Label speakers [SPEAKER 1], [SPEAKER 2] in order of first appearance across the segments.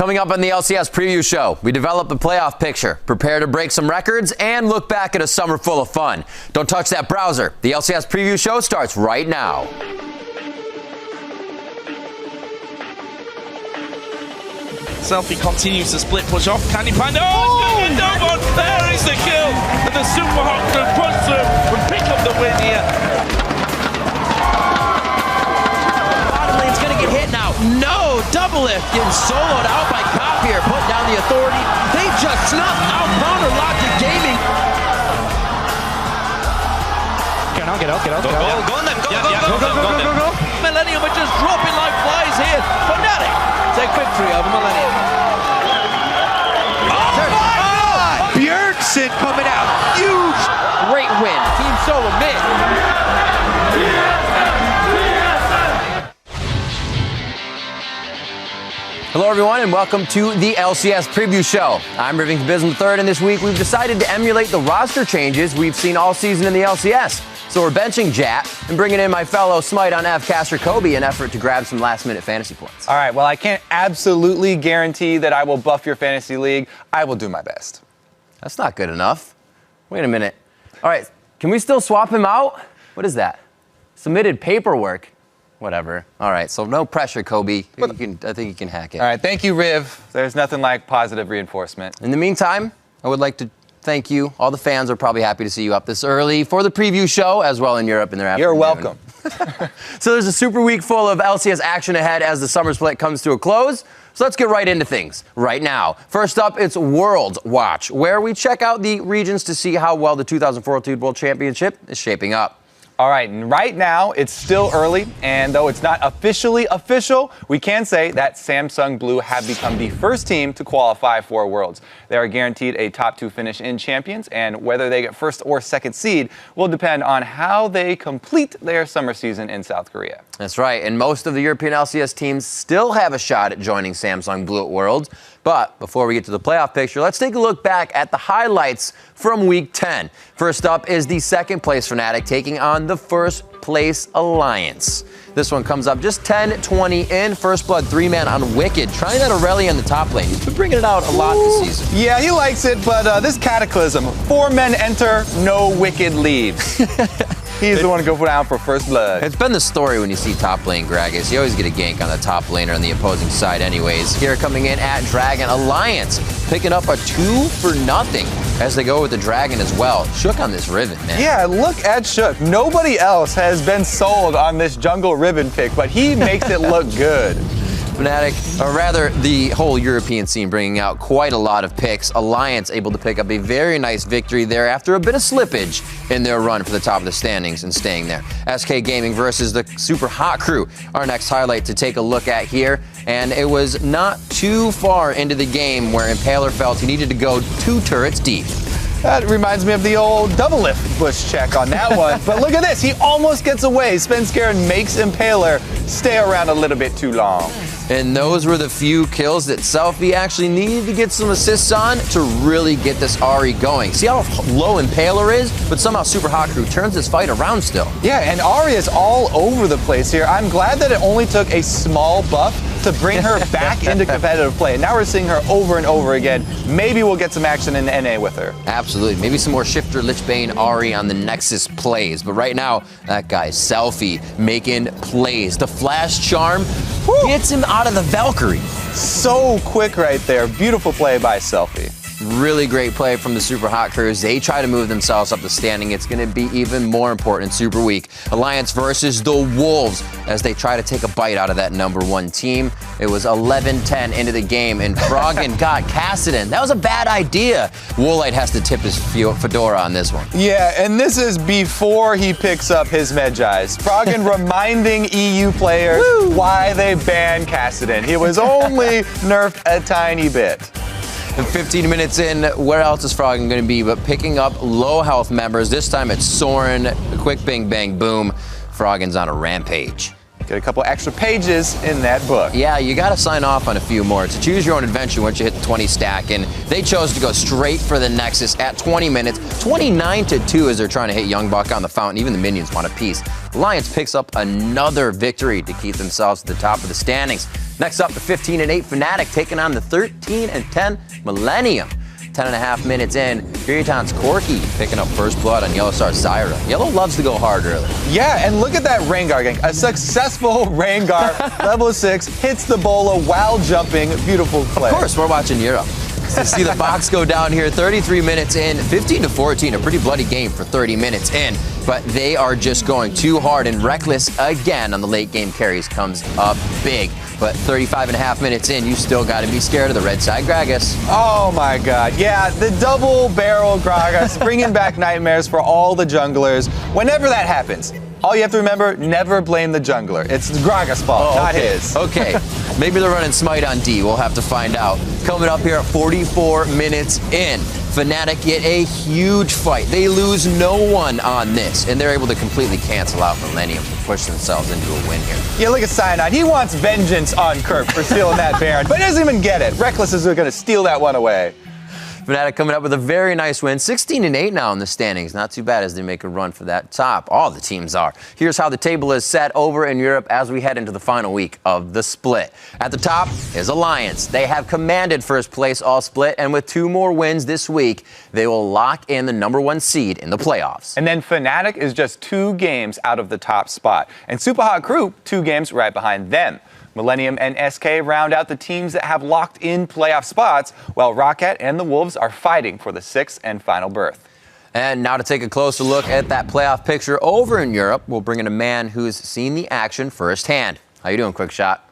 [SPEAKER 1] Coming up on the LCS preview show, we develop the playoff picture, prepare to break some records, and look back at a summer full of fun. Don't touch that browser. The LCS preview show starts right now.
[SPEAKER 2] Selfie continues to split push off. Can he find? Oh, no one! There is the kill, and the Super Hawk can push through and pick up the win here.
[SPEAKER 3] Bottom lane's gonna get hit now. No, double lift getting soloed out by Copier, putting down the authority. They just snuffed out Counter Logic Gaming. Get out.
[SPEAKER 2] Go on them, go. Millennium are just dropping like flies here. Fnatic take victory over Millennium. Oh my God!
[SPEAKER 3] Bjergsen coming out huge. Great win. Team Solo mid.
[SPEAKER 1] Hello, everyone, and welcome to the LCS preview show. I'm Rivington Bism III, and this week we've decided to emulate the roster changes we've seen all season in the LCS. So we're benching Jat and bringing in my fellow Smite on F caster Kobe in effort to grab some last-minute fantasy points.
[SPEAKER 4] All right, well, I can't absolutely guarantee that I will buff your fantasy league. I will do my best.
[SPEAKER 1] That's not good enough. Wait a minute. All right, can we still swap him out? What is that? Submitted paperwork. Whatever. All right, so no pressure, Kobe. I think you can hack it.
[SPEAKER 4] All right, thank you, Riv. There's nothing like positive reinforcement.
[SPEAKER 1] In the meantime, I would like to thank you. All the fans are probably happy to see you up this early for the preview show, as well in Europe in their afternoon.
[SPEAKER 4] You're welcome.
[SPEAKER 1] So there's a super week full of LCS action ahead as the summer split comes to a close. So let's get right into things right now. First up, it's World Watch, where we check out the regions to see how well the 2014 World Championship is shaping up.
[SPEAKER 4] All right, and right now it's still early, and though it's not officially official, we can say that Samsung Blue have become the first team to qualify for Worlds. They are guaranteed a top 2 finish in Champions, and whether they get first or second seed will depend on how they complete their summer season in South Korea.
[SPEAKER 1] That's right, and most of the European LCS teams still have a shot at joining Samsung Blue at Worlds. But before we get to the playoff picture, let's take a look back at the highlights from Week 10. First up is the second place Fnatic taking on the first place Alliance. This one comes up just 10-20 in. First Blood 3-man on Wicked, trying that Aurelia in the top lane. He's been bringing it out a lot this season.
[SPEAKER 4] Yeah, he likes it, but this Cataclysm, 4 men enter, no Wicked leaves. He's the one to go down for First Blood.
[SPEAKER 1] It's been the story when you see top lane Gragas. You always get a gank on the top laner on the opposing side anyways. Here coming in at Dragon, Alliance picking up a 2-0 as they go with the Dragon as well. Shook on this Riven, man.
[SPEAKER 4] Yeah, look at Shook. Nobody else has been sold on this jungle Riven pick, but he makes it look good.
[SPEAKER 1] Fnatic, or rather the whole European scene, bringing out quite a lot of picks. Alliance able to pick up a very nice victory there after a bit of slippage in their run for the top of the standings and staying there. SK Gaming versus the Super Hot Crew, our next highlight to take a look at here. And it was not too far into the game where Impaler felt he needed to go 2 turrets deep.
[SPEAKER 4] That reminds me of the old double lift push check on that one. But look at this, he almost gets away. Svenskeren makes Impaler stay around a little bit too long.
[SPEAKER 1] And those were the few kills that Selfie actually needed to get some assists on to really get this Ahri going. See how low Impaler is? But somehow Super Hot Crew turns this fight around still.
[SPEAKER 4] Yeah, and Ahri is all over the place here. I'm glad that it only took a small buff to bring her back into competitive play. Now we're seeing her over and over again. Maybe we'll get some action in NA with her.
[SPEAKER 1] Absolutely. Maybe some more Shifter, Lichbane, Ahri on the Nexus plays. But right now, that guy, Selfie, making plays. The Flash Charm gets him out of the Valkyrie.
[SPEAKER 4] So quick right there. Beautiful play by Selfie.
[SPEAKER 1] Really great play from the Super Hot Crews. They try to move themselves up the standing. It's going to be even more important in Super Week. Alliance versus the Wolves as they try to take a bite out of that #1 team. It was 11-10 into the game, and Froggen got Kassadin. That was a bad idea. Woolite has to tip his fedora on this one.
[SPEAKER 4] Yeah, and this is before he picks up his Medjais. Froggen reminding EU players why they banned Kassadin. He was only nerfed a tiny bit.
[SPEAKER 1] And 15 minutes in, where else is Froggen going to be but picking up low health members? This time it's Soren. A quick bing bang boom. Froggen's on a rampage.
[SPEAKER 4] Get a couple extra pages in that book.
[SPEAKER 1] Yeah, you got to sign off on a few more. It's a choose your own adventure once you hit the 20 stack, and they chose to go straight for the Nexus at 20 minutes. 29-2 as they're trying to hit Young Buck on the fountain. Even the minions want a piece. Alliance picks up another victory to keep themselves at the top of the standings. Next up, the 15-8 Fnatic taking on the 13-10 Millennium. 10.5 minutes in, Furiton's Corky picking up first blood on Yellow Star's Zyra. Yellow loves to go hard early.
[SPEAKER 4] Yeah, and look at that Rengar gang. A successful Rengar, level 6, hits the bola while jumping. Beautiful play.
[SPEAKER 1] Of course, we're watching Europe. To see the box go down here, 33 minutes in, 15-14, a pretty bloody game for 30 minutes in, but they are just going too hard, and Reckless again on the late game carries comes up big. But 35.5 minutes in, you still got to be scared of the red side Gragas.
[SPEAKER 4] Oh my god, yeah, the double barrel Gragas, bringing back nightmares for all the junglers. Whenever that happens, all you have to remember, never blame the jungler. It's Gragas' fault, not his.
[SPEAKER 1] Okay, maybe they're running Smite on D. We'll have to find out. Coming up here at 44 minutes in, Fnatic get a huge fight. They lose no one on this, and they're able to completely cancel out Millennium to push themselves into a win here.
[SPEAKER 4] Yeah, look at Cyanide. He wants vengeance on Kirk for stealing that Baron, but he doesn't even get it. Reckless is going to steal that one away.
[SPEAKER 1] Fnatic coming up with a very nice win. 16-8 now in the standings. Not too bad as they make a run for that top. All the teams are. Here's how the table is set over in Europe as we head into the final week of the split. At the top is Alliance. They have commanded first place all split, and with 2 more wins this week, they will lock in the #1 seed in the playoffs.
[SPEAKER 4] And then Fnatic is just 2 games out of the top spot. And Super Hot Crew, 2 games right behind them. Millennium and SK round out the teams that have locked in playoff spots, while Roccat and the Wolves are fighting for the 6th and final berth.
[SPEAKER 1] And now to take a closer look at that playoff picture over in Europe, we'll bring in a man who's seen the action firsthand. How you doing, Quick Shot?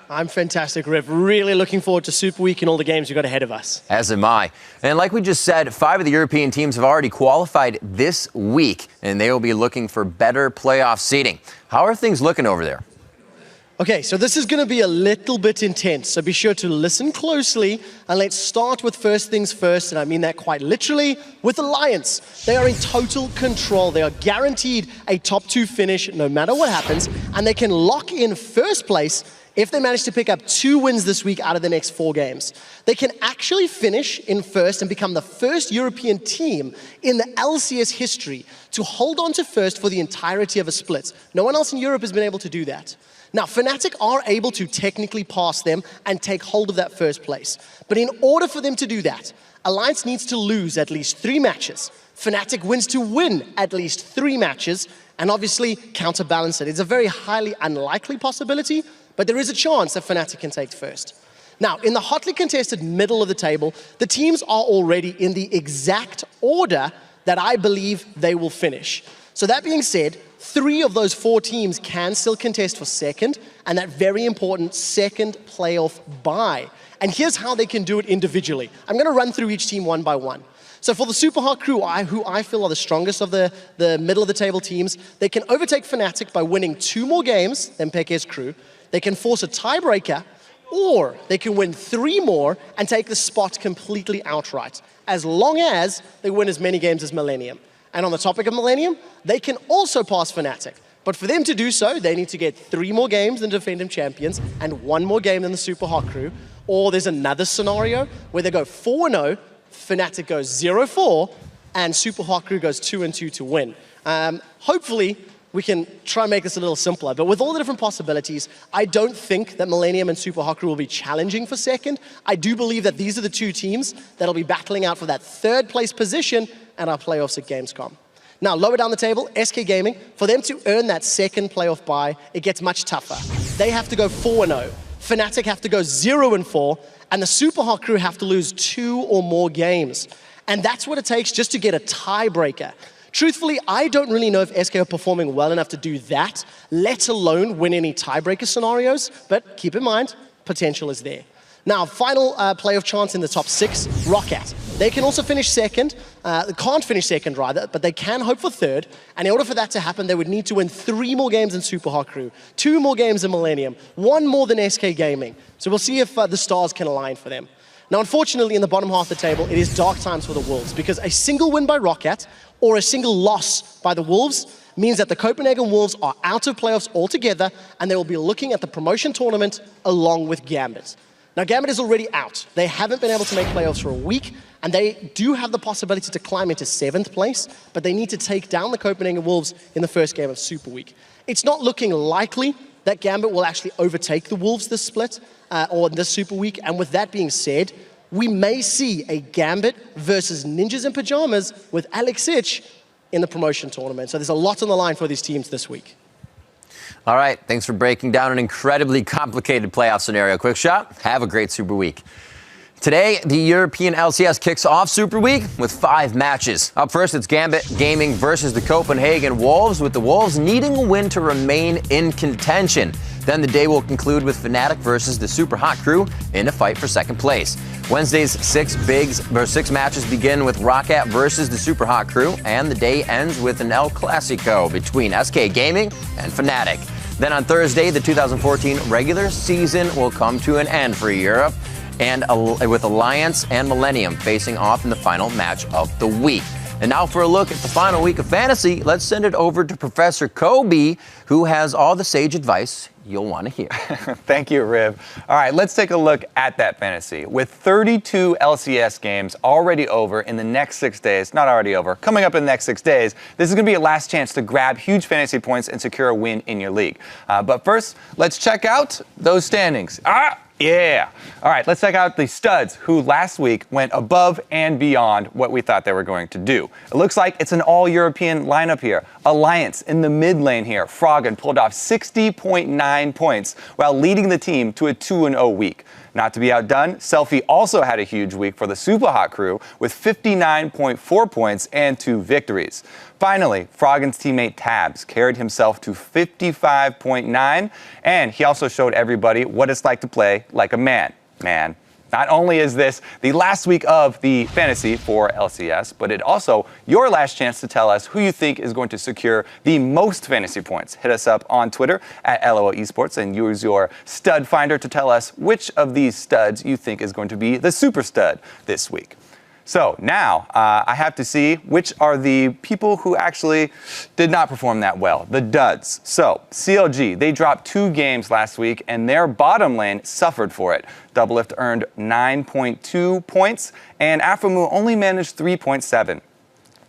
[SPEAKER 5] I'm fantastic, Riv. Really looking forward to Super Week and all the games we've got ahead of us.
[SPEAKER 1] As am I. And like we just said, 5 of the European teams have already qualified this week, and they will be looking for better playoff seeding. How are things looking over there?
[SPEAKER 5] Okay, so this is going to be a little bit intense, so be sure to listen closely, and let's start with first things first, and I mean that quite literally, with Alliance. They are in total control. They are guaranteed a top 2 finish no matter what happens, and they can lock in first place if they manage to pick up 2 wins this week out of the next 4 games. They can actually finish in first and become the first European team in the LCS history to hold on to first for the entirety of a split. No one else in Europe has been able to do that. Now, Fnatic are able to technically pass them and take hold of that first place. But in order for them to do that, Alliance needs to lose at least 3 matches. Fnatic wins to win at least 3 matches, and obviously counterbalance it. It's a very highly unlikely possibility, but there is a chance that Fnatic can take first. Now, in the hotly contested middle of the table, the teams are already in the exact order that I believe they will finish. So that being said, 3 of those 4 teams can still contest for second, and that very important second playoff bye. And here's how they can do it individually. I'm going to run through each team one by one. So for the Super Hot Crew, who I feel are the strongest of the middle of the table teams, they can overtake Fnatic by winning 2 more games than Peke's crew. They can force a tiebreaker, or they can win 3 more and take the spot completely outright, as long as they win as many games as Millennium. And on the topic of Millennium, they can also pass Fnatic. But for them to do so, they need to get 3 more games than defending champions and 1 more game than the Super Hot Crew. Or there's another scenario where they go 4-0, Fnatic goes 0-4, and Super Hot Crew goes 2-2 to win. Hopefully, we can try and make this a little simpler. But with all the different possibilities, I don't think that Millennium and Super Hot Crew will be challenging for second. I do believe that these are the 2 teams that'll be battling out for that 3rd place position at our playoffs at Gamescom. Now, lower down the table, SK Gaming, for them to earn that second playoff bye, it gets much tougher. They have to go 4-0. Fnatic have to go 0-4, and the Super Hot Crew have to lose 2 or more games. And that's what it takes just to get a tiebreaker. Truthfully, I don't really know if SK are performing well enough to do that, let alone win any tiebreaker scenarios, but keep in mind, potential is there. Now, final playoff chance in the top 6, Roccat. They can also finish second, can't finish second rather, but they can hope for 3rd. And in order for that to happen, they would need to win 3 more games in Super Hot Crew, 2 more games in Millennium, 1 more than SK Gaming. So we'll see if the stars can align for them. Now, unfortunately, in the bottom half of the table, it is dark times for the Wolves, because a single win by Roccat or a single loss by the Wolves means that the Copenhagen Wolves are out of playoffs altogether, and they will be looking at the promotion tournament along with Gambit. Now, Gambit is already out. They haven't been able to make playoffs for a week, and they do have the possibility to climb into 7th place, but they need to take down the Copenhagen Wolves in the first game of Super Week. It's not looking likely, that Gambit will actually overtake the Wolves this split, or this Super Week. And with that being said, we may see a Gambit versus Ninjas in Pajamas with Alex Ich in the promotion tournament. So there's a lot on the line for these teams this week.
[SPEAKER 1] All right, thanks for breaking down an incredibly complicated playoff scenario. Quick shot, have a great Super Week. Today, the European LCS kicks off Super Week with 5 matches. Up first, it's Gambit Gaming versus the Copenhagen Wolves, with the Wolves needing a win to remain in contention. Then the day will conclude with Fnatic versus the Super Hot Crew in a fight for second place. Wednesday's 6 matches begin with Roccat versus the Super Hot Crew, and the day ends with an El Clasico between SK Gaming and Fnatic. Then on Thursday, the 2014 regular season will come to an end for Europe, and with Alliance and Millennium facing off in the final match of the week. And now for a look at the final week of fantasy, let's send it over to Professor Kobe, who has all the sage advice you'll want to hear.
[SPEAKER 4] Thank you, Riv. All right, let's take a look at that fantasy. With 32 LCS games already over in the next 6 days, not already over, coming up in the next 6 days, this is going to be your last chance to grab huge fantasy points and secure a win in your league. But first, let's check out those standings. Yeah. All right, let's check out the studs who last week went above and beyond what we thought they were going to do. It looks like it's an all-European lineup here. Alliance in the mid lane here. Froggen pulled off 60.9 points while leading the team to a 2-0 week. Not to be outdone, Selfie also had a huge week for the Super Hot Crew with 59.4 points and 2 victories. Finally, Froggen's teammate Tabs carried himself to 55.9, and he also showed everybody what it's like to play like a man. Not only is this the last week of the fantasy for LCS, but it also your last chance to tell us who you think is going to secure the most fantasy points. Hit us up on Twitter at LOL Esports and use your stud finder to tell us which of these studs you think is going to be the super stud this week. So now I have to see which are the people who actually did not perform that well, the duds. So CLG, they dropped 2 games last week and their bottom lane suffered for it. Doublelift earned 9.2 points and Aphromoo only managed 3.7.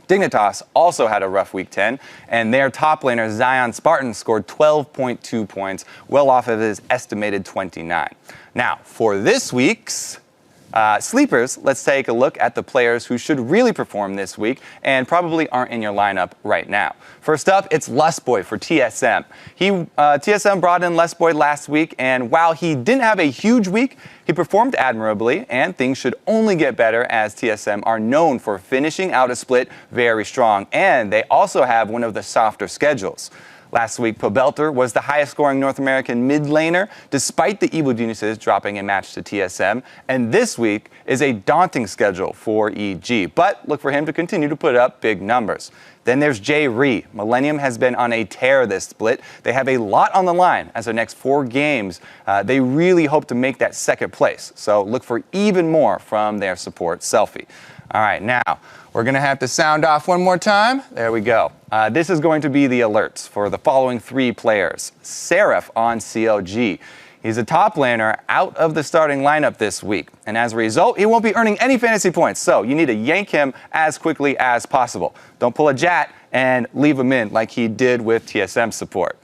[SPEAKER 4] Dignitas also had a rough week 10, and their top laner, Zion Spartan, scored 12.2 points, well off of his estimated 29. Now, for this week's sleepers, let's take a look at the players who should really perform this week and probably aren't in your lineup right now. First up, it's Lustboy for TSM. TSM brought in Lustboy last week, and while he didn't have a huge week, he performed admirably, and things should only get better as TSM are known for finishing out a split very strong, and they also have one of the softer schedules. Last week, Pobelter was the highest scoring North American mid laner, despite the Evo Geniuses dropping a match to TSM. And this week is a daunting schedule for EG, but look for him to continue to put up big numbers. Then there's Jay Ree. Millennium has been on a tear this split. They have a lot on the line as their next 4 games. They really hope to make that second place. So look for even more from their support, Selfie. All right, now we're going to have to sound off one more time. There we go. This is going to be the alerts for the following 3 players. Seraph on CLG. He's a top laner out of the starting lineup this week, and as a result, he won't be earning any fantasy points, so you need to yank him as quickly as possible. Don't pull a Jat and leave him in like he did with TSM support.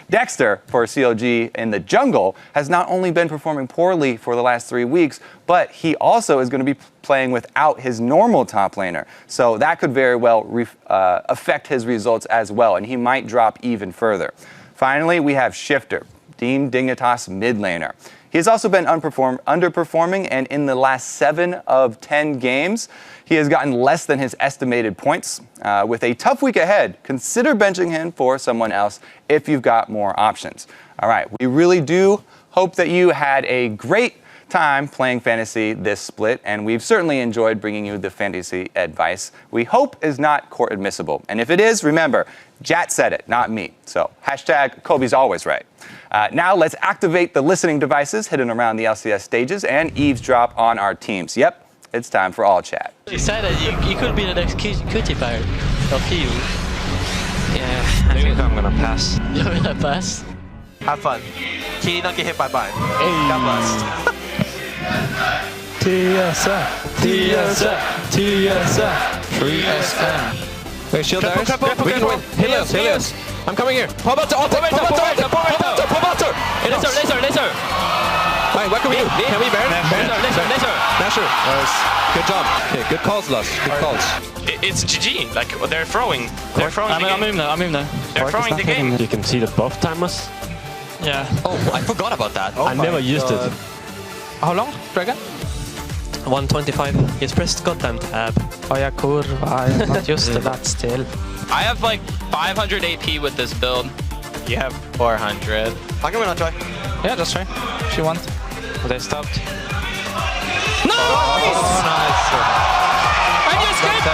[SPEAKER 4] Dexter for CLG in the jungle has not only been performing poorly for the last 3 weeks, but he also is going to be playing without his normal top laner, so that could very well affect his results as well, and he might drop even further. Finally, we have Shifter, Team Dignitas mid laner. He has also been underperforming, and in the last 7 of 10 games, he has gotten less than his estimated points. With a tough week ahead, consider benching him for someone else if you've got more options. All right, we really do hope that you had a great time playing fantasy this split, and we've certainly enjoyed bringing you the fantasy advice we hope is not court admissible. And if it is, remember, Jat said it, not me. So hashtag Kobe's always right. Now let's activate the listening devices hidden around the LCS stages and eavesdrop on our teams. Yep, it's time for all chat.
[SPEAKER 6] You said that you could be the next cutie player of you. Yeah, I think I'm gonna pass. You're gonna pass?
[SPEAKER 2] Have fun. Key, don't get hit by mine. God bless.
[SPEAKER 6] TSM, TSM, TSM, 3SM. Wait, shield there. We can win. Helios. I'm coming here. Pobelter, ultimate. Pobelter. Laser.
[SPEAKER 3] Fine, what can we do? Can we burn?
[SPEAKER 6] Laser.
[SPEAKER 3] Nasher. Nice. Good job. Okay, good calls, Lust. Good calls.
[SPEAKER 7] It's GG. Like they're throwing. They're throwing.
[SPEAKER 6] I'm in there.
[SPEAKER 7] They're throwing the game.
[SPEAKER 8] You can see the buff timers.
[SPEAKER 6] Yeah.
[SPEAKER 3] Oh, I forgot about that.
[SPEAKER 8] I never used it.
[SPEAKER 6] How long, Dragon?
[SPEAKER 8] 125. It's pressed goddamn tab.
[SPEAKER 6] Oh yeah, kurva. I have not used that still.
[SPEAKER 7] I have like 500 AP with this build. You have 400.
[SPEAKER 3] How can we not try?
[SPEAKER 6] Yeah, just try. If you want. They stopped.
[SPEAKER 7] Nice!
[SPEAKER 3] Oh, nice.
[SPEAKER 6] And you escaped!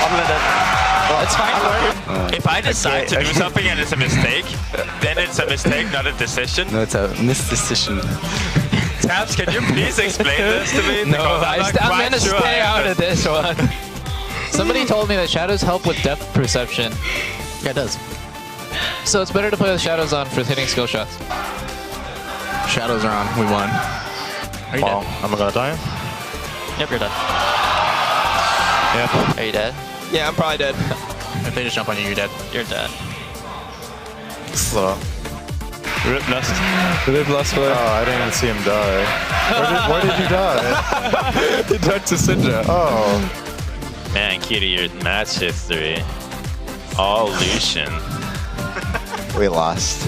[SPEAKER 3] I'm with it.
[SPEAKER 6] It's fine.
[SPEAKER 7] If I decide to do something and it's a mistake, then it's a mistake, not a decision.
[SPEAKER 9] No, it's a misdecision.
[SPEAKER 7] Tabs, can you please explain this to me?
[SPEAKER 6] No,
[SPEAKER 7] Because
[SPEAKER 6] I'm gonna stay out of this one. Somebody told me that shadows help with depth perception.
[SPEAKER 9] Yeah, it does.
[SPEAKER 6] So it's better to play with shadows on for hitting skill shots.
[SPEAKER 9] Shadows are on. We won.
[SPEAKER 6] Are you dead?
[SPEAKER 8] Am I gonna die?
[SPEAKER 6] Yep, you're dead.
[SPEAKER 8] Yep.
[SPEAKER 6] Are you dead?
[SPEAKER 3] Yeah, I'm probably dead.
[SPEAKER 9] If they just jump on you, you're dead.
[SPEAKER 6] You're dead.
[SPEAKER 8] So. Rip Lust. Oh, I didn't even see him die. Where did he die?
[SPEAKER 9] He died to Syndra.
[SPEAKER 8] Oh.
[SPEAKER 7] Man, Kitty, your match history. All Lucian.
[SPEAKER 9] We lost.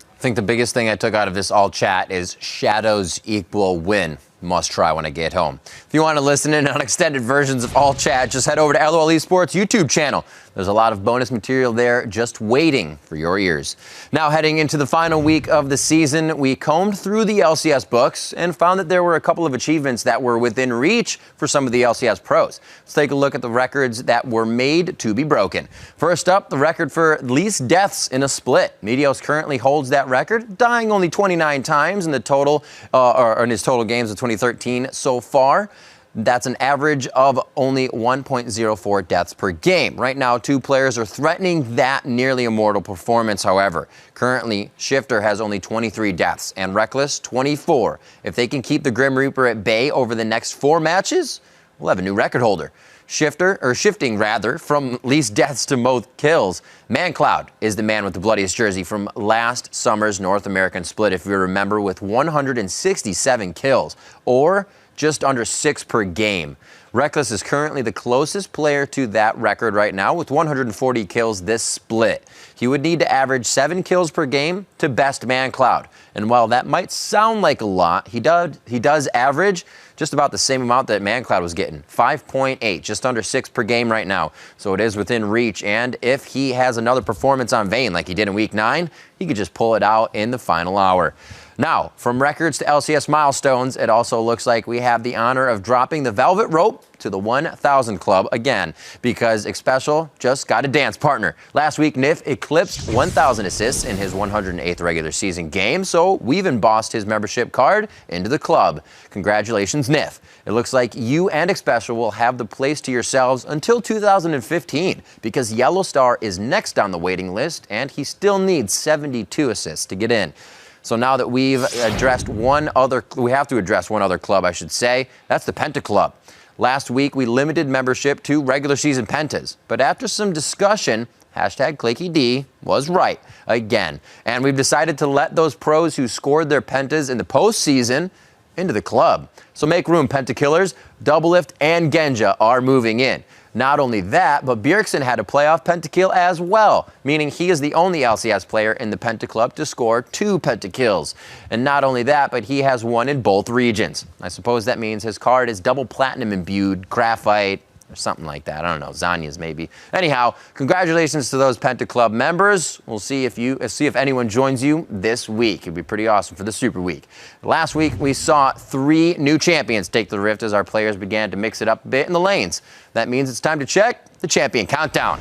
[SPEAKER 1] I think the biggest thing I took out of this all chat is shadows equal win. Must try when I get home. If you want to listen in on extended versions of all chat, just head over to LOL Esports YouTube channel. There's a lot of bonus material there just waiting for your ears. Now heading into the final week of the season, we combed through the LCS books and found that there were a couple of achievements that were within reach for some of the LCS pros. Let's take a look at the records that were made to be broken. First up, the record for least deaths in a split. Meteos currently holds that record, dying only 29 times in the total, or in his total games of 2013 so far. That's an average of only 1.04 deaths per game. Right now, two players are threatening that nearly immortal performance, however. Currently, Shifter has only 23 deaths and Reckless 24. If they can keep the Grim Reaper at bay over the next 4 matches, we'll have a new record holder. Shifting from least deaths to most kills, ManCloud is the man with the bloodiest jersey from last summer's North American split, if you remember, with 167 kills, or just under 6 per game. Reckless is currently the closest player to that record right now with 140 kills this split. He would need to average 7 kills per game to best ManCloud. And while that might sound like a lot, he does average just about the same amount that ManCloud was getting, 5.8, just under 6 per game right now. So it is within reach, and if he has another performance on Vayne like he did in Week 9, he could just pull it out in the final hour. Now, from records to LCS milestones, it also looks like we have the honor of dropping the velvet rope to the 1,000 club again, because Xpecial just got a dance partner. Last week, Nif eclipsed 1,000 assists in his 108th regular season game, so we've embossed his membership card into the club. Congratulations, Nif. It looks like you and Xpecial will have the place to yourselves until 2015, because Yellow Star is next on the waiting list, and he still needs 72 assists to get in. So now that we have to address one other club, I should say. That's the Penta Club. Last week, we limited membership to regular season Pentas. But after some discussion, #ClaykyD was right again. And we've decided to let those pros who scored their Pentas in the postseason into the club. So make room, Pentakillers. Doublelift and Genja are moving in. Not only that, but Bjergsen had a playoff pentakill as well, meaning he is the only LCS player in the Penta Club to score 2 pentakills. And not only that, but he has one in both regions. I suppose that means his card is double platinum imbued, graphite, or something like that. I don't know, Zanya's maybe. Anyhow, congratulations to those Penta Club members. We'll see if anyone joins you this week. It'd be pretty awesome for the Super Week. Last week, we saw 3 new champions take the Rift as our players began to mix it up a bit in the lanes. That means it's time to check the champion countdown.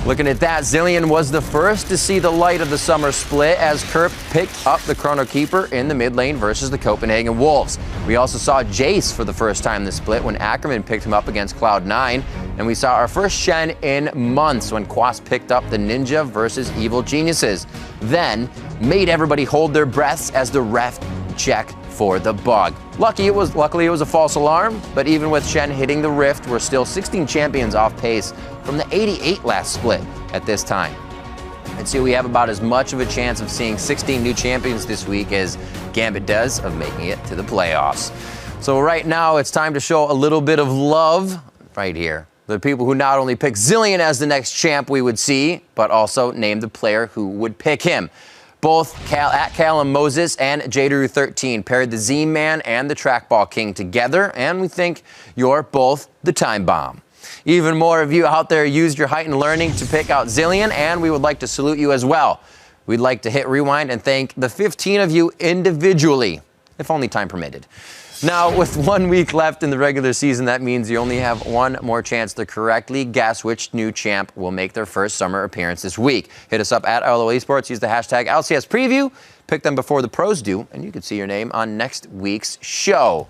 [SPEAKER 1] Looking at that, Zillion was the first to see the light of the summer split as Kerp picked up the Chrono Keeper in the mid lane versus the Copenhagen Wolves. We also saw Jace for the first time in the split when Ackerman picked him up against Cloud9. And we saw our first Shen in months when Quas picked up the Ninja versus Evil Geniuses. Then made everybody hold their breaths as the ref checked for the bug. Luckily, it was a false alarm, but even with Shen hitting the rift, we're still 16 champions off pace from the 88 last split at this time. And so we have about as much of a chance of seeing 16 new champions this week as Gambit does of making it to the playoffs. So right now, it's time to show a little bit of love right here. The people who not only pick Zilean as the next champ we would see, but also name the player who would pick him. Both at Callum Moses and Jaderu13 paired the Z-Man and the Trackball King together, and we think you're both the Time Bomb. Even more of you out there used your heightened learning to pick out Zilean, and we would like to salute you as well. We'd like to hit rewind and thank the 15 of you individually, if only time permitted. Now, with 1 week left in the regular season, that means you only have one more chance to correctly guess which new champ will make their first summer appearance this week. Hit us up at LOL Esports, use the hashtag LCS Preview, pick them before the pros do, and you can see your name on next week's show.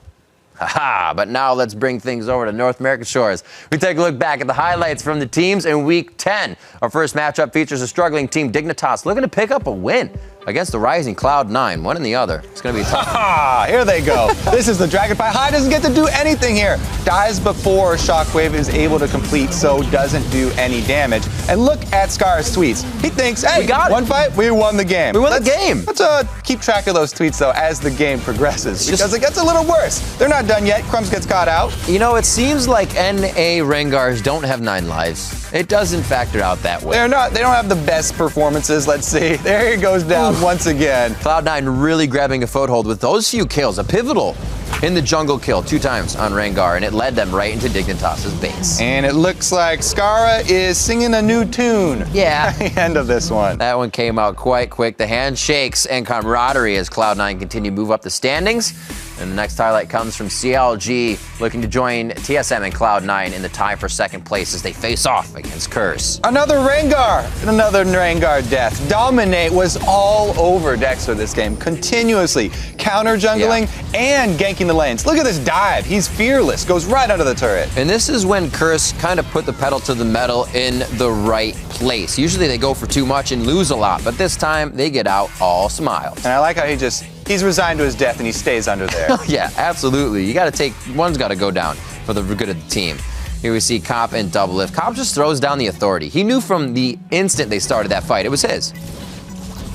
[SPEAKER 1] Haha, but now let's bring things over to North American shores. We take a look back at the highlights from the teams in Week 10. Our first matchup features a struggling Team Dignitas looking to pick up a win against the rising Cloud9, one and the other. It's going to be tough.
[SPEAKER 4] Here they go. This is the Dragonfly. High doesn't get to do anything here. Dies before Shockwave is able to complete, so doesn't do any damage. And look at Scar's tweets. He thinks, hey,
[SPEAKER 1] we got
[SPEAKER 4] one fight, we won the game.
[SPEAKER 1] We won the game.
[SPEAKER 4] Let's keep track of those tweets, though, as the game progresses, because it gets a little worse. They're not done yet. Crumbs gets caught out.
[SPEAKER 1] You know, it seems like NA Rengars don't have 9 lives. It doesn't factor out that way.
[SPEAKER 4] They don't have the best performances, let's see. There he goes down once again.
[SPEAKER 1] Cloud9 really grabbing a foothold with those few kills. A pivotal in the jungle kill 2 times on Rengar, and it led them right into Dignitas' base.
[SPEAKER 4] And it looks like Skara is singing a new tune.
[SPEAKER 1] Yeah.
[SPEAKER 4] At the end of this one.
[SPEAKER 1] That one came out quite quick. The handshakes and camaraderie as Cloud9 continue to move up the standings. And the next highlight comes from CLG, looking to join TSM and Cloud9 in the tie for second place as they face off against Curse.
[SPEAKER 4] Another Rengar, and another Rengar death. Dominate was all over Dexter this game, continuously counter jungling and ganking the lanes. Look at this dive. He's fearless, goes right under the turret.
[SPEAKER 1] And this is when Curse kind of put the pedal to the metal in the right place. Usually they go for too much and lose a lot, but this time they get out all smiles.
[SPEAKER 4] And I like how he's resigned to his death and he stays under there.
[SPEAKER 1] Yeah, absolutely. You got to one's got to go down for the good of the team. Here we see Cop and Doublelift. Cop just throws down the authority. He knew from the instant they started that fight, it was his.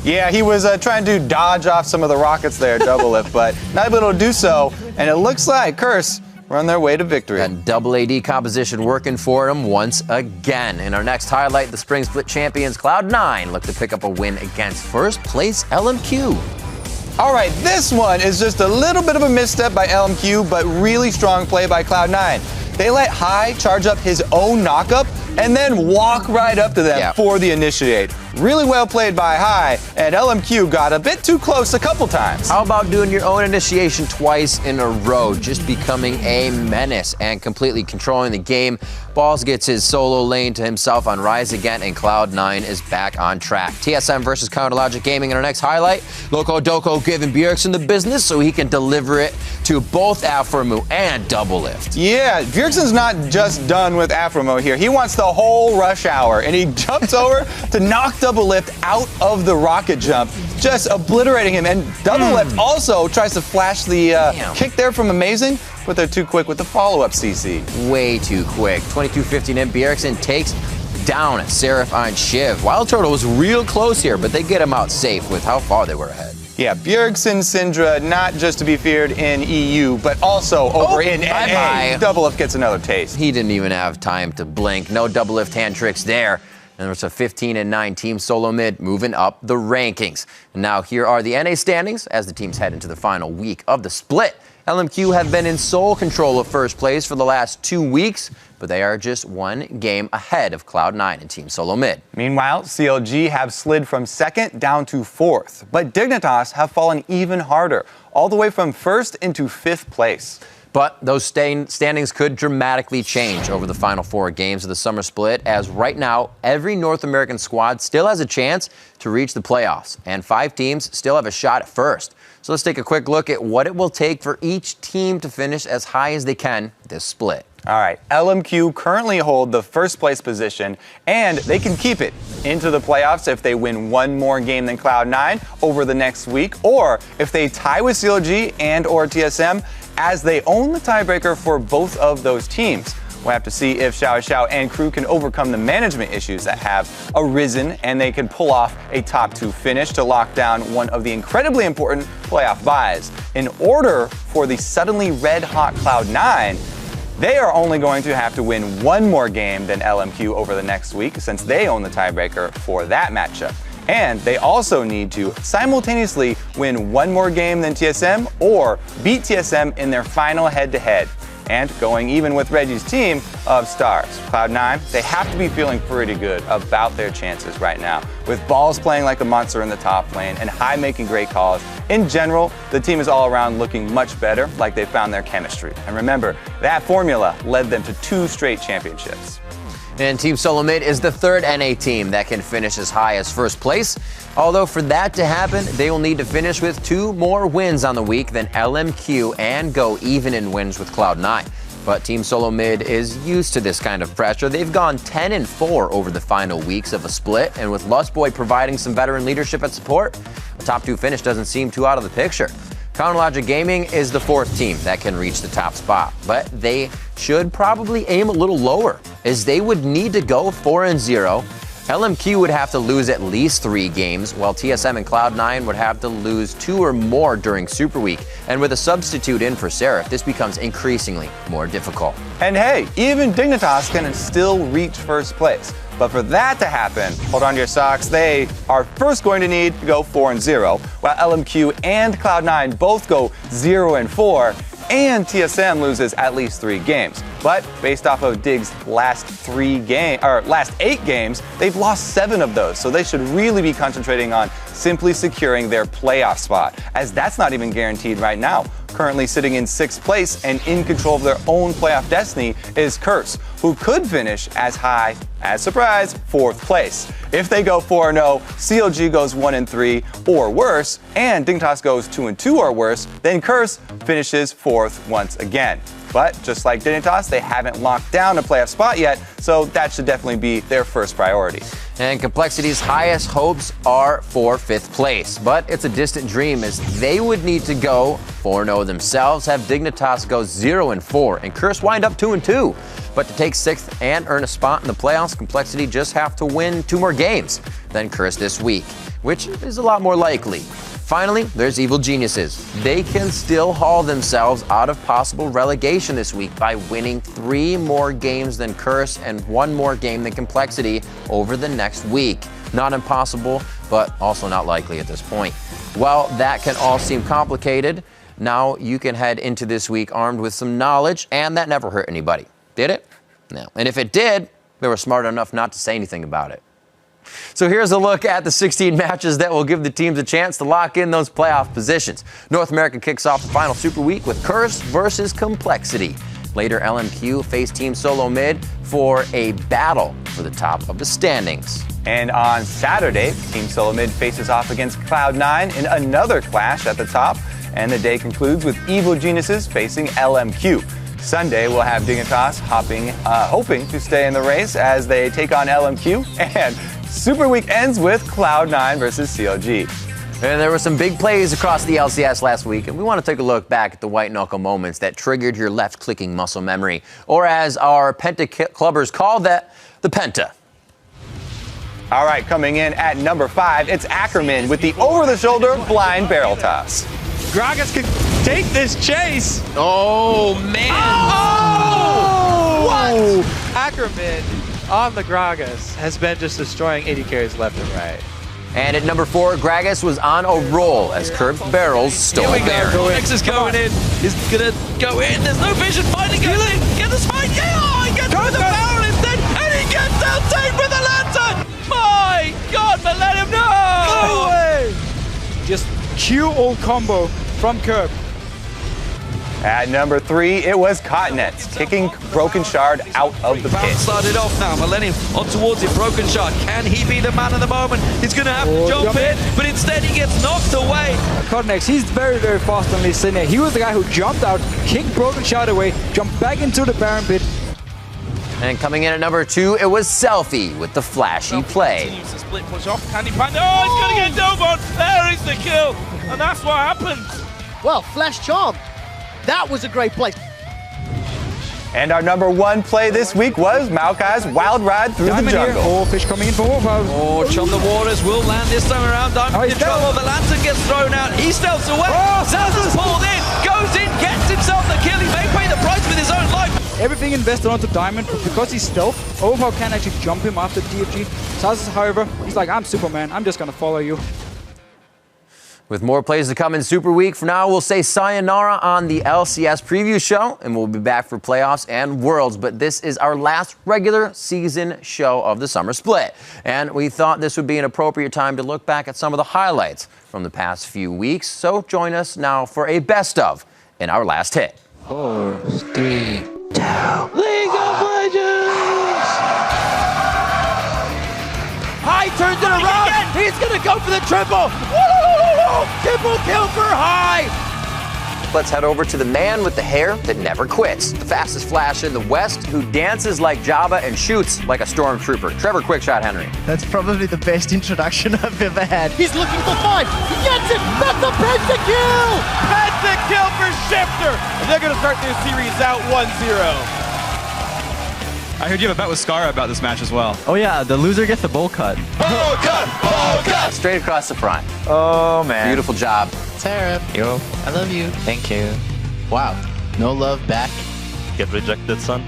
[SPEAKER 4] Yeah, he was trying to dodge off some of the rockets there, Doublelift, but not able to do so. And it looks like Curse are on their way to victory.
[SPEAKER 1] And double AD composition working for him once again. In our next highlight, the Spring Split champions Cloud9 look to pick up a win against first place LMQ.
[SPEAKER 4] All right, this one is just a little bit of a misstep by LMQ, but really strong play by Cloud9. They let High charge up his own knockup and then walk right up to them for the initiate. Really well played by High, and LMQ got a bit too close a couple times.
[SPEAKER 1] How about doing your own initiation twice in a row, just becoming a menace and completely controlling the game? Balls gets his solo lane to himself on Rise again, and Cloud9 is back on track. TSM versus Counterlogic Gaming in our next highlight. Loco Doco giving Bjergsen the business so he can deliver it to both Afromu and Doublelift.
[SPEAKER 4] Yeah, Bjergsen's not just done with Afromu here. He wants the whole rush hour, and he jumps over to knock Doublelift out of the rocket jump, just obliterating him. And Doublelift also tries to flash the kick there from Amazing, but they're too quick with the follow-up CC.
[SPEAKER 1] Way too quick. 22-15 and Bjergsen takes down Seraph on Shiv. Wild Turtle was real close here, but they get him out safe with how far they were ahead.
[SPEAKER 4] Yeah, Bjergsen Syndra, not just to be feared in EU, but also over in NA. Doublelift gets another taste.
[SPEAKER 1] He didn't even have time to blink. No Doublelift hand tricks there. And there's a 15-9 team solo mid moving up the rankings. And now here are the NA standings as the teams head into the final week of the split. LMQ have been in sole control of first place for the last 2 weeks, but they are just 1 game ahead of Cloud9 and Team Solo Mid.
[SPEAKER 4] Meanwhile, CLG have slid from 2nd down to 4th, but Dignitas have fallen even harder, all the way from 1st into 5th place.
[SPEAKER 1] But those standings could dramatically change over the final 4 games of the summer split, as right now, every North American squad still has a chance to reach the playoffs, and 5 teams still have a shot at first. So let's take a quick look at what it will take for each team to finish as high as they can this split.
[SPEAKER 4] All right, LMQ currently hold the first place position, and they can keep it into the playoffs if they win 1 more game than Cloud9 over the next week, or if they tie with CLG and or TSM, as they own the tiebreaker for both of those teams. We'll have to see if Xiao Xiao and crew can overcome the management issues that have arisen, and they can pull off a top 2 finish to lock down one of the incredibly important playoff buys. In order for the suddenly red-hot Cloud9, they are only going to have to win 1 more game than LMQ over the next week, since they own the tiebreaker for that matchup. And they also need to simultaneously win 1 more game than TSM or beat TSM in their final head-to-head. And going even with Reggie's team of stars, Cloud9, they have to be feeling pretty good about their chances right now. With Balls playing like a monster in the top lane and High making great calls, in general, the team is all around looking much better, like they found their chemistry. And remember, that formula led them to 2 straight championships.
[SPEAKER 1] And Team Solo Mid is the 3rd NA team that can finish as high as first place. Although for that to happen, they will need to finish with 2 more wins on the week than LMQ and go even in wins with Cloud9. But Team Solo Mid is used to this kind of pressure. They've gone 10-4 over the final weeks of a split, and with Lustboy providing some veteran leadership and support, a top 2 finish doesn't seem too out of the picture. Counterlogic Gaming is the 4th team that can reach the top spot, but they should probably aim a little lower, as they would need to go 4-0. LMQ would have to lose at least 3 games, while TSM and Cloud9 would have to lose 2 or more during Superweek. And with a substitute in for Seraph, this becomes increasingly more difficult.
[SPEAKER 4] And hey, even Dignitas can still reach first place. But for that to happen, hold on to your socks, they are first going to need to go 4-0, while LMQ and Cloud9 both go 0-4, and TSM loses at least 3 games. But based off of Dig's last 8 games, they've lost 7 of those, so they should really be concentrating on simply securing their playoff spot, as that's not even guaranteed right now. Currently sitting in 6th place and in control of their own playoff destiny is Curse, who could finish as high as, surprise, 4th place. If they go 4-0, CLG goes 1-3 or worse, and Dignitas goes 2-2 or worse, then Curse finishes 4th once again. But just like Dignitas, they haven't locked down a playoff spot yet, so that should definitely be their first priority.
[SPEAKER 1] And Complexity's highest hopes are for 5th place, but it's a distant dream, as they would need to go 4-0 themselves, have Dignitas go 0-4, and Curse wind up 2-2. But to take 6th and earn a spot in the playoffs, Complexity just have to win 2 more games than Curse this week, which is a lot more likely. Finally, there's Evil Geniuses. They can still haul themselves out of possible relegation this week by winning 3 more games than Curse and 1 more game than Complexity over the next week. Not impossible, but also not likely at this point. While that can all seem complicated, now you can head into this week armed with some knowledge, and that never hurt anybody. Did it? No. And if it did, they were smart enough not to say anything about it. So here's a look at the 16 matches that will give the teams a chance to lock in those playoff positions. North America kicks off the final Super Week with Curse versus Complexity. Later, LMQ face Team Solo Mid for a battle for the top of the standings.
[SPEAKER 4] And on Saturday, Team Solo Mid faces off against Cloud9 in another clash at the top, and the day concludes with Evil Geniuses facing LMQ. Sunday, we'll have Dignitas hoping to stay in the race as they take on LMQ, and Super Week ends with Cloud9 versus CLG.
[SPEAKER 1] And there were some big plays across the LCS last week, and we want to take a look back at the white knuckle moments that triggered your left-clicking muscle memory, or as our Penta clubbers call that, the Penta.
[SPEAKER 4] All right, coming in at number 5, it's Ackerman with the over-the-shoulder blind barrel toss.
[SPEAKER 10] Gragas can take this chase.
[SPEAKER 3] Oh, man.
[SPEAKER 10] Oh! What? Ackerman on the Gragas has been just destroying AD carries left and right.
[SPEAKER 1] And at number 4, Gragas was on a roll as Curved Barrels stole Baron.
[SPEAKER 2] Nex is going in. He's gonna go in. There's no vision. Finding goes in. Get the spike. Yeah, he gets through the barrel instead, and he gets out safe with the lantern. My God, but let him know.
[SPEAKER 10] Go away. Just Q all combo from Curb.
[SPEAKER 4] At number 3, it was Cottonets, kicking Broken Shard out of the pit.
[SPEAKER 2] Started off now, Millennium on towards it, Broken Shard. Can he be the man of the moment? He's going to have to jump in, but instead he gets knocked away.
[SPEAKER 11] Cottonex, he's very, very fast on this linear. He was the guy who jumped out, kicked Broken Shard away, jumped back into the Baron pit.
[SPEAKER 1] And coming in at number 2, it was Selfie with the flashy play.
[SPEAKER 2] Continues to split push off. Candy Panda. Oh, he's going to get Dobon. There is the kill. And that's what happened.
[SPEAKER 5] Well, Flash Charm. That was a great play.
[SPEAKER 4] And our number 1 play this week was Maokai's Wild Ride through the jungle.
[SPEAKER 11] Oh, fish coming in for Wolfhouse.
[SPEAKER 2] Oh, Chum the Waters will land this time around. Diamond in trouble. The lantern gets thrown out. He stealths away.
[SPEAKER 11] Oh,
[SPEAKER 2] Salazar's pulled in. Goes in. Gets himself the kill. He may pay the price with his own life.
[SPEAKER 11] Everything invested onto Diamond, but because he's stealth, Overpower can actually jump him after DFG. Salazar, however, he's like, I'm Superman. I'm just going to follow you.
[SPEAKER 1] With more plays to come in Super Week, for now we'll say sayonara on the LCS preview show, and we'll be back for playoffs and Worlds. But this is our last regular season show of the summer split, and we thought this would be an appropriate time to look back at some of the highlights from the past few weeks. So join us now for a best of in our last hit.
[SPEAKER 6] 4, 3, 2.
[SPEAKER 2] League of Legends!
[SPEAKER 3] High turns it around. He's going to go for the triple. Woo! Triple kill for High.
[SPEAKER 1] Let's head over to the man with the hair that never quits, the fastest Flash in the West, who dances like Jabba and shoots like a stormtrooper. Trevor Quickshot Henry.
[SPEAKER 12] That's probably the best introduction I've ever had.
[SPEAKER 5] He's looking for 5. He gets it. That's a pentakill.
[SPEAKER 3] Pentakill for Shifter. And they're going to start their series out 1-0.
[SPEAKER 13] I heard you have a bet with Scar about this match as well.
[SPEAKER 12] Oh yeah, the loser gets the bowl cut.
[SPEAKER 3] Bowl cut! Bowl cut!
[SPEAKER 1] Straight across the front.
[SPEAKER 4] Oh, man.
[SPEAKER 1] Beautiful job.
[SPEAKER 6] Sarah. Yo. I love you. Thank you. Wow. No love back.
[SPEAKER 8] Get rejected, son.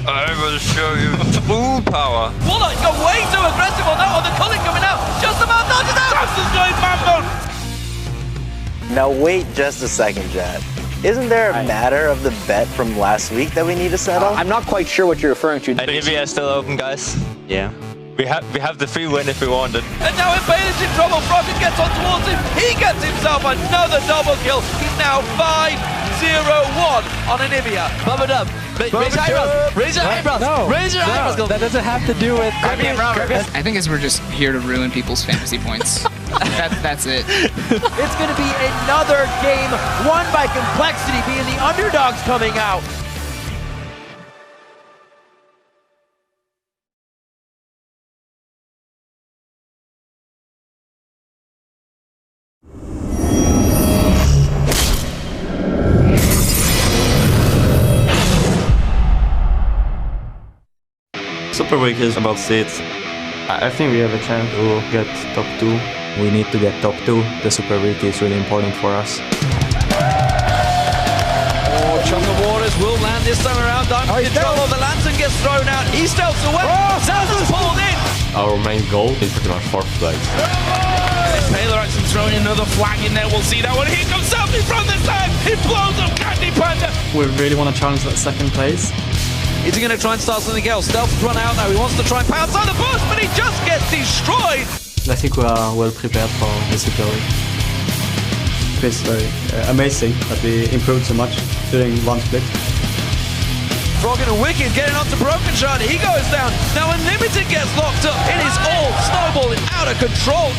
[SPEAKER 7] I will show you full power.
[SPEAKER 2] Walleye go way too aggressive on that one. The culling coming out. Just about dodges out. Justin's going Mambo.
[SPEAKER 12] Now wait just a second, Jet. Isn't there a matter of the bet from last week that we need to settle?
[SPEAKER 14] I'm not quite sure what you're referring to.
[SPEAKER 8] Nivea is still open, guys.
[SPEAKER 6] Yeah.
[SPEAKER 8] We have the free win if we want it.
[SPEAKER 2] And now Impaler's in trouble. Froggen gets on towards him. He gets himself another double kill. He's now 5-0-1 on Anivia.
[SPEAKER 3] Bump it up. Raise your eyebrows. Raise your eyebrows.
[SPEAKER 11] No.
[SPEAKER 3] Raise your eyebrows.
[SPEAKER 11] That doesn't have to do with...
[SPEAKER 15] I think it's we're just here to ruin people's fantasy points. That's it.
[SPEAKER 3] It's going to be another game won by Complexity, being the underdogs coming out.
[SPEAKER 8] Superweek is about seeds. I think we have a chance to get top 2. We need to get top 2. The Superweek is really important for us.
[SPEAKER 2] Oh, Chum the Waters will land this time around. Diamond in trouble. The lantern gets thrown out. He stealths away. Salazar's pulled in.
[SPEAKER 8] Our main goal is pretty much 4th place.
[SPEAKER 2] Taylor actually throwing another flag in there. We'll see that one. Here comes Selfie from this time. He blows up Candy Panda.
[SPEAKER 13] We really want to challenge that 2nd place.
[SPEAKER 2] Is he going to try and start something else? Stealth's run out now. He wants to try and pounce on the boost, but he just gets destroyed.
[SPEAKER 13] I think we are well prepared for the Super Week. It's very amazing that we improved so much during one split.
[SPEAKER 2] Froggen and Wicked getting onto Broken Shard. He goes down. Now Unlimited gets locked up. It is all snowballing out of control.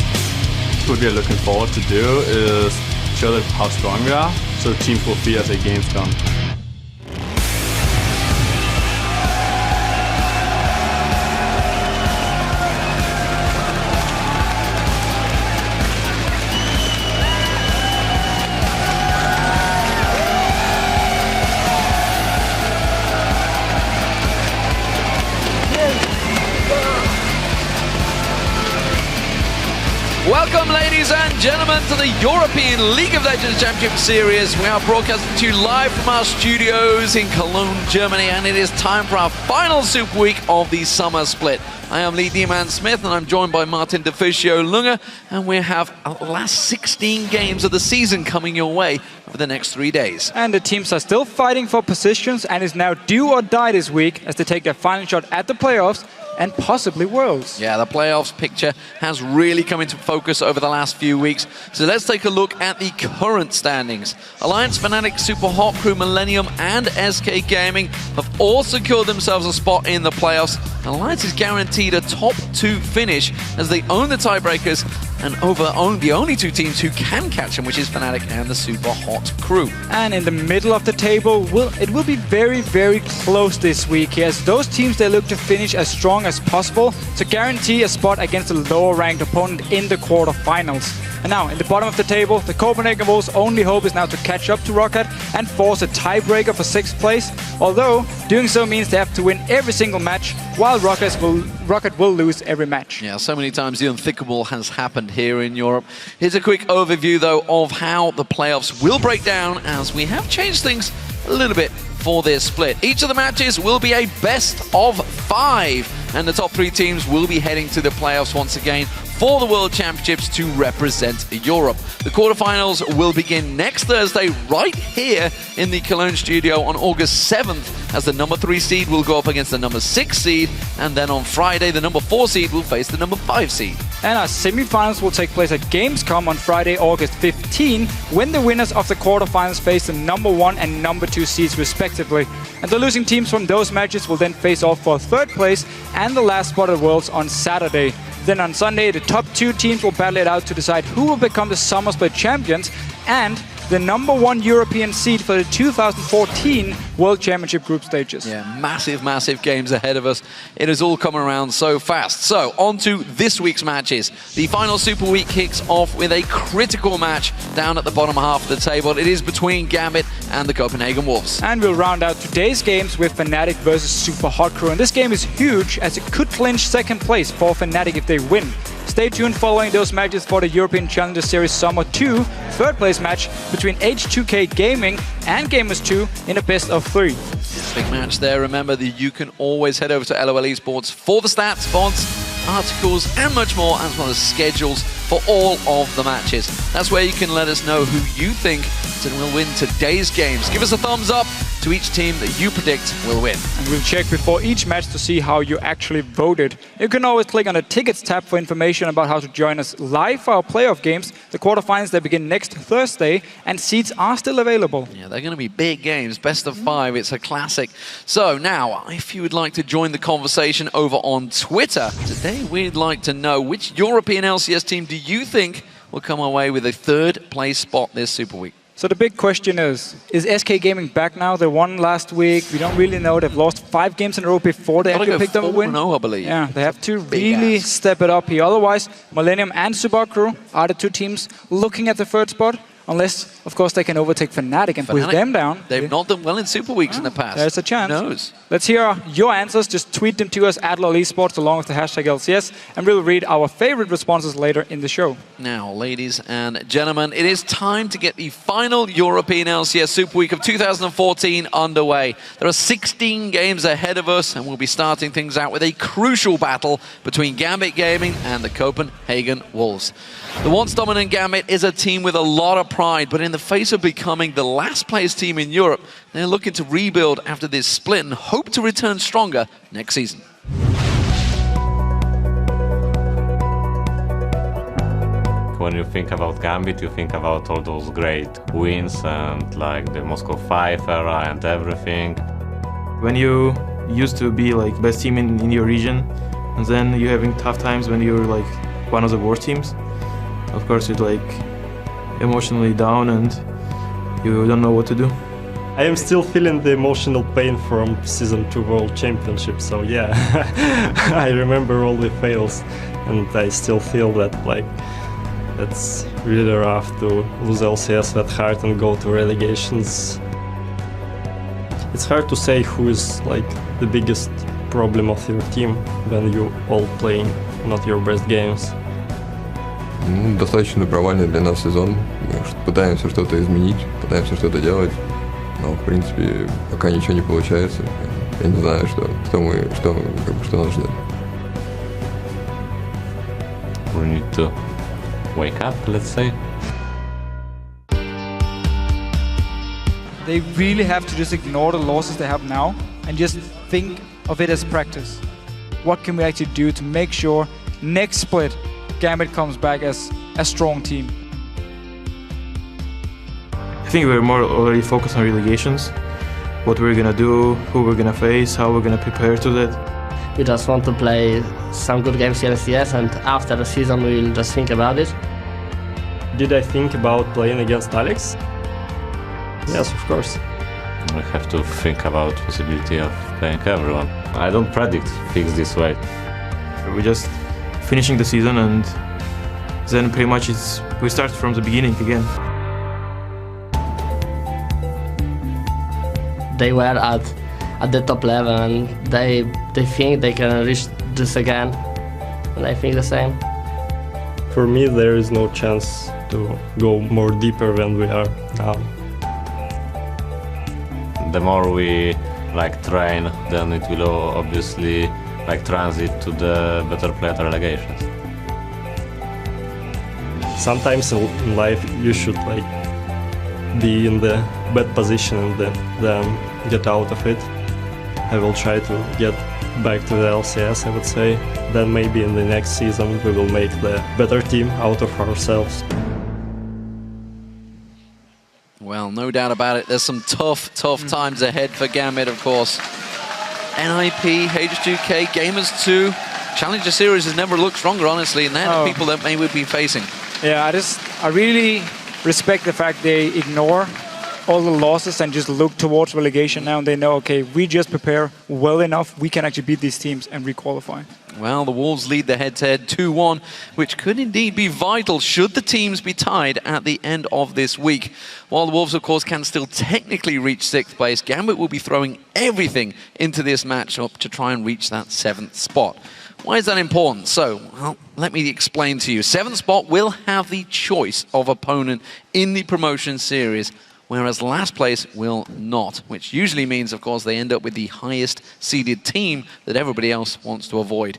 [SPEAKER 8] What we are looking forward to do is show them how strong we are, so the teams will fear as the games come.
[SPEAKER 2] Welcome, ladies and gentlemen, to the European League of Legends Championship Series. We are broadcasting to you live from our studios in Cologne, Germany, and it is time for our final Super Week of the summer split. I am Lee D-Man Smith, and I'm joined by Martin Deficio Lunge, and we have our last 16 games of the season coming your way over the next 3 days.
[SPEAKER 11] And the teams are still fighting for positions, and is now do or die this week as they take their final shot at the playoffs. and possibly Worlds.
[SPEAKER 2] Yeah, the playoffs picture has really come into focus over the last few weeks. So let's take a look at the current standings. Alliance, Fnatic, Super Hot Crew, Millennium, and SK Gaming have all secured themselves a spot in the playoffs. Alliance is guaranteed a top 2 finish as they own the tiebreakers and own the only 2 teams who can catch them, which is Fnatic and the Super Hot Crew.
[SPEAKER 11] And in the middle of the table, it will be very, very close this week, as those teams, they look to finish as strong as possible to guarantee a spot against a lower ranked opponent in the quarterfinals. And now, in the bottom of the table, the Copenhagen Wolves' only hope is now to catch up to Rocket and force a tiebreaker for 6th place, although doing so means they have to win every single match, while Rocket will lose every match.
[SPEAKER 2] Yeah, so many times the unthinkable has happened here in Europe. Here's a quick overview, though, of how the playoffs will break down, as we have changed things a little bit for this split. Each of the matches will be a best of 5, and the top 3 teams will be heading to the playoffs once again for the World Championships to represent Europe. The quarterfinals will begin next Thursday right here in the Cologne studio on August 7th, as the number 3 seed will go up against the number 6 seed, and then on Friday the number 4 seed will face the number 5 seed.
[SPEAKER 11] And our semi-finals will take place at Gamescom on Friday, August 15, when the winners of the quarterfinals face the number 1 and number 2 seeds respectively. And the losing teams from those matches will then face off for 3rd place and the last spot at Worlds on Saturday. Then on Sunday, the top 2 teams will battle it out to decide who will become the Summer Split champions and the number 1 European seed for the 2014 World Championship group stages.
[SPEAKER 2] Yeah, massive, massive games ahead of us. It has all come around so fast. So, on to this week's matches. The final Super Week kicks off with a critical match down at the bottom half of the table. It is between Gambit and the Copenhagen Wolves.
[SPEAKER 11] And we'll round out today's games with Fnatic versus Super Hot Crew. And this game is huge, as it could clinch 2nd place for Fnatic if they win. Stay tuned following those matches for the European Challenger Series Summer 2 3rd place match between H2K Gaming and Gamers2 in a best of 3.
[SPEAKER 2] Big match there. Remember that you can always head over to LOL Esports for the stats, odds, articles, and much more, as well as schedules for all of the matches. That's where you can let us know who you think will win today's games. Give us a thumbs up to each team that you predict will win.
[SPEAKER 11] And we'll check before each match to see how you actually voted. You can always click on the tickets tab for information about how to join us live for our playoff games. The quarterfinals, they begin next Thursday, and seats are still available.
[SPEAKER 2] Yeah, they're going to be big games, best of 5. It's a classic. So now, if you would like to join the conversation over on Twitter, today we'd like to know which European LCS team do you think will come away with a 3rd place spot this Super Week?
[SPEAKER 11] So the big question is SK Gaming back now? They won last week. We don't really know. They've lost 5 games in a row before they actually picked up a win.
[SPEAKER 2] 4-0, I believe.
[SPEAKER 11] Yeah, they have to really step it up here. Otherwise, Millennium and Super Crew are the 2 teams looking at the 3rd spot. Unless, of course, they can overtake Fnatic and push them down.
[SPEAKER 2] They've not done well in Super Weeks in the past.
[SPEAKER 11] There's a chance.
[SPEAKER 2] Who knows?
[SPEAKER 11] Let's hear your answers. Just tweet them to us at LOL Esports along with the hashtag LCS, and we'll read our favorite responses later in the show.
[SPEAKER 2] Now, ladies and gentlemen, it is time to get the final European LCS Super Week of 2014 underway. There are 16 games ahead of us, and we'll be starting things out with a crucial battle between Gambit Gaming and the Copenhagen Wolves. The once dominant Gambit is a team with a lot of pride, but in the face of becoming the last place team in Europe, they're looking to rebuild after this split and hope to return stronger next season.
[SPEAKER 8] When you think about Gambit, you think about all those great wins and like the Moscow 5 era and everything.
[SPEAKER 13] When you used to be like best team in your region, and then you're having tough times when you're like one of the worst teams, of course you're like emotionally down and you don't know what to do.
[SPEAKER 16] I am still feeling the emotional pain from Season 2 World Championship, so yeah, I remember all the fails and I still feel that like it's really rough to lose LCS that hard and go to relegations. It's hard to say who is like the biggest problem of your team when you all playing not your best games.
[SPEAKER 17] Достаточно провальный для нас сезон. Мы пытаемся что-то изменить, пытаемся что-то делать, но в принципе пока ничего не получается. Я не знаю, что нас ждет.
[SPEAKER 8] We need to wake up, let's say.
[SPEAKER 11] They really have to just ignore the losses they have now and just think of it as practice. what can we actually do to make sure next split Gambit comes back as a strong team.
[SPEAKER 13] I think we're more already focused on relegations, what we're gonna do, who we're gonna face, how we're gonna prepare to that.
[SPEAKER 18] We just want to play some good games in LCS, and after the season we'll just think about it.
[SPEAKER 16] Did I think about playing against Alex? Yes, of course.
[SPEAKER 19] I have to think about possibility of playing everyone. I don't predict things this way.
[SPEAKER 13] We're just finishing the season, and then pretty much we start from the beginning again.
[SPEAKER 18] They were at the top level, and they think they can reach this again, and I think the same.
[SPEAKER 16] For me, there is no chance to go more deeper than we are now.
[SPEAKER 19] The more we train, then it will obviously transit to the better play at relegations.
[SPEAKER 16] Sometimes in life you should be in the bad position and then get out of it. I will try to get back to the LCS, I would say. Then maybe in the next season we will make the better team out of ourselves.
[SPEAKER 3] Well, no doubt about it. There's some tough times ahead for Gambit, of course. NIP, H2K, Gamers 2. Challenger Series has never looked stronger, honestly, and they're the people that they would be facing.
[SPEAKER 11] Yeah, I really respect the fact they ignore all the losses and just look towards relegation now, and they know, okay, we just prepare well enough, we can actually beat these teams and re-qualify.
[SPEAKER 3] Well, the Wolves lead the head-to-head 2-1, which could indeed be vital should the teams be tied at the end of this week. While the Wolves, of course, can still technically reach 6th place, Gambit will be throwing everything into this matchup to try and reach that 7th spot. Why is that important? So, well, let me explain to you. 7th spot will have the choice of opponent in the promotion series, whereas last place will not, which usually means, of course, they end up with the highest seeded team that everybody else wants to avoid.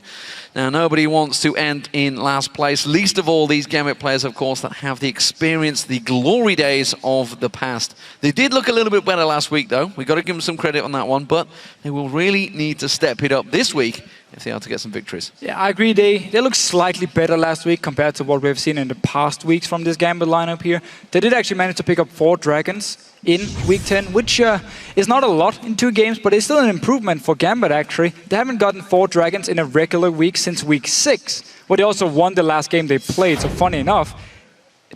[SPEAKER 3] Now, nobody wants to end in last place, least of all these Gambit players, of course, that have the experience, the glory days of the past. They did look a little bit better last week, though. We've got to give them some credit on that one, but they will really need to step it up this week if they are to get some victories.
[SPEAKER 11] Yeah, I agree. They looked slightly better last week compared to what we've seen in the past weeks from this Gambit lineup here. They did actually manage to pick up 4 Dragons in Week 10, which is not a lot in 2 games, but it's still an improvement for Gambit, actually. They haven't gotten 4 Dragons in a regular week since Week 6, but they also won the last game they played, so funny enough,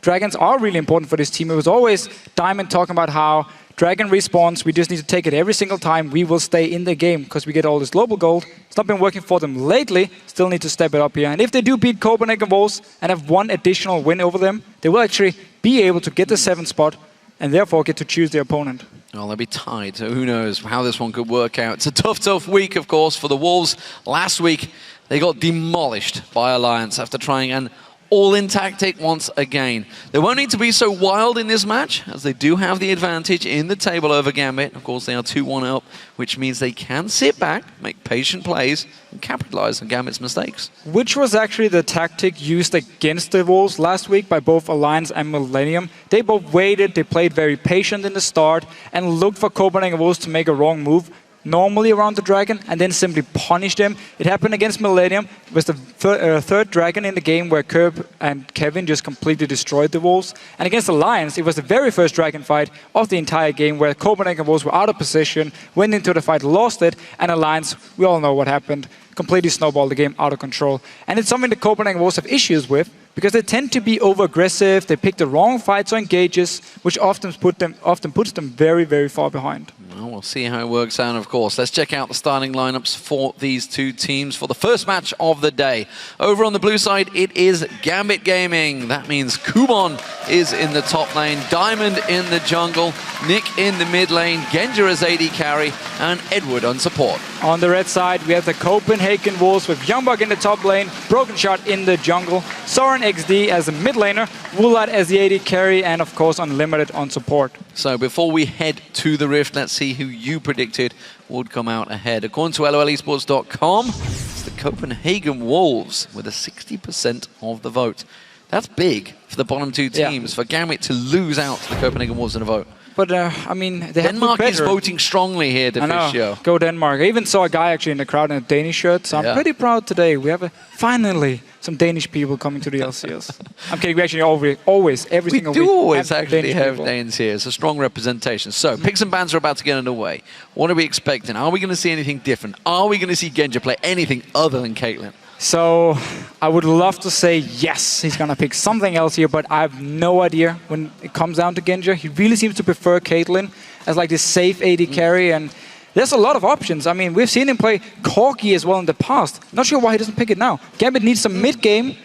[SPEAKER 11] Dragons are really important for this team. It was always Diamond talking about how Dragon respawns, we just need to take it every single time, we will stay in the game because we get all this global gold. It's not been working for them lately, still need to step it up here. And if they do beat Copenhagen Wolves and have 1 additional win over them, they will actually be able to get the 7th spot and therefore get to choose their opponent.
[SPEAKER 3] Well, they'll be tied, so who knows how this one could work out. It's a tough week, of course, for the Wolves. Last week, they got demolished by Alliance after trying an all-in tactic once again. They won't need to be so wild in this match, as they do have the advantage in the table over Gambit. Of course, they are 2-1 up, which means they can sit back, make patient plays, and capitalize on Gambit's mistakes.
[SPEAKER 11] Which was actually the tactic used against the Wolves last week by both Alliance and Millennium. They both waited, they played very patient in the start, and looked for Copenhagen Wolves to make a wrong move, normally around the Dragon, and then simply punish them. It happened against Millennium. It was the third Dragon in the game where Kerb and Kevin just completely destroyed the Wolves. And against Alliance, it was the very first Dragon fight of the entire game where Copenhagen Wolves were out of position, went into the fight, lost it, and Alliance, we all know what happened, completely snowballed the game out of control. And it's something the Copenhagen Wolves have issues with, because they tend to be over-aggressive, they pick the wrong fights or engages, which often puts them very, very far behind.
[SPEAKER 3] Well, we'll see how it works out, of course. Let's check out the starting lineups for these 2 teams for the first match of the day. Over on the blue side, it is Gambit Gaming. That means Kubon is in the top lane, Diamond in the jungle, Nick in the mid lane, Genja as AD carry, and Edward on support.
[SPEAKER 11] On the red side, we have the Copenhagen Wolves with Youngbug in the top lane, Broken Shot in the jungle, Soren XD as the mid laner, Woolite as the AD carry, and of course Unlimited on support.
[SPEAKER 3] So before we head to the Rift, let's see who you predicted would come out ahead. According to LOLesports.com, it's the Copenhagen Wolves with a 60% of the vote. That's big for the bottom 2 teams, for Gambit to lose out to the Copenhagen Wolves in a vote.
[SPEAKER 11] But, I mean, they
[SPEAKER 3] Denmark
[SPEAKER 11] have
[SPEAKER 3] is voting strongly here, Deficio.
[SPEAKER 11] Go Denmark. I even saw a guy actually in the crowd in a Danish shirt, so I'm pretty proud today. We have finally some Danish people coming to the LCS. I'm kidding, we actually always every single week.
[SPEAKER 3] We do always actually
[SPEAKER 11] Danish
[SPEAKER 3] have
[SPEAKER 11] people.
[SPEAKER 3] Danes here. It's a strong representation. So, picks and bans are about to get underway. What are we expecting? Are we going to see anything different? Are we going to see Genja play anything other than Caitlyn?
[SPEAKER 11] So, I would love to say yes, he's going to pick something else here, but I have no idea when it comes down to Genja. He really seems to prefer Caitlyn as like this safe AD carry, and there's a lot of options. I mean, we've seen him play Corki as well in the past. Not sure why he doesn't pick it now. Gambit needs some mid-game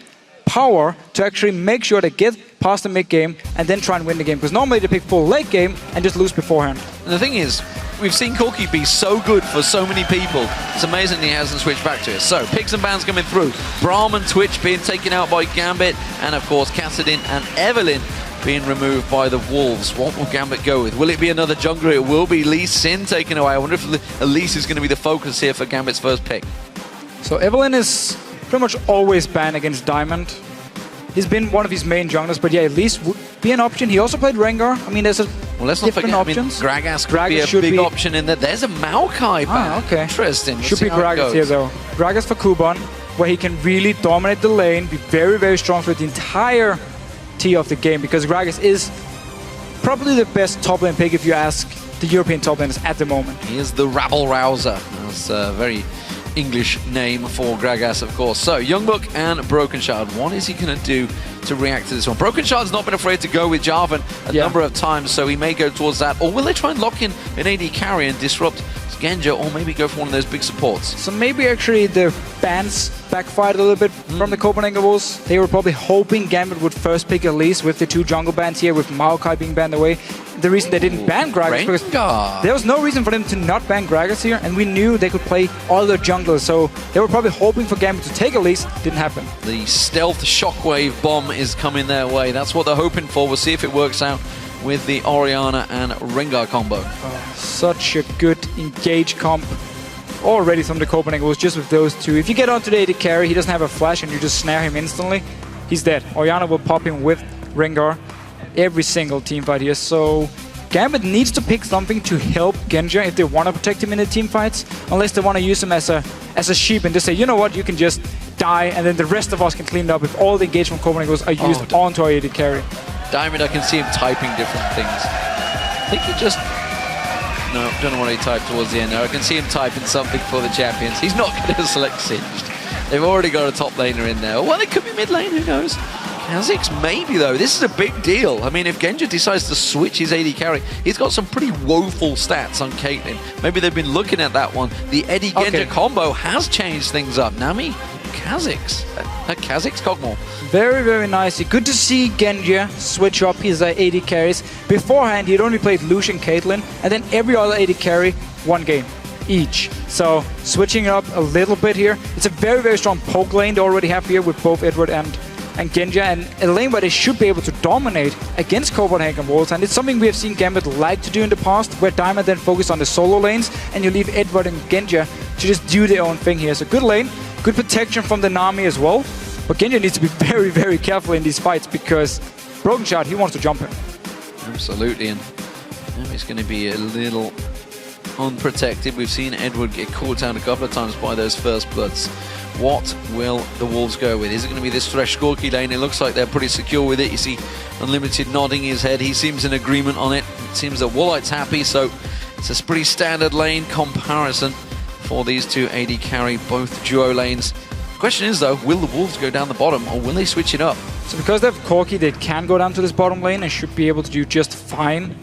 [SPEAKER 11] power to actually make sure they get past the mid-game and then try and win the game, because normally they pick full late game and just lose beforehand.
[SPEAKER 3] And the thing is, we've seen Corki be so good for so many people. It's amazing he hasn't switched back to it. So, picks and bans coming through. Braum and Twitch being taken out by Gambit, and of course, Kassadin and Evelyn being removed by the Wolves. What will Gambit go with? Will it be another jungler? It will be Lee Sin taken away. I wonder if Elise is going to be the focus here for Gambit's first pick.
[SPEAKER 11] So Evelyn is pretty much always banned against Diamond. He's been one of his main junglers, but yeah, Elise would be an option. He also played Rengar. I mean, there's
[SPEAKER 3] let's not forget,
[SPEAKER 11] options.
[SPEAKER 3] I mean, Gragas could be a big option in there. There's a Maokai ban.
[SPEAKER 11] Okay.
[SPEAKER 3] Interesting.
[SPEAKER 11] Should be Gragas here, though. Gragas for Kuban, where he can really dominate the lane, be very, very strong for the entire of the game, because Gragas is probably the best top lane pick if you ask the European top laners at the moment.
[SPEAKER 3] He is the rabble rouser. That's a very English name for Gragas, of course. So, Youngbuck and Broken Shard. What is he going to do to react to this one? Broken Shard's not been afraid to go with Jarvan a number of times, so he may go towards that. Or will they try and lock in an AD carry and disrupt Genja, or maybe go for one of those big supports?
[SPEAKER 11] So maybe actually the bans backfired a little bit from the Copenhagen Wolves. They were probably hoping Gambit would first pick Elise with the 2 jungle bans here, with Maokai being banned away. The reason they didn't ban Gragas because there was no reason for them to not ban Gragas here, and we knew they could play all their junglers, so they were probably hoping for Gambit to take Elise. Didn't happen.
[SPEAKER 3] The stealth shockwave bomb is coming their way. That's what they're hoping for. We'll see if it works out with the Orianna and Rengar combo.
[SPEAKER 11] Such a good engage comp already from the Copenhagen Wolves, just with those two. If you get onto the AD carry, he doesn't have a flash and you just snare him instantly, he's dead. Orianna will pop him with Rengar every single team fight here. So Gambit needs to pick something to help Genja if they want to protect him in the team fights, unless they want to use him as a sheep and just say, you know what, you can just die and then the rest of us can clean it up if all the engage from Copenhagen Wolves are used onto our AD carry.
[SPEAKER 3] Diamond, I can see him typing different things. I think he just... No, don't know what he typed towards the end there. I can see him typing something for the champions. He's not going to select Singed. They've already got a top laner in there. Well, it could be mid lane, who knows? Kha'Zix maybe, though. This is a big deal. I mean, if Genja decides to switch his AD carry, he's got some pretty woeful stats on Caitlyn. Maybe they've been looking at that one. The Eddie-Genja combo has changed things up. Nami, Kha'Zix. Kha'Zix Cogmore.
[SPEAKER 11] Very, very nice. Good to see Genja switch up his AD carries. Beforehand, he'd only played Lucian, Caitlyn, and then every other AD carry, 1 game each. So, switching it up a little bit here. It's a very, very strong poke lane they already have here with both Edward and Genja, and a lane where they should be able to dominate against Copenhagen Wolves, and it's something we have seen Gambit like to do in the past, where Diamond then focus on the solo lanes, and you leave Edward and Genja to just do their own thing here. So good lane, good protection from the Nami as well, but Genja needs to be very, very careful in these fights, because Broken Shard, he wants to jump him.
[SPEAKER 3] Absolutely, and he's going to be a little unprotected. We've seen Edward get caught out a couple of times by those first bloods. What will the Wolves go with? Is it going to be this Thresh Skorky lane? It looks like they're pretty secure with it. You see Unlimited nodding his head. He seems in agreement on it. It seems that Woolite's happy, so it's a pretty standard lane comparison for these two AD carry, both duo lanes. The question is, though, will the Wolves go down the bottom, or will they switch it up?
[SPEAKER 11] So because they have Corki, they can go down to this bottom lane and should be able to do just fine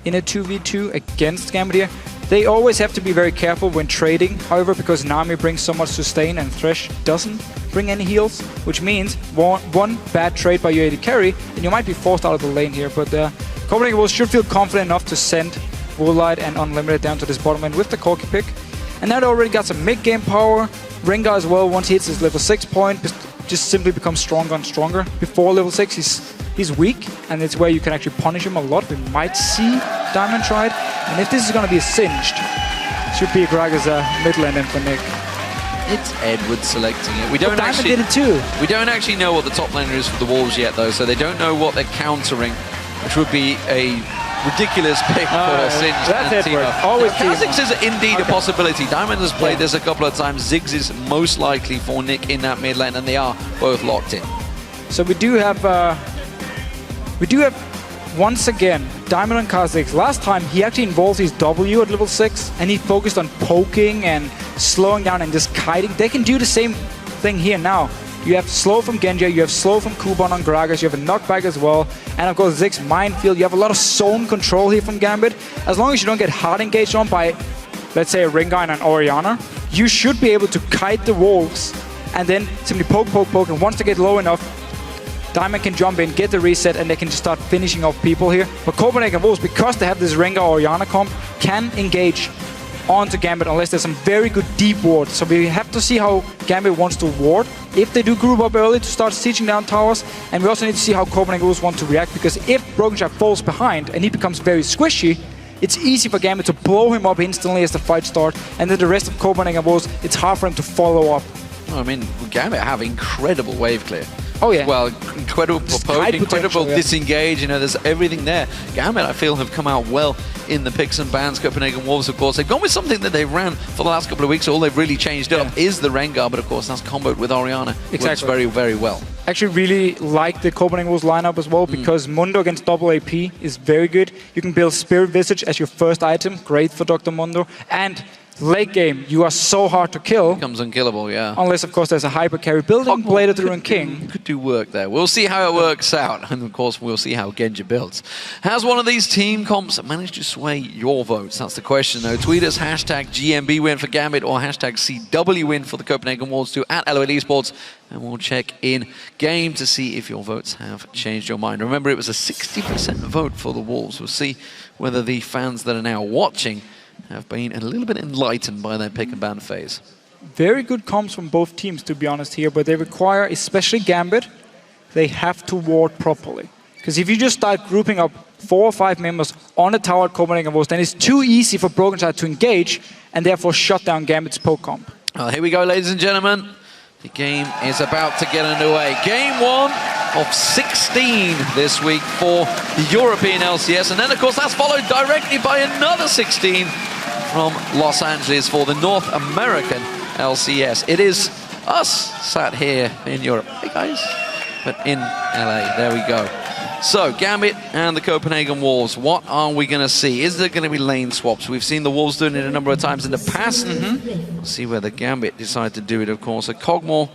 [SPEAKER 11] in a 2v2 against Gambit here. They always have to be very careful when trading, however, because Nami brings so much sustain and Thresh doesn't bring any heals, which means one bad trade by your AD carry and you might be forced out of the lane here. But Copenhagen Wolves should feel confident enough to send Woolite and Unlimited down to this bottom lane with the Corki pick. And now they already got some mid-game power. Rengar as well, once he hits his level 6 point, just simply becomes stronger and stronger. Before level 6, he's weak, and it's where you can actually punish him a lot. We might see Diamond try it, and if this is going to be singed, should be Gragas mid lane for Nick.
[SPEAKER 3] It's Edward selecting it. We don't
[SPEAKER 11] Diamond did it too.
[SPEAKER 3] We don't actually know what the top laner is for the Wolves yet, though, so they don't know what they're countering, which would be a ridiculous pick for Singe
[SPEAKER 11] that's
[SPEAKER 3] and
[SPEAKER 11] Edward.
[SPEAKER 3] Timo.
[SPEAKER 11] Always
[SPEAKER 3] Kha'Zix is indeed a possibility. Diamond has played this a couple of times. Ziggs is most likely for Nick in that mid lane, and they are both locked in.
[SPEAKER 11] So we do have once again Diamond and Kha'Zix. Last time he actually involved his W at level 6, and he focused on poking and slowing down and just kiting. They can do the same thing here now. You have slow from Genji, you have slow from Kuban on Gragas, you have a knockback as well, and of course Ziggs minefield. You have a lot of zone control here from Gambit. As long as you don't get hard engaged on by, let's say, a Rengar and an Orianna, you should be able to kite the wolves and then simply poke, and once they get low enough, Diamond can jump in, get the reset, and they can just start finishing off people here. But Copenhagen Wolves, because they have this Rengar Orianna comp, can engage onto Gambit unless there's some very good deep ward. So we have to see how Gambit wants to ward. If they do group up early to start sieging down towers, and we also need to see how Copenhagen Wolves want to react, because if Broken Shard falls behind and he becomes very squishy, it's easy for Gambit to blow him up instantly as the fight starts, and then the rest of Copenhagen Wolves, it's hard for him to follow up.
[SPEAKER 3] I mean, Gambit have incredible wave clear.
[SPEAKER 11] Oh yeah.
[SPEAKER 3] Well, incredible poke, incredible disengage, you know, there's everything there. Gambit, I feel, have come out well in the picks and bans. Copenhagen Wolves, of course, they've gone with something that they've ran for the last couple of weeks. All they've really changed up is the Rengar, but of course that's comboed with Orianna.
[SPEAKER 11] Exactly.
[SPEAKER 3] Works very, very well.
[SPEAKER 11] Actually really like the Copenhagen Wolves lineup as well, because Mundo against double AP is very good. You can build Spirit Visage as your first item, great for Dr. Mundo. And late game, you are so hard to kill.
[SPEAKER 3] Becomes unkillable, yeah.
[SPEAKER 11] Unless, of course, there's a hyper carry building, Blade of the Ruined King.
[SPEAKER 3] Could do work there. We'll see how it works out. And of course, we'll see how Genji builds. Has one of these team comps managed to sway your votes? That's the question, though. Tweet us hashtag GMB win for Gambit or hashtag CW win for the Copenhagen Wolves to @LOL Esports. And we'll check in game to see if your votes have changed your mind. Remember, it was a 60% vote for the Wolves. We'll see whether the fans that are now watching have been a little bit enlightened by their pick and ban phase.
[SPEAKER 11] Very good comps from both teams, to be honest here, but they require, especially Gambit, they have to ward properly. Because if you just start grouping up 4 or 5 members on a tower at Copenhagen Wolves, then it's too easy for Broken Shard to engage and therefore shut down Gambit's poke comp.
[SPEAKER 3] Well, here we go, ladies and gentlemen. The game is about to get underway. Game 1 of 16 this week for the European LCS. And then, of course, that's followed directly by another 16 from Los Angeles for the North American LCS. It is us sat here in Europe. Hey, guys. But in LA. There we go. So, Gambit and the Copenhagen Wolves, what are we going to see? Is there going to be lane swaps? We've seen the Wolves doing it a number of times in the past. We'll see whether Gambit decide to do it, of course. A Kog'Maw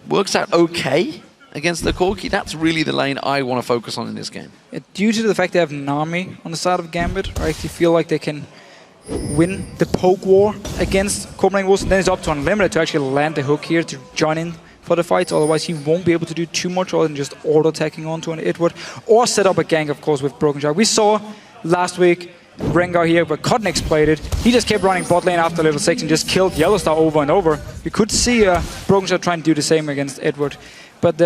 [SPEAKER 3] works out okay against the Corki. That's really the lane I want to focus on in this game.
[SPEAKER 11] Due to the fact they have Nami on the side of Gambit, I actually feel like they can win the poke war against Copenhagen Wolves. And then it's up to Unlimited to actually land the hook here to join in for the fights. Otherwise, he won't be able to do too much other than just auto-attacking onto an Edward. Or set up a gank, of course, with Broken Shard. We saw last week Rengar here, where Cotnex played it. He just kept running bot lane after level 6 and just killed Yellowstar over and over. We could see Broken Shard trying to do the same against Edward. But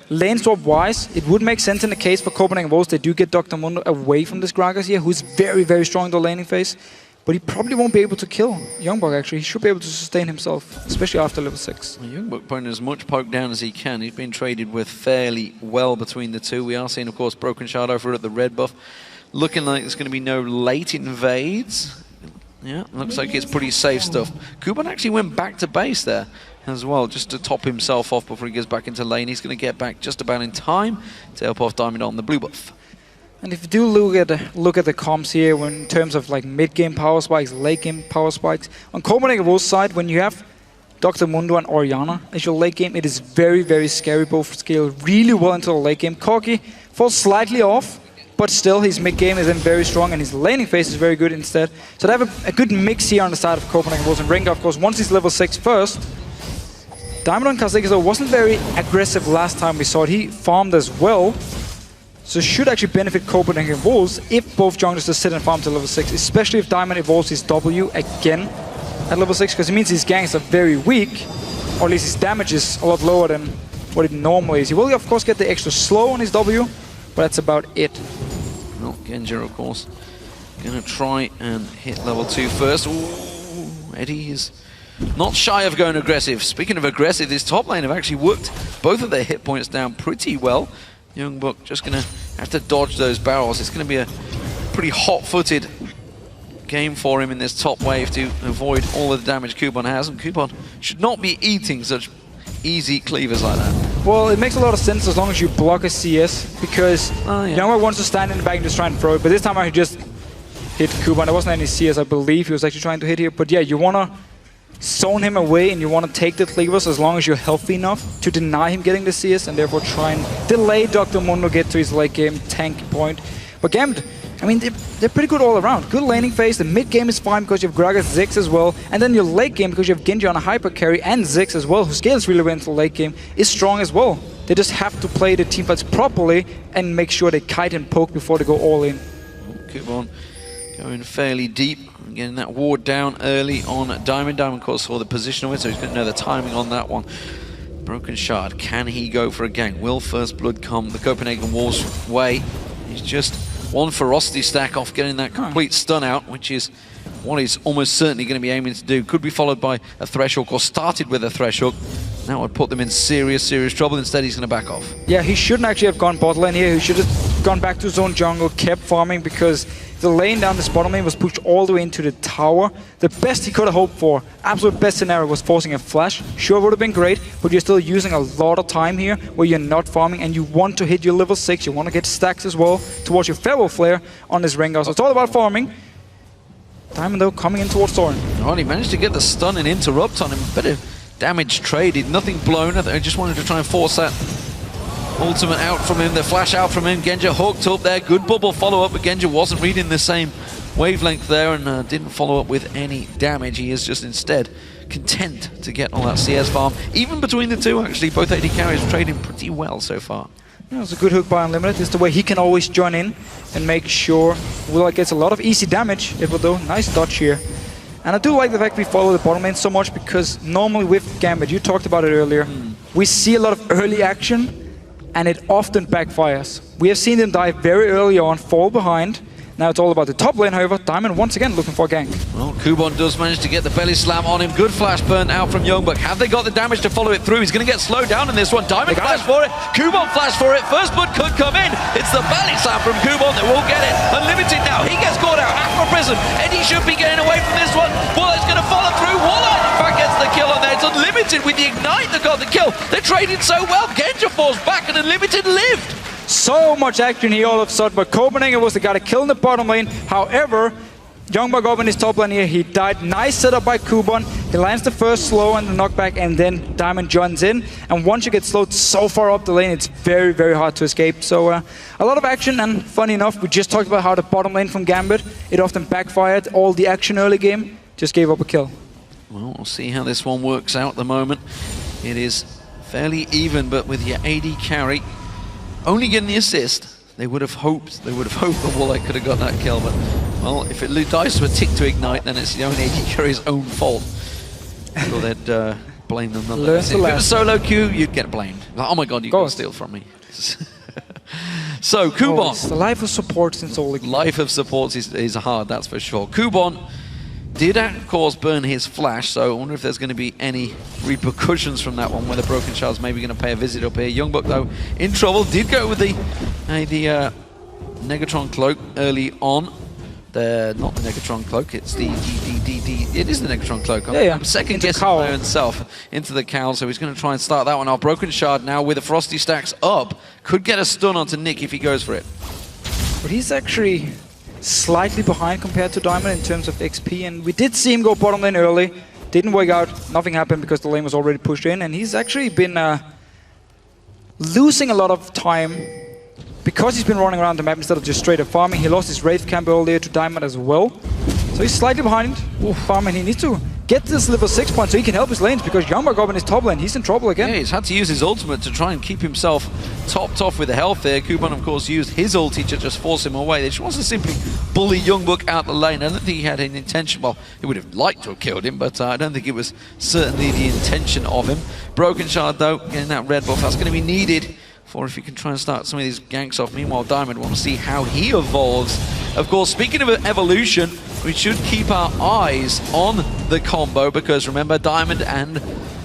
[SPEAKER 11] lane swap-wise, it would make sense in the case for Copenhagen Wolves. They do get Dr. Mundo away from this Gragas here, who's very, very strong in the laning phase. But he probably won't be able to kill Youngbuck, actually. He should be able to sustain himself, especially after level 6.
[SPEAKER 3] Well, Youngbuck putting as much poke down as he can. He's been traded with fairly well between the two. We are seeing, of course, Broken Shard over at the red buff. Looking like there's going to be no late invades. Yeah, looks like it's pretty safe stuff. Kuban actually went back to base there as well, just to top himself off before he goes back into lane. He's going to get back just about in time to help off Diamond on the blue buff.
[SPEAKER 11] And if you do look at the comps here, in terms of like mid-game power spikes, late-game power spikes, on Copenhagen Wolves' side, when you have Dr. Mundo and Orianna as your late game, it is very, very scary. Both scale really well into the late game. Corki falls slightly off, but still his mid-game is then very strong, and his laning phase is very good instead. So they have a good mix here on the side of Copenhagen Wolves. And Rengar, of course, once he's level 6 first. Diamond on Kha'Zix wasn't very aggressive last time we saw it. He farmed as well. So should actually benefit Copenhagen Wolves if both junglers just sit and farm to level 6, especially if Diamond evolves his W again at level 6, because it means his ganks are very weak, or at least his damage is a lot lower than what it normally is. He will, of course, get the extra slow on his W, but that's about it.
[SPEAKER 3] Well, Genji, of course, going to try and hit level 2 first. Ooh, Eddie is not shy of going aggressive. Speaking of aggressive, this top lane have actually worked both of their hit points down pretty well. Youngbuck just going to have to dodge those barrels. It's going to be a pretty hot-footed game for him in this top wave to avoid all of the damage Kubon has, and Kubon should not be eating such easy cleavers like that.
[SPEAKER 11] Well, it makes a lot of sense as long as you block a CS, because Youngberg wants to stand in the back and just try and throw it, but this time I just hit Kubon. There wasn't any CS, I believe he was actually trying to hit here, but yeah, you want to zone him away and you want to take the cleavers as long as you're healthy enough to deny him getting the CS and therefore try and delay Dr. Mundo get to his late game tank point. But Gambit, I mean, they're pretty good all around. Good laning phase, the mid game is fine because you have Gragas, Ziggs as well, and then your late game, because you have Genji on a hyper carry and Ziggs as well, who scales really well into the late game, is strong as well. They just have to play the teamfights properly and make sure they kite and poke before they go all in.
[SPEAKER 3] Kubon going fairly deep, getting that ward down early on Diamond. Diamond, of course, saw the position of it, so he's going to know the timing on that one. Broken Shard, can he go for a gank? Will First Blood come the Copenhagen Wolves' way? He's just one ferocity stack off getting that complete stun out, which is what he's almost certainly going to be aiming to do. Could be followed by a Thresh Hook, or started with a Thresh Hook. That would put them in serious, serious trouble. Instead, he's going to back off.
[SPEAKER 11] Yeah, he shouldn't actually have gone bot lane here. He should have gone back to zone jungle, kept farming, because the lane down this bottom lane was pushed all the way into the tower. The best he could have hoped for, absolute best scenario, was forcing a flash. Sure, would have been great, but you're still using a lot of time here where you're not farming and you want to hit your level 6. You want to get stacks as well towards your Feral Flare on this Rengar. So it's all about farming. Diamond, though, coming in towards Thorin.
[SPEAKER 3] Oh, he managed to get the stun and interrupt on him. Bit of damage traded, nothing blown. I just wanted to try and force that ultimate out from him, the flash out from him. Genja hooked up there, good bubble follow-up, but Genja wasn't reading the same wavelength there and didn't follow up with any damage. He is just instead content to get all that CS farm. Even between the two, actually, both AD carries trading pretty well so far.
[SPEAKER 11] Yeah, it's a good hook by Unlimited. It's the way he can always join in and make sure Will gets a lot of easy damage. It will do. Nice dodge here. And I do like the fact we follow the bottom lane so much, because normally with Gambit, you talked about it earlier, we see a lot of early action and it often backfires. We have seen them die very early on, fall behind. Now it's all about the top lane, however. Diamond once again looking for a gank.
[SPEAKER 3] Well, Kubon does manage to get the belly slam on him. Good flash burn out from Youngbuck. Have they got the damage to follow it through? He's going to get slowed down in this one. Diamond flash for it. Kubon flash for it. First Blood could come in. It's the belly slam from Kubon that will get it. Unlimited now. He gets caught out. Aqua Prison. Eddie should be getting away from this one. Wallet's going to follow through. Wallet, in fact, gets the kill on there. It's Unlimited with the Ignite that got the kill. They traded so well. Genja falls back and Unlimited lived.
[SPEAKER 11] So much action here all of a sudden, but Copenhagen was the guy to kill in the bottom lane. However, Youngberg up in his top lane here, he died. Nice setup by Kubon. He lands the first slow and the knockback, and then Diamond joins in. And once you get slowed so far up the lane, it's very, very hard to escape. So a lot of action, and funny enough, we just talked about how the bottom lane from Gambit, it often backfired. All the action early game just gave up a kill.
[SPEAKER 3] Well, we'll see how this one works out at the moment. It is fairly even, but with your AD carry only getting the assist, they would have hoped that Warlock could have got that kill, but, well, if it dies to a tick to Ignite, then it's the only AD carry's own fault. So they'd blame them nonetheless. If it was solo queue, you'd get blamed. Like, oh my god, you got to steal from me. So, Kubon.
[SPEAKER 11] The life of supports in Soul League.
[SPEAKER 3] Life of supports is hard, that's for sure. Kubon did, of course, burn his flash, so I wonder if there's going to be any repercussions from that one, whether Broken Shard's maybe going to pay a visit up here. Youngbuck, though, in trouble. Did go with the Negatron Cloak early on. Not the Negatron Cloak, it's the it is the Negatron Cloak. I'm second guessing my own self into the cowl, so he's going to try and start that one off. Broken Shard now with the Frosty Stacks up. Could get a stun onto Nick if he goes for it.
[SPEAKER 11] But he's actually slightly behind compared to Diamond in terms of XP, and we did see him go bottom lane early. Didn't work out, nothing happened because the lane was already pushed in, and he's actually been losing a lot of time because he's been running around the map instead of just straight up farming. He lost his Wraith camp earlier to Diamond as well. So he's slightly behind farming. He needs to get this level 6 point so he can help his lanes, because Youngberg up in his top lane, he's in trouble again.
[SPEAKER 3] Yeah, he's had to use his ultimate to try and keep himself topped off with the health there. Kubon, of course, used his ulti to just force him away. They just wants to simply bully Youngbuck out the lane. I don't think he had any intention. Well, he would have liked to have killed him, but I don't think it was certainly the intention of him. Broken Shard, though, getting that red buff, that's going to be needed for if you can try and start some of these ganks off. Meanwhile, Diamond wants to see how he evolves. Of course, speaking of evolution, we should keep our eyes on the combo, because remember, Diamond and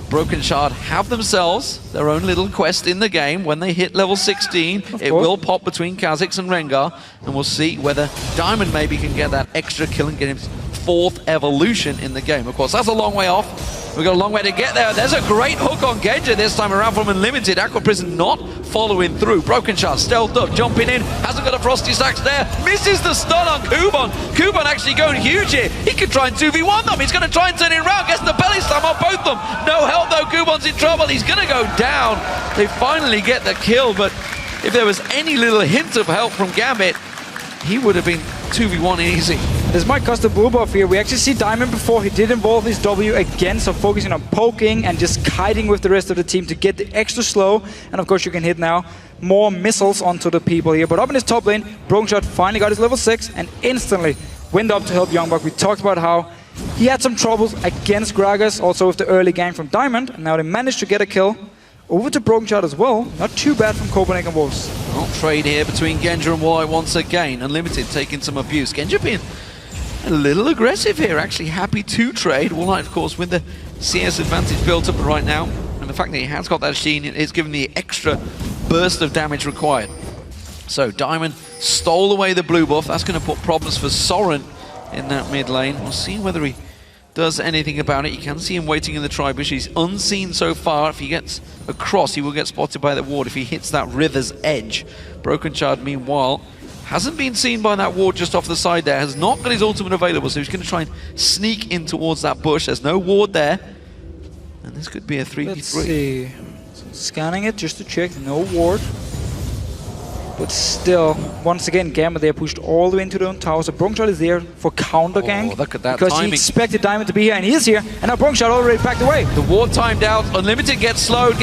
[SPEAKER 3] Broken Shard have themselves their own little quest in the game. When they hit level 16, it will pop between Kha'Zix and Rengar, and we'll see whether Diamond maybe can get that extra kill and get his 4th evolution in the game. Of course, that's a long way off. We've got a long way to get there. There's a great hook on Genja this time around from Unlimited. Aqua Prison not following through. Broken Shard stealthed up, jumping in. Hasn't got a Frosty Stacks there. Misses the stun on Kuban. Kuban actually going huge here. He could try and 2v1 them. He's going to try and turn it around. Gets the belly slam on both of them. No help though. Kuban's in trouble. He's going to go down. They finally get the kill, but if there was any little hint of help from Gambit, he would have been 2v1 easy.
[SPEAKER 11] This might cost a blue buff here. We actually see Diamond before. He did involve his W again, so focusing on poking and just kiting with the rest of the team to get the extra slow. And of course you can hit now more missiles onto the people here. But up in his top lane, Broken Shard finally got his level 6 and instantly went up to help Youngbuck. We talked about how he had some troubles against Gragas, also with the early gang from Diamond. And now they managed to get a kill. Over to Broken Shard as well. Not too bad from Copenhagen Wolves.
[SPEAKER 3] Well, trade here between Genja and White once again. Unlimited taking some abuse. Genja being a little aggressive here, actually happy to trade. White, of course, with the CS advantage built up right now. And the fact that he has got that Sheen is giving the extra burst of damage required. So Diamond stole away the blue buff. That's going to put problems for Soren in that mid lane. We'll see whether he does anything about it. You can see him waiting in the tri-bush. He's unseen so far. If he gets across, he will get spotted by the ward if he hits that river's edge. Broken Shard, meanwhile, hasn't been seen by that ward just off the side there. Has not got his ultimate available, so he's going to try and sneak in towards that bush. There's no ward there. And this could be a 3v3.
[SPEAKER 11] Let's see. So scanning it just to check. No ward. But still, once again, Gambit there pushed all the way into their own tower. So Broken Shard is there for counter gank.
[SPEAKER 3] Look at that
[SPEAKER 11] because
[SPEAKER 3] timing.
[SPEAKER 11] He expected Diamond to be here, and he is here. And now Broken Shard already backed away.
[SPEAKER 3] The ward timed out. Unlimited gets slowed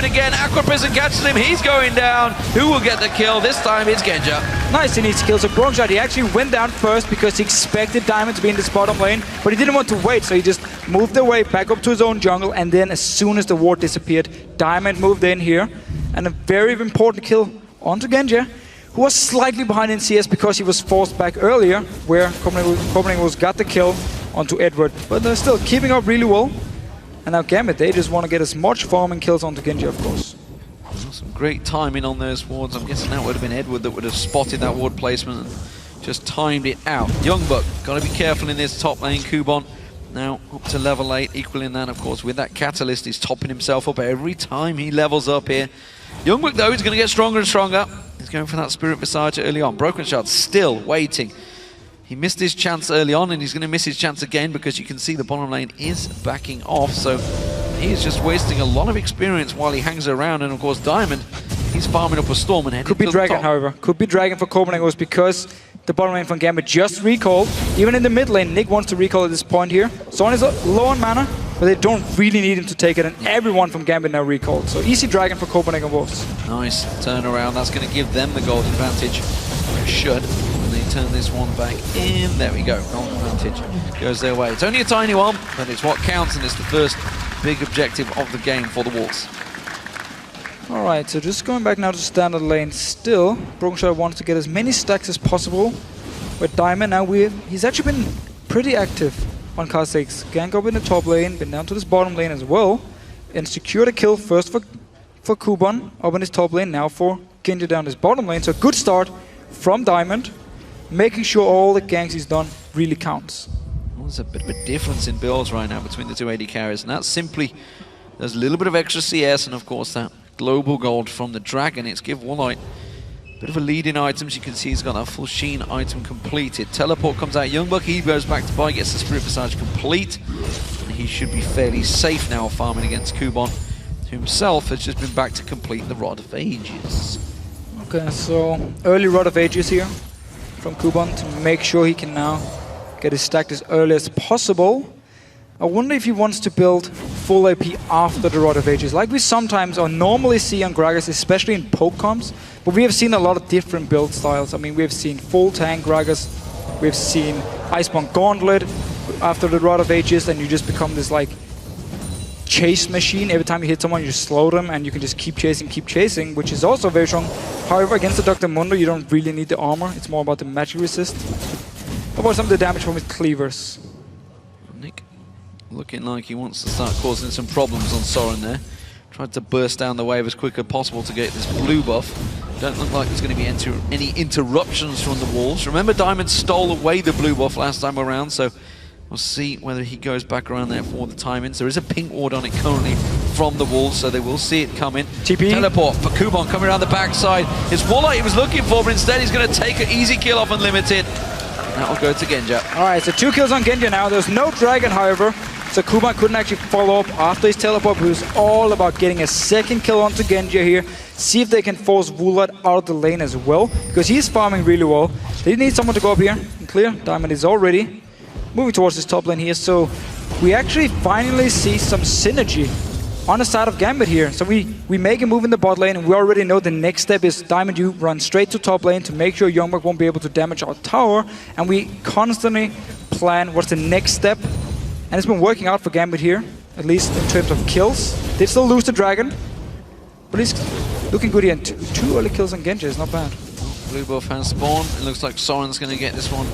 [SPEAKER 3] again. Aqua Prison catches him. He's going down. Who will get the kill? This time it's Genja.
[SPEAKER 11] Nice, he needs to kill. So Broken Shard, he actually went down first because he expected Diamond to be in the bottom lane, but he didn't want to wait, so he just moved away back up to his own jungle, and then as soon as the ward disappeared, Diamond moved in here. And a very important kill onto Genja, who was slightly behind in CS because he was forced back earlier, where Copenhagen was got the kill onto Edward. But they're still keeping up really well. And now Gambit, they just want to get as much farming kills onto Genji, of course.
[SPEAKER 3] Some great timing on those wards. I'm guessing that would have been Edward that would have spotted that ward placement and just timed it out. Youngbuck, got to be careful in this top lane. Kuban now up to level 8, equaling that, of course, with that Catalyst. He's topping himself up every time he levels up here. Youngbuck, though, is going to get stronger and stronger. He's going for that Spirit Visage early on. Broken Shard still waiting. He missed his chance early on, and he's going to miss his chance again because you can see the bottom lane is backing off. So he is just wasting a lot of experience while he hangs around. And of course, Diamond, he's farming up a storm and heading
[SPEAKER 11] Could be
[SPEAKER 3] to
[SPEAKER 11] Dragon,
[SPEAKER 3] the top.
[SPEAKER 11] however. Could be Dragon for Copenhagen was because the bottom lane from Gambit just recalled. Even in the mid lane, Nick wants to recall at this point here. Soren is low on mana, but they don't really need him to take it, and everyone from Gambit now recalled. So easy Dragon for Copenhagen Wolves.
[SPEAKER 3] Nice turnaround. That's going to give them the gold advantage. Should. And they turn this one back in. There we go. Gold advantage goes their way. It's only a tiny one, but it's what counts, and it's the first big objective of the game for the Wolves.
[SPEAKER 11] Alright, so just going back now to standard lane still. Broken Shard wants to get as many stacks as possible. With Diamond now, he's actually been pretty active on Kha'Zix. Gank up in the top lane, been down to this bottom lane as well. And secured a kill first for Kuban up in his top lane, now for Genja down his bottom lane. So good start from Diamond, making sure all the ganks he's done really counts.
[SPEAKER 3] Well, there's a bit of a difference in builds right now between the two AD carries, and that's simply there's a little bit of extra CS, and of course that global gold from the Dragon. It's give Warlight a bit of a lead in items. You can see he's got that full Sheen item completed. Teleport comes out. Youngbuck, he goes back to buy, gets the Spirit Visage complete, and he should be fairly safe now farming against Kuban, who himself has just been back to complete the Rod of Ages.
[SPEAKER 11] Okay, so early Rod of Ages here from Kuban to make sure he can now get his stacked as early as possible. I wonder if he wants to build full AP after the Rod of Ages, like we sometimes or normally see on Gragas, especially in poke comps. But we have seen a lot of different build styles. I mean, we've seen full tank Gragas, we've seen Iceborne Gauntlet after the Rod of Ages, and you just become this like chase machine. Every time you hit someone, you just slow them, and you can just keep chasing, which is also very strong. However, against the Dr. Mundo, you don't really need the armor. It's more about the magic resist. How about some of the damage from his cleavers?
[SPEAKER 3] Nick looking like he wants to start causing some problems on Soren there. Tried to burst down the wave as quick as possible to get this blue buff. Don't look like there's going to be any interruptions from the Wolves. Remember, Diamond stole away the blue buff last time around, so we'll see whether he goes back around there for the timings. There is a pink ward on it currently from the Wolves, so they will see it coming.
[SPEAKER 11] TP.
[SPEAKER 3] Teleport for Kuban coming around the backside. It's Warlight he was looking for, but instead he's going to take an easy kill off Unlimited. That will go to Genja.
[SPEAKER 11] Alright, so 2 kills on Genja now. There's no dragon, however. So Kuban couldn't actually follow up after his teleport, but it was all about getting a second kill onto Genja here. See if they can force Wulat out of the lane as well, because he's farming really well. They need someone to go up here and clear. Diamond is already moving towards his top lane here, so we actually finally see some synergy on the side of Gambit here. So we make a move in the bot lane, and we already know the next step is Diamond, you run straight to top lane to make sure Youngbuck won't be able to damage our tower, and we constantly plan what's the next step. And it's been working out for Gambit here, at least in terms of kills. They still lose the dragon, but he's looking good here. And two early kills on Genja is not bad.
[SPEAKER 3] Blue buff has spawned. It looks like Soren's going to get this one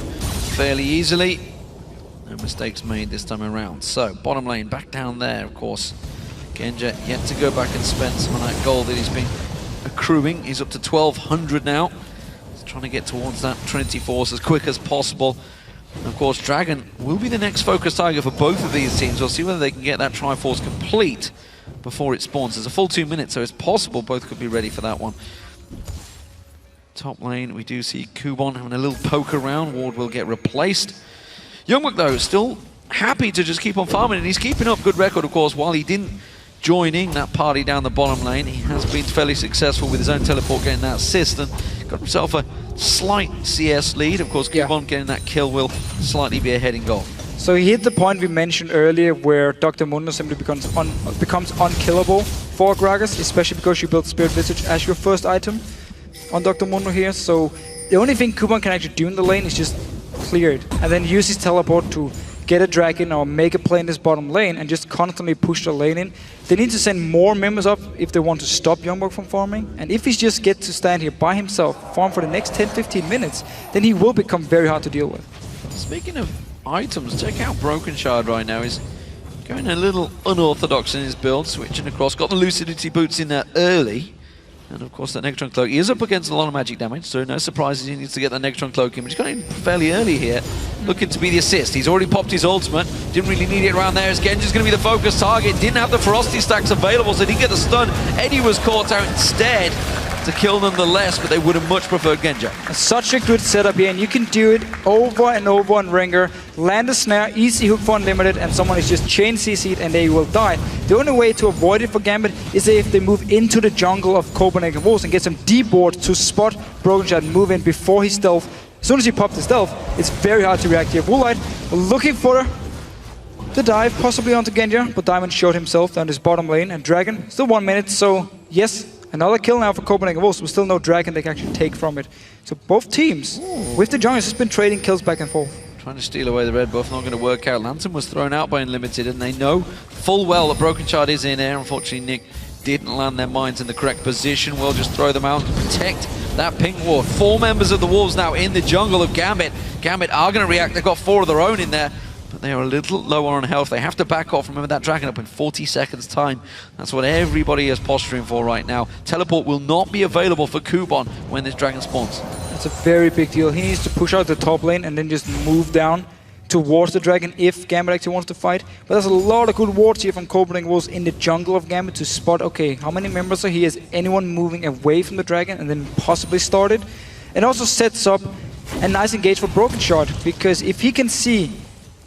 [SPEAKER 3] fairly easily. No mistakes made this time around. So, bottom lane, back down there, of course. Genja yet to go back and spend some of that gold that he's been accruing. He's up to 1,200 now. He's trying to get towards that Trinity Force as quick as possible. And of course, Dragon will be the next focus target for both of these teams. We'll see whether they can get that Triforce complete before it spawns. There's a full 2 minutes, so it's possible both could be ready for that one. Top lane, we do see Kuban having a little poke around. Ward will get replaced. Youngbuck, though, still happy to just keep on farming, and he's keeping up good record, of course. While he didn't join in that party down the bottom lane, he has been fairly successful with his own teleport, getting that assist, and got himself a slight CS lead. Of course, Kuban getting that kill will slightly be ahead in goal.
[SPEAKER 11] So he hit the point we mentioned earlier where Dr. Mundo simply becomes unkillable for Gragas, especially because you build Spirit Visage as your first item on Dr. Mundo here. So the only thing Kuban can actually do in the lane is just clear it and then use his teleport to get a dragon or make a play in this bottom lane and just constantly push the lane in. They need to send more members up if they want to stop Youngbuck from farming. And if he just gets to stand here by himself, farm for the next 10-15 minutes, then he will become very hard to deal with.
[SPEAKER 3] Speaking of items, check out Broken Shard right now. He's going a little unorthodox in his build, switching across. Got the Lucidity boots in there early. And of course that Negatron Cloak. He is up against a lot of magic damage, so no surprises he needs to get that Negatron Cloak in. But he's got in fairly early here, looking to be the assist. He's already popped his ultimate. Didn't really need it around there, as Genji's going to be the focus target. Didn't have the Frosty stacks available, so he didn't get the stun. Eddie was caught out instead to kill nonetheless, but they would have much preferred Genja.
[SPEAKER 11] Such a good setup here, and you can do it over and over on Ringer. Land a snare, easy hook for Unlimited, and someone is just chain CC'd and they will die. The only way to avoid it for Gambit is if they move into the jungle of Copenhagen Wolves and get some deep ward to spot Broken Shard and move in before his stealth. As soon as he pops the stealth, it's very hard to react here. Woolite looking for the dive, possibly onto Genja, but Diamond showed himself down this bottom lane, and Dragon, still 1 minute, so yes, another kill now for Copenhagen Wolves, but still no Dragon they can actually take from it. So both teams, with the junglers, just been trading kills back and forth.
[SPEAKER 3] Trying to steal away the red buff, not going to work out. Lantern was thrown out by Unlimited, and they know full well that Broken Shard is in air. Unfortunately, Nick didn't land their mines in the correct position. We'll just throw them out to protect that pink ward. 4 members of the Wolves now in the jungle of Gambit. Gambit are going to react. They've got 4 of their own in there, but they are a little lower on health. They have to back off. Remember that dragon up in 40 seconds time. That's what everybody is posturing for right now. Teleport will not be available for Kuban when this dragon spawns.
[SPEAKER 11] It's a very big deal. He needs to push out the top lane and then just move down towards the dragon if Gambit actually wants to fight. But there's a lot of good wards here from Copenhagen Wolves in the jungle of Gambit to spot, okay, how many members are here? Is anyone moving away from the dragon and then possibly started? It also sets up a nice engage for Broken Shard, because if he can see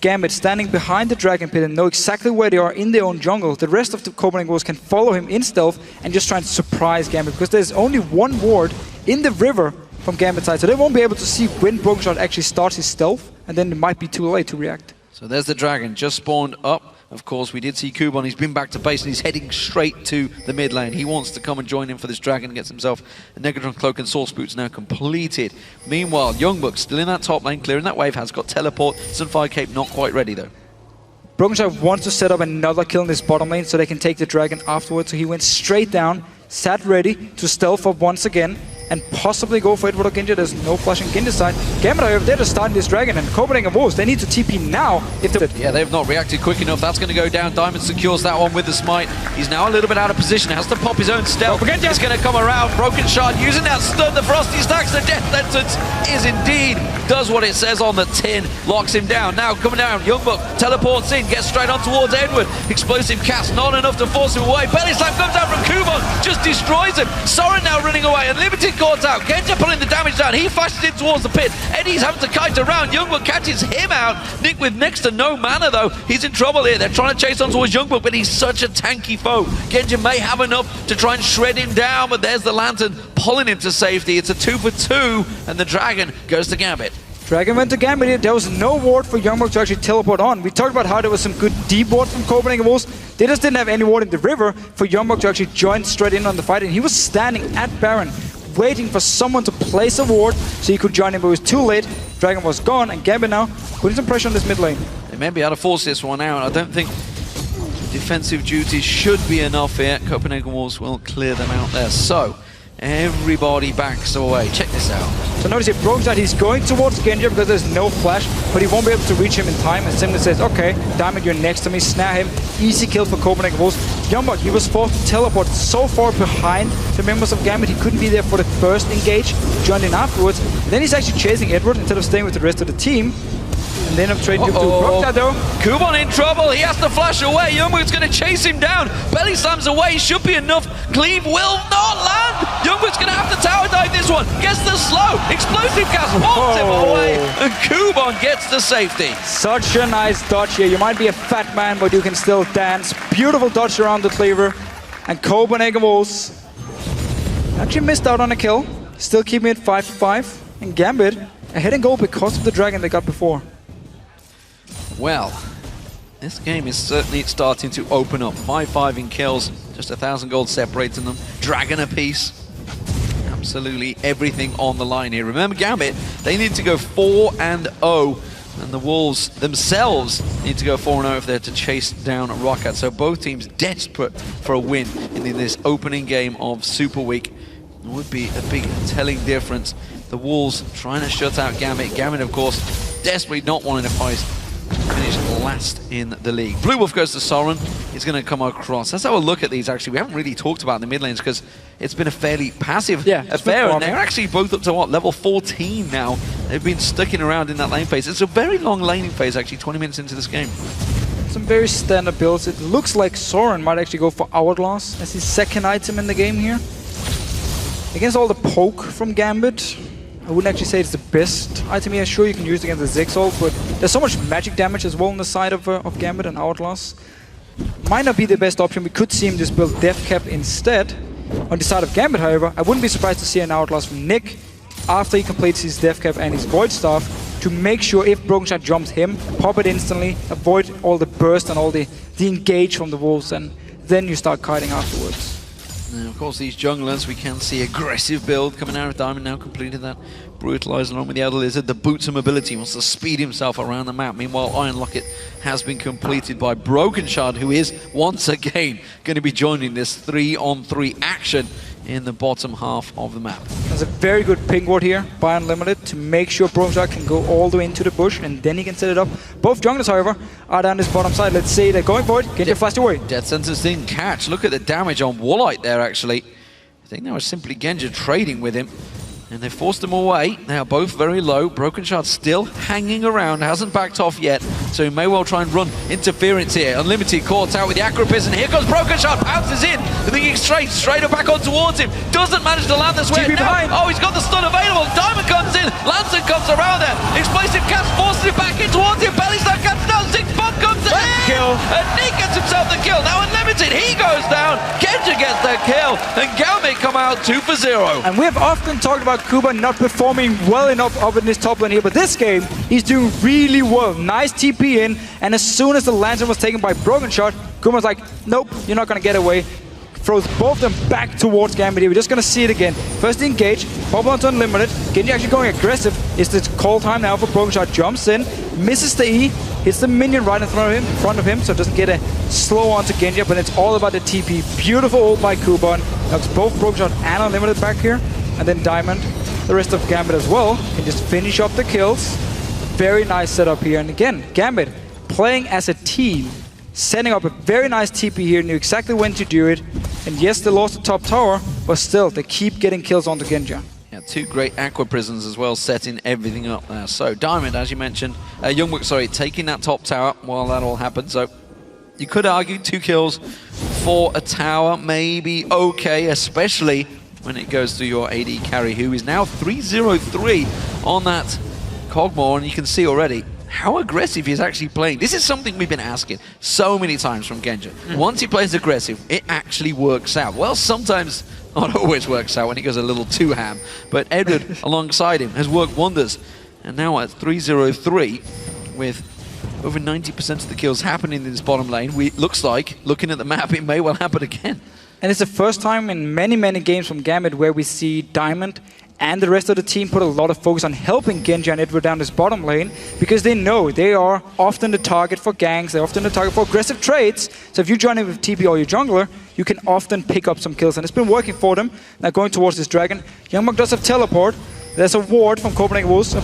[SPEAKER 11] Gambit standing behind the dragon pit and know exactly where they are in their own jungle, the rest of the Copenhagen Wolves can follow him in stealth and just try and surprise Gambit, because there's only 1 ward in the river from Gambit's side, so they won't be able to see when Broken Shard actually starts his stealth, and then it might be too late to react.
[SPEAKER 3] So there's the dragon, just spawned up. Of course, we did see Kuban. He's been back to base and he's heading straight to the mid lane. He wants to come and join in for this dragon, gets himself a Negatron Cloak and Source Boots now completed. Meanwhile, Youngbuck still in that top lane, clearing that wave, has got teleport. Sunfire Cape not quite ready though.
[SPEAKER 11] Broken Shard wants to set up another kill in this bottom lane so they can take the dragon afterwards, so he went straight down, sat ready to stealth up once again, and possibly go for Edward or Genji. There's no flash on Genji's side. Gambit, however, they're just starting this dragon, and Copenhagen Wolves, they need to TP now. If
[SPEAKER 3] yeah, they've not reacted quick enough. That's going to go down. Diamond secures that one with the smite. He's now a little bit out of position. Has to pop his own stealth. He's going to come around. Broken Shard using that stun. The Frosty stacks. The death sentence is indeed does what it says on the tin. Locks him down. Now coming down. Youngbuck teleports in. Gets straight on towards Edward. Explosive cast. Not enough to force him away. Belly slam comes out from Kubon. Just destroys him. Soren now running away. Unlimited caught out. Genji pulling the damage down. He flashes in towards the pit. Eddie's having to kite around. Youngbuck catches him out. Nick with next to no mana though. He's in trouble here. They're trying to chase on towards Youngbuck, but he's such a tanky foe. Genji may have enough to try and shred him down, but there's the Lantern pulling him to safety. It's a 2 for 2, and the Dragon goes to Gambit.
[SPEAKER 11] Dragon went to Gambit here. There was no ward for Youngbuck to actually teleport on. We talked about how there was some good deep ward from Copenhagen Wolves. They just didn't have any ward in the river for Youngbuck to actually join straight in on the fight, and he was standing at Baron, waiting for someone to place a ward so he could join him, but it was too late. Dragon was gone, and Gambit now putting some pressure on this mid lane.
[SPEAKER 3] They may be able to force this one out. I don't think defensive duties should be enough here. Copenhagen Wolves will clear them out there. So, everybody backs away. Check this out.
[SPEAKER 11] So notice it broke that he's going towards Genji because there's no flash, but he won't be able to reach him in time, and simply says, okay, Diamond, you're next to me, snare him. Easy kill for Copenhagen Wolves. Youngbuck, he was forced to teleport so far behind the members of Gambit, he couldn't be there for the first engage, joined in afterwards. And then he's actually chasing Edward instead of staying with the rest of the team. And then I'm trading him to Brock though.
[SPEAKER 3] Kubon in trouble. He has to flash away. Youngbuck's going to chase him down. Belly slams away. Should be enough. Cleave will not land. Youngbuck's going to have to tower dive this one. Gets the slow. Explosive cast. Pulls him away. And Kubon gets the safety.
[SPEAKER 11] Such a nice dodge here. You might be a fat man, but you can still dance. Beautiful dodge around the cleaver. And Copenhagen Wolves actually missed out on a kill. Still keeping it 5-5. And Gambit ahead in goal because of the dragon they got before.
[SPEAKER 3] Well, this game is certainly starting to open up. 5-5 in kills, just 1,000 gold separating them. Dragon apiece. Absolutely everything on the line here. Remember Gambit, they need to go 4-0, and the Wolves themselves need to go 4-0 if they're to chase down Roccat. So both teams desperate for a win in this opening game of Super Week. It would be a big telling difference. The Wolves trying to shut out Gambit. Gambit, of course, desperately not wanting to finish last in the league. Blue Wolf goes to Soren. He's going to come across. Let's have a look at these, actually. We haven't really talked about the mid lanes because it's been a fairly passive affair, and they're actually both up to, what, level 14 now. They've been sticking around in that lane phase. It's a very long laning phase, actually, 20 minutes into this game.
[SPEAKER 11] Some very standard builds. It looks like Soren might actually go for Hourglass as his second item in the game here. Against all the poke from Gambit, I wouldn't actually say it's the best item here. Sure, you can use it against the Zigzag, but there's so much magic damage as well on the side of Gambit and Hourglass. Might not be the best option. We could see him just build Death Cap instead. On the side of Gambit, however, I wouldn't be surprised to see an Hourglass from Nick after he completes his Death Cap and his Void Staff to make sure if Broken Shot jumps him, pop it instantly, avoid all the burst and all the engage from the Wolves, and then you start kiting afterwards.
[SPEAKER 3] Now, of course, these junglers, we can see aggressive build coming out of Diamond now, completed that Brutalize along with the Elder Lizard. The boots of mobility, wants to speed himself around the map. Meanwhile, Iron Locket has been completed by Broken Shard, who is once again going to be joining this 3-on-3 action in the bottom half of the map.
[SPEAKER 11] There's a very good ping ward here by Unlimited to make sure Broken Shard can go all the way into the bush, and then he can set it up. Both junglers, however, are down this bottom side. Let's see, they're going for it. Get your flashed away.
[SPEAKER 3] Death Sentence didn't catch. Look at the damage on Wallite there, actually. I think that was simply Genji trading with him, and they forced him away. They are both very low. Broken Shard still hanging around, hasn't backed off yet, so he may well try and run interference here. Unlimited caught out with the Acropis, and here comes Broken Shard, pounces in, thinking straight up back on towards him. Doesn't manage to land the switch. Oh, he's got the stun available. Diamond comes in, Lancer comes around there. Explosive cast forces it back in towards him. Belly slap cast down, 6 bomb comes in.
[SPEAKER 11] Kill.
[SPEAKER 3] And Nick gets himself the kill. Now Unlimited, he goes down. Genji gets that kill, and Gambit come out 2 for 0.
[SPEAKER 11] And we have often talked about Kuba not performing well enough up in this top lane here, but this game, he's doing really well. Nice TP in, and as soon as the Lantern was taken by Broken Shard, Kuba was like, nope, you're not gonna get away. Throws both of them back towards Gambit here. We're just gonna see it again. First engage, pop onto Unlimited. Genji actually going aggressive. It's the call time now for Broken Shard. Jumps in, misses the E, hits the minion right in front of him, so it doesn't get a slow on to Genji, but it's all about the TP. Beautiful ult by Kuban. Knocks both Broken Shard and Unlimited back here. and then Diamond, the rest of Gambit as well, can just finish up the kills. Very nice setup here. And again, Gambit playing as a team, setting up a very nice TP here, knew exactly when to do it. And yes, they lost the top tower, but still, they keep getting kills onto Genja.
[SPEAKER 3] Yeah, two great Aqua Prisons as well, setting everything up there. So Diamond, as you mentioned, Youngbook, sorry, taking that top tower while that all happened. So you could argue 2 kills for a tower, maybe okay, especially when it goes to your AD carry, who is now 3-0-3 on that Kog'Maw, and you can see already how aggressive he's actually playing. This is something we've been asking so many times from Genja. Once he plays aggressive, it actually works out. Well, sometimes not always works out when he goes a little too ham, but Edward alongside him has worked wonders. And now at 3-0-3 with over 90% of the kills happening in this bottom lane, looks like, looking at the map, it may well happen again.
[SPEAKER 11] And it's the first time in many, many games from Gambit where we see Diamond and the rest of the team put a lot of focus on helping Genja and Edward down this bottom lane, because they know they are often the target for ganks, they're often the target for aggressive trades. So if you join in with TP or your jungler, you can often pick up some kills, and it's been working for them. Now going towards this dragon, Youngbook does have teleport. There's a ward from Copenhagen Wolves.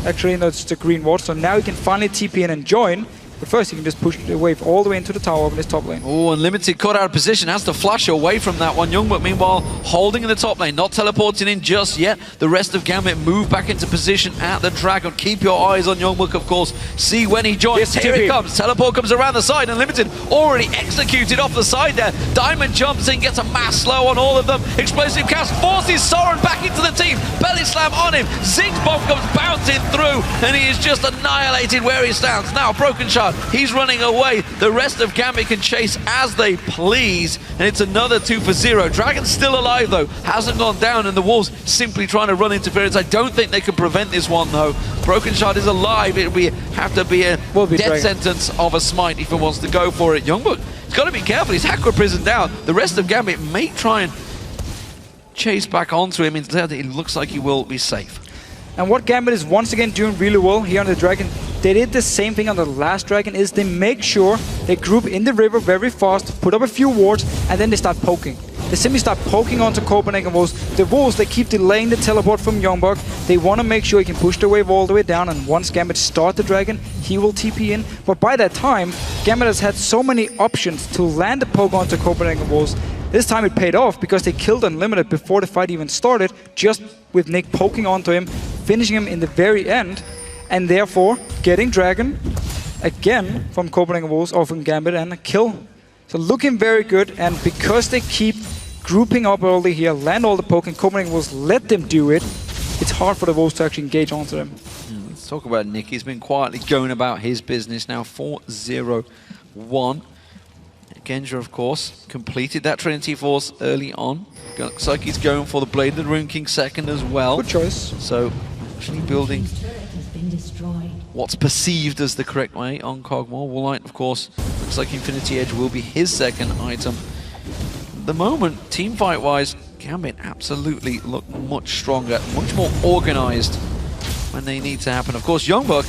[SPEAKER 11] Actually, no, it's the green ward, so now he can finally TP in and join. But first, he can just push the wave all the way into the tower in this top lane.
[SPEAKER 3] Oh, Unlimited caught out of position, has to flash away from that one. Youngbook, meanwhile, holding in the top lane, not teleporting in just yet. The rest of Gambit move back into position at the dragon. Keep your eyes on Youngbook, of course. See when he joins. Here it comes. Teleport comes around the side. Unlimited already executed off the side there. Diamond jumps in, gets a mass slow on all of them. Explosive cast forces Soren back into the team. Belly slam on him. Ziggs bomb comes bouncing through, and he is just annihilated where he stands. Now, Broken Shard. He's running away. The rest of Gambit can chase as they please, and it's another 2-0. Dragon's still alive though, hasn't gone down, and the Wolves simply trying to run interference. I don't think they can prevent this one though. Broken Shard is alive. It'll have to be a death sentence of a smite if he wants to go for it. Youngbook, he's got to be careful. He's Aqua Prison down. The rest of Gambit may try and chase back onto him. Instead, it looks like he will be safe.
[SPEAKER 11] And what Gambit is once again doing really well here on the dragon, they did the same thing on the last dragon, is they make sure they group in the river very fast, put up a few wards, and then they start poking. They simply start poking onto Copenhagen Wolves. The Wolves, they keep delaying the teleport from Youngbook. They want to make sure he can push the wave all the way down, and once Gambit start the dragon, he will TP in. But by that time, Gambit has had so many options to land the poke onto Copenhagen Wolves. This time it paid off because they killed Unlimited before the fight even started, just with Nick poking onto him, finishing him in the very end, and therefore getting Dragon again from Copenhagen Wolves, or from Gambit, and a kill. So looking very good, and because they keep grouping up early here, land all the poke, and Copenhagen Wolves let them do it, it's hard for the Wolves to actually engage onto them.
[SPEAKER 3] Let's talk about Nick. He's been quietly going about his business now, 4-0-1. Genja, of course, completed that Trinity Force early on. Looks like he's going for the Blade of the Rune King second as well.
[SPEAKER 11] Good choice.
[SPEAKER 3] So, actually building what's perceived as the correct way on Kog'Maw. Woolite, of course, looks like Infinity Edge will be his second item. At the moment, team fight-wise, Gambit absolutely look much stronger, much more organized when they need to happen. Of course, Youngbook,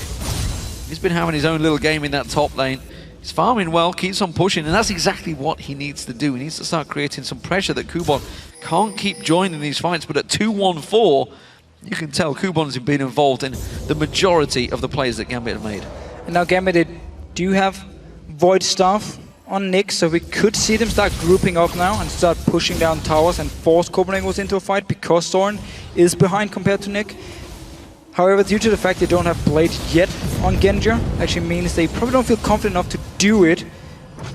[SPEAKER 3] he's been having his own little game in that top lane. He's farming well, keeps on pushing, and that's exactly what he needs to do. He needs to start creating some pressure that Kubon can't keep joining these fights, but at 2-1-4, you can tell Kubon's been involved in the majority of the plays that Gambit have made.
[SPEAKER 11] And now Gambit do have Void Staff on Nick, so we could see them start grouping up now and start pushing down towers and force Copenhagen Wolves into a fight, because Soren is behind compared to Nick. However, due to the fact they don't have Blade yet on Genja, actually means they probably don't feel confident enough to do it.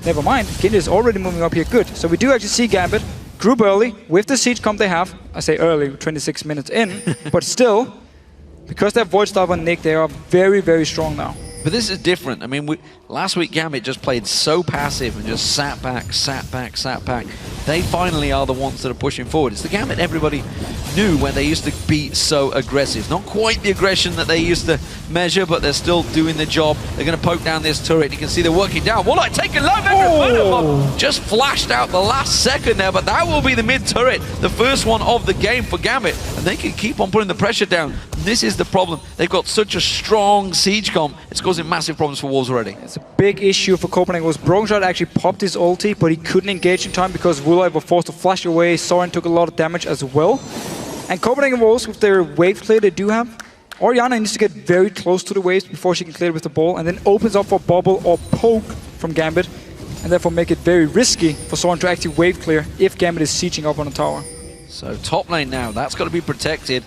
[SPEAKER 11] Never mind, Genja is already moving up here good. So we do actually see Gambit group early with the siege comp they have. I say early, 26 minutes in, but still, because they have Void Staff on Nick, they are very, very strong now.
[SPEAKER 3] But this is different. I mean, last week Gambit just played so passive and just sat back, sat back, sat back. They finally are the ones that are pushing forward. It's the Gambit everybody knew when they used to be so aggressive. Not quite the aggression that they used to measure, but they're still doing the job. They're going to poke down this turret. You can see they're working down. Woolite taking live every one of them. Just flashed out the last second there, but that will be the mid turret, the first one of the game for Gambit. And they can keep on putting the pressure down. This is the problem. They've got such a strong siege comp. It's causing massive problems for Wolves already.
[SPEAKER 11] It's a big issue for Copenhagen. Was Brokenshot actually popped his ulti, but he couldn't engage in time because Woolite was forced to flash away. Soren took a lot of damage as well. And Copenhagen Wolves, with their wave clear they do have, Orianna needs to get very close to the waves before she can clear it with the ball, and then opens up for bubble or poke from Gambit, and therefore make it very risky for Soren to actually wave clear if Gambit is sieging up on a tower.
[SPEAKER 3] So top lane now, that's got to be protected.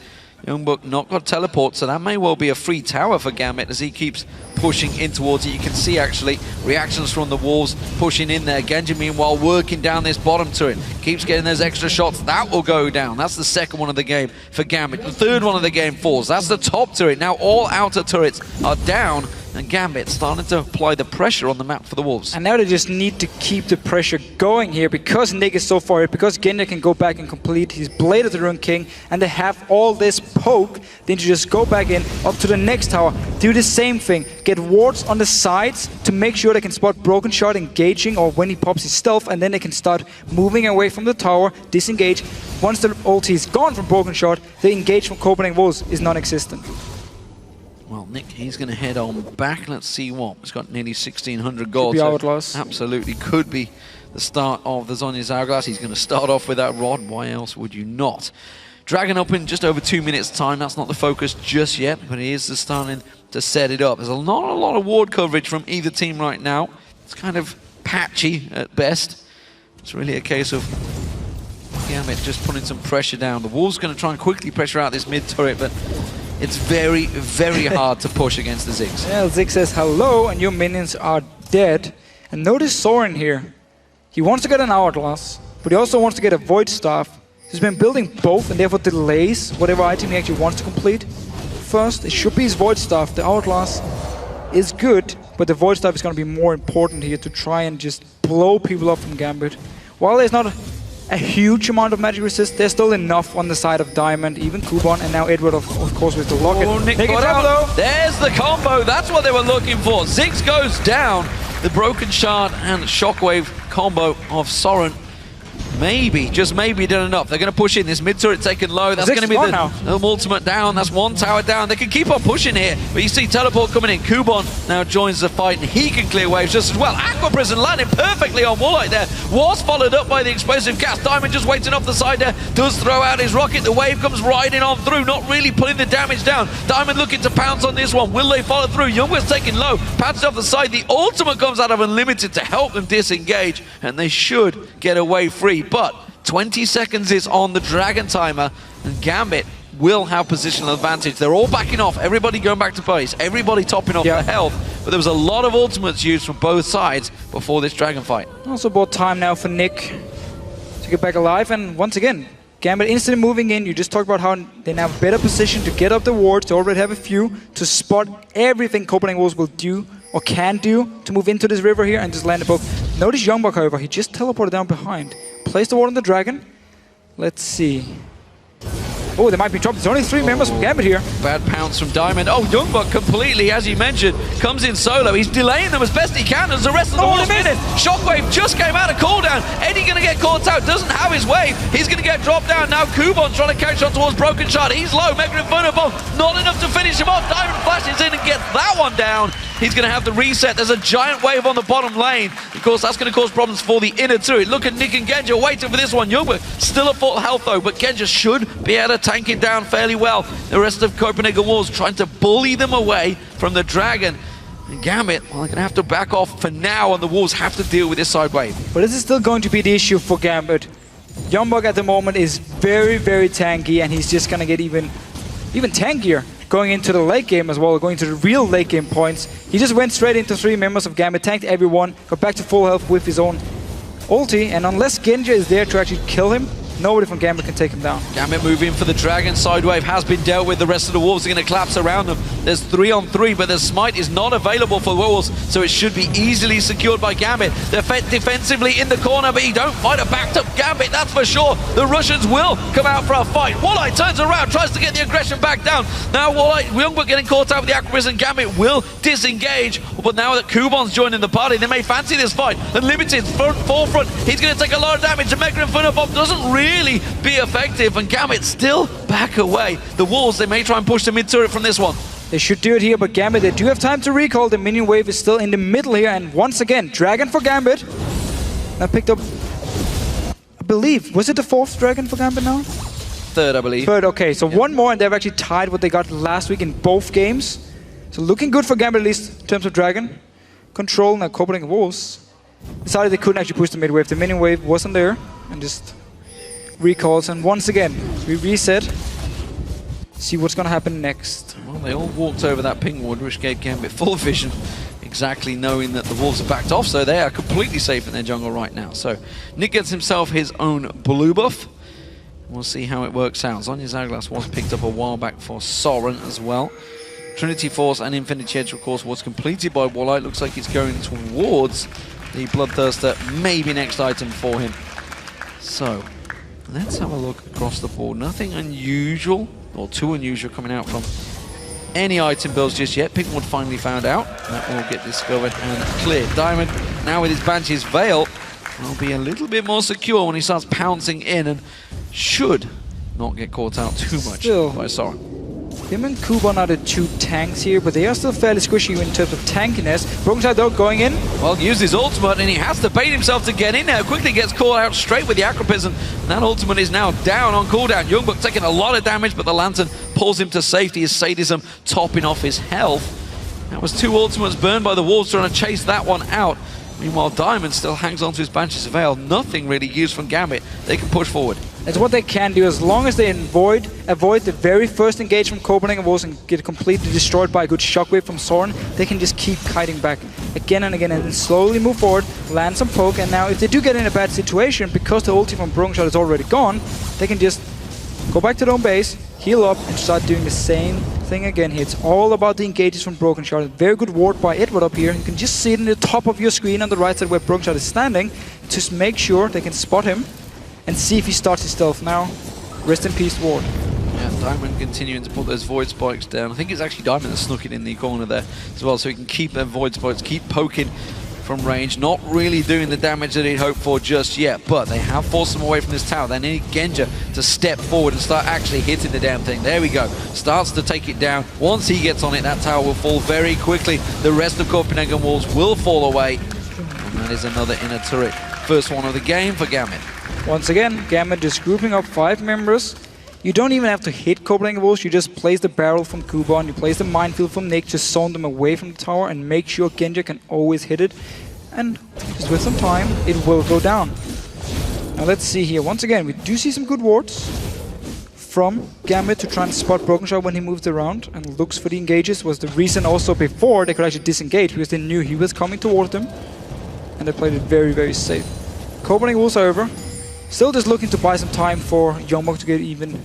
[SPEAKER 3] Youngbuck not got teleport, so that may well be a free tower for Gambit as he keeps pushing in towards it. You can see actually reactions from the Wolves pushing in there. Genji meanwhile working down this bottom turret. Keeps getting those extra shots. That will go down. That's the second one of the game for Gambit. The third one of the game falls. That's the top turret. Now all outer turrets are down. And Gambit starting to apply the pressure on the map for the Wolves.
[SPEAKER 11] And now they just need to keep the pressure going here because Nick is so far ahead, because Genji can go back and complete his Blade of the Ruined King, and they have all this poke. They need to just go back in, up to the next tower, do the same thing, get wards on the sides to make sure they can spot Broken Shot engaging or when he pops his stealth, and then they can start moving away from the tower, disengage. Once the ulti is gone from Broken Shot, the engage from Copenhagen Wolves is non-existent.
[SPEAKER 3] Well, Nick, he's going to head on back. Let's see what. He's got nearly 1,600 gold.
[SPEAKER 11] Could be Hourglass.
[SPEAKER 3] Absolutely could be the start of the Zhonya's Hourglass. He's going to start off with that rod. Why else would you not? Dragon up in just over 2 minutes' time. That's not the focus just yet, but he is starting to set it up. There's not a lot of ward coverage from either team right now. It's kind of patchy at best. It's really a case of Gambit just putting some pressure down. The Wolves going to try and quickly pressure out this mid turret, but it's very, very hard to push against the Ziggs.
[SPEAKER 11] Yeah, Ziggs says hello, and your minions are dead. And notice Soren here. He wants to get an Hourglass, but he also wants to get a Void Staff. He's been building both, and therefore delays whatever item he actually wants to complete. First, it should be his Void Staff. The Hourglass is good, but the Void Staff is going to be more important here to try and just blow people up from Gambit. While there's not a huge amount of magic resist, there's still enough on the side of Diamond, even Kubon, and now Edward, of course, with the Locket.
[SPEAKER 3] Oh, Nick got out. There's the combo. That's what they were looking for. Ziggs goes down. The Broken Shard and Shockwave combo of Soren. Maybe, just maybe done enough. They're going to push in. This mid turret taken low. That's going to be the ultimate down. That's one tower down. They can keep on pushing here. But you see teleport coming in. Kubon now joins the fight, and he can clear waves just as well. Aqua Prison landing perfectly on Woolite there. Was followed up by the explosive gas. Diamond just waiting off the side there. Does throw out his rocket. The wave comes riding on through, not really putting the damage down. Diamond looking to pounce on this one. Will they follow through? Youngwood's taking low. Pounced off the side. The ultimate comes out of Unlimited to help them disengage, and they should get away free. But 20 seconds is on the Dragon timer, and Gambit will have positional advantage. They're all backing off, everybody going back to base, everybody topping off their health, but there was a lot of ultimates used from both sides before this Dragon fight.
[SPEAKER 11] Also about time now for Nick to get back alive, and once again, Gambit instantly moving in. You just talked about how they now have a better position to get up the wards, to already have a few, to spot everything Copenhagen Wolves will do or can do to move into this river here and just land a poke. Notice Youngbuck, however, he just teleported down behind. Place the ward on the Dragon. Let's see. Oh, they might be dropped. There's only 3 members from Gambit here.
[SPEAKER 3] Bad pounce from Diamond. Oh, Youngbuck completely, as you mentioned, comes in solo. He's delaying them as best he can as the rest of the Wolves minute. Shockwave just came out of cooldown. Eddie going to get caught out. Doesn't have his wave. He's going to get dropped down. Now Kubon trying to catch on towards Broken Shot. He's low. Mega Inferno Bomb. Not enough to finish him off. Diamond flashes in and gets that one down. He's going to have to reset. There's a giant wave on the bottom lane. Of course, that's going to cause problems for the inner turret. Look at Nick and Genja waiting for this one. Youngbuck still at full health though, but Genja should be able to tank it down fairly well. The rest of Copenhagen Wolves trying to bully them away from the Dragon. And Gambit, well, they're going to have to back off for now, and the Wolves have to deal with this side wave.
[SPEAKER 11] But this is still going to be the issue for Gambit. Youngbuck at the moment is very, very tanky, and he's just going to get even tankier going into the late game as well, going to the real late game points. He just went straight into 3 members of Gambit, tanked everyone, got back to full health with his own ulti, and unless Genja is there to actually kill him, nobody from Gambit can take him down.
[SPEAKER 3] Gambit moving for the Dragon. Side wave has been dealt with. The rest of the Wolves are going to collapse around them. There's 3 on 3, but the Smite is not available for the Wolves, so it should be easily secured by Gambit. They're defensively in the corner, but you don't fight a backed up Gambit, that's for sure. The Russians will come out for a fight. Woolite turns around, tries to get the aggression back down. Now Woolite, Youngbuck getting caught out with the Aquabris, and Gambit will disengage. But now that Kubon's joining the party, they may fancy this fight. Unlimited forefront, he's going to take a lot of damage. The Mega Inferno Bomb doesn't really be effective, and Gambit still back away. The Wolves, they may try and push the mid turret from this one.
[SPEAKER 11] They should do it here, but Gambit, they do have time to recall. The minion wave is still in the middle here, and once again, Dragon for Gambit. Now picked up, I believe, was it the 4th Dragon for Gambit now?
[SPEAKER 3] third, I believe.
[SPEAKER 11] Third, okay. So one more, and they've actually tied what they got last week in both games. So looking good for Gambit, at least in terms of Dragon. Control, now Copenhagen Wolves decided they couldn't actually push the mid wave. The minion wave wasn't there, and just recalls. And once again, we reset. See what's going to happen next.
[SPEAKER 3] Well, they all walked over that ping ward, which gave Gambit full vision, exactly knowing that the Wolves are backed off, so they are completely safe in their jungle right now. So Nick gets himself his own blue buff. We'll see how it works out. Zonya Zaglas was picked up a while back for Soren as well. Trinity Force and Infinity Edge, of course, was completed by Walleye. Looks like it's going towards the Bloodthirster, maybe next item for him. So let's have a look across the board. Nothing unusual, or too unusual, coming out from any item builds just yet. Pinkwood finally found out. That will get discovered and cleared. Diamond, now with his Banshee's Veil, will be a little bit more secure when he starts pouncing in and should not get caught out too much by Soren.
[SPEAKER 11] Him and Kuban are the two tanks here, but they are still fairly squishy in terms of tankiness. Brokenshire though going in.
[SPEAKER 3] Well, used his ultimate and he has to bait himself to get in there. Quickly gets caught out straight with the Acropism. That ultimate is now down on cooldown. Youngbuck taking a lot of damage, but the Lantern pulls him to safety. His Sadism topping off his health. That was 2 ultimates burned by the Wolves trying to chase that one out. Meanwhile, Diamond still hangs on to his Banshee's Veil. Nothing really used from Gambit. They can push forward.
[SPEAKER 11] That's what they can do, as long as they avoid the very first engage from Copenhagen Wolves and get completely destroyed by a good shockwave from Soren. They can just keep kiting back again and again and then slowly move forward, land some poke, and now if they do get in a bad situation, because the ulti from Brokenshot is already gone, they can just go back to their own base, heal up, and start doing the same thing again here. It's all about the engages from Brokenshot. Very good ward by Edward up here. You can just see it in the top of your screen on the right side where Brokenshot is standing. Just make sure they can spot him and see if he starts his stealth now. Rest in peace, ward.
[SPEAKER 3] Yeah, Diamond continuing to put those Void Spikes down. I think it's actually Diamond that snuck it in the corner there as well, so he can keep their Void Spikes, keep poking from range. Not really doing the damage that he'd hoped for just yet, but they have forced him away from this tower. They need Genja to step forward and start actually hitting the damn thing. There we go. Starts to take it down. Once he gets on it, that tower will fall very quickly. The rest of Copenhagen Wolves will fall away. And that is another inner turret. First one of the game for Gambit.
[SPEAKER 11] Once again, Gambit just grouping up 5 members. You don't even have to hit Copenhagen Wolves, you just place the barrel from Kuban, you place the minefield from Nick, just zone them away from the tower and make sure Genja can always hit it. And just with some time, it will go down. Now let's see here. Once again, we do see some good wards from Gambit to try and spot Brokenshot when he moves around and looks for the engages. Was the reason also before they could actually disengage, because they knew he was coming towards them. And they played it very, very safe. Copenhagen Wolves are over. Still just looking to buy some time for Youngbuck to get even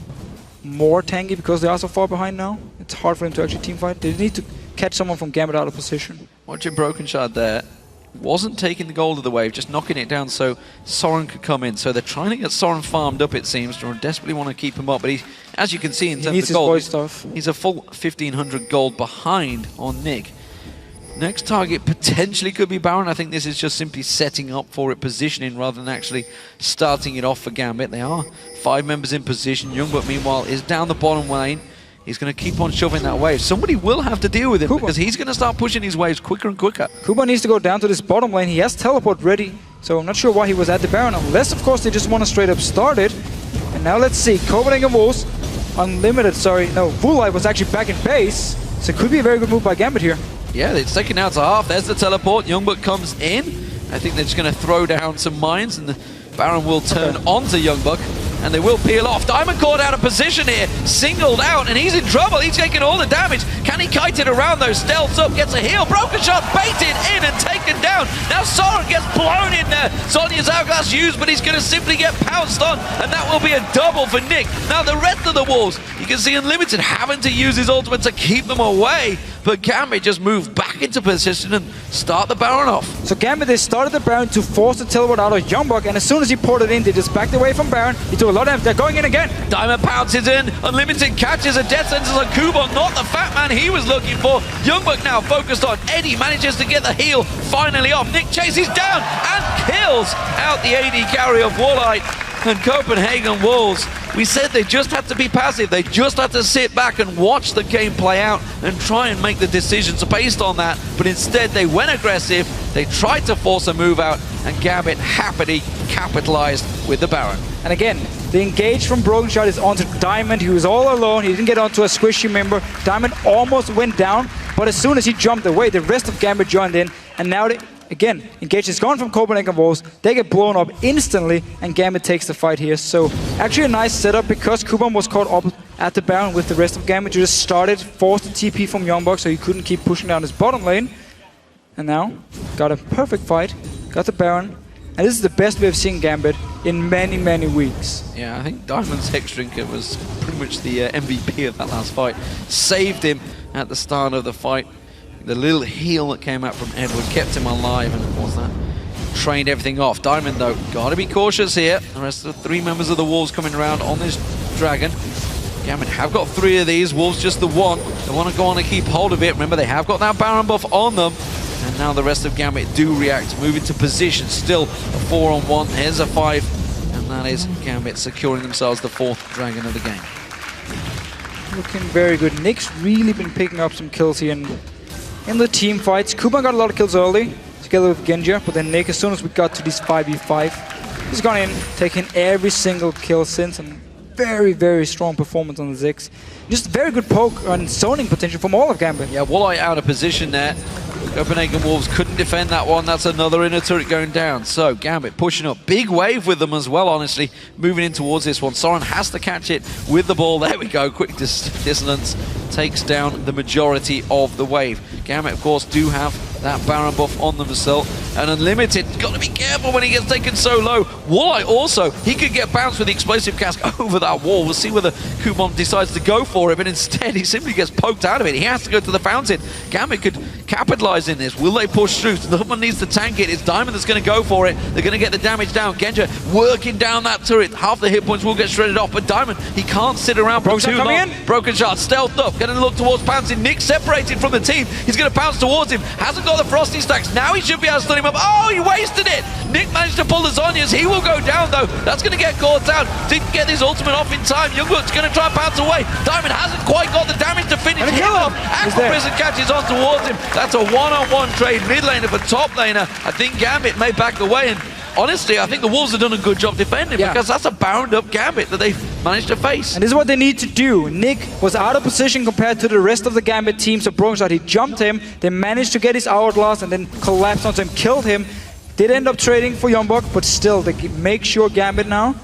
[SPEAKER 11] more tanky, because they are so far behind now. It's hard for them to actually teamfight. They need to catch someone from Gambit out of position.
[SPEAKER 3] Watching Brokenshot there. Wasn't taking the gold of the wave, just knocking it down so Soren could come in. So they're trying to get Soren farmed up, it seems. They desperately want to keep him up, but he, as you can see in terms of gold, he's a full 1,500 gold behind on Nick. Next target potentially could be Baron. I think this is just simply setting up for it, positioning rather than actually starting it off for Gambit. They are 5 members in position. Youngbuck, meanwhile, is down the bottom lane. He's going to keep on shoving that wave. Somebody will have to deal with him because he's going to start pushing his waves quicker and quicker.
[SPEAKER 11] Kuba needs to go down to this bottom lane. He has teleport ready, so I'm not sure why he was at the Baron, unless, of course, they just want to straight up start it. And now let's see. Copenhagen Wolves, Unlimited, sorry. No, Vulai was actually back in base, so it could be a very good move by Gambit here.
[SPEAKER 3] Yeah, it's taken out to half. There's the teleport. Youngbuck comes in. I think they're just going to throw down some mines, and the Baron will turn onto Youngbuck, and they will peel off. Diamond caught out of position here, singled out, and he's in trouble. He's taking all the damage. Can he kite it around though? Stealths up, gets a heal. Brokenshot baited in and taken down. Now Soren gets blown in there. Sonya's Hourglass used, but he's going to simply get pounced on, and that will be a double for Nick. Now the rest of the Wolves, you can see Unlimited having to use his ultimate to keep them away, but Gambit just moved back into position and start the Baron off.
[SPEAKER 11] So Gambit, they started the Baron to force the teleport out of Youngbuck, and as soon as he ported in, they just backed away from Baron. He took a lot of damage. They're going in again.
[SPEAKER 3] Diamond pounces in. Unlimited catches a death sentence on Kuban, not the fat man he was looking for. Youngbuck now focused on Eddie, manages to get the heal finally off. Nick chases down and kills out the AD carry of Walleye. And Copenhagen Wolves, we said they just had to be passive. They just had to sit back and watch the game play out and try and make the decisions based on that. But instead, they went aggressive. They tried to force a move out, and Gambit happily capitalized with the Baron.
[SPEAKER 11] And again, the engage from Broken Shot is onto Diamond. He was all alone. He didn't get onto a squishy member. Diamond almost went down, but as soon as he jumped away, the rest of Gambit joined in. And now, again, engage is gone from Copenhagen Wolves. They get blown up instantly, and Gambit takes the fight here. So actually a nice setup because Kuban was caught up at the Baron with the rest of Gambit. You just started, forced the TP from Youngbuck so he couldn't keep pushing down his bottom lane. And now, got a perfect fight, got the Baron. And this is the best we've seen Gambit in many, many weeks.
[SPEAKER 3] Yeah, I think Diamond's Hex Drinker was pretty much the MVP of that last fight. Saved him at the start of the fight. The little heal that came out from Edward kept him alive, and of course that trained everything off. Diamond, though, got to be cautious here. The rest of the 3 members of the Wolves coming around on this Dragon. Gambit have got 3 of these. Wolves just the 1. They want to go on and keep hold of it. Remember, they have got that Baron buff on them. And now the rest of Gambit do react, move into position. Still a 4-on-1. Here's a 5. And that is Gambit securing themselves the 4th Dragon of the game.
[SPEAKER 11] Looking very good. Nick's really been picking up some kills here in the team fights. Kuban got a lot of kills early, together with Genja. But then Nick, as soon as we got to this 5v5, he's gone in, taking every single kill since. And very, very strong performance on the Ziggs. Just very good poke and zoning potential from all of Gambit.
[SPEAKER 3] Yeah, Walleye out of position there. Copenhagen Wolves couldn't defend that one. That's another inner turret going down. So Gambit pushing up. Big wave with them as well, honestly. Moving in towards this one. Soren has to catch it with the ball. There we go. Quick dissonance takes down the majority of the wave. Gambit, of course, do have that Baron buff on them still. And Unlimited, got to be careful when he gets taken so low. Walleye also, he could get bounced with the explosive cask over that wall. We'll see whether Kuban decides to go for it, but instead he simply gets poked out of it. He has to go to the fountain. Gambit could capitalize in this. Will they push through? Someone needs to tank it. It's Diamond that's going to go for it. They're going to get the damage down. Genja working down that turret. Half the hit points will get shredded off, but Diamond, he can't sit around for too long. Broken Shot, stealthed up, going to look towards Pouncing. Nick separated from the team. He's going to pounce towards him. Hasn't got the Frosty stacks. Now he should be able to stun him up. Oh, he wasted it. Nick managed to pull the Zhonya's. He will go down, though. That's going to get caught out. Didn't get his ultimate off in time. Youngbuck's going to try and pounce away. Diamond hasn't quite got the damage to finish him off. Aqua Prison catches on towards him. That's a one-on-one trade. Mid laner for top laner. I think Gambit may back away, and honestly, I think the Wolves have done a good job defending because that's a bound-up Gambit that they've managed to face.
[SPEAKER 11] And this is what they need to do. Nick was out of position compared to the rest of the Gambit team, so Broken Shot, he jumped him. They managed to get his Hourglass and then collapsed onto him, killed him. Did end up trading for Youngbuck, but still, they make sure Gambit now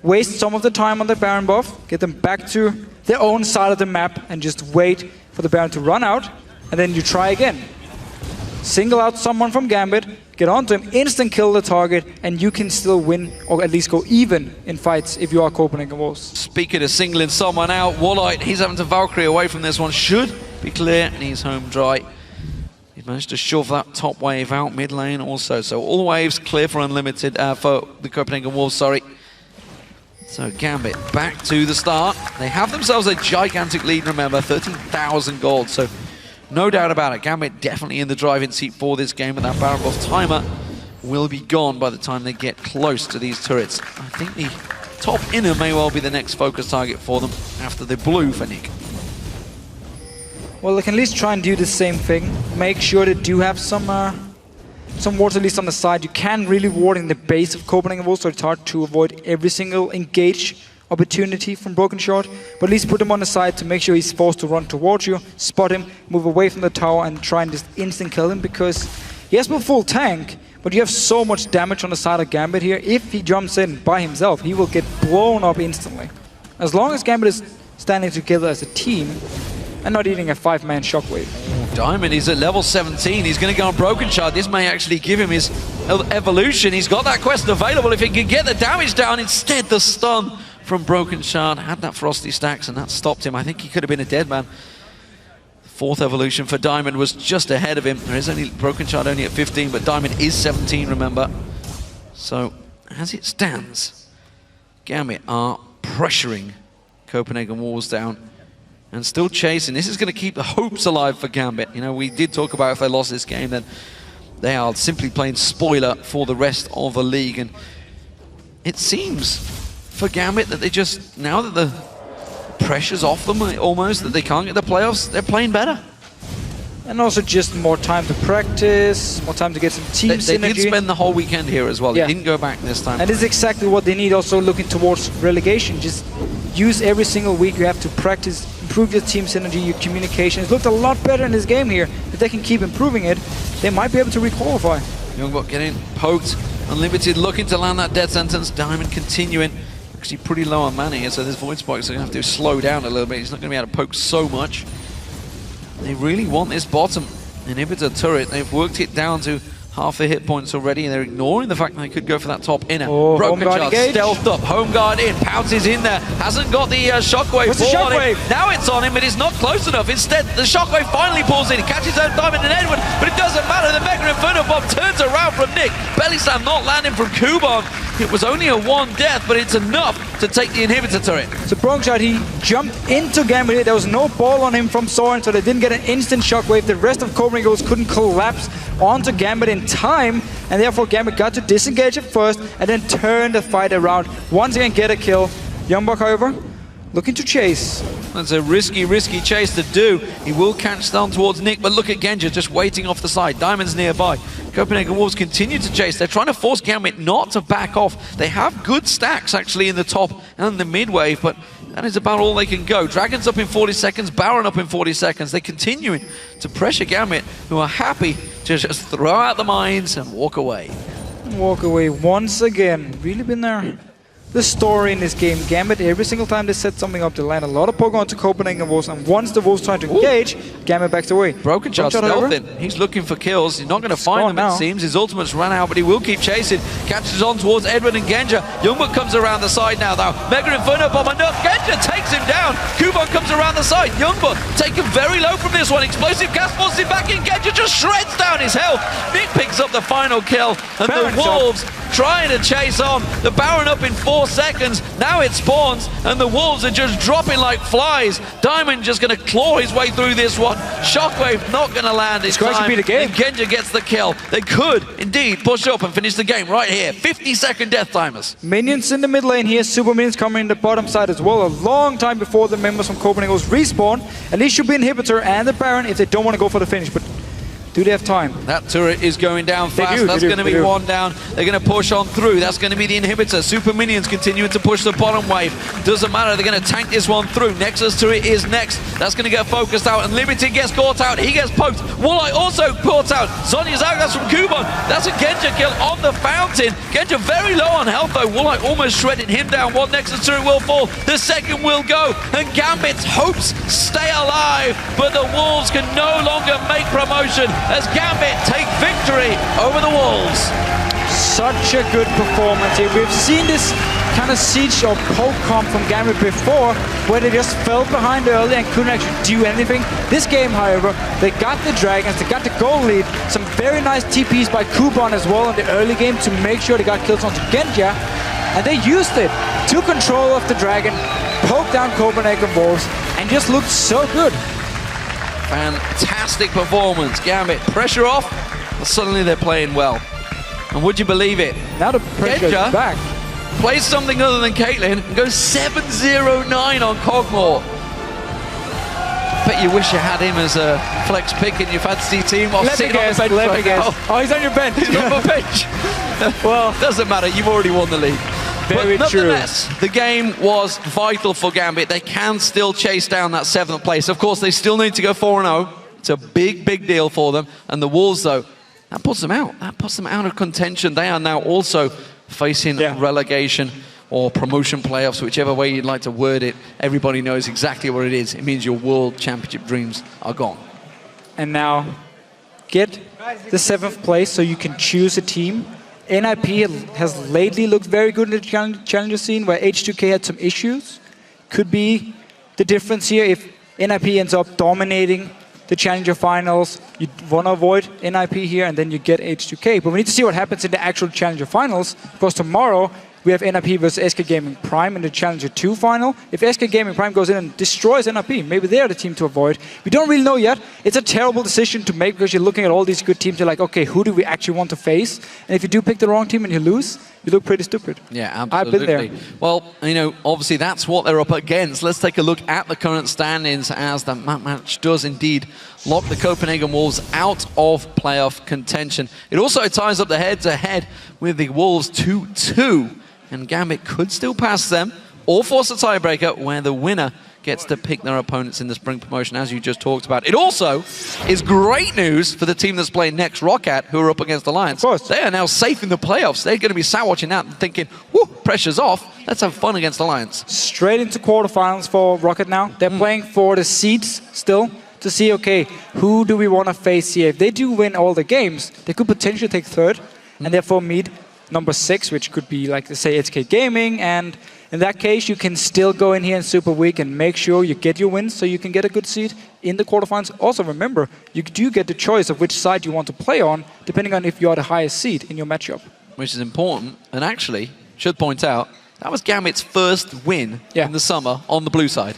[SPEAKER 11] waste some of the time on the Baron buff, get them back to their own side of the map, and just wait for the Baron to run out, and then you try again. Single out someone from Gambit, get onto him, instant kill the target, and you can still win, or at least go even in fights if you are Copenhagen Wolves.
[SPEAKER 3] Speaking of singling someone out, Walleye, he's having to Valkyrie away from this one. Should be clear, and he's home dry. He managed to shove that top wave out mid lane also. So all waves clear for Unlimited, for the Copenhagen Wolves, sorry. So Gambit back to the start. They have themselves a gigantic lead, remember, 13,000 gold. So no doubt about it, Gambit definitely in the driving seat for this game, and that Baron buff timer will be gone by the time they get close to these turrets. I think the top inner may well be the next focus target for them after the blue for Nick.
[SPEAKER 11] Well, they can at least try and do the same thing. Make sure they do have some wards at least on the side. You can really ward in the base of Copenhagen Wolves, so it's hard to avoid every single engage opportunity from Broken Shot, but at least put him on the side to make sure he's forced to run towards you, spot him, move away from the tower, and try and just instant kill him, because he has no full tank, but you have so much damage on the side of Gambit here. If he jumps in by himself, he will get blown up instantly. As long as Gambit is standing together as a team and not eating a 5-man shockwave.
[SPEAKER 3] Diamond is at level 17. He's going to go on Broken Shard. This may actually give him his evolution. He's got that quest available if he can get the damage down. Instead, the stun from Broken Shard had that Frosty stacks, and that stopped him. I think he could have been a dead man. 4th evolution for Diamond was just ahead of him. There is only Broken Shard only at 15, but Diamond is 17, remember. So, as it stands, Gambit are pressuring Copenhagen Wolves down and still chasing. This is going to keep the hopes alive for Gambit. You know, we did talk about if they lost this game, then they are simply playing spoiler for the rest of the league. And it seems for Gambit that they just, now that the pressure's off them almost, that they can't get the playoffs, they're playing better.
[SPEAKER 11] And also just more time to practice, more time to get some team synergy.
[SPEAKER 3] They did spend the whole weekend here as well.
[SPEAKER 11] Yeah.
[SPEAKER 3] They didn't go back this time.
[SPEAKER 11] And this is exactly what they need, also looking towards relegation. Just use every single week you have to practice, improve your team synergy, your communication. It's looked a lot better in this game here. If they can keep improving it, they might be able to re-qualify.
[SPEAKER 3] Youngblood getting poked. Unlimited looking to land that death sentence. Diamond continuing. Actually pretty low on mana here, so this Void Spikes are going to have to slow down a little bit. He's not going to be able to poke so much. They really want this bottom inhibitor turret. They've worked it down to half their hit points already, and they're ignoring the fact that they could go for that top inner.
[SPEAKER 11] Oh,
[SPEAKER 3] Broken
[SPEAKER 11] Home Guard
[SPEAKER 3] Charge,
[SPEAKER 11] engage.
[SPEAKER 3] stealthed up, Home Guard in, Pounce is in there, hasn't got the Shockwave.
[SPEAKER 11] What's the
[SPEAKER 3] ball on him.
[SPEAKER 11] Shockwave?
[SPEAKER 3] Now it's on him, but it's not close enough. Instead, the Shockwave finally pulls in, he catches out Diamond and Edwin, but it doesn't matter. The Mega Inferno Bomb turns around from Nick. Belly Slam not landing from Kuban. It was only a 1 death, but it's enough to take the inhibitor turret.
[SPEAKER 11] So Bronxshot, he jumped into Gambit. There was no ball on him from Soren, so they didn't get an instant shockwave. The rest of Cobra Eagles couldn't collapse onto Gambit in time, and therefore Gambit got to disengage at first and then turn the fight around. Once again, get a kill. Youngbuck, however, looking to chase.
[SPEAKER 3] That's a risky chase to do. He will catch down towards Nick, but look at Genja just waiting off the side. Diamond's nearby. Copenhagen Wolves continue to chase. They're trying to force Gambit not to back off. They have good stacks actually in the top and the mid wave, but that is about all they can go. Dragon's up in 40 seconds, Baron up in 40 seconds. They're continuing to pressure Gambit, who are happy to just throw out the mines and walk away.
[SPEAKER 11] Walk away once again. Really been there. The story in this game, Gambit, every single time they set something up, they land a lot of Pokemon to Copenhagen Wolves, and once the Wolves try to engage, Gambit backs away.
[SPEAKER 3] Broken Shot stealthing. He's looking for kills. He's not going to find them, it seems. His ultimate's run out, but he will keep chasing. Catches on towards Edwin and Genja. Youngbuck comes around the side now, though. Mega Inferno Bomb enough. Genja takes him down. Kuban comes around the side. Youngbuck taken very low from this one. Explosive gas forces him back in. Genja just shreds down his health. Nick picks up the final kill, and the Wolves trying to chase on. The Baron up in 4 seconds. Now it spawns, and the Wolves are just dropping like flies. Diamond just going to claw his way through this one. Shockwave not going to land. It's going to be the game. And Genja gets the kill. They could indeed push up and finish the game right here. 50-second death timers.
[SPEAKER 11] Minions in the mid lane here. Super Minions coming in the bottom side as well. A long time before the members from Copenhagen respawn. At least should be Inhibitor and the Baron if they don't want to go for the finish. But do they have time?
[SPEAKER 3] That turret is going down fast. That's going to be one down. They're going to push on through. That's going to be the inhibitor. Super Minions continuing to push the bottom wave. Doesn't matter. They're going to tank this one through. Nexus turret is next. That's going to get focused out. Unlimited gets caught out. He gets poked. Walleye also caught out. Sonya's out. That's from Kuban. That's a Genja kill on the fountain. Genja very low on health though. Walleye almost shredded him down. One Nexus turret will fall. The second will go. And Gambit's hopes stay alive. But the Wolves can no longer make promotion as Gambit take victory over the Wolves.
[SPEAKER 11] Such a good performance here. We've seen this kind of siege or poke comp from Gambit before, where they just fell behind early and couldn't actually do anything. This game, however, they got the Dragons, they got the goal lead, some very nice TPs by Kuban as well in the early game to make sure they got kills onto Genja, and they used it, took control of the Dragon, poked down Copenhagen Wolves, and just looked so good.
[SPEAKER 3] Fantastic performance. Gambit, pressure off, but suddenly they're playing well. And would you believe it?
[SPEAKER 11] Now the pressure is back.
[SPEAKER 3] Plays something other than Caitlyn and goes 7-0-9 on Cogmore. Bet you wish you had him as a flex pick in your fantasy team.
[SPEAKER 11] Let me guess. Oh, he's on your bench.
[SPEAKER 3] He's on my bench. Well, doesn't matter. You've already won the league.
[SPEAKER 11] Very
[SPEAKER 3] but
[SPEAKER 11] true.
[SPEAKER 3] nonetheless, the game was vital for Gambit. They can still chase down that 7th place. Of course, they still need to go 4-0. It's a big, big deal for them. And the Wolves, though, that puts them out. That puts them out of contention. They are now also facing relegation or promotion playoffs, whichever way you'd like to word it. Everybody knows exactly what it is. It means your World Championship dreams are gone.
[SPEAKER 11] And now, get the 7th place so you can choose a team. NIP has lately looked very good in the challenger scene, where H2K had some issues. Could be the difference here if NIP ends up dominating the challenger finals. You want to avoid NIP here, and then you get H2K. But we need to see what happens in the actual challenger finals, because tomorrow we have NIP versus SK Gaming Prime in the Challenger 2 final. If SK Gaming Prime goes in and destroys NIP, maybe they're the team to avoid. We don't really know yet. It's a terrible decision to make because you're looking at all these good teams. You're like, okay, who do we actually want to face? And if you do pick the wrong team and you lose, you look pretty stupid.
[SPEAKER 3] Yeah, absolutely.
[SPEAKER 11] I've been there.
[SPEAKER 3] Well, you know, obviously that's what they're up against. Let's take a look at the current standings as the match does indeed lock the Copenhagen Wolves out of playoff contention. It also ties up the head-to-head with the Wolves 2-2, and Gambit could still pass them or force a tiebreaker where the winner gets to pick their opponents in the spring promotion, as you just talked about. It also is great news for the team that's playing next, Roccat, who are up against Alliance. Of course. They are now safe in the playoffs. They're going to be sat watching that and thinking, whoo, pressure's off. Let's have fun against Alliance.
[SPEAKER 11] Straight into quarterfinals for Roccat now. They're playing for the seeds still to see, okay, who do we want to face here? If they do win all the games, they could potentially take third and therefore meet number 6, which could be, like, let's say, HK Gaming. And in that case, you can still go in here in Superweek and make sure you get your wins so you can get a good seed in the quarterfinals. Also, remember, you do get the choice of which side you want to play on, depending on if you are the highest seed in your matchup.
[SPEAKER 3] Which is important, and actually, should point out, that was Gambit's first win in the summer on the blue side.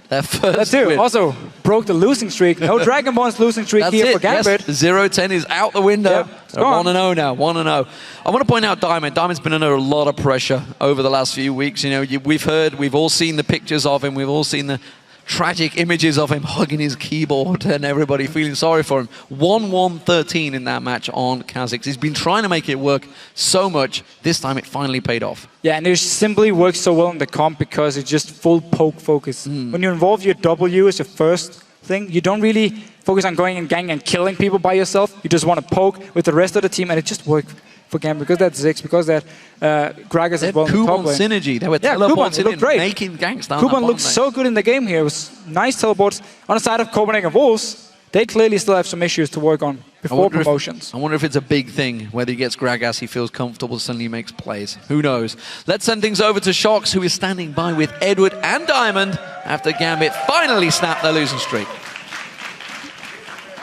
[SPEAKER 3] Their first win.
[SPEAKER 11] Also, broke the losing streak. No Dragonborn's losing streak here for Gambit.
[SPEAKER 3] Yes, 0-10 is out the window.
[SPEAKER 11] Yeah,
[SPEAKER 3] They're 1-0 now, 1-0. I want to point out Diamond. Diamond's been under a lot of pressure over the last few weeks. You know, we've all seen the pictures of him. We've all seen the tragic images of him hugging his keyboard and everybody feeling sorry for him. 1-1-13 in that match on Kha'Zix. He's been trying to make it work so much. This time it finally paid off.
[SPEAKER 11] Yeah, and it simply works so well in the comp because it's just full poke focus. When you involve your W as your first thing, you don't really focus on going and gang and killing people by yourself. You just want to poke with the rest of the team, and it just worked for Gambit because that's Zix, because that Gragas as well.
[SPEAKER 3] Kuban synergy. They were teleporting in, making ganks down
[SPEAKER 11] Kuban looked so good in the game here. It was nice teleports. On the side of Copenhagen Wolves, they clearly still have some issues to work on before promotions.
[SPEAKER 3] I wonder if it's a big thing, whether he gets Gragas, he feels comfortable, suddenly makes plays. Who knows? Let's send things over to Shox, who is standing by with Edward and Diamond after Gambit finally snapped their losing streak.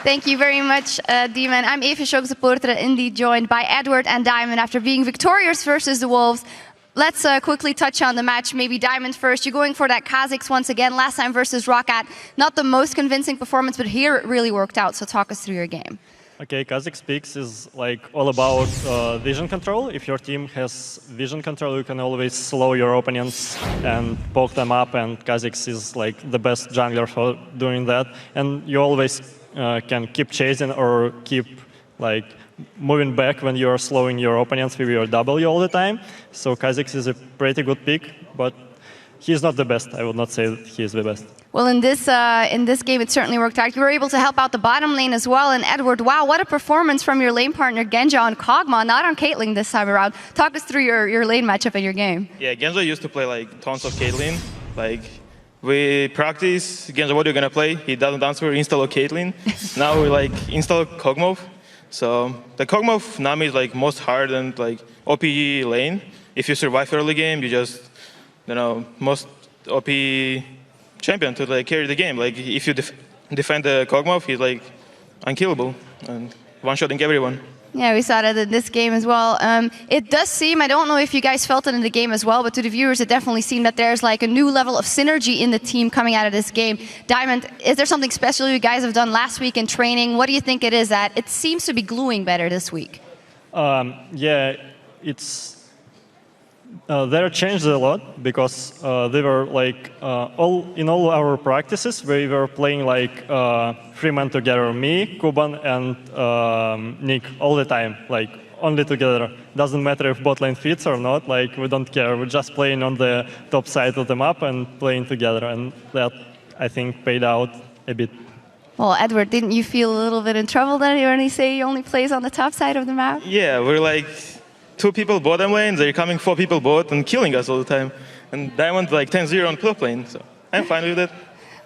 [SPEAKER 20] Thank you very much, Demon. I'm Eva Shox, supporter, indeed joined by Edward and Diamond after being victorious versus the Wolves. Let's quickly touch on the match. Maybe Diamond first. You're going for that Kha'Zix once again. Last time versus Roccat. Not the most convincing performance, but here it really worked out. So talk us through your game.
[SPEAKER 16] Okay, Kha'Zix picks is like all about vision control. If your team has vision control, you can always slow your opponents and poke them up, and Kha'Zix is like the best jungler for doing that. And you always can keep chasing or keep like moving back when you're slowing your opponents with your W all the time. So Kha'Zix is a pretty good pick, but he's not the best. I would not say that he is the best.
[SPEAKER 20] Well, in this game, it certainly worked out. You were able to help out the bottom lane as well. And Edward, wow, what a performance from your lane partner Genja on Kog'Maw, not on Caitlyn this time around. Talk us through your lane matchup in your game.
[SPEAKER 21] Yeah, Genja used to play like tons of Caitlyn. Like, we practice, Genja, what are you going to play? He doesn't answer, install Caitlyn. Now we like install Kog'Maw. So the Kog'Maw Nami is like most hard and like OP lane. If you survive early game, you just, you know, most OP champion to like carry the game. Like if you defend the Kog'Maw, he's like unkillable and one-shotting everyone.
[SPEAKER 20] Yeah, we saw that in this game as well. It does seem, I don't know if you guys felt it in the game as well, but to the viewers, it definitely seemed that there's like a new level of synergy in the team coming out of this game. Diamond, is there something special you guys have done last week in training? What do you think it is that it seems to be gluing better this week?
[SPEAKER 16] Yeah, it's they changed a lot because they were like in all our practices we were playing like 3 men together, me, Kuban, and Nick all the time, like only together. Doesn't matter if bot lane fits or not. Like we don't care. We're just playing on the top side of the map and playing together, and that I think paid out a bit.
[SPEAKER 20] Well, Edward, didn't you feel a little bit in trouble then when you say he only plays on the top side of the map?
[SPEAKER 21] Yeah, we're like 2 people bottom lane, they're coming 4 people bot and killing us all the time. And Diamond like 10-0 on top lane, so I'm fine with it.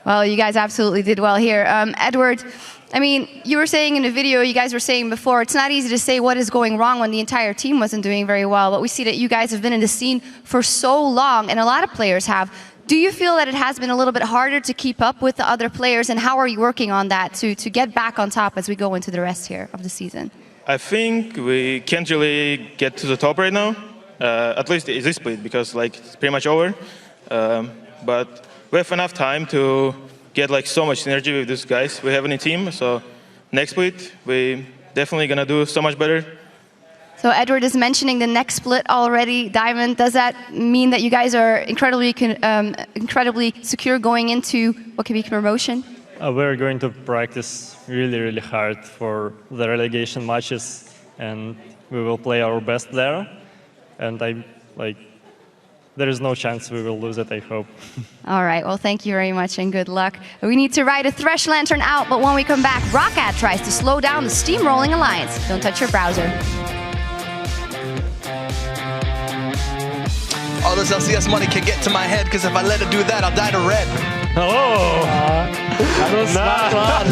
[SPEAKER 20] Well, you guys absolutely did well here. Edward, I mean, you were saying in the video, you guys were saying before, it's not easy to say what is going wrong when the entire team wasn't doing very well, but we see that you guys have been in the scene for so long, and a lot of players have. Do you feel that it has been a little bit harder to keep up with the other players, and how are you working on that to get back on top as we go into the rest here of the season?
[SPEAKER 21] I think we can't really get to the top right now, at least this split, because like it's pretty much over. But we have enough time to get like so much synergy with these guys we have in the team. So next split, we definitely gonna do so much better.
[SPEAKER 20] So Edward is mentioning the next split already. Diamond, does that mean that you guys are incredibly secure going into what can be promotion?
[SPEAKER 16] We're going to practice really, really hard for the relegation matches, and we will play our best there. And there is no chance we will lose it, I hope.
[SPEAKER 20] All right, well, thank you very much and good luck. We need to ride a Thresh Lantern out, but when we come back, Roccat tries to slow down the steamrolling alliance. Don't touch your browser.
[SPEAKER 2] All this LCS money can get to my head, because if I let it do that, I'll die to red.
[SPEAKER 16] Oh!
[SPEAKER 6] That was smart one.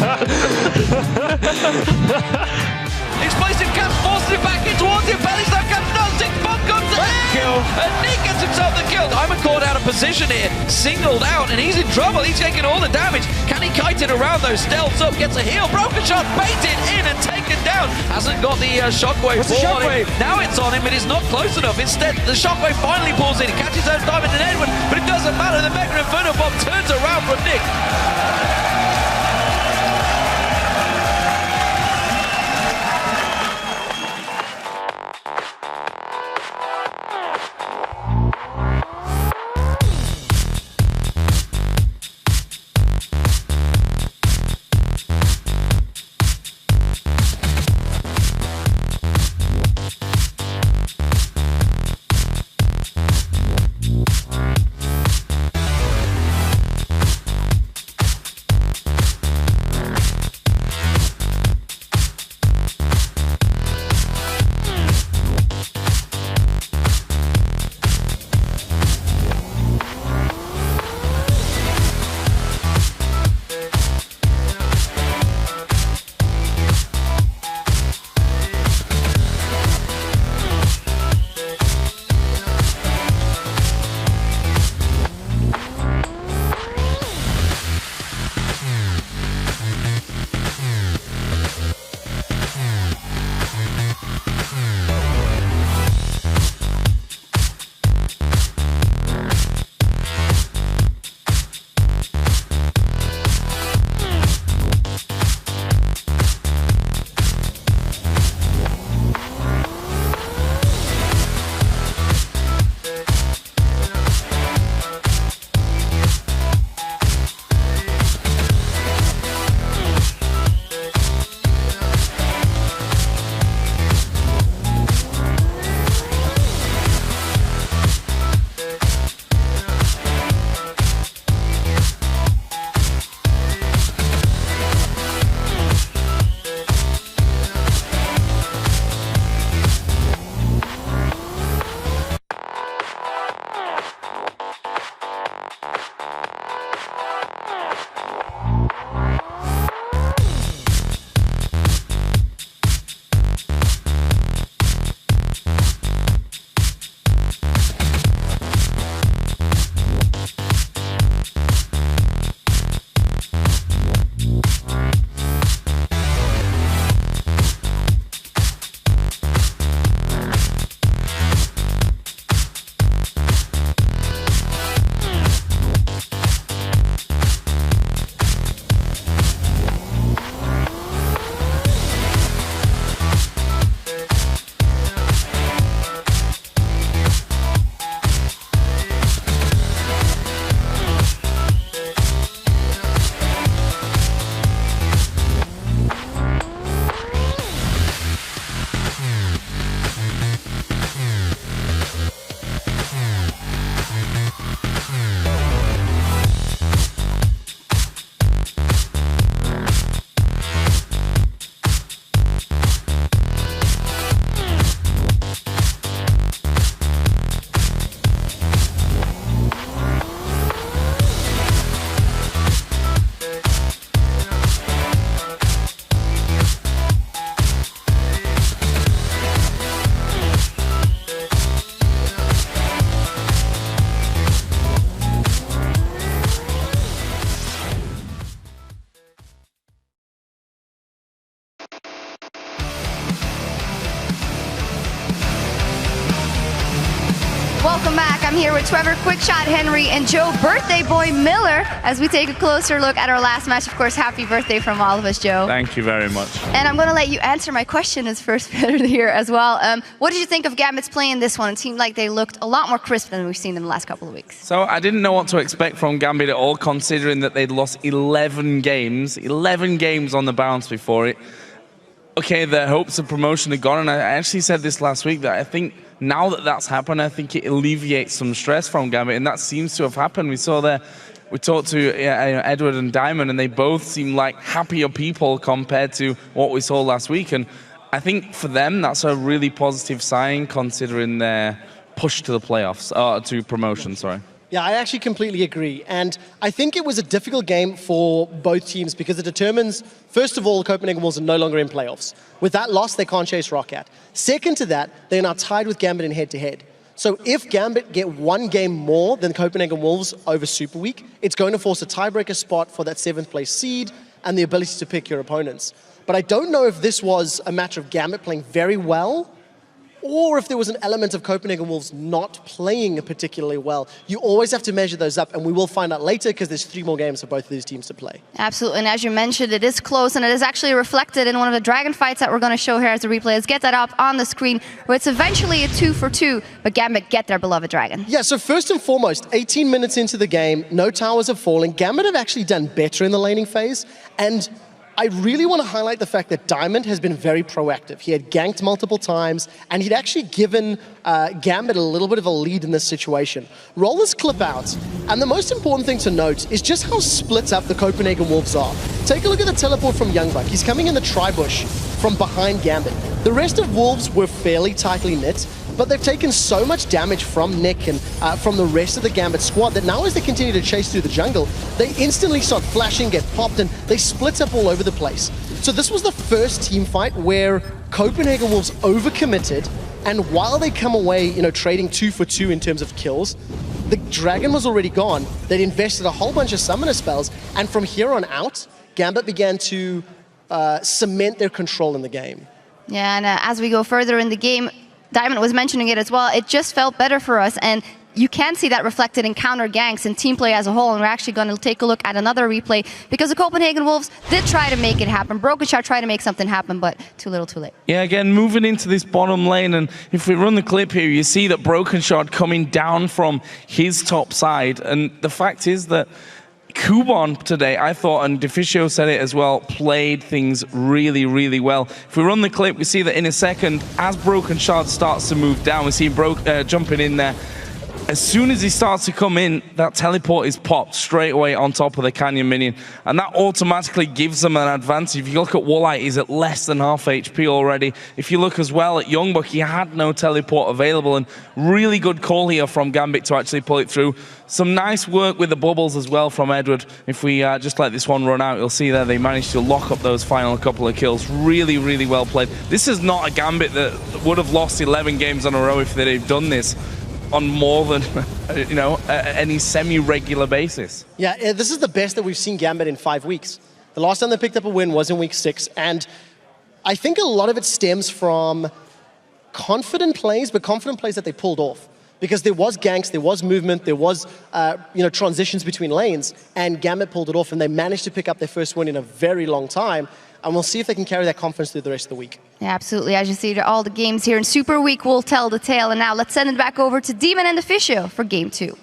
[SPEAKER 2] Explosive Camp forces it back in towards him. Belly's now comes no. Six bomb comes in. And Nick gets himself the kill. Diamond caught out of position here. Singled out, and he's in trouble. He's taking all the damage. Can he kite it around though? Stealths up, gets a heal. Broken shot, baited in and taken down. Hasn't got the shockwave.
[SPEAKER 11] What's the shockwave?
[SPEAKER 2] Now it's on him, but it's not close enough. Instead, the shockwave finally pulls in. He catches out Diamond and Edwin, but it doesn't matter. The Mega Inferno Bomb turns around from Nick.
[SPEAKER 20] here with Trevor Quickshot Henry and Joe Birthday Boy Miller as we take a closer look at our last match. Of course, happy birthday from all of us, Joe.
[SPEAKER 9] Thank you very much.
[SPEAKER 20] And I'm going to let you answer my question as first hitter here as well. What did you think of Gambit's play in this one? It seemed like they looked a lot more crisp than we've seen in the last couple of weeks.
[SPEAKER 9] So I didn't know what to expect from Gambit at all, considering that they'd lost 11 games on the bounce before it. Okay, their hopes of promotion are gone, and I actually said this last week that I think now that that's happened, I think it alleviates some stress from Gambit, and that seems to have happened. We talked to Edward and Diamond, and they both seem like happier people compared to what we saw last week, and I think for them that's a really positive sign considering their push to the playoffs, to promotion, sorry.
[SPEAKER 5] Yeah, I actually completely agree. And I think it was a difficult game for both teams because it determines, first of all, Copenhagen Wolves are no longer in playoffs. With that loss, they can't chase Roccat. Second to that, they're now tied with Gambit in head-to-head. So if Gambit get one game more than Copenhagen Wolves over Super Week, it's going to force a tiebreaker spot for that 7th place seed and the ability to pick your opponents. But I don't know if this was a match of Gambit playing very well or if there was an element of Copenhagen Wolves not playing particularly well. You always have to measure those up, and we will find out later because there's 3 more games for both of these teams to play.
[SPEAKER 20] Absolutely, and as you mentioned, it is close, and it is actually reflected in one of the Dragon fights that we're going to show here as a replay. Let's get that up on the screen, where it's eventually a 2-for-2, but Gambit get their beloved Dragon.
[SPEAKER 5] Yeah, so first and foremost, 18 minutes into the game, no towers are falling. Gambit have actually done better in the laning phase, and I really want to highlight the fact that Diamond has been very proactive. He had ganked multiple times, and he'd actually given Gambit a little bit of a lead in this situation. Roll this clip out, and the most important thing to note is just how split up the Copenhagen Wolves are. Take a look at the teleport from Youngbuck. He's coming in the tri-bush from behind Gambit. The rest of Wolves were fairly tightly knit, but they've taken so much damage from Nick and from the rest of the Gambit squad that now as they continue to chase through the jungle, they instantly start flashing, get popped, and they split up all over the place. So this was the first team fight where Copenhagen Wolves overcommitted, and while they come away, trading 2-for-2 in terms of kills, the Dragon was already gone. They'd invested a whole bunch of summoner spells, and from here on out, Gambit began to cement their control in the game.
[SPEAKER 20] Yeah, and as we go further in the game, Diamond was mentioning it as well, it just felt better for us, and you can see that reflected in counter ganks and team play as a whole, and we're actually going to take a look at another replay because the Copenhagen Wolves did try to make it happen. Broken Shot tried to make something happen, but too little too late.
[SPEAKER 9] Yeah, again, moving into this bottom lane, and if we run the clip here, you see that Broken Shot coming down from his top side, and the fact is that Kubon today, I thought, and Deficio said it as well, played things really, really well. If we run the clip, we see that in a second, as Broken Shard starts to move down, we see jumping in there. As soon as he starts to come in, that teleport is popped straight away on top of the Canyon minion, and that automatically gives them an advantage. If you look at Walleye, he's at less than half HP already. If you look as well at Youngbuck, he had no teleport available, and really good call here from Gambit to actually pull it through. Some nice work with the bubbles as well from Edward. If we just let this one run out, you'll see there they managed to lock up those final couple of kills. Really, really well played. This is not a Gambit that would have lost 11 games in a row if they'd have done this on more than, any semi-regular basis.
[SPEAKER 5] Yeah, this is the best that we've seen Gambit in 5 weeks. The last time they picked up a win was in week 6, and I think a lot of it stems from confident plays, but confident plays that they pulled off. Because there was ganks, there was movement, there was transitions between lanes, and Gambit pulled it off, and they managed to pick up their first win in a very long time. And we'll see if they can carry that confidence through the rest of the week.
[SPEAKER 20] Yeah, absolutely. As you see, all the games here in Super Week will tell the tale. And now let's send it back over to Demon and Deficio for Game 2.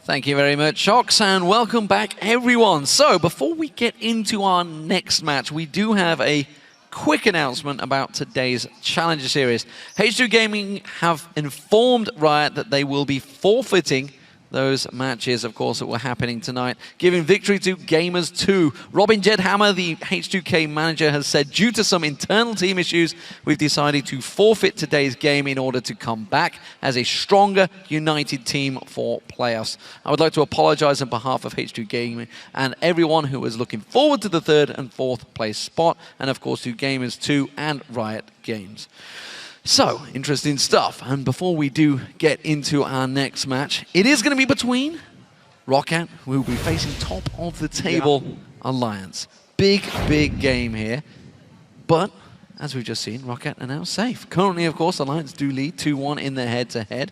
[SPEAKER 3] Thank you very much, Shox, and welcome back, everyone. So, before we get into our next match, we do have a quick announcement about today's Challenger Series. H2 Gaming have informed Riot that they will be forfeiting those matches, of course, that were happening tonight, giving victory to Gamers 2. Robin Jedhammer, the H2K manager, has said, due to some internal team issues, we've decided to forfeit today's game in order to come back as a stronger, united team for playoffs. I would like to apologize on behalf of H2 Gaming and everyone who was looking forward to the 3rd and 4th place spot, and of course to Gamers 2 and Riot Games. So, interesting stuff. And before we do get into our next match, it is going to be between Roccat, who will be facing top of the table Alliance. Big, big game here. But, as we've just seen, Roccat are now safe. Currently, of course, Alliance do lead 2-1 in their head-to-head.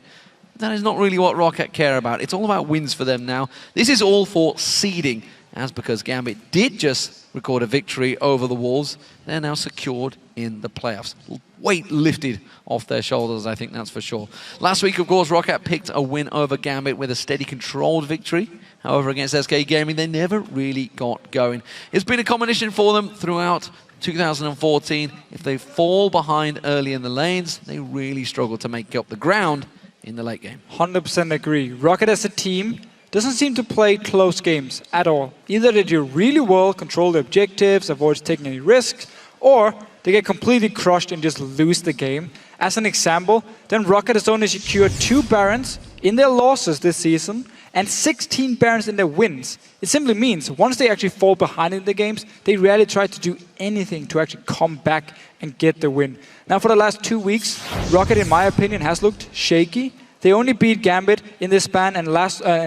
[SPEAKER 3] That is not really what Rocket care about. It's all about wins for them now. This is all for seeding, as because Gambit did just record a victory over the Wolves, they're now secured in the playoffs. Weight lifted off their shoulders, I think that's for sure. Last week, of course, Rocket picked a win over Gambit with a steady, controlled victory. However, against SK Gaming, they never really got going. It's been a combination for them throughout 2014. If they fall behind early in the lanes, they really struggle to make up the ground in the late game.
[SPEAKER 11] 100% agree. Rocket as a team doesn't seem to play close games at all. Either they do really well, control the objectives, avoid taking any risks, or they get completely crushed and just lose the game. As an example, then Rocket has only secured 2 Barons in their losses this season and 16 Barons in their wins. It simply means once they actually fall behind in the games, they rarely try to do anything to actually come back and get the win. Now for the last 2 weeks, Rocket, in my opinion, has looked shaky. They only beat Gambit in this span and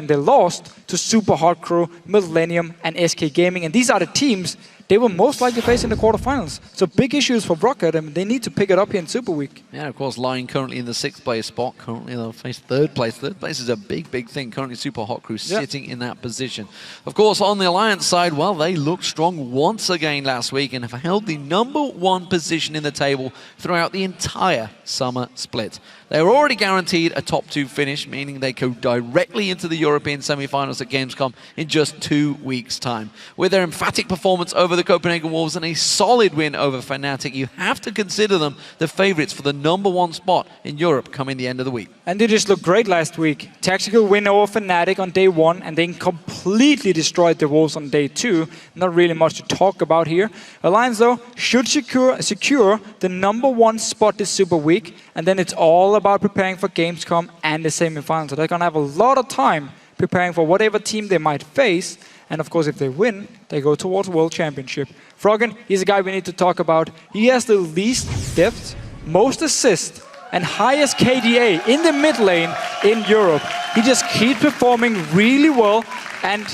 [SPEAKER 11] they lost to Super Hardcore, Millennium, and SK Gaming. And these are the teams they will most likely face in the quarterfinals. So big issues for Rocket, and they need to pick it up here in Superweek.
[SPEAKER 3] Yeah, of course, lying currently in the 6th place spot. Currently they'll face 3rd place. 3rd place is a big, big thing. Currently Super Hot Crew sitting in that position. Of course, on the Alliance side, well, they looked strong once again last week and have held the #1 position in the table throughout the entire summer split. They were already guaranteed a top 2 finish, meaning they go directly into the European semi-finals at Gamescom in just 2 weeks' time. With their emphatic performance over the Copenhagen Wolves and a solid win over Fnatic, you have to consider them the favorites for the #1 spot in Europe coming the end of the week.
[SPEAKER 11] And they just looked great last week. Tactical win over Fnatic on day 1, and then completely destroyed the Wolves on day 2. Not really much to talk about here. Alliance, though, should secure the #1 spot this Super Week, and then it's all about preparing for Gamescom and the semi-finals. So they're going to have a lot of time preparing for whatever team they might face. And of course, if they win, they go towards World Championship. Froggen, he's a guy we need to talk about. He has the least depth, most assists, and highest KDA in the mid lane in Europe. He just keeps performing really well. And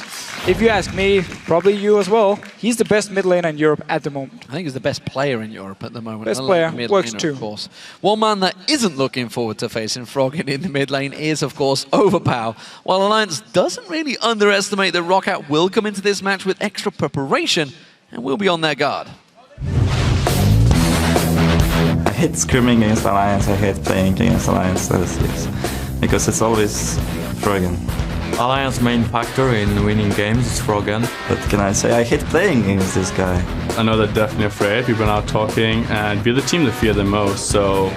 [SPEAKER 11] if you ask me, probably you as well, he's the best mid laner in Europe at the moment.
[SPEAKER 3] I think he's the best player in Europe at the moment.
[SPEAKER 11] Best player, works too.
[SPEAKER 3] Of course. One man that isn't looking forward to facing Froggen in the mid lane is, of course, Overpow. While Alliance doesn't really underestimate that Rockout will come into this match with extra preparation and will be on their guard.
[SPEAKER 8] I hate scrimming against Alliance, I hate playing against Alliance LCS, because it's always Froggen.
[SPEAKER 13] Alliance main factor in winning games is Froggen.
[SPEAKER 8] But can I say I hate playing against this guy?
[SPEAKER 10] I know they're definitely afraid. We've been out talking, and we're the team they fear the most, so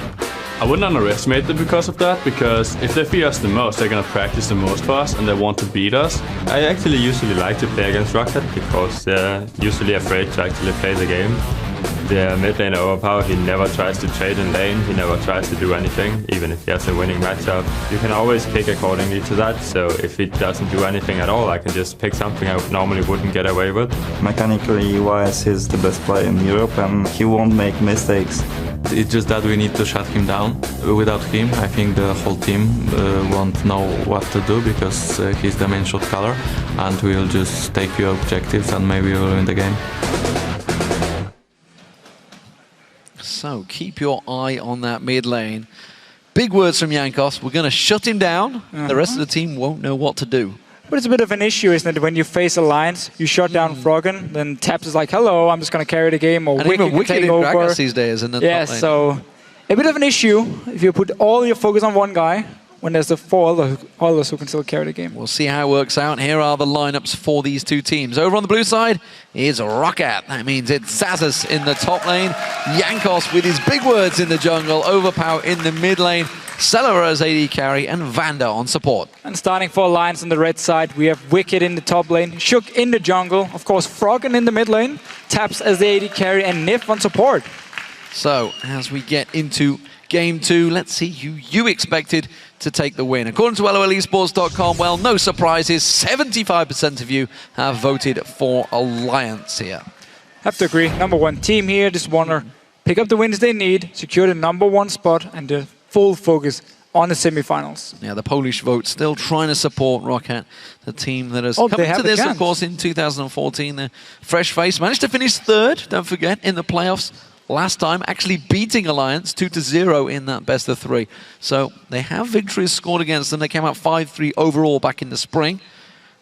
[SPEAKER 10] I wouldn't underestimate them because of that, because if they fear us the most, they're going to practice the most for us, and they want to beat us.
[SPEAKER 19] I actually usually like to play against Rocket, because they're usually afraid to actually play the game. The mid laner Overpower, he never tries to trade in lane, he never tries to do anything, even if he has a winning matchup. You can always pick accordingly to that, so if he doesn't do anything at all, I can just pick something I normally wouldn't get away with.
[SPEAKER 8] Mechanically wise, he's the best player in Europe and he won't make mistakes.
[SPEAKER 13] It's just that we need to shut him down. Without him, I think the whole team won't know what to do, because he's the main shot caller, and we'll just take few objectives and maybe we'll win the game.
[SPEAKER 3] So keep your eye on that mid lane. Big words from Jankos. We're going to shut him down. The rest of the team won't know what to do.
[SPEAKER 11] But it's a bit of an issue, isn't it? When you face Alliance, you shut down Froggen, then Taps is like, hello, I'm just going to carry the game, or
[SPEAKER 3] And
[SPEAKER 11] Wicked
[SPEAKER 3] even Wicked
[SPEAKER 11] take
[SPEAKER 3] in
[SPEAKER 11] over.
[SPEAKER 3] Gragas these days in the top lane.
[SPEAKER 11] So a bit of an issue if you put all your focus on one guy, when there's the 4 others who can still carry the game.
[SPEAKER 3] We'll see how it works out. Here are the lineups for these two teams. Over on the blue side is Rockat. That means it's Zazas in the top lane, Jankos with his big words in the jungle, Overpower in the mid lane, Celerar as AD carry, and Vanda on support.
[SPEAKER 11] And starting for Alliance on the red side, we have Wicked in the top lane, Shook in the jungle, of course Froggen in the mid lane, Taps as the AD carry, and Nif on support.
[SPEAKER 3] So, as we get into Game 2, let's see who you expected to take the win. According to LOLesports.com, well, no surprises, 75% of you have voted for Alliance here.
[SPEAKER 11] Have to agree, #1 team here, just want to pick up the wins they need, secure the #1 spot, and the full focus on the semi-finals.
[SPEAKER 3] Yeah, the Polish vote still trying to support Rockat, the team that has come to this, of course, in 2014. The fresh face managed to finish 3rd, don't forget, in the playoffs last time, actually beating Alliance 2-0 in that best of 3. So they have victories scored against them. They came out 5-3 overall back in the spring.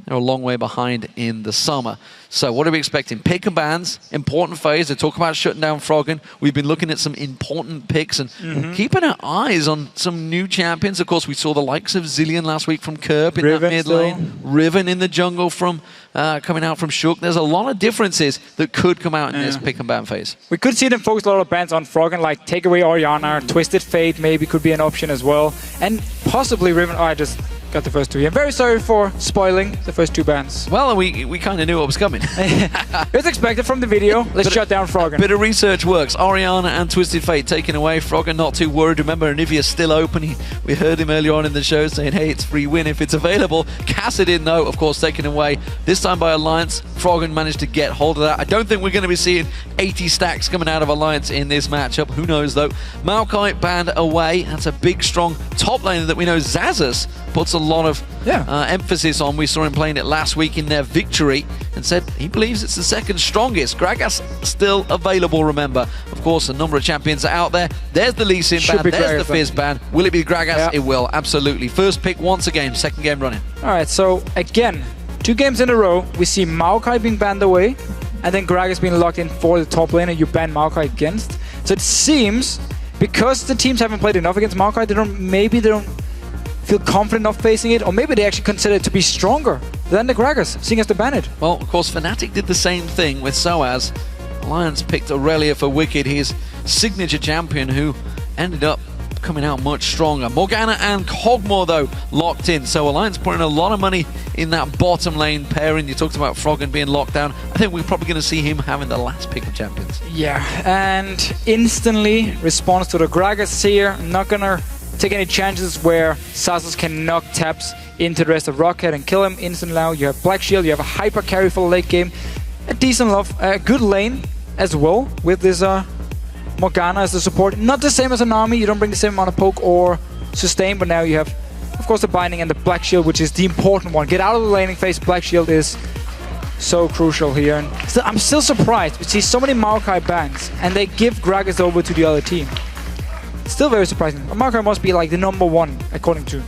[SPEAKER 3] They're a long way behind in the summer. So what are we expecting? Pick and bans, important phase. They talk about shutting down Froggen. We've been looking at some important picks and keeping our eyes on some new champions. Of course, we saw the likes of Zilean last week from Kerp in that mid lane. Riven in the jungle from coming out from Shook. There's a lot of differences that could come out in this pick and ban phase.
[SPEAKER 11] We could see them focus a lot of bans on Froggen, like take away Orianna, Twisted Fate maybe could be an option as well. And possibly Riven. Oh, I just got the first 2 here. I'm very sorry for spoiling the first 2 bans.
[SPEAKER 3] Well, we kind of knew what was coming.
[SPEAKER 11] It's expected from the video. Let's shut down Froggen.
[SPEAKER 3] Bit of research works. Orianna and Twisted Fate taken away. Froggen not too worried. Remember, Anivia's still open. We heard him earlier on in the show saying, hey, it's free win if it's available. Kassadin, though, of course, taken away. This time by Alliance. Froggen managed to get hold of that. I don't think we're going to be seeing 80 stacks coming out of Alliance in this matchup. Who knows, though. Maokai banned away. That's a big, strong top laner that we know Xaxus puts a lot of emphasis on. We saw him playing it last week in their victory and said he believes it's the second strongest. Gragas still available, remember. Of course, a number of champions are out there. There's the Lee Sin ban, there's the Fizz ban. Will it be Gragas? It will, absolutely. First pick once again, second game running.
[SPEAKER 11] All right, so again, 2 games in a row, we see Maokai being banned away, and then Gragas being locked in for the top lane, and you ban Maokai against. So it seems, because the teams haven't played enough against Maokai, maybe they don't feel confident enough facing it, or maybe they actually consider it to be stronger than the Gragas, seeing as they ban it.
[SPEAKER 3] Well, of course, Fnatic did the same thing with Soaz. Alliance picked Aurelia for Wicked, his signature champion, who ended up coming out much stronger. Morgana and Kog'Maw, though, locked in. So Alliance putting a lot of money in that bottom lane pairing. You talked about Froggen being locked down. I think we're probably going to see him having the last pick of champions.
[SPEAKER 11] Yeah, and instantly response to the Gragas here. Not going to take any chances where Xaxus can knock taps into the rest of Rocket and kill him instantly now. You have Black Shield, you have a hyper carry for the late game. A decent good lane as well with this Morgana as the support. Not the same as an army, you don't bring the same amount of poke or sustain, but now you have, of course, the binding and the Black Shield, which is the important one. Get out of the laning phase, Black Shield is so crucial here. And I'm still surprised. We see so many Maokai bans, and they give Gragas over to the other team. Still very surprising. Maokai must be like the #1, according to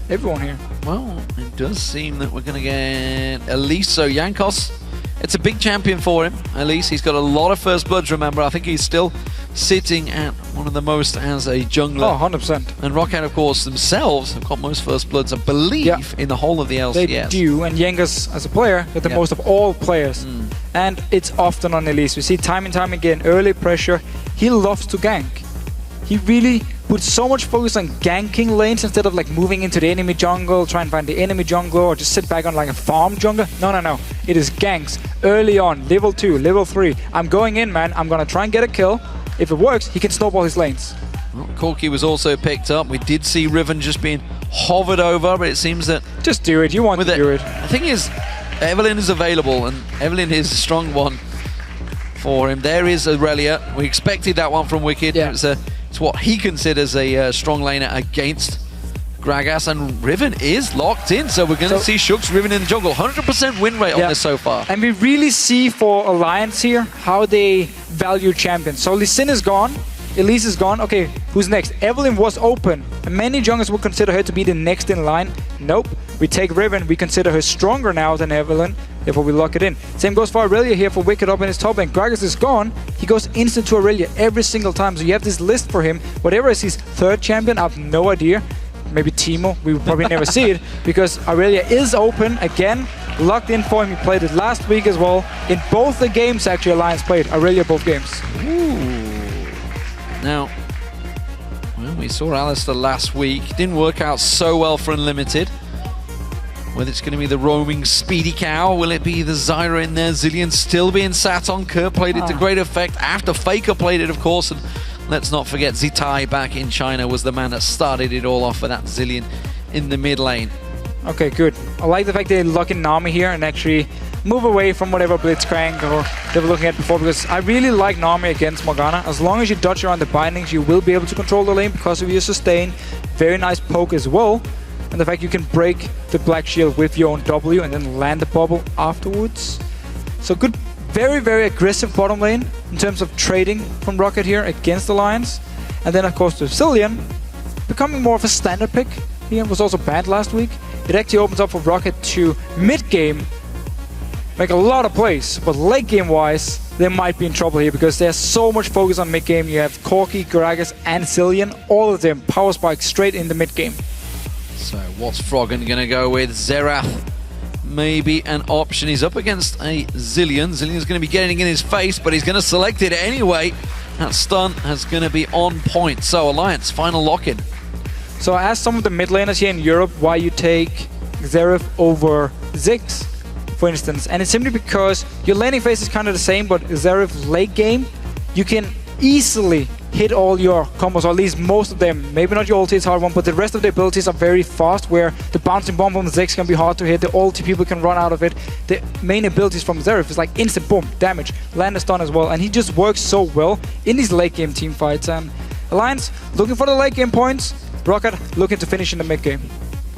[SPEAKER 11] everyone here.
[SPEAKER 3] Well, it does seem that we're going to get Elise. So Jankos, it's a big champion for him. Elise, he's got a lot of first bloods, remember. I think he's still sitting at one of the most as a jungler.
[SPEAKER 11] Oh, 100%.
[SPEAKER 3] And Rocket, of course, themselves have got most first bloods, I believe, in the whole of the LCS.
[SPEAKER 11] They do, and Jankos, as a player, got the most of all players. And it's often on Elise. We see time and time again, early pressure. He loves to gank. He really puts so much focus on ganking lanes instead of like moving into the enemy jungle, try and find the enemy jungler, or just sit back on like a farm jungler. No. It is ganks early on, level 2, level 3. I'm going in, man. I'm going to try and get a kill. If it works, he can snowball his lanes.
[SPEAKER 3] Well, Corki was also picked up. We did see Riven just being hovered over, but it seems that...
[SPEAKER 11] Just do it. You want to do it.
[SPEAKER 3] The thing is, Evelyn is available, and Evelyn is a strong one for him. There is Aurelia. We expected that one from Wicked. Yeah. It's what he considers a strong laner against Gragas, and Riven is locked in, so we're going to see Shook's Riven in the jungle. 100% win rate on this so far.
[SPEAKER 11] And we really see for Alliance here how they value champions. So Lee Sin is gone, Elise is gone. Okay, who's next? Evelyn was open, and many junglers would consider her to be the next in line. Nope, we take Riven, we consider her stronger now than Evelyn, therefore we lock it in. Same goes for Aurelia here for Wicked up in his top lane. Gragas is gone, he goes instant to Aurelia every single time, so you have this list for him. Whatever is his third champion, I have no idea. Maybe Teemo, we will probably never see it, because Aurelia is open again, locked in for him. He played it last week as well. In both the games actually Alliance played, Aurelia both games.
[SPEAKER 3] Ooh. Now, well, we saw Alistair last week. Didn't work out so well for Unlimited. Whether it's going to be the roaming Speedy Cow, will it be the Zyra in there? Zilean still being sat on. Kerr played it to great effect after Faker played it, of course. And let's not forget Zitai back in China was the man that started it all off for that Zilean in the mid lane.
[SPEAKER 11] Okay, good. I like the fact they lock in Nami here and actually move away from whatever Blitzcrank or they were looking at before, because I really like Nami against Morgana. As long as you dodge around the bindings, you will be able to control the lane because of your sustain. Very nice poke as well. And the fact you can break the Black Shield with your own W and then land the bubble afterwards. So good, very, very aggressive bottom lane. in terms of trading from Rocket here against Alliance. And then, of course, the Zillion, becoming more of a standard pick. He was also bad last week. It actually opens up for Rocket to mid-game make a lot of plays, but late game wise, they might be in trouble here because there's so much focus on mid game. You have Corki, Gragas, and Zillion, all of them power spike straight in the mid game.
[SPEAKER 3] So what's Froggen gonna go with? Xerath, maybe an option. He's up against a Zillion. Zillion's gonna be getting in his face, but he's gonna select it anyway. That stun is gonna be on point. So Alliance, final lock-in.
[SPEAKER 11] So I asked some of the mid laners here in Europe why you take Xerath over Ziggs, for instance, and it's simply because your laning phase is kind of the same, but Xerath late game, you can easily hit all your combos, or at least most of them. Maybe not your ulti is hard one, but the rest of the abilities are very fast, where the bouncing bomb from Ziggs can be hard to hit, the ulti people can run out of it. The main abilities from Xerath is like instant boom, damage, land a stun as well, and he just works so well in these late game team fights. And Alliance looking for the late game points, Rocket looking to finish in the mid game.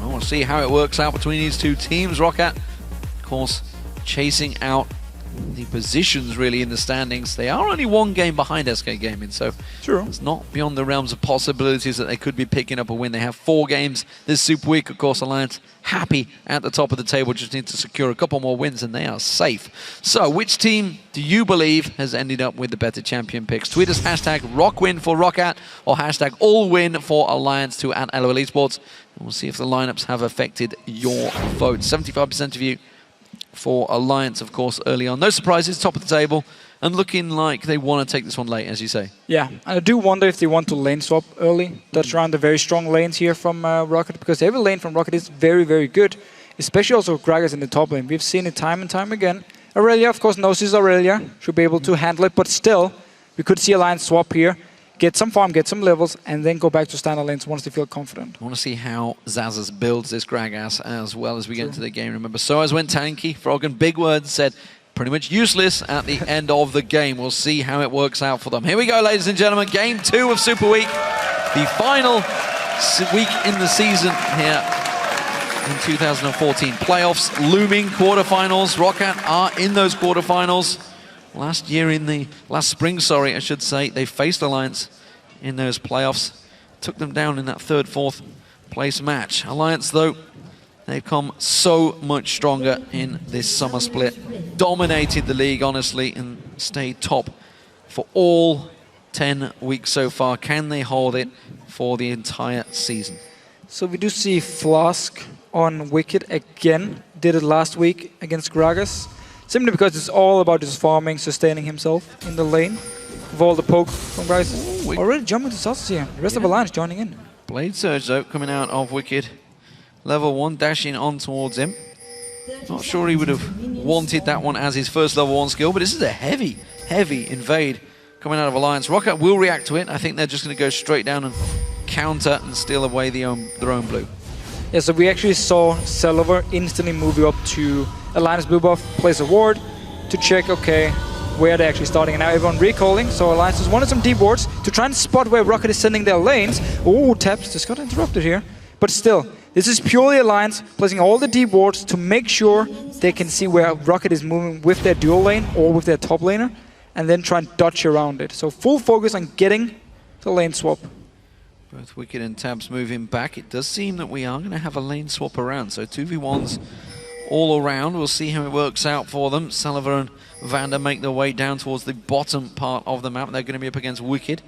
[SPEAKER 3] I want to see how it works out between these two teams. Rocket, of course, chasing out the positions really in the standings. They are only one game behind SK Gaming, so it's not beyond the realms of possibilities that they could be picking up a win. They have 4 games this Super Week. Of course, Alliance happy at the top of the table, just need to secure a couple more wins and they are safe. So which team do you believe has ended up with the better champion picks? Tweet us #RockWin for Rockat or #AllWin for Alliance to @LOL Esports. And we'll see if the lineups have affected your vote. 75% of you for Alliance, of course, early on. No surprises, top of the table, and looking like they want to take this one late, as you say.
[SPEAKER 11] Yeah, I do wonder if they want to lane swap early. That's around the very strong lanes here from Rocket, because every lane from Rocket is very, very good, especially also Gragas in the top lane. We've seen it time and time again. Aurelia, of course, knows his Aurelia, should be able to handle it, but still, we could see Alliance swap here, get some farm, get some levels, and then go back to standard lanes once they feel confident.
[SPEAKER 3] I want to see how Zazas builds this Gragas as well as we get into the game. Remember, Soaz went tanky. Froggen, big words, said pretty much useless at the end of the game. We'll see how it works out for them. Here we go, ladies and gentlemen. Game 2 of Super Week. The final week in the season here in 2014. Playoffs looming, quarterfinals. Rocket are in those quarterfinals. Last spring, I should say, they faced Alliance in those playoffs. Took them down in that 3rd, 4th place match. Alliance, though, they've come so much stronger in this summer split. Dominated the league, honestly, and stayed top for all 10 weeks so far. Can they hold it for the entire season?
[SPEAKER 11] So we do see Flask on Wicked again. Did it last week against Gragas. Simply because it's all about just farming, sustaining himself in the lane. With all the poke from Gragas. Already jumping to Sauces here. The rest of Alliance joining in.
[SPEAKER 3] Blade Surge, though, coming out of Wicked. Level 1, dashing on towards him. Not sure he would have wanted that one as his first level 1 skill, but this is a heavy, heavy invade coming out of Alliance. Rocket will react to it. I think they're just going to go straight down and counter and steal away their own blue.
[SPEAKER 11] Yeah, so we actually saw Selver instantly move up to Alliance blue buff, place a ward to check, okay, where they're actually starting. And now everyone recalling, so Alliance just wanted some deep wards to try and spot where Rocket is sending their lanes. Ooh, taps just got interrupted here. But still, this is purely Alliance placing all the deep wards to make sure they can see where Rocket is moving with their dual lane or with their top laner, and then try and dodge around it. So full focus on getting the lane swap.
[SPEAKER 3] Both Wicked and Tabs moving back. It does seem that we are going to have a lane swap around. So 2v1s all around. We'll see how it works out for them. Salva and Vander make their way down towards the bottom part of the map. They're going to be up against Wicked.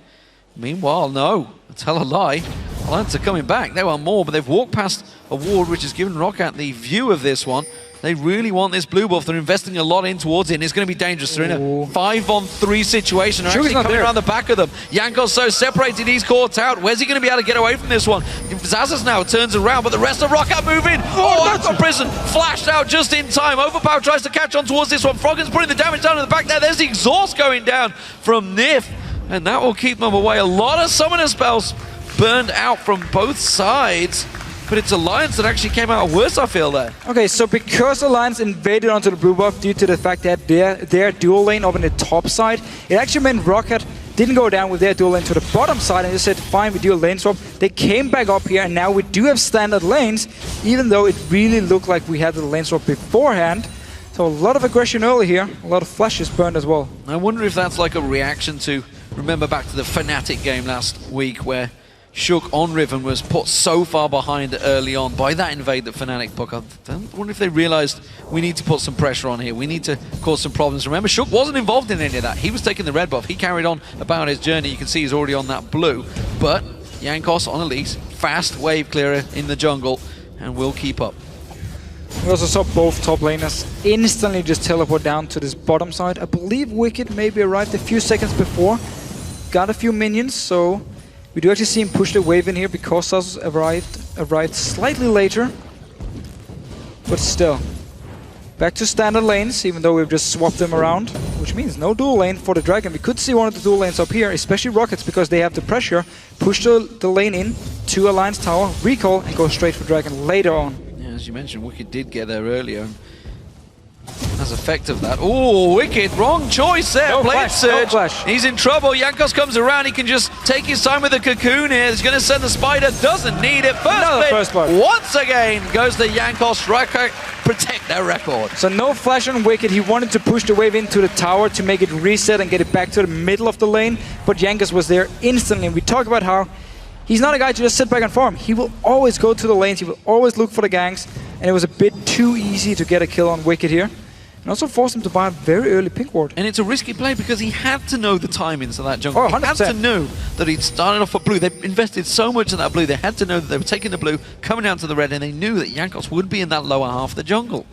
[SPEAKER 3] Meanwhile, no, I tell a lie. Alliance are coming back. They want more, but they've walked past a ward which has given Rocket the view of this one. They really want this blue buff. They're investing a lot in towards it, and it's going to be dangerous. They're in a 5-on-3 situation. They're actually coming around the back of them. Yanko's so separated, he's caught out. Where's he going to be able to get away from this one? Zazas now turns around, but the rest of Rocket moving. Oh, Aqua Prison flashed out just in time. Overpower tries to catch on towards this one. Froggen's putting the damage down in the back there. There's the exhaust going down from Nif, and that will keep them away. A lot of summoner spells burned out from both sides. But it's Alliance that actually came out worse, I feel, there.
[SPEAKER 11] Okay, so because Alliance invaded onto the blue buff due to the fact that their dual lane up in the top side, it actually meant Rocket didn't go down with their dual lane to the bottom side and just said, fine, we do a lane swap. They came back up here, and now we do have standard lanes, even though it really looked like we had the lane swap beforehand. So a lot of aggression early here, a lot of flashes burned as well.
[SPEAKER 3] I wonder if that's like a reaction to, remember back to the Fnatic game last week where Shook on Riven was put so far behind early on by that invade that Fnatic took. I wonder if they realized we need to put some pressure on here. We need to cause some problems. Remember, Shook wasn't involved in any of that. He was taking the red buff. He carried on about his journey. You can see he's already on that blue. But Jankos on Elise, fast wave clearer in the jungle, and will keep up.
[SPEAKER 11] We also saw both top laners instantly just teleport down to this bottom side. I believe Wicked maybe arrived a few seconds before. Got a few minions, so we do actually see him push the wave in here because Sus arrived slightly later. But still. Back to standard lanes, even though we've just swapped them around. Which means no dual lane for the Dragon. We could see one of the dual lanes up here, especially Rockets, because they have the pressure. Push the lane in to Alliance Tower, recall, and go straight for Dragon later on.
[SPEAKER 3] As you mentioned, Wicked did get there earlier. And as effect of that, oh, Wicked, wrong choice there.
[SPEAKER 11] No
[SPEAKER 3] Blade
[SPEAKER 11] flash,
[SPEAKER 3] Surge.
[SPEAKER 11] no flash.
[SPEAKER 3] He's in trouble. Jankos comes around. He can just take his time with the cocoon here. He's going to send the spider. Doesn't need it. First blood. Once again goes to Jankos. Rocket protect their record.
[SPEAKER 11] So no flash on Wicked. He wanted to push the wave into the tower to make it reset and get it back to the middle of the lane. But Jankos was there instantly. We talk about how he's not a guy to just sit back and farm. He will always go to the lanes. He will always look for the ganks. And it was a bit too easy to get a kill on Wicked here. And also forced him to buy a very early pink ward.
[SPEAKER 3] And it's a risky play because he had to know the timings of that jungle.
[SPEAKER 11] Oh,
[SPEAKER 3] he had to know that he'd started off at blue. They invested so much in that blue. They had to know that they were taking the blue, coming down to the red, and they knew that Jankos would be in that lower half of the jungle.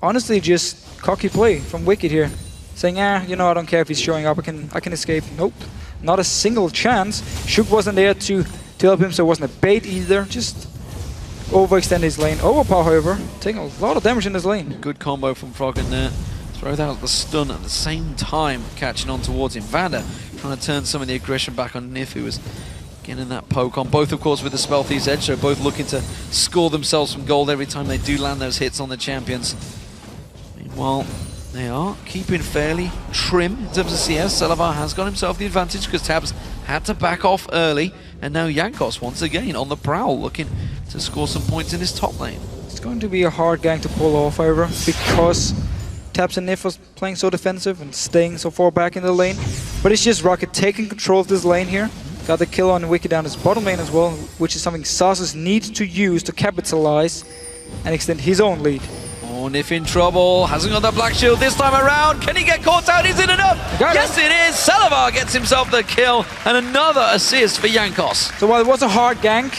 [SPEAKER 11] Honestly, just cocky play from Wicked here. Saying, you know, I don't care if he's showing up. I can escape. Nope. Not a single chance. Shook wasn't there to help him, so it wasn't a bait either. Just overextend his lane. Overpower, however, taking a lot of damage in his lane.
[SPEAKER 3] Good combo from Froggen there. Throw out the stun at the same time, catching on towards him. Vander trying to turn some of the aggression back on Nif, who was getting that poke on. Both, of course, with the Spell Thief's Edge, so both looking to score themselves some gold every time they do land those hits on the champions. Meanwhile, they are keeping fairly trim in terms of CS. Selavar has got himself the advantage because Tabs had to back off early. And now Jankos once again on the prowl, looking to score some points in his top lane.
[SPEAKER 11] It's going to be a hard gang to pull off, however, because Tabs and Nif was playing so defensive and staying so far back in the lane. But it's just Rocket taking control of this lane here. Got the kill on Wicked down his bottom lane as well, which is something Sauces needs to use to capitalize and extend his own lead.
[SPEAKER 3] Oh, Nif in trouble. Hasn't got that black shield this time around. Can he get caught out? Is it enough? Yes, it is. Selavar gets himself the kill and another assist for Jankos.
[SPEAKER 11] So while it was a hard gank,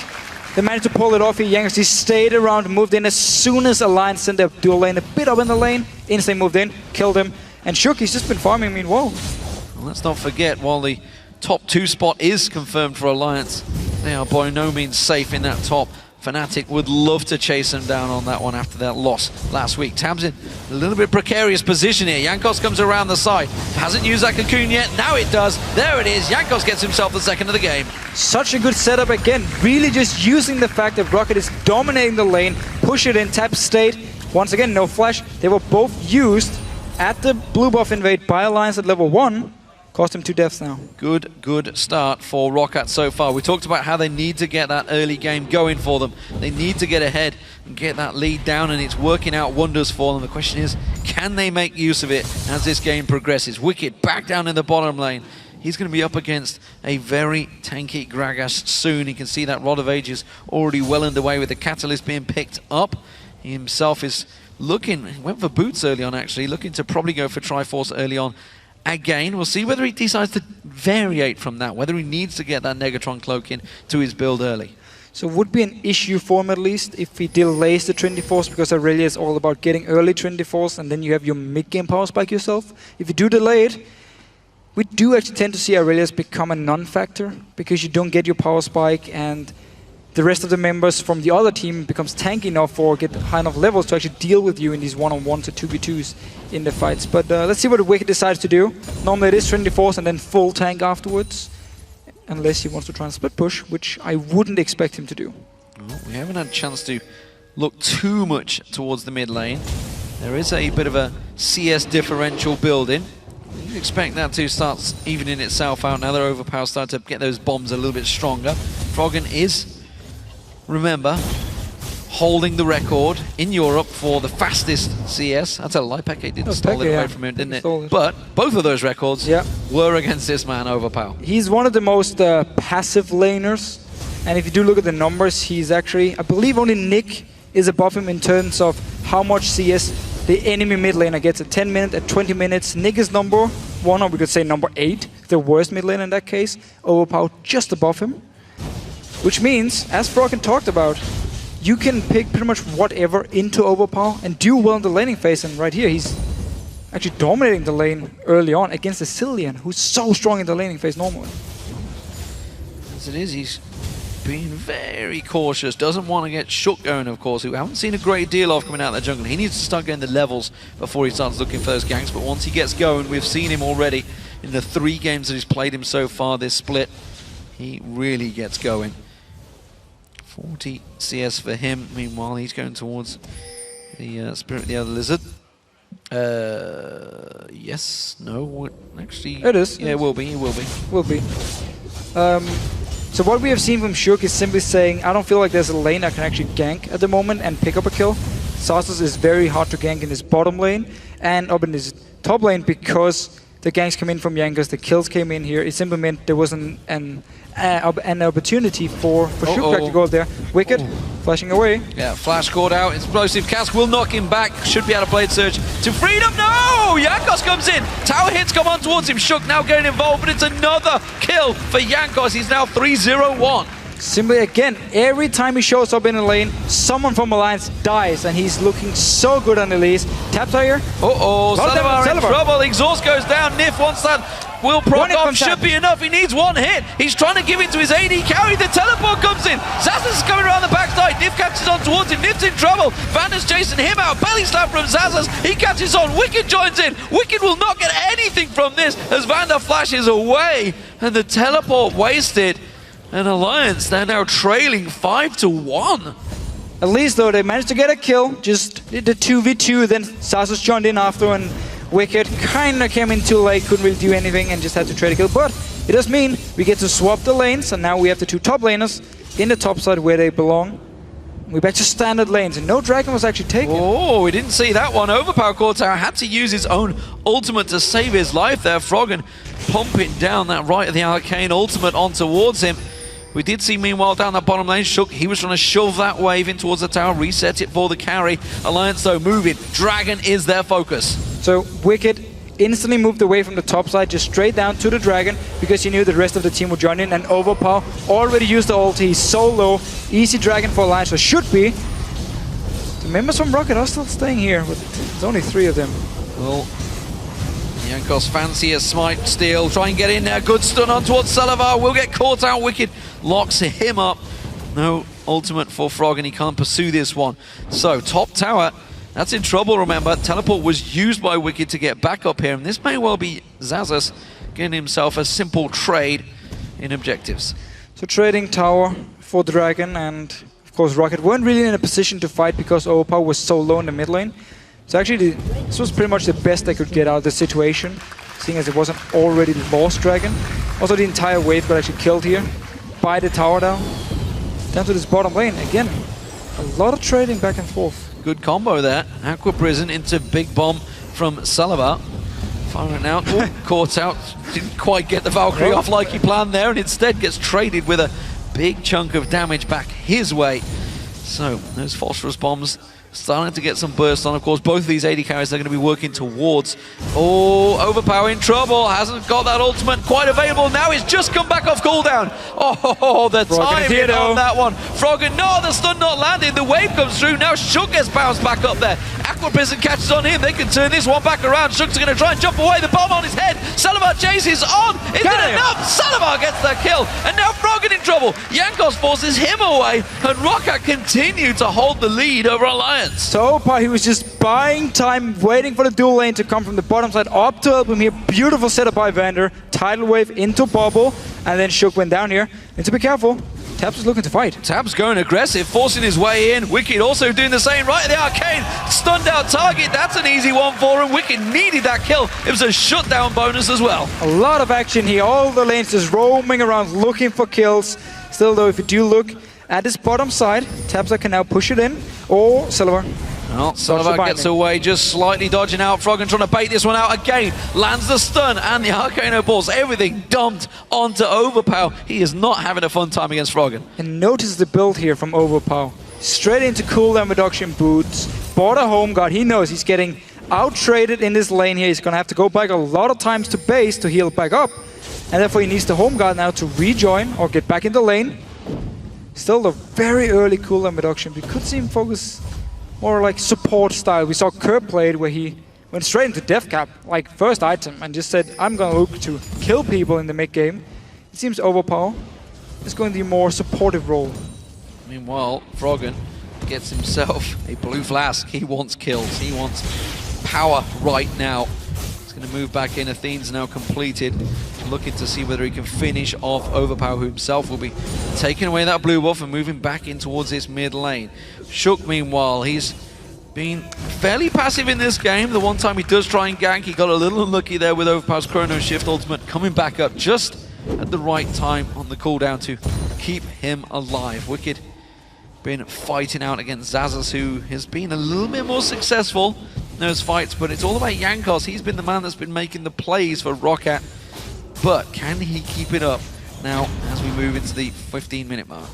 [SPEAKER 11] they managed to pull it off here. Jankos, he stayed around, moved in as soon as Alliance sent their dual lane a bit up in the lane. Instantly moved in, killed him. And Shook, he's just been farming meanwhile.
[SPEAKER 3] Well, let's not forget, while the top 2 spot is confirmed for Alliance, they are by no means safe in that top. Fnatic would love to chase him down on that one after that loss last week. Tabs in a little bit precarious position here. Jankos comes around the side. Hasn't used that cocoon yet. Now it does. There it is. Jankos gets himself the second of the game.
[SPEAKER 11] Such a good setup again. Really just using the fact that Rocket is dominating the lane. Push it in. Tab stayed. Once again, no flash. They were both used at the blue buff invade by Alliance at level 1. Cost him 2 deaths now.
[SPEAKER 3] Good start for Roccat so far. We talked about how they need to get that early game going for them. They need to get ahead and get that lead down, and it's working out wonders for them. The question is, can they make use of it as this game progresses? Wicked back down in the bottom lane. He's going to be up against a very tanky Gragas soon. You can see that Rod of Ages already well underway with the Catalyst being picked up. He himself is looking, he went for boots early on actually, looking to probably go for Triforce early on. Again, we'll see whether he decides to variate from that, whether he needs to get that Negatron cloak in to his build early.
[SPEAKER 11] So it would be an issue for him at least if he delays the Trinity Force, because Aurelia is all about getting early Trinity Force and then you have your mid-game power spike yourself. If you do delay it, we do actually tend to see Aurelius become a non-factor because you don't get your power spike and the rest of the members from the other team becomes tanky enough or get high enough levels to actually deal with you in these 1-on-1s or 2v2s in the fights. But let's see what Wicked decides to do. Normally it is Trinity Force and then full tank afterwards. Unless he wants to try and split push, which I wouldn't expect him to do.
[SPEAKER 3] Well, we haven't had a chance to look too much towards the mid lane. There is a bit of a CS differential building. You'd expect that to start evening itself out. Now their overpower start to get those bombs a little bit stronger. Froggen is, remember, holding the record in Europe for the fastest CS. That's a lie. Peke did steal it away from him, didn't it? But both of those records were against this man, Overpower.
[SPEAKER 11] He's one of the most passive laners. And if you do look at the numbers, he's actually, I believe only Nick is above him in terms of how much CS the enemy mid laner gets at 10 minutes, at 20 minutes. Nick is number 1, or we could say number 8, the worst mid laner in that case. Overpower just above him. Which means, as Froggen talked about, you can pick pretty much whatever into Overpower and do well in the laning phase. And right here, he's actually dominating the lane early on against the Cillian, who's so strong in the laning phase normally.
[SPEAKER 3] As it is, he's being very cautious. Doesn't want to get Shook going, of course, who we haven't seen a great deal of coming out of the jungle. He needs to start getting the levels before he starts looking for those ganks. But once he gets going, we've seen him already in the 3 games that he's played him so far this split. He really gets going. 40 CS for him. Meanwhile, he's going towards the Spirit of the Other Lizard. Yes, no, actually...
[SPEAKER 11] It is.
[SPEAKER 3] Yeah, it will be, it will be.
[SPEAKER 11] Will be. So what we have seen from Shook is simply saying, I don't feel like there's a lane I can actually gank at the moment and pick up a kill. Xaxus is very hard to gank in his bottom lane and up in his top lane because the ganks come in from Jankos, the kills came in here. It simply meant there was an opportunity for Shook to go up there. Wicked, flashing away.
[SPEAKER 3] Yeah, flash caught out. Explosive Cask will knock him back. Should be able to Blade Surge to freedom. No! Jankos comes in. Tower hits come on towards him. Shook now getting involved, but it's another kill for Jankos. He's now 3-0-1.
[SPEAKER 11] Simply again, every time he shows up in the lane, someone from Alliance dies, and he's looking so good on the leads. Taps are here.
[SPEAKER 3] Salivar in trouble. Exhaust goes down. Nif wants that. Will proc off, should be enough. He needs 1 hit. He's trying to give it to his AD carry. The teleport comes in. Xaxus is coming around the backside. Nif catches on towards him. Nif's in trouble. Vander's chasing him out. Belly slap from Xaxus. He catches on. Wicked joins in. Wicked will not get anything from this as Vander flashes away. And the teleport wasted. And Alliance, they're now trailing 5-1.
[SPEAKER 11] At least though, they managed to get a kill. Just did the 2v2. Then Xaxus joined in after, and Wicked kind of came in too late, couldn't really do anything, and just had to trade a kill. But it does mean we get to swap the lanes, and now we have the 2 top laners in the top side where they belong. We're back to standard lanes, and no dragon was actually taken.
[SPEAKER 3] Oh, we didn't see that one. Overpower Cortower had to use his own ultimate to save his life there. Froggen pumping down that right of the arcane ultimate on towards him. We did see, meanwhile, down that bottom lane, Shook, he was trying to shove that wave in towards the tower, reset it for the carry. Alliance, though, moving. Dragon is their focus.
[SPEAKER 11] So, Wicked instantly moved away from the top side, just straight down to the Dragon, because he knew the rest of the team would join in, and Overpower already used the ulti. He's so low. Easy Dragon for Alliance, or should be. The members from Rocket are still staying here, but there's only 3 of them.
[SPEAKER 3] Well, Jankos fancy a smite steal, try and get in there. Good stun on towards Salivar, will get caught out. Wicked locks him up. No ultimate for Frog, and he can't pursue this one. So, top tower, that's in trouble, remember. Teleport was used by Wicked to get back up here, and this may well be Xaxus getting himself a simple trade in objectives.
[SPEAKER 11] So trading tower for Dragon, and of course Rocket weren't really in a position to fight because Overpower was so low in the mid lane. So actually this was pretty much the best they could get out of the situation, seeing as it wasn't already lost Dragon. Also the entire wave got actually killed here by the tower down to this bottom lane. Again, a lot of trading back and forth.
[SPEAKER 3] Good combo there. Aqua Prison into Big Bomb from Salivar. Firing out. Oh, caught out. Didn't quite get the Valkyrie off like he planned there, and instead gets traded with a big chunk of damage back his way. So those phosphorus bombs starting to get some burst on. Of course, both of these AD carries they're going to be working towards. Oh, Overpower in trouble. Hasn't got that ultimate quite available. Now he's just come back off cooldown. Oh, the timing on that one. Froggen, no, the stun not landed. The wave comes through. Now Shook gets bounced back up there. Aqua Prison catches on him. They can turn this one back around. Shook's going to try and jump away. The bomb on his head. Salivar chases on. Is it enough? Salivar gets the kill. And now Froggen in trouble. Jankos forces him away. And Rocket continue to hold the lead over Alliance.
[SPEAKER 11] So Overpower, he was just buying time, waiting for the dual lane to come from the bottom side up to help him here. Beautiful setup by Vander. Tidal wave into Bubble. And then Shook went down here. Need to be careful. Tabs is looking to fight.
[SPEAKER 3] Tabs going aggressive, forcing his way in. Wicked also doing the same right at the arcane. Stunned out target. That's an easy one for him. Wicked needed that kill. It was a shutdown bonus as well.
[SPEAKER 11] A lot of action here. All the lanes just roaming around looking for kills. Still though, if you do look at his bottom side. Tabza can now push it in. Or Silver.
[SPEAKER 3] Well, Silver gets away, just slightly dodging out. Froggen trying to bait this one out again. Lands the stun and the Arcano balls. Everything dumped onto Overpower. He is not having a fun time against Froggen.
[SPEAKER 11] And notice the build here from Overpower. Straight into cooldown reduction boots. Bought a home guard. He knows he's getting out-traded in this lane here. He's going to have to go back a lot of times to base to heal back up. And therefore he needs the home guard now to rejoin or get back in the lane. Still a very early cooldown reduction. We could see him focus more like support style. We saw Kerb play it where he went straight into death cap, like first item, and just said, I'm going to look to kill people in the mid game. It seems Overpower is going to be a more supportive role.
[SPEAKER 3] Meanwhile, Froggen gets himself a blue flask. He wants kills. He wants power right now. He's going to move back in. Athene's now completed. Looking to see whether he can finish off Overpower, who himself will be taking away that blue buff and moving back in towards this mid lane. Shook, meanwhile, he's been fairly passive in this game. The one time he does try and gank, he got a little unlucky there with Overpower's Chrono Shift ultimate coming back up just at the right time on the cooldown to keep him alive. Wicked been fighting out against Zazas, who has been a little bit more successful in those fights, but it's all about Jankos. He's been the man that's been making the plays for Roccat. But can he keep it up now as we move into the 15-minute mark?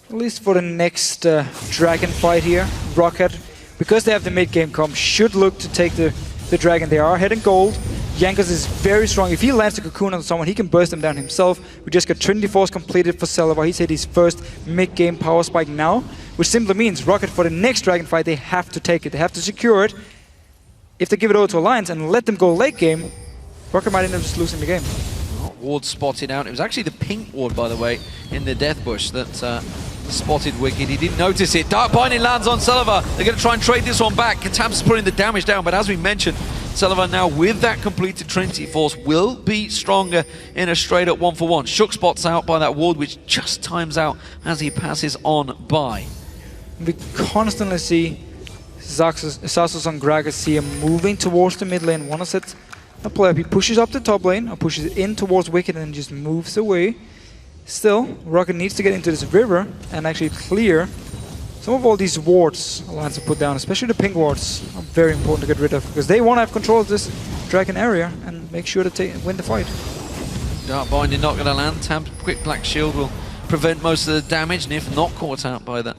[SPEAKER 11] At least for the next dragon fight here, Roccat, because they have the mid-game comp, should look to take the dragon. They are heading gold. Jankos is very strong. If he lands the cocoon on someone, he can burst them down himself. We just got Trinity Force completed for Selva. He's hit his first mid-game power spike now, which simply means Roccat for the next dragon fight, they have to take it. They have to secure it. If they give it over to Alliance and let them go late game, Roccat might end up just losing the game.
[SPEAKER 3] Ward spotted out. It was actually the pink ward, by the way, in the death bush that spotted Wicked. He didn't notice it. Dark Binding lands on Selva. They're going to try and trade this one back. Katam's putting the damage down, but as we mentioned, Selva now with that completed Trinity Force will be stronger in a straight up 1-for-1. Shook spots out by that ward, which just times out as he passes on by.
[SPEAKER 11] We constantly see Sasos and Gragas here moving towards the mid lane. One of it. A player, he pushes up the top lane, or pushes in towards Wicked and just moves away. Still, Roccat needs to get into this river and actually clear some of all these wards Alliance have put down, especially the pink wards are very important to get rid of, because they want to have control of this dragon area and make sure to win the fight.
[SPEAKER 3] Dark Binding not going to land. Tam's quick black shield will prevent most of the damage, and if not caught out by that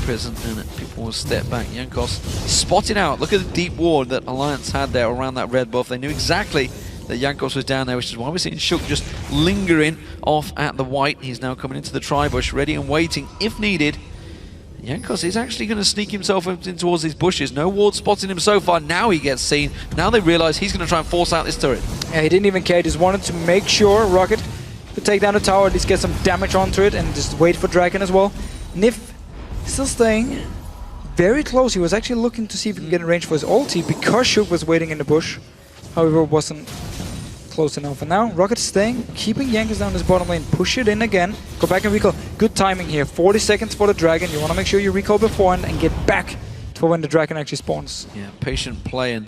[SPEAKER 3] prison, and people will step back. Jankos spotted out. Look at the deep ward that Alliance had there around that red buff. They knew exactly that Jankos was down there, which is why we're seeing Shook just lingering off at the white. He's now coming into the tri-bush, ready and waiting if needed. Jankos is actually going to sneak himself in towards these bushes. No ward spotting him so far. Now he gets seen. Now they realize he's going to try and force out this turret.
[SPEAKER 11] Yeah, he didn't even care. He just wanted to make sure Roccat could take down the tower, at least get some damage onto it, and just wait for Dragon as well. Nif still staying very close. He was actually looking to see if he can get in range for his ulti because Shook was waiting in the bush. However, wasn't close enough. And now Rocket's staying, keeping Jankos down his bottom lane. Push it in again. Go back and recall. Good timing here. 40 seconds for the dragon. You want to make sure you recall beforehand and get back for when the dragon actually spawns.
[SPEAKER 3] Yeah, patient play, and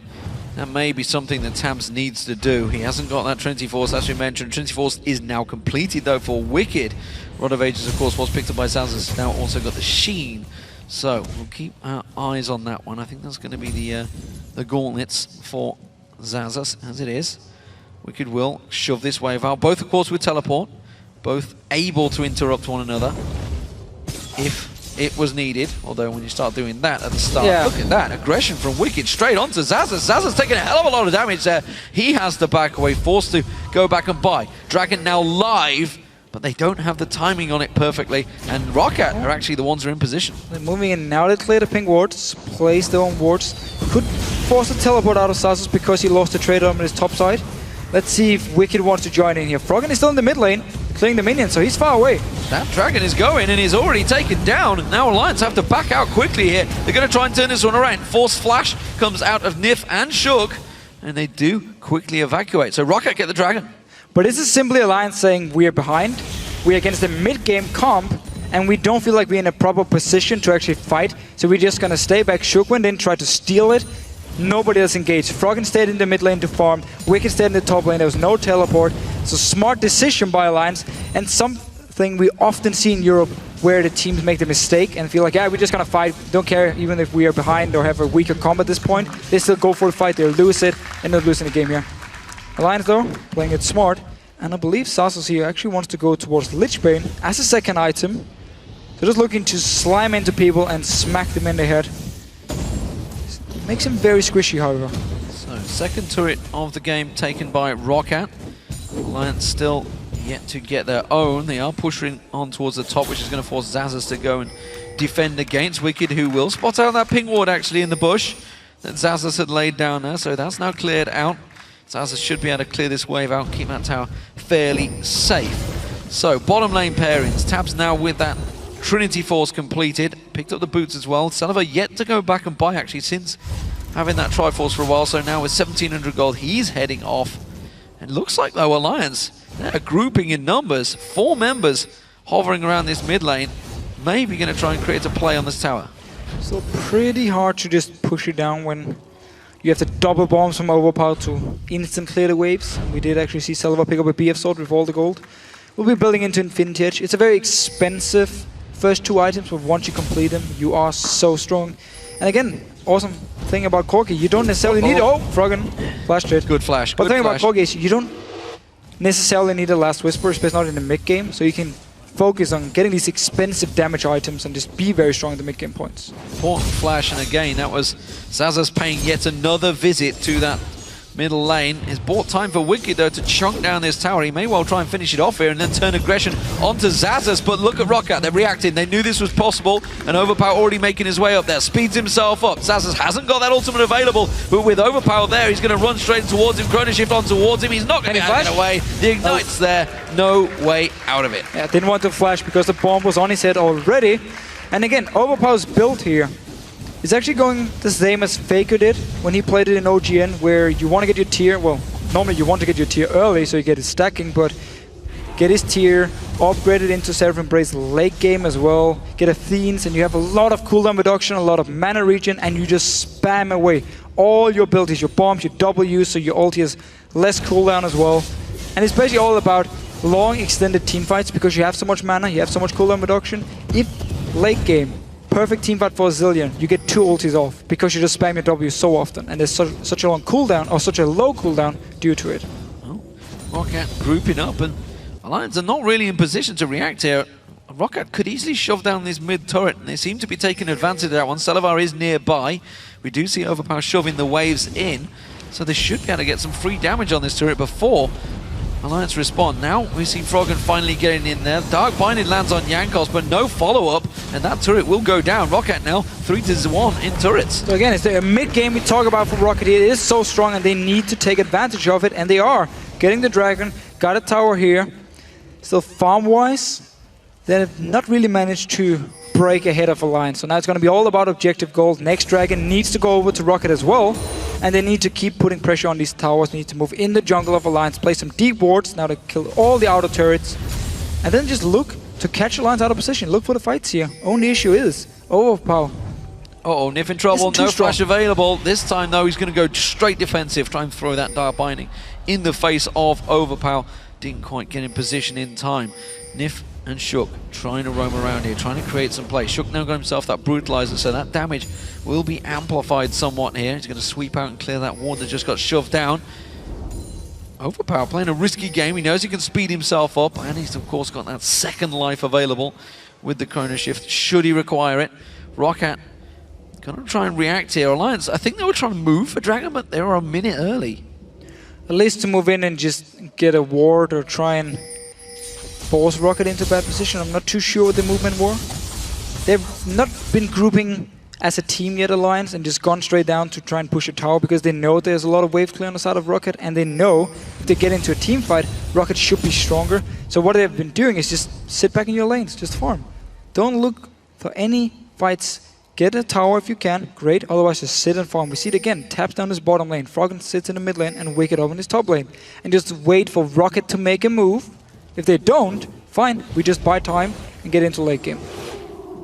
[SPEAKER 3] that may be something that Tams needs to do. He hasn't got that Trinity Force, as we mentioned. Trinity Force is now completed, though, for Wicked. Rod of Ages, of course, was picked up by Zazas. Now also got the Sheen. So we'll keep our eyes on that one. I think that's going to be the gauntlets for Zazas, as it is. Wicked will shove this wave out. Both, of course, with teleport. Both able to interrupt one another if it was needed. Although when you start doing that at the start, look at that. Aggression from Wicked straight onto Zazas. Zazas taking a hell of a lot of damage there. He has to back away, forced to go back and buy. Dragon now live, but they don't have the timing on it perfectly. And Roccat are actually the ones who are in position.
[SPEAKER 11] They're moving in now. They clear the pink wards, place their own wards. Could force a teleport out of Zazas because he lost the trade on his top side. Let's see if Wicked wants to join in here. Froggen is still in the mid lane, clearing the minions, so he's far away.
[SPEAKER 3] That dragon is going and he's already taken down. Now Alliance have to back out quickly here. They're going to try and turn this one around. Force Flash comes out of Nif and Shook, and they do quickly evacuate. So Roccat get the dragon.
[SPEAKER 11] But this is simply Alliance saying we're behind, we're against the mid-game comp, and we don't feel like we're in a proper position to actually fight, so we're just going to stay back. Shook went in, tried to steal it. Nobody else engaged. Froggen stayed in the mid lane to farm. Wicked stayed in the top lane. There was no teleport. It's a smart decision by Alliance, and something we often see in Europe. where the teams make the mistake and feel like, yeah, we're just gonna fight, don't care even if we are behind or have a weaker comp at this point. They still go for the fight, they lose it, and they're losing the game here. Alliance though, playing it smart, and I believe Sasos here actually wants to go towards Lichbane as a second item. So just looking to slime into people and smack them in the head. Makes him very squishy, however.
[SPEAKER 3] So, second turret of the game taken by Roccat. Alliance still yet to get their own. They are pushing on towards the top, which is going to force Zazas to go and defend against Wicked, who will spot out that ping ward actually in the bush that Zazas had laid down there. So that's now cleared out. Zazas should be able to clear this wave out, keep that tower fairly safe. So, bottom lane pairings. Tabs now with that Trinity Force completed. Picked up the boots as well. Salva yet to go back and buy actually since having that Triforce for a while. So now with 1700 gold, he's heading off. And looks like though Alliance, they're grouping in numbers. 4 members hovering around this mid lane. Maybe going to try and create a play on this tower.
[SPEAKER 11] So pretty hard to just push it down when you have the double bombs from Overpower to instant clear the waves. We did actually see Salva pick up a BF sword with all the gold. We'll be building into Infinity Edge. It's a very expensive first 2 items, but once you complete them, you are so strong. And again, awesome thing about Corki, you don't necessarily need... Oh, Froggen flashed it.
[SPEAKER 3] Good flash.
[SPEAKER 11] But the thing about Corki is you don't necessarily need a Last Whisper, especially not in the mid game, so you can focus on getting these expensive damage items and just be very strong at the mid game points.
[SPEAKER 3] Important flash, and again, that was Zazas paying yet another visit to that middle lane. It's bought time for Wicked though to chunk down this tower. He may well try and finish it off here and then turn aggression onto Zazas, but look at Roccat, they're reacting. They knew this was possible, and Overpower already making his way up there. Speeds himself up. Zazas hasn't got that ultimate available, but with Overpower there, he's going to run straight towards him. Chrono Shift on towards him. He's not going to get away. The Ignite's there. No way out of it.
[SPEAKER 11] Yeah, didn't want to flash because the bomb was on his head already. And again, Overpower's build here is actually going the same as Faker did when he played it in OGN, where you want to get your tier, well, normally you want to get your tier early so you get his stacking, but get his tier, upgrade it into Seraph Embrace late game as well, get Athenes, and you have a lot of cooldown reduction, a lot of mana regen, and you just spam away all your abilities, your bombs, your Ws, so your ulti has less cooldown as well. And it's basically all about long extended team fights because you have so much mana, you have so much cooldown reduction. If late game, perfect team fight for a Zillion, you get 2 ultis off because you just spam your W so often, and there's such a long cooldown, or such a low cooldown due to it.
[SPEAKER 3] Well, Roccat grouping up, and Alliance are not really in position to react here. Roccat could easily shove down this mid turret, and they seem to be taking advantage of that one. Salavar is nearby. We do see Overpower shoving the waves in, so they should be able to get some free damage on this turret before Alliance respond. Now we see Froggen finally getting in there. Dark Binding lands on Jankos, but no follow-up, and that turret will go down. Roccat now 3-1 in turrets.
[SPEAKER 11] So again, it's the mid-game we talk about for Roccat here. It is so strong, and they need to take advantage of it, and they are. Getting the dragon, got a tower here. Still farm-wise, they have not really managed to break ahead of Alliance. So now it's going to be all about objective gold. Next dragon needs to go over to Roccat as well. And they need to keep putting pressure on these towers. They need to move in the jungle of Alliance, play some deep wards now to kill all the outer turrets. And then just look to catch Alliance out of position. Look for the fights here. Only issue is Overpower.
[SPEAKER 3] Uh-oh, Nif in trouble. No flash available. This time, though, he's going to go straight defensive. Try and throw that Dark Binding in the face of Overpower. Didn't quite get in position in time. Nif and Shook trying to roam around here, trying to create some play. Shook now got himself that Brutalizer, so that damage will be amplified somewhat here. He's going to sweep out and clear that ward that just got shoved down. Overpower playing a risky game. He knows he can speed himself up, and he's of course got that second life available with the Chrono Shift, should he require it. Roccat gonna try and react here. Alliance, I think they were trying to move for Dragon, but they were a minute early.
[SPEAKER 11] At least to move in and just get a ward or try and force Roccat into bad position. I'm not too sure what the movement were. They've not been grouping as a team yet, Alliance, and just gone straight down to try and push a tower because they know there's a lot of wave clear on the side of Roccat, and they know if they get into a team fight, Roccat should be stronger. So what they've been doing is just sit back in your lanes, just farm. Don't look for any fights. Get a tower if you can, great, otherwise just sit and farm. We see it again, taps down his bottom lane, Froggen sits in the mid lane and Wicked up in his top lane. And just wait for Roccat to make a move. If they don't, fine, we just buy time and get into late game.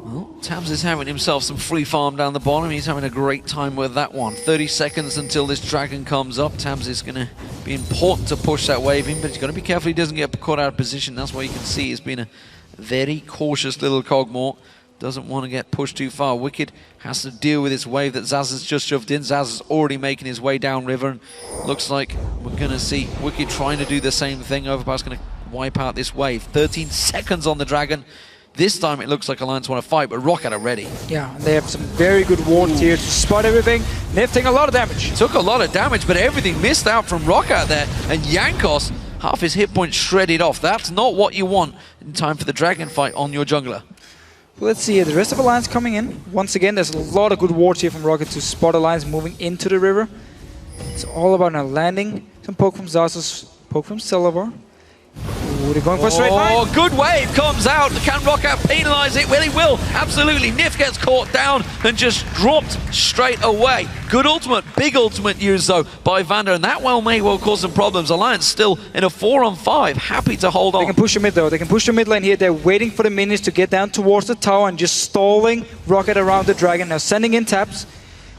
[SPEAKER 3] Well, Tabs is having himself some free farm down the bottom. He's having a great time with that one. 30 seconds until this dragon comes up. Tabs is going to be important to push that wave in, but he's got to be careful he doesn't get caught out of position. That's why you can see it's been a Very cautious little Cogmore. Doesn't want to get pushed too far. Wicked has to deal with this wave that Zaz has just shoved in. Zaz is already making his way downriver, and looks like we're going to see Wicked trying to do the same thing. Overpower's going to wipe out this wave. 13 seconds on the Dragon. This time it looks like Alliance want to fight, but Rocket are ready.
[SPEAKER 11] Yeah, they have some very good wards here to spot everything. They've taken a lot of damage.
[SPEAKER 3] Took a lot of damage, but everything missed out from Rocket there. And Jankos, half his hit points shredded off. That's not what you want in time for the Dragon fight on your jungler.
[SPEAKER 11] Let's see here, the rest of Alliance coming in. Once again, there's a lot of good wards here from Rocket to spot Alliance moving into the river. It's all about now landing. Some poke from Zazus, poke from Celavar. Ooh, they're going for a straight line.
[SPEAKER 3] Oh, good wave comes out. Can Rocket penalize it? Well, he will. Absolutely. Nif gets caught down and just dropped straight away. Good ultimate, big ultimate used though by Vander, and that may well cause some problems. Alliance still in a 4-on-5, happy to hold on.
[SPEAKER 11] They can push the mid though. They can push the mid lane here. They're waiting for the minions to get down towards the tower and just stalling Rocket around the Dragon. Now sending in taps.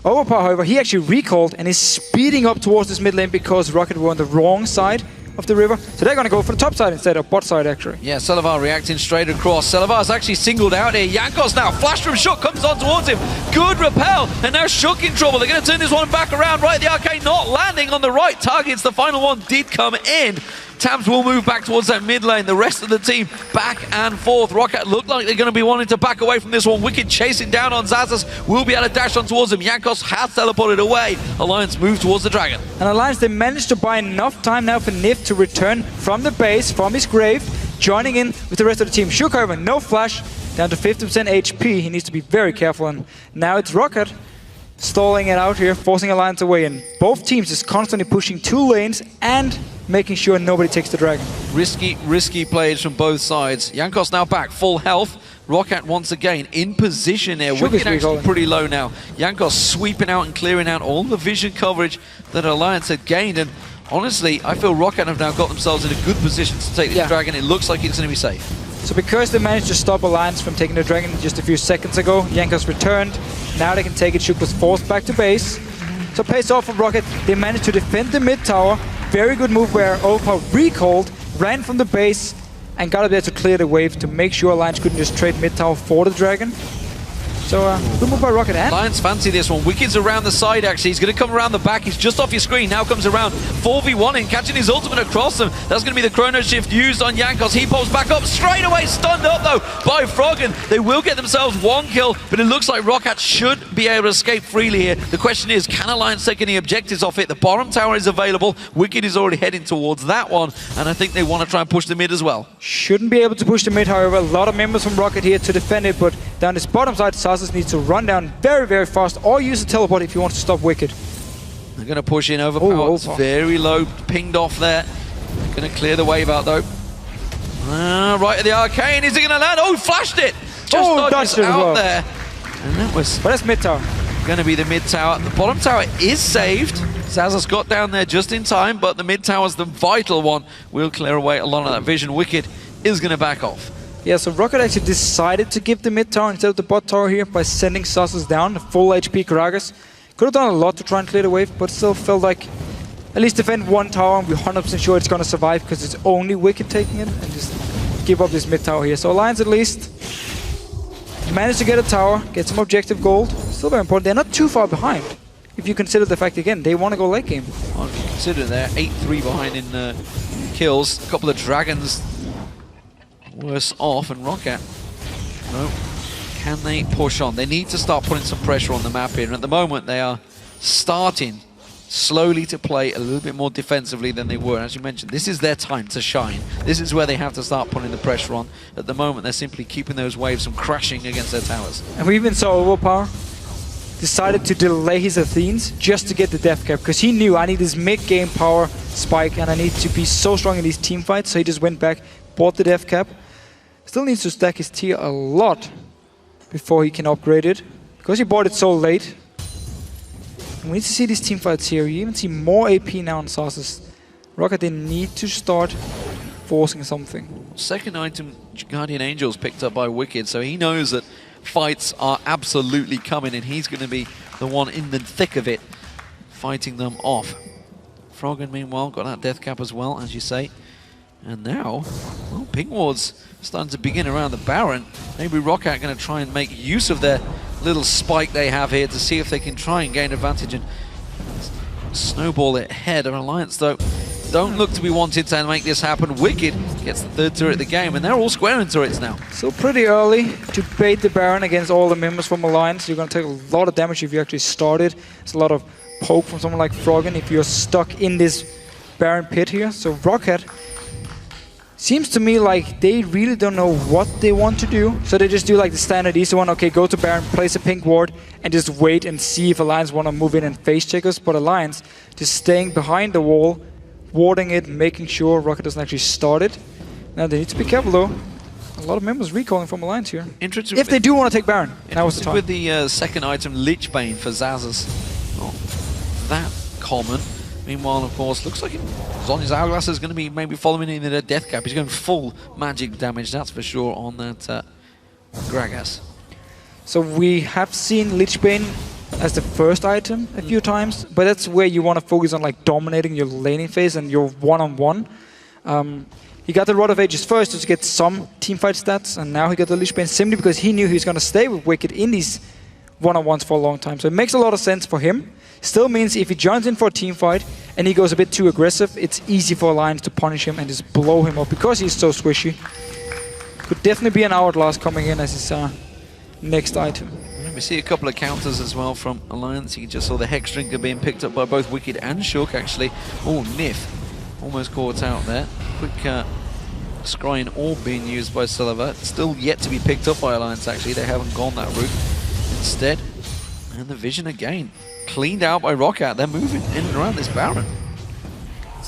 [SPEAKER 11] Overpower, however, he actually recalled and is speeding up towards this mid lane because Rocket were on the wrong side of the river. So they're going to go for the top side instead of bot side, actually.
[SPEAKER 3] Yeah, Celavar reacting straight across. Celavar's actually singled out here. Jankos now, flash from Shook, comes on towards him. Good repel, and now Shook in trouble. They're going to turn this one back around. Right, the arcane not landing on the right targets. The final one did come in. Tabs will move back towards that mid lane. The rest of the team back and forth. Rocket look like they're going to be wanting to back away from this one. Wicked chasing down on Zazas. Will be able to dash on towards him. Jankos has teleported away. Alliance move towards the Dragon.
[SPEAKER 11] And Alliance, they managed to buy enough time now for Nif to return from the base, from his grave, joining in with the rest of the team. Shook, however, no flash, down to 50% HP. He needs to be very careful. And now it's Rocket stalling it out here, forcing Alliance away. And both teams is constantly pushing two lanes and making sure nobody takes the Dragon.
[SPEAKER 3] Risky plays from both sides. Jankos now back, full health. Rocket once again in position here. Wicked actually pretty low now. Jankos sweeping out and clearing out all the vision coverage that Alliance had gained. And honestly, I feel Rocket have now got themselves in a good position to take this Dragon. It looks like it's going to be safe.
[SPEAKER 11] So because they managed to stop Alliance from taking the Dragon just a few seconds ago, Jankos returned. Now they can take it. Shook was forced back to base. So pays off for Rocket. They managed to defend the mid tower. Very good move where Overpower recalled, ran from the base, and got up there to clear the wave to make sure Alliance couldn't just trade mid tower for the Dragon. So, good move by Rocket. And
[SPEAKER 3] Alliance fancy this one. Wicked's around the side, actually. He's going to come around the back. He's just off your screen. Now comes around 4v1 in, catching his ultimate across them. That's going to be the chrono shift used on Jankos. He pops back up, straight away stunned up, though, by Froggen. They will get themselves one kill, but it looks like Rocket should be able to escape freely here. The question is, can Alliance take any objectives off it? The bottom tower is available. Wicked is already heading towards that one, and I think they want to try and push the mid as well.
[SPEAKER 11] Shouldn't be able to push the mid, however. A lot of members from Rocket here to defend it, but down this bottom side, Sasas needs to run down very, very fast, or use the teleport if you want to stop Wicked.
[SPEAKER 3] They're going to push in. Overpower. It's very low, pinged off there. Going to clear the wave out, though. Right at the arcane. Is he going to land? Oh, flashed it! Just dodged out there. And that was...
[SPEAKER 11] But that's mid tower.
[SPEAKER 3] Going to be the mid tower. The bottom tower is saved. Zazas got down there just in time, but the mid tower's the vital one. Will clear away a lot of that vision. Wicked is going to back off.
[SPEAKER 11] Yeah, so Rocket actually decided to give the mid tower instead of the bot tower here by sending Sasas down, the full HP Karagas. Could have done a lot to try and clear the wave, but still felt like at least defend one tower and be 100% sure it's going to survive because it's only Wicked taking it, and just give up this mid tower here. So Alliance at least managed to get a tower, get some objective gold. Still very important. They're not too far behind. If you consider the fact, again, they want to go late game.
[SPEAKER 3] Well, consider they're 8-3 behind in kills. A couple of dragons worse off, and Rocket, no, can they push on? They need to start putting some pressure on the map here, and at the moment they are starting slowly to play a little bit more defensively than they were. As you mentioned, this is their time to shine. This is where they have to start putting the pressure on. At the moment, they're simply keeping those waves from crashing against their towers.
[SPEAKER 11] And we even saw Overpower decided to delay his Athenes just to get the death cap, because he knew I need this mid-game power spike and I need to be so strong in these team fights, so he just went back, bought the death cap. Still needs to stack his tier a lot before he can upgrade it, because he bought it so late. And we need to see these team fights here. You even see more AP now on Sasas. Rocket, they need to start forcing something.
[SPEAKER 3] Second item, Guardian Angels picked up by Wicked, so he knows that fights are absolutely coming, and he's going to be the one in the thick of it, fighting them off. Froggen, meanwhile, got that death cap as well, as you say. And now, well, ping wards starting to begin around the Baron. Maybe Roccat going to try and make use of their little spike they have here to see if they can try and gain advantage and snowball it ahead of Alliance, though. Don't look to be wanted to make this happen. Wicked gets the third turret of the game, and they're all squaring turrets now.
[SPEAKER 11] So pretty early to bait the Baron against all the members from Alliance. You're going to take a lot of damage if you actually started. It's a lot of poke from someone like Froggen if you're stuck in this Baron pit here. So Roccat seems to me like they really don't know what they want to do. So they just do like the standard easy one. Okay, go to Baron, place a pink ward, and just wait and see if Alliance want to move in and face check us. But Alliance just staying behind the wall, warding it, making sure Roccat doesn't actually start it. Now they need to be careful though. A lot of members recalling from Alliance here.
[SPEAKER 3] Interesting.
[SPEAKER 11] If they do want to take Baron, that was the time.
[SPEAKER 3] With the second item, Lichbane for Zazas. Not that common. Meanwhile, of course, looks like Zhonya's Hourglass is going to be maybe following in the death cap. He's going full magic damage, that's for sure, on that Gragas.
[SPEAKER 11] So we have seen Lichbane as the first item a few times, but that's where you want to focus on like dominating your laning phase and your one-on-one. He got the Rod of Ages first to get some teamfight stats, and now he got the Lichbane simply because he knew he was going to stay with Wicked in these one-on-ones for a long time. So it makes a lot of sense for him. Still means if he joins in for a team fight and he goes a bit too aggressive, it's easy for Alliance to punish him and just blow him up because he's so squishy. Could definitely be an Hourglass coming in as his next item.
[SPEAKER 3] We see a couple of counters as well from Alliance. You just saw the Hex Drinker being picked up by both Wicked and Shook, actually. Oh, Nif almost caught out there. Quick scrying orb being used by Sullivan. Still yet to be picked up by Alliance, actually. They haven't gone that route. Instead, and the vision again. Cleaned out by Roccat. They're moving in and around this Baron.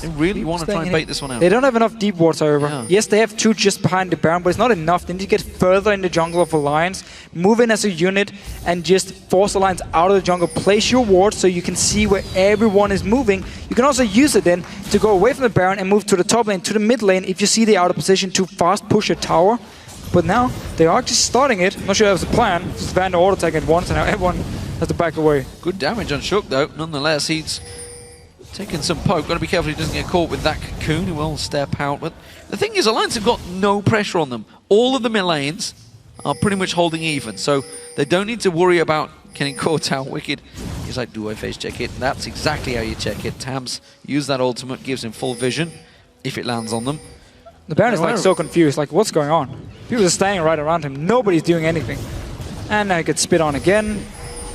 [SPEAKER 3] They really want to try and bait this one out.
[SPEAKER 11] They don't have enough deep wards, however. Yeah. Yes, they have two just behind the Baron, but it's not enough. They need to get further in the jungle of Alliance, move in as a unit, and just force Alliance out of the jungle. Place your wards so you can see where everyone is moving. You can also use it then to go away from the Baron and move to the top lane, to the mid lane, if you see they are out of position to fast push a tower. But now, they are just starting it. I'm not sure that was the plan. Just Vander auto attack at once, and now everyone has to back away.
[SPEAKER 3] Good damage on Shook, though. Nonetheless, he's taking some poke. Got to be careful he doesn't get caught with that cocoon. He will step out. But the thing is, Alliance have got no pressure on them. All of the mid lanes are pretty much holding even, so they don't need to worry about getting caught out. Wicked, he's like, do I face check it? That's exactly how you check it. Tams use that ultimate, gives him full vision if it lands on them.
[SPEAKER 11] The Baron is like so confused, like what's going on? People are standing right around him, nobody's doing anything. And now he gets spit on again.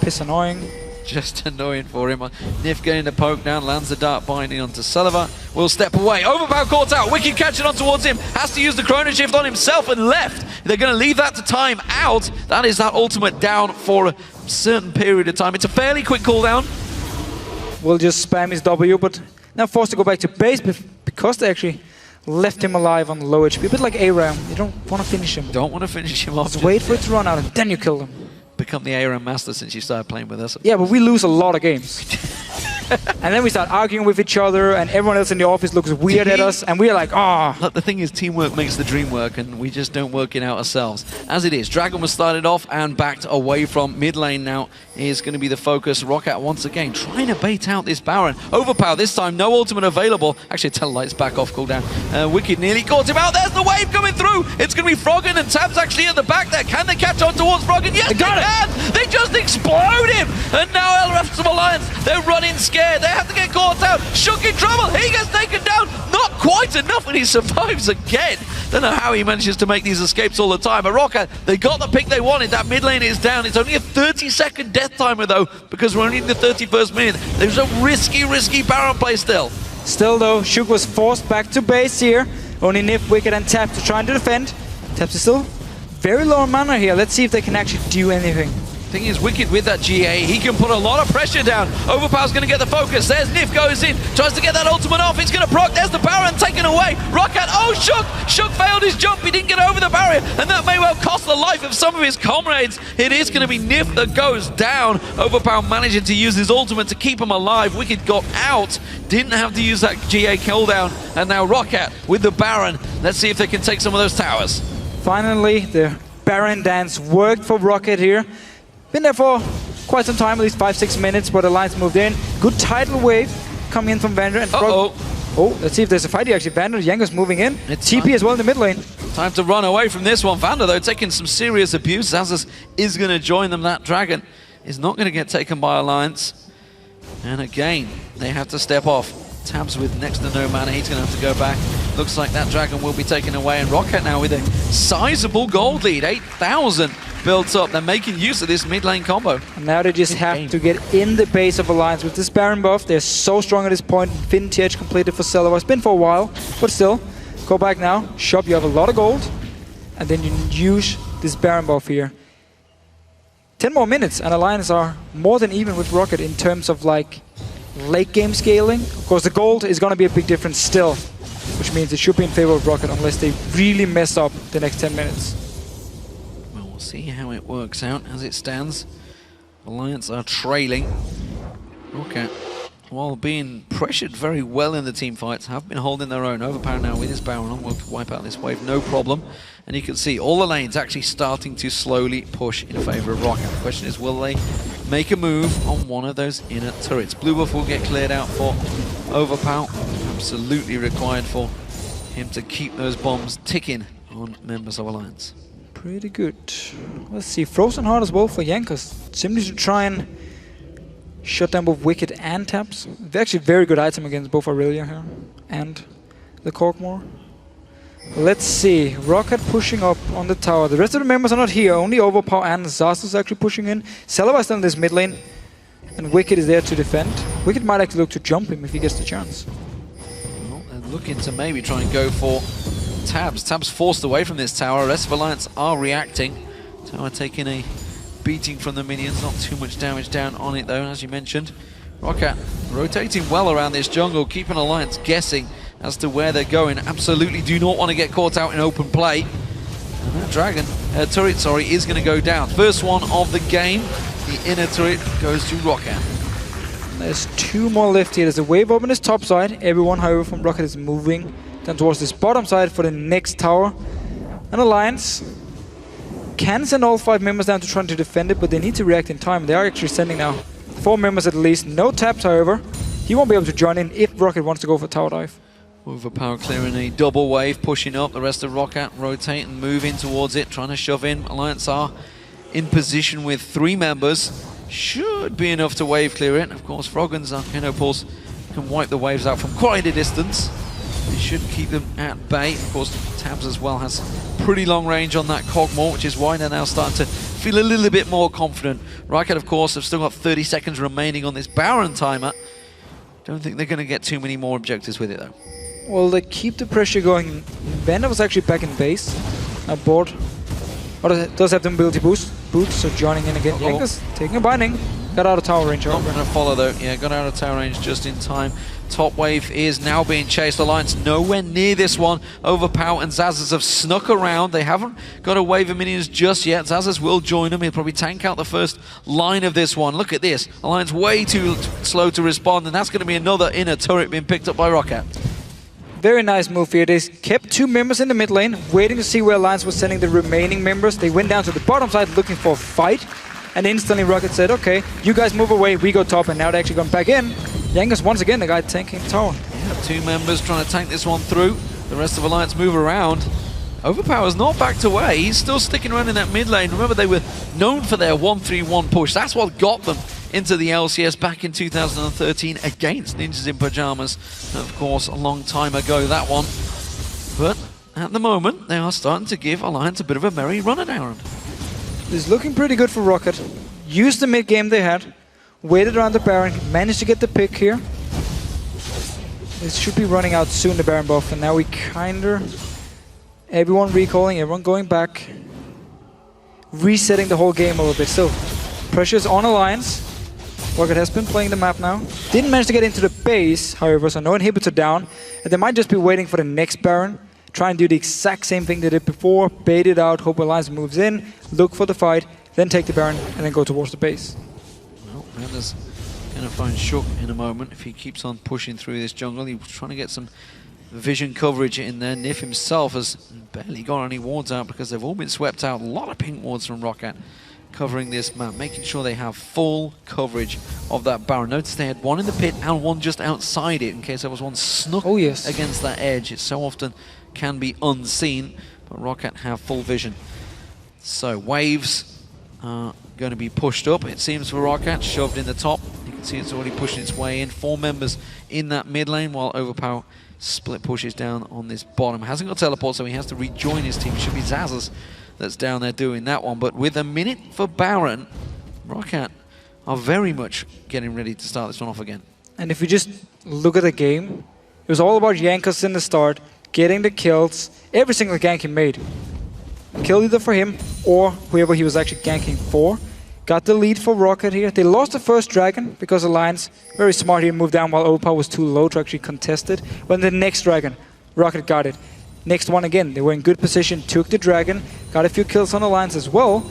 [SPEAKER 11] Piss annoying.
[SPEAKER 3] Just annoying for him. Nif getting the poke down, lands the Dark Binding onto Sullivan. Will step away. Overpower caught out. Wicked catching on towards him. Has to use the Chrono Shift on himself and left. They're going to leave that to time out. That is that ultimate down for a certain period of time. It's a fairly quick cooldown.
[SPEAKER 11] Will just spam his W, but now forced to go back to base because they actually left him alive on low HP. A bit like ARAM. You don't want to finish him.
[SPEAKER 3] Don't want to finish him off.
[SPEAKER 11] Just wait for it to run out and then you kill them.
[SPEAKER 3] Become the ARAM master since you started playing with us.
[SPEAKER 11] Yeah, but we lose a lot of games. And then we start arguing with each other, and everyone else in the office looks weird at us, and we're like, ah.
[SPEAKER 3] Look, the thing is, teamwork makes the dream work, and we just don't work it out ourselves. As it is, Dragon was started off and backed away from mid lane now is going to be the focus. Roccat once again trying to bait out this Baron. Overpower this time, no ultimate available. Actually, Telelight's back off cooldown. Wicked nearly caught him out. There's the wave coming through. It's going to be Froggen, and Tab's actually at the back there. Can they catch on towards Froggen? Yes, they can! They just explode him! And now Elrefs of Alliance, they're running scared. They have to get caught out. Shook in trouble. He gets taken down. Not quite enough, and he survives again. Don't know how he manages to make these escapes all the time. But Roccat, they got the pick they wanted. That mid lane is down. It's only a 30-second death timer, though, because we're only in the 31st minute. There's a risky Baron play still.
[SPEAKER 11] Still, though, Shook was forced back to base here. Only Nif, Wicked, and Tap to try and defend. Taps is still very low on mana here. Let's see if they can actually do anything.
[SPEAKER 3] Thing is, Wicked with that GA, he can put a lot of pressure down. Overpower's going to get the focus. There's Nif goes in, tries to get that ultimate off. It's going to proc. There's the Baron taken away. Roccat, oh, Shook! Shook failed his jump. He didn't get over the barrier, and that may well cost the life of some of his comrades. It is going to be Nif that goes down. Overpower managing to use his ultimate to keep him alive. Wicked got out, didn't have to use that GA cooldown, and now Roccat with the Baron. Let's see if they can take some of those towers.
[SPEAKER 11] Finally, the Baron dance worked for Roccat here. Been there for quite some time, at least 5-6 minutes, but Alliance moved in. Good tidal wave coming in from Vander and Frog. Oh, let's see if there's a fight here actually. Vander, Yango's moving in. It's TP as well in the mid lane.
[SPEAKER 3] Time to run away from this one. Vander, though, taking some serious abuse. Zazas is going to join them. That Dragon is not going to get taken by Alliance. And again, they have to step off. Tabs with next to no mana. He's going to have to go back. Looks like that Dragon will be taken away. And Rocket now with a sizable gold lead. 8,000 built up. They're making use of this mid lane combo.
[SPEAKER 11] And now they just have to get in the base of Alliance with this Baron buff. They're so strong at this point. Infinity Edge completed for Celevar. It's been for a while, but still. Go back now. Shop, you have a lot of gold. And then you use this Baron buff here. 10 more minutes and Alliance are more than even with Rocket in terms of like late game scaling. Of course the gold is going to be a big difference still, which means it should be in favor of Rocket unless they really mess up the next 10 minutes.
[SPEAKER 3] Well, we'll see how it works out as it stands. Alliance are trailing. Rocket, while being pressured very well in the team fights, have been holding their own. Overpower now with his Baron will wipe out this wave, no problem. And you can see all the lanes actually starting to slowly push in favour of Rocket. The question is, will they make a move on one of those inner turrets? Blue buff will get cleared out for Overpower. Absolutely required for him to keep those bombs ticking on members of Alliance.
[SPEAKER 11] Pretty good. Let's see, Frozen Heart as well for Jankos. Simply to try and shut down both Wicked and Taps. They're actually very good item against both Aurelia here and the Corkmore. Let's see, Rocket pushing up on the tower. The rest of the members are not here, only Overpower and Zazas is actually pushing in. Celevar is still in this mid lane, and Wicked is there to defend. Wicked might actually look to jump him if he gets the chance.
[SPEAKER 3] Well, they're looking to maybe try and go for Tabs. Tabs forced away from this tower. The rest of Alliance are reacting. Tower taking a beating from the minions, not too much damage down on it though, as you mentioned. Rocket rotating well around this jungle, keeping Alliance guessing as to where they're going. Absolutely do not want to get caught out in open play. And that Dragon, turret, sorry, is going to go down. First one of the game. The inner turret goes to Rocket.
[SPEAKER 11] There's 2 more left here. There's a wave up on this top side. Everyone, however, from Rocket is moving down towards this bottom side for the next tower. And Alliance can send all 5 members down to try to defend it, but they need to react in time. They are actually sending now 4 members at least. No Taps, however. He won't be able to join in if Rocket wants to go for tower dive.
[SPEAKER 3] Overpower clearing a double wave, pushing up. The rest of Rocket rotate and move in towards it, trying to shove in. Alliance are in position with 3 members. Should be enough to wave clear it. Of course, Froggen's Pulse can wipe the waves out from quite a distance. It should keep them at bay. Of course, Tabs as well has pretty long range on that Cogmore, which is why they're now starting to feel a little bit more confident. Rocket, of course, have still got 30 seconds remaining on this Baron timer. Don't think they're going to get too many more objectives with it, though.
[SPEAKER 11] Well, they keep the pressure going. Vander was actually back in base. Aboard. But does have the mobility boost, so joining in again. Jankos taking a binding. Got out of tower range.
[SPEAKER 3] Not going to follow though. Yeah, got out of tower range just in time. Top wave is now being chased. Alliance nowhere near this one. Overpower and Zazas have snuck around. They haven't got a wave of minions just yet. Zazas will join them. He'll probably tank out the first line of this one. Look at this. Alliance way too slow to respond, and that's going to be another inner turret being picked up by Rocket.
[SPEAKER 11] Very nice move here. They kept 2 members in the mid lane, waiting to see where Alliance was sending the remaining members. They went down to the bottom side looking for a fight, and instantly Rocket said, okay, you guys move away, we go top, and now they're actually going back in. Jankos once again, the guy tanking tower.
[SPEAKER 3] Yeah, 2 members trying to tank this one through. The rest of Alliance move around. Overpower's not backed away. He's still sticking around in that mid lane. Remember, they were known for their 1-3-1 push. That's what got them into the LCS back in 2013 against Ninjas in Pajamas. Of course, a long time ago, that one. But at the moment, they are starting to give Alliance a bit of a merry run-around.
[SPEAKER 11] It's looking pretty good for Rocket. Used the mid game they had, waited around the Baron, managed to get the pick here. This should be running out soon, the Baron buff, and now we kinda... Everyone recalling, everyone going back. Resetting the whole game a little bit. So, pressure's on Alliance. Rocket has been playing the map now. Didn't manage to get into the base, however, so no inhibitor down. And they might just be waiting for the next Baron. Try and do the exact same thing they did before. Bait it out, hope Alliance moves in, look for the fight, then take the Baron, and then go towards the base.
[SPEAKER 3] Well, Vander's going to find Shook in a moment if he keeps on pushing through this jungle. He was trying to get some vision coverage in there. Nif himself has barely got any wards out because they've all been swept out. A lot of pink wards from Rocket covering this map, making sure they have full coverage of that Baron. Notice they had one in the pit and one just outside it in case there was one snuck against that edge. It so often can be unseen. but Rocket have full vision. So waves are going to be pushed up, it seems, for Rocket, shoved in the top. You can see it's already pushing its way in. 4 members in that mid lane, while Overpower split pushes down on this bottom. Hasn't got teleport, so he has to rejoin his team. It should be Zazas that's down there doing that one. But with a minute for Baron, Rocket are very much getting ready to start this one off again.
[SPEAKER 11] And if you just look at the game, it was all about Jankos in the start, getting the kills, every single gank he made. Kill either for him or whoever he was actually ganking for. Got the lead for Rocket here. They lost the first dragon because Alliance, very smart here, moved down while Overpower was too low to actually contest it. But the next dragon, Rocket got it. Next one again, they were in good position, took the dragon, got a few kills on Alliance as well,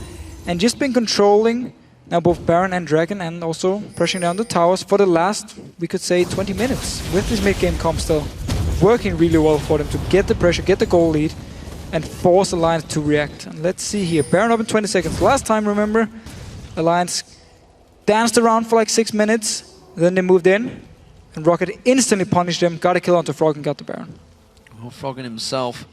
[SPEAKER 11] and just been controlling now both Baron and Dragon, and also pressuring down the towers for the last, we could say, 20 minutes. With this mid-game comp still working really well for them to get the pressure, get the goal lead, and force Alliance to react. And let's see here, Baron up in 20 seconds. Last time, remember, Alliance danced around for like 6 minutes, then they moved in, and Rocket instantly punished them, got a kill onto Frog and got the Baron.
[SPEAKER 3] Well, Froggen himself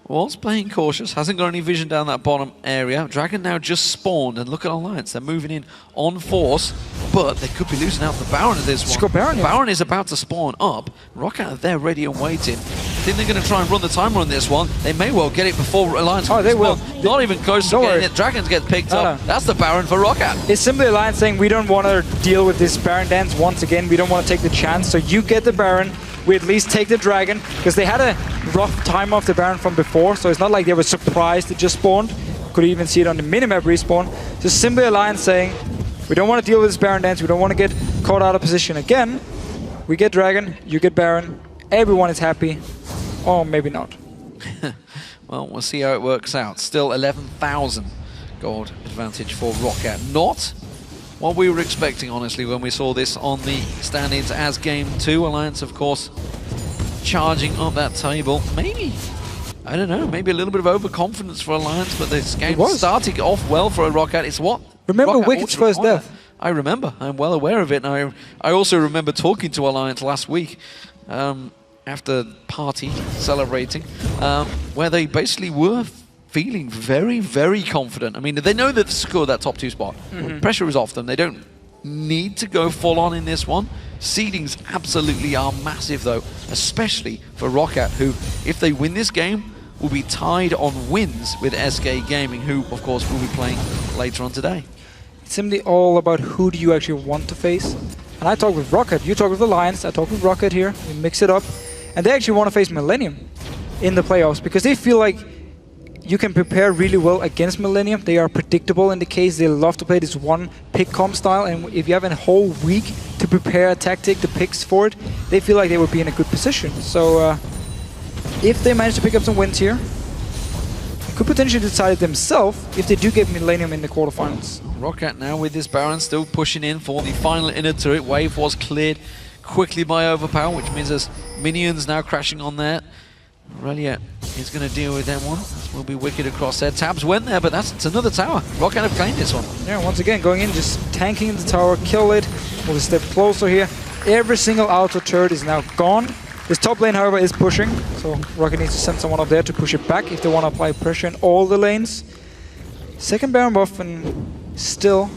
[SPEAKER 3] was playing cautious, hasn't got any vision down that bottom area. Dragon now just spawned, and look at Alliance, they're moving in on force, but they could be losing out the Baron at this one. Baron is about to spawn up. Rocket are there ready and waiting. I think they're going to try and run the timer on this one. They may well get it before Alliance.
[SPEAKER 11] Oh, they will.
[SPEAKER 3] Not even close to getting it. Dragons get picked up. That's the Baron for Rocket.
[SPEAKER 11] It's simply Alliance saying, we don't want to deal with this Baron dance once again. We don't want to take the chance, so you get the Baron. We at least take the dragon, because they had a rough time off the Baron from before, so it's not like they were surprised it just spawned. Could even see it on the minimap respawn. Just simply Alliance saying, we don't want to deal with this Baron dance, we don't want to get caught out of position again. We get dragon, you get Baron, everyone is happy, or maybe not.
[SPEAKER 3] Well, we'll see how it works out. Still 11,000 gold advantage for Rocket. Not what we were expecting, honestly, when we saw this on the standings as Game 2. Alliance, of course, charging up that table. Maybe, I don't know, maybe a little bit of overconfidence for Alliance, but this game starting off well for a Rocket. It's what?
[SPEAKER 11] Remember Wicked's first death?
[SPEAKER 3] I remember. I'm well aware of it. And I also remember talking to Alliance last week after party, celebrating, where they basically were feeling very, very confident. I mean, they know they've secured that top 2 spot. Pressure is off them. They don't need to go full on in this one. Seedings absolutely are massive, though, especially for Rocket, who, if they win this game, will be tied on wins with SK Gaming, who, of course, will be playing later on today.
[SPEAKER 11] It's simply all about who do you actually want to face. And I talk with Rocket, you talk with Alliance, I talk with Rocket here, we mix it up. And they actually want to face Millennium in the playoffs, because they feel like you can prepare really well against Millennium. They are predictable in the case. They love to play this one pick comp style, and if you have a whole week to prepare a tactic, the picks for it, they feel like they would be in a good position. So if they manage to pick up some wins here, they could potentially decide it themselves if they do get Millennium in the quarterfinals.
[SPEAKER 3] Rocket now with this Baron still pushing in for the final inner turret. Wave was cleared quickly by Overpower, which means there's minions now crashing on there. Aurelia is going to deal with that one. This will be Wicked across there. Tabs went there, but it's another tower. Rocket have claimed this one.
[SPEAKER 11] Yeah, once again, going in, just tanking the tower, kill it. We'll step closer here. Every single auto turret is now gone. This top lane, however, is pushing, so Rocket needs to send someone up there to push it back if they want to apply pressure in all the lanes. Second Baron buff, and still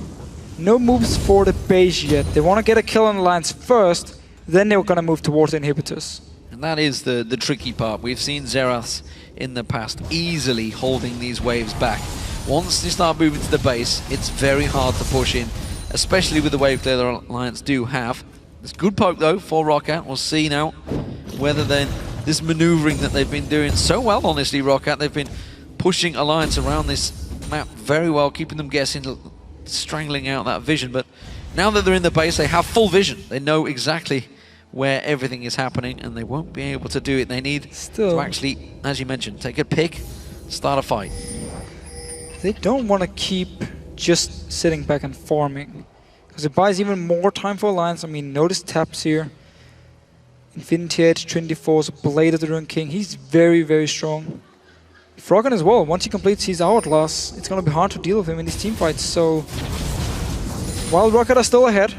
[SPEAKER 11] no moves for the base yet. They want to get a kill on the lines first, then they're going to move towards the inhibitors.
[SPEAKER 3] And that is the tricky part. We've seen Xerath in the past easily holding these waves back. Once they start moving to the base, it's very hard to push in, especially with the wave clear the Alliance do have. It's good poke though for Rocket. We'll see now whether then this maneuvering that they've been doing so well, honestly, Rocket, they've been pushing Alliance around this map very well, keeping them guessing, strangling out that vision. But now that they're in the base, they have full vision. They know exactly where everything is happening, and they won't be able to do it. They need to actually, as you mentioned, take a pick, start a fight.
[SPEAKER 11] They don't want to keep just sitting back and farming, because it buys even more time for Alliance. I mean, notice taps here. Infinity Edge, Trinity Force, Blade of the Rune King. He's very, very strong. Froggen as well. Once he completes his hourglass, it's going to be hard to deal with him in these team fights. So, while Rocket are still ahead,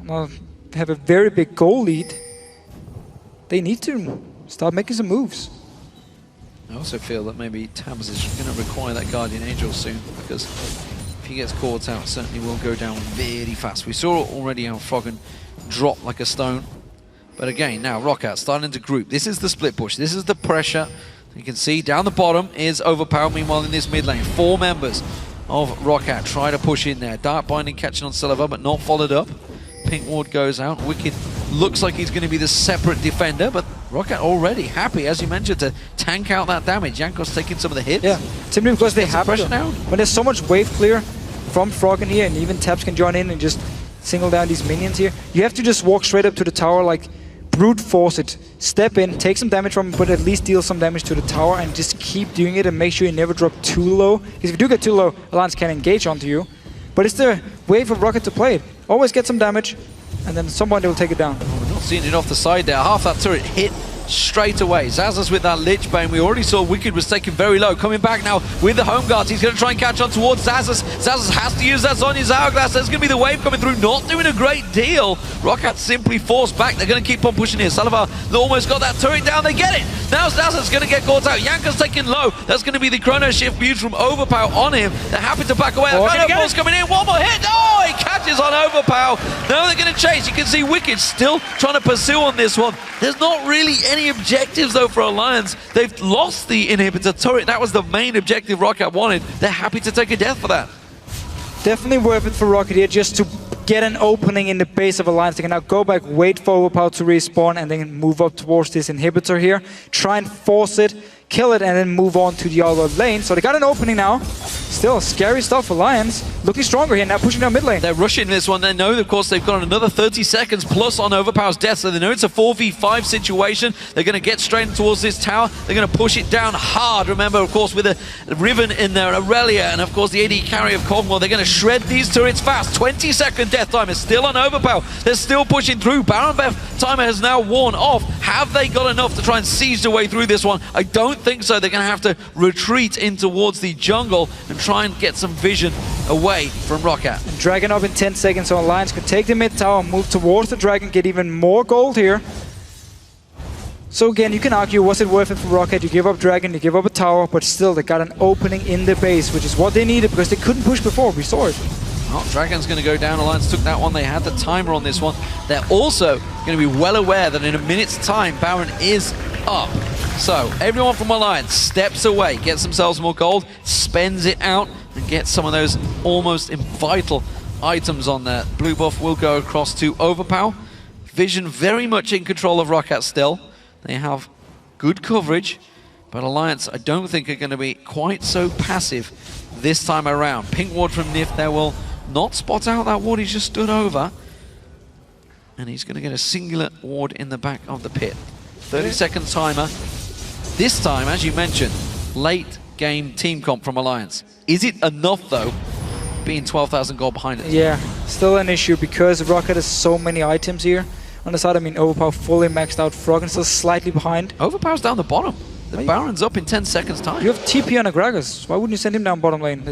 [SPEAKER 11] have a very big goal lead, they need to start making some moves.
[SPEAKER 3] I also feel that maybe Tabs is going to require that Guardian Angel soon, because if he gets caught out, certainly will go down very fast. We saw already how Froggen dropped like a stone. But again, now Roccat starting to group. This is the split push. This is the pressure. You can see down the bottom is Overpower. Meanwhile, in this mid lane, 4 members of Roccat try to push in there. Dark Binding catching on Silver, but not followed up. Pink Ward goes out. Wicked looks like he's going to be the separate defender, but Roccat already happy, as you mentioned, to tank out that damage. Jankos taking some of the hits.
[SPEAKER 11] Yeah, simply because they have
[SPEAKER 3] pressure now.
[SPEAKER 11] When there's so much wave clear from Froggen here, and even Tabs can join in and just single down these minions here, you have to just walk straight up to the tower, like brute force it, step in, take some damage from it, but at least deal some damage to the tower, and just keep doing it and make sure you never drop too low. Because if you do get too low, Alliance can engage onto you. But it's the way for Roccat to play it. Always get some damage, and then someone will take it down.
[SPEAKER 3] Oh, we're not seeing it off the side there. Half that turret hit straight away. Zazas with that Lich Bane. We already saw Wicked was taken very low. Coming back now with the Home Guards. He's going to try and catch on towards Zazas. Zazas has to use that Sonya's Hourglass. There's going to be the wave coming through. Not doing a great deal. Roccat simply forced back. They're going to keep on pushing here. Salavar almost got that turret down. They get it. Now Zazas going to get caught out. Yanka's taking low. That's going to be the Chrono Shift views from Overpower on him. They're happy to back away. The Chrono Ball's coming in. One more hit. Oh, he catches on Overpower. Now they're going to chase. You can see Wicked still trying to pursue on this one. There's not really any objectives though for Alliance. They've lost the inhibitor turret. That was the main objective Roccat wanted. They're happy to take a death for that.
[SPEAKER 11] Definitely worth it for Roccat here just to get an opening in the base of Alliance. They can now go back, wait for Overpower to respawn, and then move up towards this inhibitor here. Try and force it, kill it, and then move on to the other lane. So they got an opening now. Still, scary stuff for Alliance. Looking stronger here, now pushing down mid lane.
[SPEAKER 3] They're rushing this one. They know, of course, they've got another 30 seconds plus on Overpower's death, so they know it's a 4v5 situation. They're going to get straight towards this tower. They're going to push it down hard. Remember, of course, with a Riven in there, Aurelia, and, of course, the AD carry of Cogmore. They're going to shred these turrets fast. 20-second death time is still on Overpower. They're still pushing through. Baron Bev timer has now worn off. Have they got enough to try and seize their way through this one? I don't think so. They're going to have to retreat in towards the jungle and try and get some vision away from Roccat.
[SPEAKER 11] Dragon up in 10 seconds, so Alliance could take the mid tower, move towards the Dragon, get even more gold here. So again, you can argue, was it worth it for Roccat? You give up Dragon, you give up a tower, but still they got an opening in the base, which is what they needed because they couldn't push before. We saw it.
[SPEAKER 3] Oh, Dragon's going to go down. Alliance took that one. They had the timer on this one. They're also going to be well aware that in a minute's time, Baron is up. So everyone from Alliance steps away, gets themselves more gold, spends it out, and gets some of those almost vital items on there. Blue buff will go across to Overpower. Vision very much in control of Roccat still. They have good coverage, but Alliance I don't think are going to be quite so passive this time around. Pink Ward from Nif there will not spot out that ward. He's just stood over, and he's going to get a singular ward in the back of the pit. 30-second timer. This time, as you mentioned, late game team comp from Alliance. Is it enough though, being 12,000 gold behind it?
[SPEAKER 11] Yeah, still an issue because Roccat has so many items here. On the side, I mean, Overpower fully maxed out. Froggen still slightly behind.
[SPEAKER 3] Overpower's down the bottom. The Baron's up in 10 seconds time.
[SPEAKER 11] You have TP on Agragas. Why wouldn't you send him down bottom lane?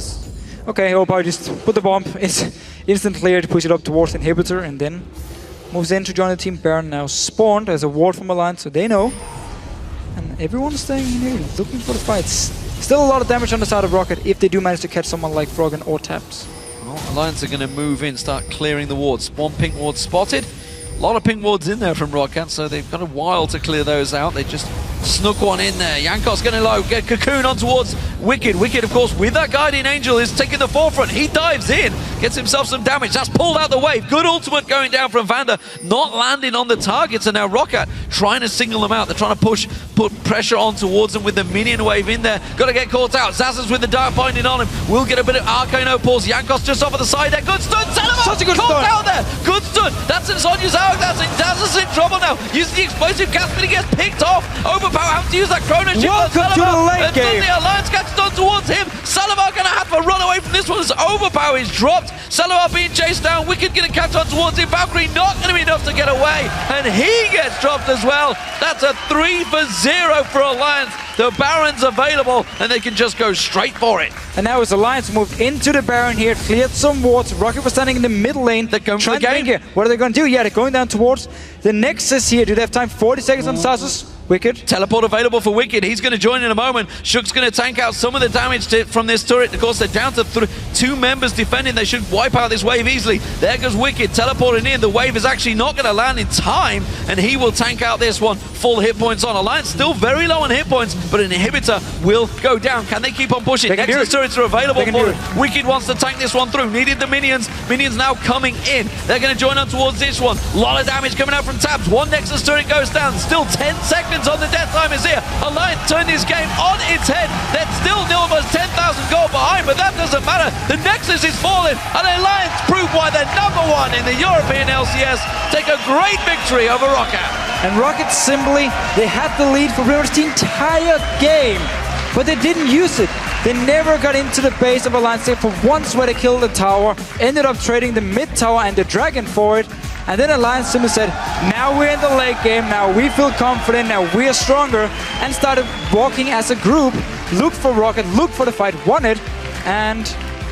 [SPEAKER 11] Okay, Overpower just put the bomb. It's instant clear to push it up towards the inhibitor and then moves in to join the team. Baron now spawned as a ward from Alliance, so they know. And everyone's staying in here, looking for the fights. Still a lot of damage on the side of Roccat if they do manage to catch someone like Froggen or Taps.
[SPEAKER 3] Well, Alliance are going to move in, start clearing the wards. One pink ward spotted. A lot of pink wards in there from Roccat, so they've got a while to clear those out. They just snuck one in there. Jankos going to get Cocoon on towards Wicked. Wicked, of course, with that Guardian Angel is taking the forefront. He dives in, gets himself some damage. That's pulled out the wave. Good ultimate going down from Vander, not landing on the targets. And now Roccat trying to single them out. They're trying to put pressure on towards them with the minion wave in there. Got to get caught out. Zazas with the Dark Binding on him. Will get a bit of Arcane Opals. Jankos just off of the side there. Good stun.
[SPEAKER 11] Such a good
[SPEAKER 3] stun.
[SPEAKER 11] stun.
[SPEAKER 3] Out there. Good stun. That's in Sonya's Hourglass. Zazas in trouble now. Using the explosive cast, but he gets picked off. Overpower having to use that Chrono Shift.
[SPEAKER 11] Welcome to the late game.
[SPEAKER 3] The Alliance catches on towards him. Salavar going to have to run away from this one as Overpower is dropped. Salavar being chased down. Wicked going to catch on towards him. Valkyrie not going to be enough to get away. And he gets dropped as well. That's a 3-for-0 for Alliance. The Baron's available and they can just go straight for it.
[SPEAKER 11] And now as Alliance moved into the Baron here, cleared some wards. Roccat was standing in the middle lane.
[SPEAKER 3] They're going for the game.
[SPEAKER 11] What are they going to do? Yeah, they're going down towards the Nexus here. Do they have time? 40 seconds on Sasus. Wicked.
[SPEAKER 3] Teleport available for Wicked. He's going to join in a moment. Shook's going to tank out some of the damage from this turret. Of course, they're down to 2 members defending. They should wipe out this wave easily. There goes Wicked teleporting in. The wave is actually not going to land in time, and he will tank out this one. Full hit points on. Alliance still very low on hit points, but an inhibitor will go down. Can they keep on pushing? Nexus turrets are available for them. Wicked wants to tank this one through. Needed the minions. Minions now coming in. They're going to join on towards this one. A lot of damage coming out from Tabs. One Nexus turret goes down. Still 10 seconds on the death time is here. Alliance turned this game on its head. They're still almost 10,000 gold behind, but that doesn't matter. The Nexus is falling, and Alliance prove why they're #1 in the European LCS. Take a great victory over Rocket.
[SPEAKER 11] And Rocket simply, they had the lead for pretty much the entire game, but they didn't use it. They never got into the base of Alliance. For once where they killed the tower, ended up trading the mid tower and the dragon for it. And then Alliance simply said, now we're in the late game, now we feel confident, now we are stronger, and started walking as a group, looked for Rocket, looked for the fight, won it, and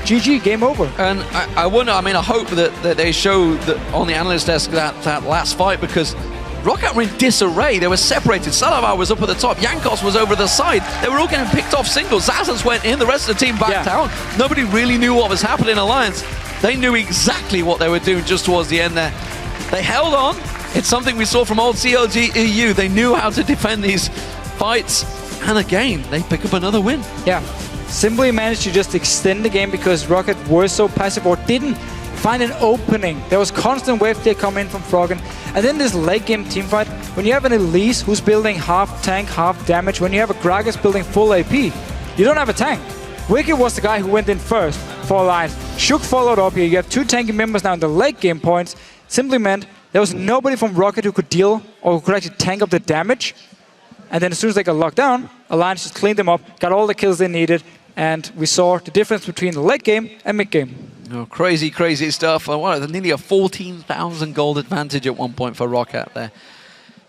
[SPEAKER 11] GG, game over.
[SPEAKER 3] And I wonder, I mean, I hope that they show that on the analyst desk that last fight, because Rocket were in disarray. They were separated. Salavar was up at the top. Yankos was over the side. They were all getting picked off singles. Zazas went in. The rest of the team backed out. Nobody really knew what was happening in Alliance. They knew exactly what they were doing just towards the end there. They held on. It's something we saw from old CLG EU. They knew how to defend these fights. And again, they pick up another win.
[SPEAKER 11] Yeah. Simply managed to just extend the game because Rocket were so passive or didn't find an opening. There was constant wave clear coming in from Froggen. And then this late game teamfight, when you have an Elise who's building half tank, half damage, when you have a Gragas building full AP, you don't have a tank. Wicked was the guy who went in first for Alliance. Shook followed up here. You have 2 tanky members now in the late game points. Simply meant there was nobody from Rocket who could deal or who could actually tank up the damage. And then as soon as they got locked down, Alliance just cleaned them up, got all the kills they needed, and we saw the difference between the late game and mid game.
[SPEAKER 3] Oh, crazy, crazy stuff. Nearly a 14,000 gold advantage at one point for Rocket there.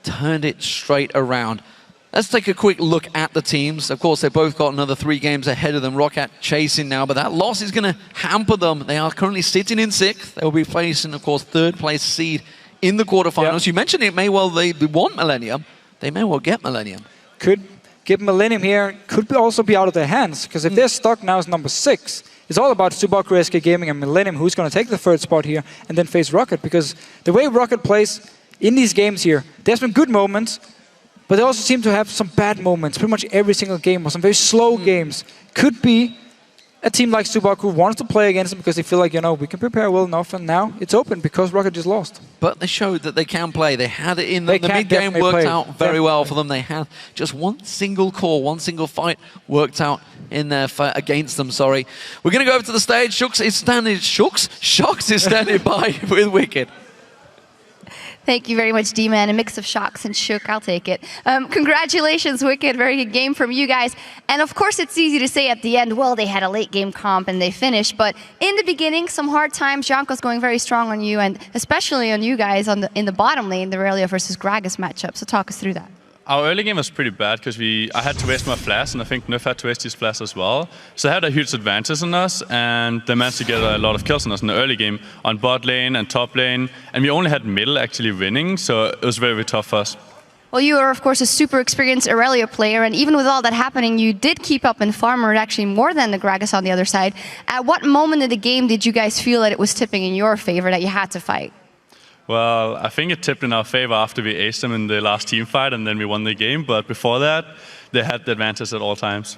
[SPEAKER 3] Turned it straight around. Let's take a quick look at the teams. Of course, they've both got another 3 games ahead of them. Rocket chasing now, but that loss is going to hamper them. They are currently sitting in 6th. They'll be facing, of course, 3rd place seed in the quarterfinals. Yep. You mentioned it may well they want Millennium. They may well get Millennium.
[SPEAKER 11] Could get Millennium here. Could also be out of their hands, because if they're stuck now as number 6, it's all about Superweek, SK Gaming, and Millennium, who's going to take the 3rd spot here and then face Rocket. Because the way Rocket plays in these games here, there's been good moments, but they also seem to have some bad moments. Pretty much every single game, or some very slow games. Could be a team like Superweek who wants to play against them because they feel like, you know, we can prepare well enough, and now it's open because Rocket just lost.
[SPEAKER 3] But they showed that they can play. They had it in them. The mid-game worked out very well for them. They had just one single core, one single fight worked out in their fight against them, sorry. We're going to go over to the stage. Shox is standing by with Wicked.
[SPEAKER 20] Thank you very much, D-Man. A mix of Shox and Shook. I'll take it. Congratulations, Wicked. Very good game from you guys. And of course, it's easy to say at the end, well, they had a late game comp and they finished. But in the beginning, some hard times. Janko's going very strong on you, and especially on you guys in the bottom lane, the Aurelia versus Gragas matchup. So talk us through that.
[SPEAKER 10] Our early game was pretty bad because I had to waste my flash, and I think Nerf had to waste his flash as well. So they had a huge advantage on us, and they managed to get a lot of kills on us in the early game on bot lane and top lane. And we only had middle actually winning, so it was very, very tough for us.
[SPEAKER 20] Well, you are, of course, a super experienced Aurelia player, and even with all that happening, you did keep up in farmer, actually more than the Gragas on the other side. At what moment in the game did you guys feel that it was tipping in your favor, that you had to fight?
[SPEAKER 10] Well, I think it tipped in our favor after we aced them in the last team fight, and then we won the game. But before that, they had the advantage at all times.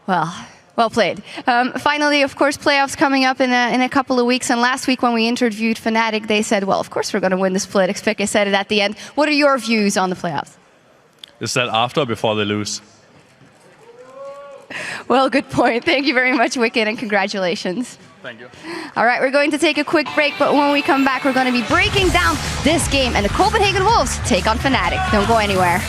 [SPEAKER 20] Well played. Finally, of course, playoffs coming up in a couple of weeks. And last week when we interviewed Fnatic, they said, well, of course we're going to win the split. Xpeke said it at the end. What are your views on the playoffs?
[SPEAKER 10] Is that after or before they lose?
[SPEAKER 20] Well, good point. Thank you very much, Wicked, and congratulations.
[SPEAKER 10] Thank you.
[SPEAKER 20] All right, we're going to take a quick break, but when we come back, we're going to be breaking down this game, and the Copenhagen Wolves take on Fnatic. Don't go anywhere.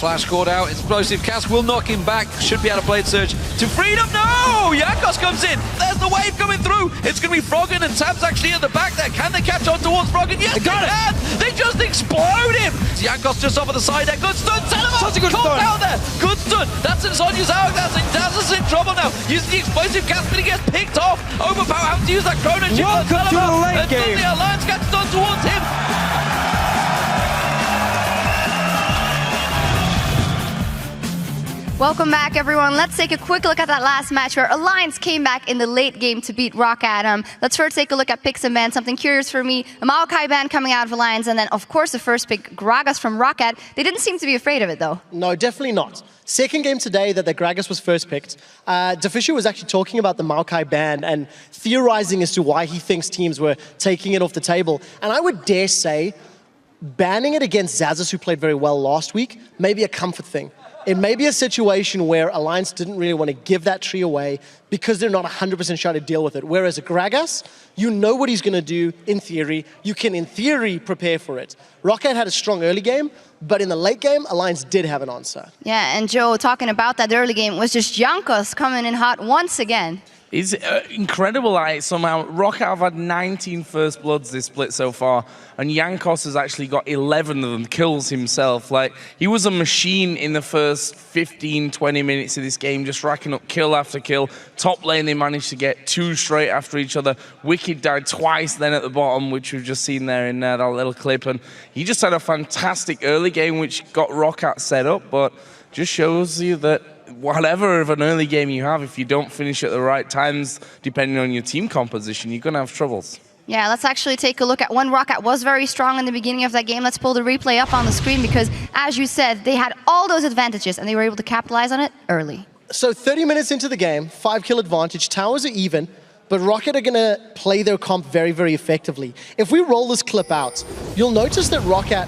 [SPEAKER 3] Flash caught out. Explosive cast will knock him back. Should be able to blade surge to freedom. No! EUCS comes in. There's the wave coming through. It's going to be Froggen, and Tab's actually at the back there. Can they catch on towards Froggen? Yes, they can! They just explode him! EUCS just off of the side there. Good stun!
[SPEAKER 11] Such a good
[SPEAKER 3] stun!
[SPEAKER 11] stun.
[SPEAKER 3] Out there! Good stun! That's in Sonya's out. That's in Daz's in trouble now. Using the explosive cast, but he gets picked off. Overpower having to use that chrono chip.
[SPEAKER 11] Welcome to the late game.
[SPEAKER 3] The Alliance gets done towards him.
[SPEAKER 20] Welcome back, everyone. Let's take a quick look at that last match where Alliance came back in the late game to beat Rocket. Let's first take a look at picks and bans. Something curious for me, a Maokai ban coming out of Alliance, and then, of course, the first pick, Gragas from Rocket. They didn't seem to be afraid of it, though.
[SPEAKER 5] No, definitely not. Second game today that the Gragas was first picked. Deficio was actually talking about the Maokai ban and theorizing as to why he thinks teams were taking it off the table. And I would dare say, banning it against Xaxis, who played very well last week, may be a comfort thing. It may be a situation where Alliance didn't really want to give that tree away because they're not 100% sure to deal with it. Whereas a Gragas, you know what he's going to do in theory. You can, in theory, prepare for it. Rocket had a strong early game, but in the late game, Alliance did have an answer.
[SPEAKER 20] Yeah, and Joe, talking about that early game, was just EUCS coming in hot once again.
[SPEAKER 9] It's incredible that somehow Rocket have had 19 first bloods this split so far, and EUCS has actually got 11 of them kills himself. Like, he was a machine in the first 15, 20 minutes of this game, just racking up kill after kill. Top lane, they managed to get 2 straight after each other. Wicked died twice then at the bottom, which we've just seen there in that little clip. And he just had a fantastic early game, which got Rocket set up, but just shows you that whatever of an early game you have, if you don't finish at the right times, depending on your team composition, you're going to have troubles.
[SPEAKER 20] Yeah, let's actually take a look at when Rocket was very strong in the beginning of that game. Let's pull the replay up on the screen because, as you said, they had all those advantages and they were able to capitalize on it early.
[SPEAKER 5] So 30 minutes into the game, 5-kill advantage, towers are even, but Rocket are going to play their comp very, very effectively. If we roll this clip out, you'll notice that Rocket,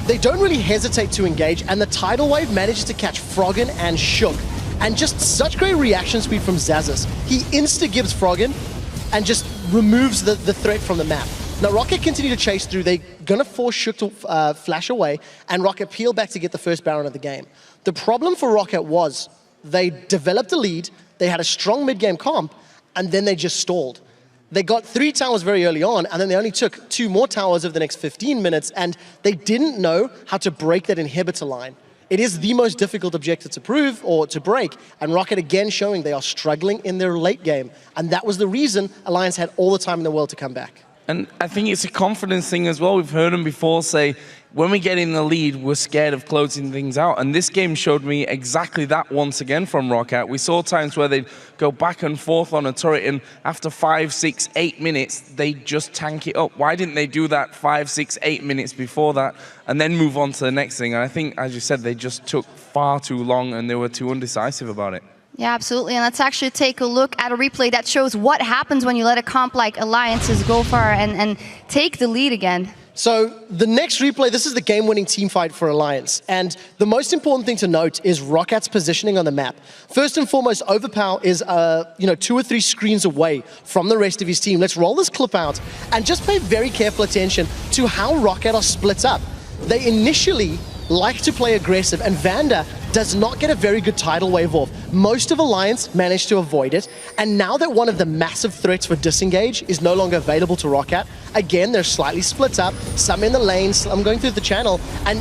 [SPEAKER 5] they don't really hesitate to engage, and the tidal wave manages to catch Froggen and Shook. And just such great reaction speed from Xaxis. He insta-gives Froggen and just removes the threat from the map. Now Rocket continue to chase through. They're going to force Shook to flash away, and Rocket peel back to get the first Baron of the game. The problem for Rocket was they developed a lead, they had a strong mid-game comp, and then they just stalled. They got 3 towers very early on, and then they only took 2 more towers over the next 15 minutes, and they didn't know how to break that inhibitor line. It is the most difficult objective to prove or to break, and Rocket again showing they are struggling in their late game, and that was the reason Alliance had all the time in the world to come back.
[SPEAKER 9] And I think it's a confidence thing as well. We've heard them before say, when we get in the lead, we're scared of closing things out. And this game showed me exactly that once again from Rocket. We saw times where they'd go back and forth on a turret, and after 5, 6, 8 minutes, they just tank it up. Why didn't they do that 5, 6, 8 minutes before that and then move on to the next thing? And I think, as you said, they just took far too long and they were too undecisive about it.
[SPEAKER 20] Yeah, absolutely. And let's actually take a look at a replay that shows what happens when you let a comp like Alliances go far and take the lead again.
[SPEAKER 5] So the next replay, this is the game-winning team fight for Alliance. And the most important thing to note is Rocket's positioning on the map. First and foremost, Overpower is 2 or 3 screens away from the rest of his team. Let's roll this clip out and just pay very careful attention to how Rocket are split up. They initially like to play aggressive, and Vanda does not get a very good tidal wave off. Most of Alliance managed to avoid it, and now that one of the massive threats for disengage is no longer available to Rocket, again, they're slightly split up, some in the lane, some going through the channel, and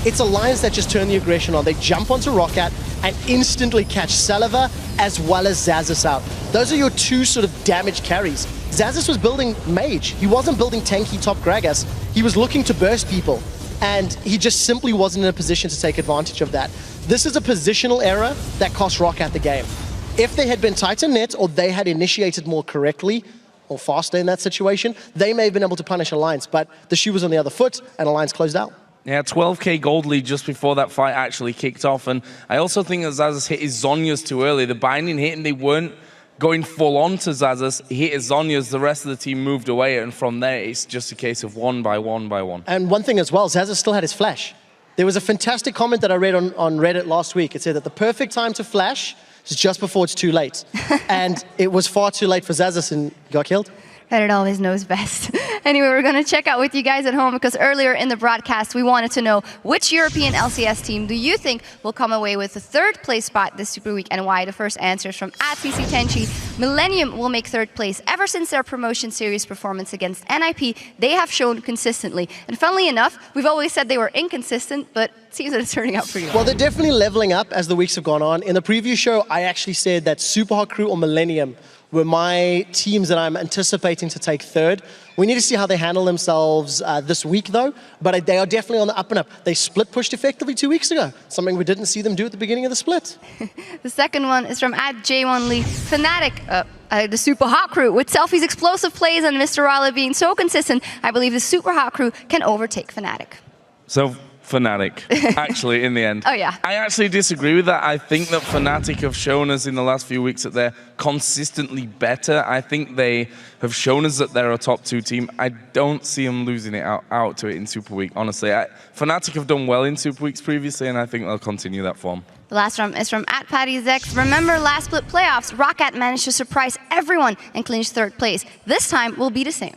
[SPEAKER 5] it's Alliance that just turn the aggression on. They jump onto Rocket and instantly catch Saliva as well as Xaxis out. Those are your 2 sort of damage carries. Xaxis was building Mage. He wasn't building tanky top Gragas. He was looking to burst people, and he just simply wasn't in a position to take advantage of that. This is a positional error that cost Rocket the game. If they had been tighter net, or they had initiated more correctly or faster in that situation, they may have been able to punish Alliance, but the shoe was on the other foot and Alliance closed out.
[SPEAKER 9] Yeah, 12k gold lead just before that fight actually kicked off, and I also think that Xaxis hit his Zhonya's too early. The binding hit and they weren't going full on to Xaxis. He hit his Zhonya's, the rest of the team moved away, and from there it's just a case of 1 by 1 by 1.
[SPEAKER 5] And one thing as well, Xaxis still had his flash. There was a fantastic comment that I read on Reddit last week. It said that the perfect time to flash is just before it's too late. And it was far too late for Xaxis and got killed.
[SPEAKER 20] Reddit always knows best. Anyway, we're going to check out with you guys at home because earlier in the broadcast, we wanted to know which European LCS team do you think will come away with the third place spot this Super Week and why. The first answers from @CCTenchi. Millennium will make third place. Ever since their promotion series performance against NIP, they have shown consistently. And funnily enough, we've always said they were inconsistent, but it seems that it's turning out pretty well.
[SPEAKER 5] Well, they're definitely leveling up as the weeks have gone on. In the preview show, I actually said that Superhot Crew or Millennium were my teams that I'm anticipating to take third. We need to see how they handle themselves this week, though. But they are definitely on the up and up. They split pushed effectively 2 weeks ago, something we didn't see them do at the beginning of the split.
[SPEAKER 20] The second one is from @J1Lee. Fnatic, the Super Hot Crew. With Selfie's explosive plays and Mr. Raleigh being so consistent, I believe the Super Hot Crew can overtake Fnatic.
[SPEAKER 9] So Fnatic, actually, in the end.
[SPEAKER 20] Oh, yeah.
[SPEAKER 9] I actually disagree with that. I think that Fnatic have shown us in the last few weeks that they're consistently better. I think they have shown us that they're a top 2 team. I don't see them losing it out to it in Super Week, honestly. Fnatic have done well in Super Weeks previously, and I think they'll continue that form.
[SPEAKER 20] The last one is from @PattyZex. Remember last split playoffs, Roccat managed to surprise everyone and clinch third place. This time will be the same.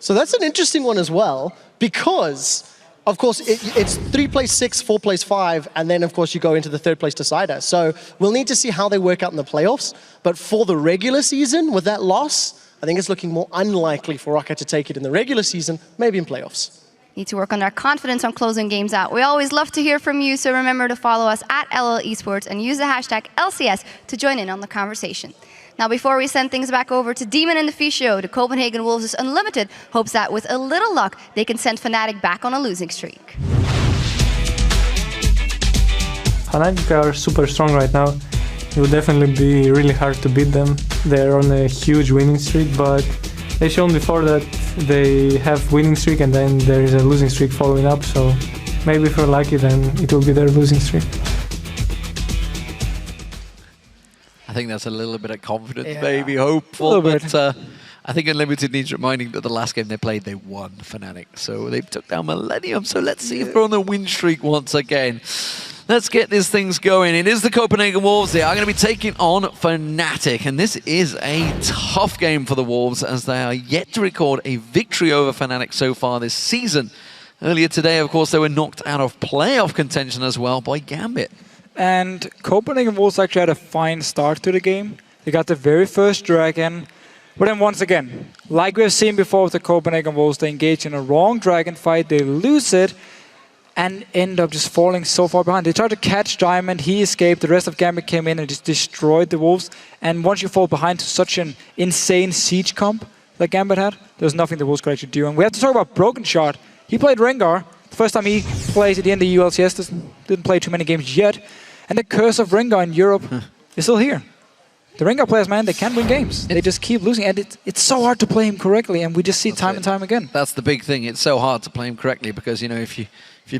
[SPEAKER 5] So that's an interesting one as well, because of course, it's 3 plays 6, 4 plays 5, and then, of course, you go into the third place decider. So we'll need to see how they work out in the playoffs. But for the regular season, with that loss, I think it's looking more unlikely for Rocket to take it in the regular season, maybe in playoffs.
[SPEAKER 20] Need to work on their confidence on closing games out. We always love to hear from you, so remember to follow us @LL Esports and use the hashtag LCS to join in on the conversation. Now, before we send things back over to Demon and the Fisho, the Copenhagen Wolves' Unlimited hopes that with a little luck, they can send Fnatic back on a losing streak.
[SPEAKER 4] Fnatic are super strong right now. It will definitely be really hard to beat them. They're on a huge winning streak, but they've shown before that they have winning streak and then there is a losing streak following up, so maybe if we're lucky, then it will be their losing streak.
[SPEAKER 3] I think that's a little bit of confidence,
[SPEAKER 4] Yeah.
[SPEAKER 3] maybe hopeful, but I think Unlimited needs reminding that the last game they played, they won Fnatic. So they took down Millennium, so let's see if they're on the win streak once again. Let's get these things going. It is the Copenhagen Wolves. They are going to be taking on Fnatic, and this is a tough game for the Wolves as they are yet to record a victory over Fnatic so far this season. Earlier today, of course, they were knocked out of playoff contention as well by Gambit.
[SPEAKER 11] And Copenhagen Wolves actually had a fine start to the game. They got the very first dragon. But then once again, like we've seen before with the Copenhagen Wolves, they engage in a wrong dragon fight, they lose it, and end up just falling so far behind. They tried to catch Diamond, he escaped, the rest of Gambit came in and just destroyed the Wolves. And once you fall behind to such an insane siege comp that Gambit had, there's nothing the Wolves could actually do. And we have to talk about Broken Shot. He played Rengar. The first time he plays at the end of the EUCS, didn't play too many games yet. And the curse of Rengar in Europe is still here. The Rengar players, man, they can't win games. They just keep losing, and it's so hard to play him correctly, and we just see time and time again.
[SPEAKER 3] That's the big thing. It's so hard to play him correctly because, you know, if you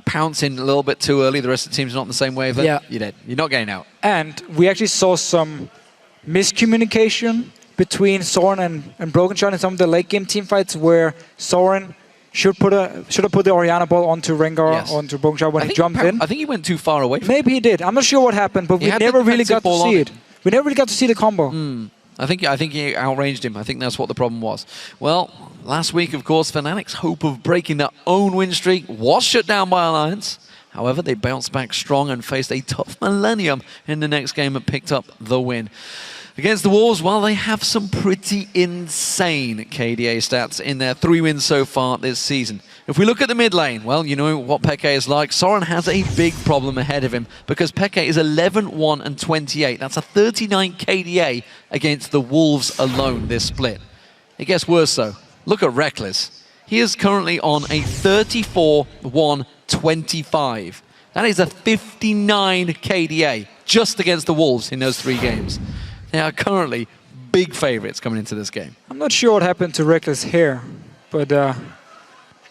[SPEAKER 3] pounce in a little bit too early, the rest of the team's not in the same wave, then you're dead. You're not getting out.
[SPEAKER 11] And we actually saw some miscommunication between Soren and Broken Shot in some of the late game team fights where Soren should have put the Orianna ball onto Rengar, onto Broken Shot when he jumped in.
[SPEAKER 3] I think he went too far away.
[SPEAKER 11] Maybe he did. I'm not sure what happened, but we never really got to see it. We never really got to see the combo.
[SPEAKER 3] I think he outranged him. I think that's what the problem was. Well, last week, of course, Fnatic's hope of breaking their own win streak was shut down by Alliance. However, they bounced back strong and faced a tough Millennium in the next game and picked up the win. Against the Wolves, well, they have some pretty insane KDA stats in their 3 wins so far this season. If we look at the mid lane, well, you know what Peke is like. Soren has a big problem ahead of him because Peke is 11-1 and 28. That's a 39 KDA against the Wolves alone this split. It gets worse though. Look at Reckless. He is currently on a 34-1-25. That is a 59 KDA just against the Wolves in those 3 games. They are currently big favorites coming into this game.
[SPEAKER 11] I'm not sure what happened to Reckless here, but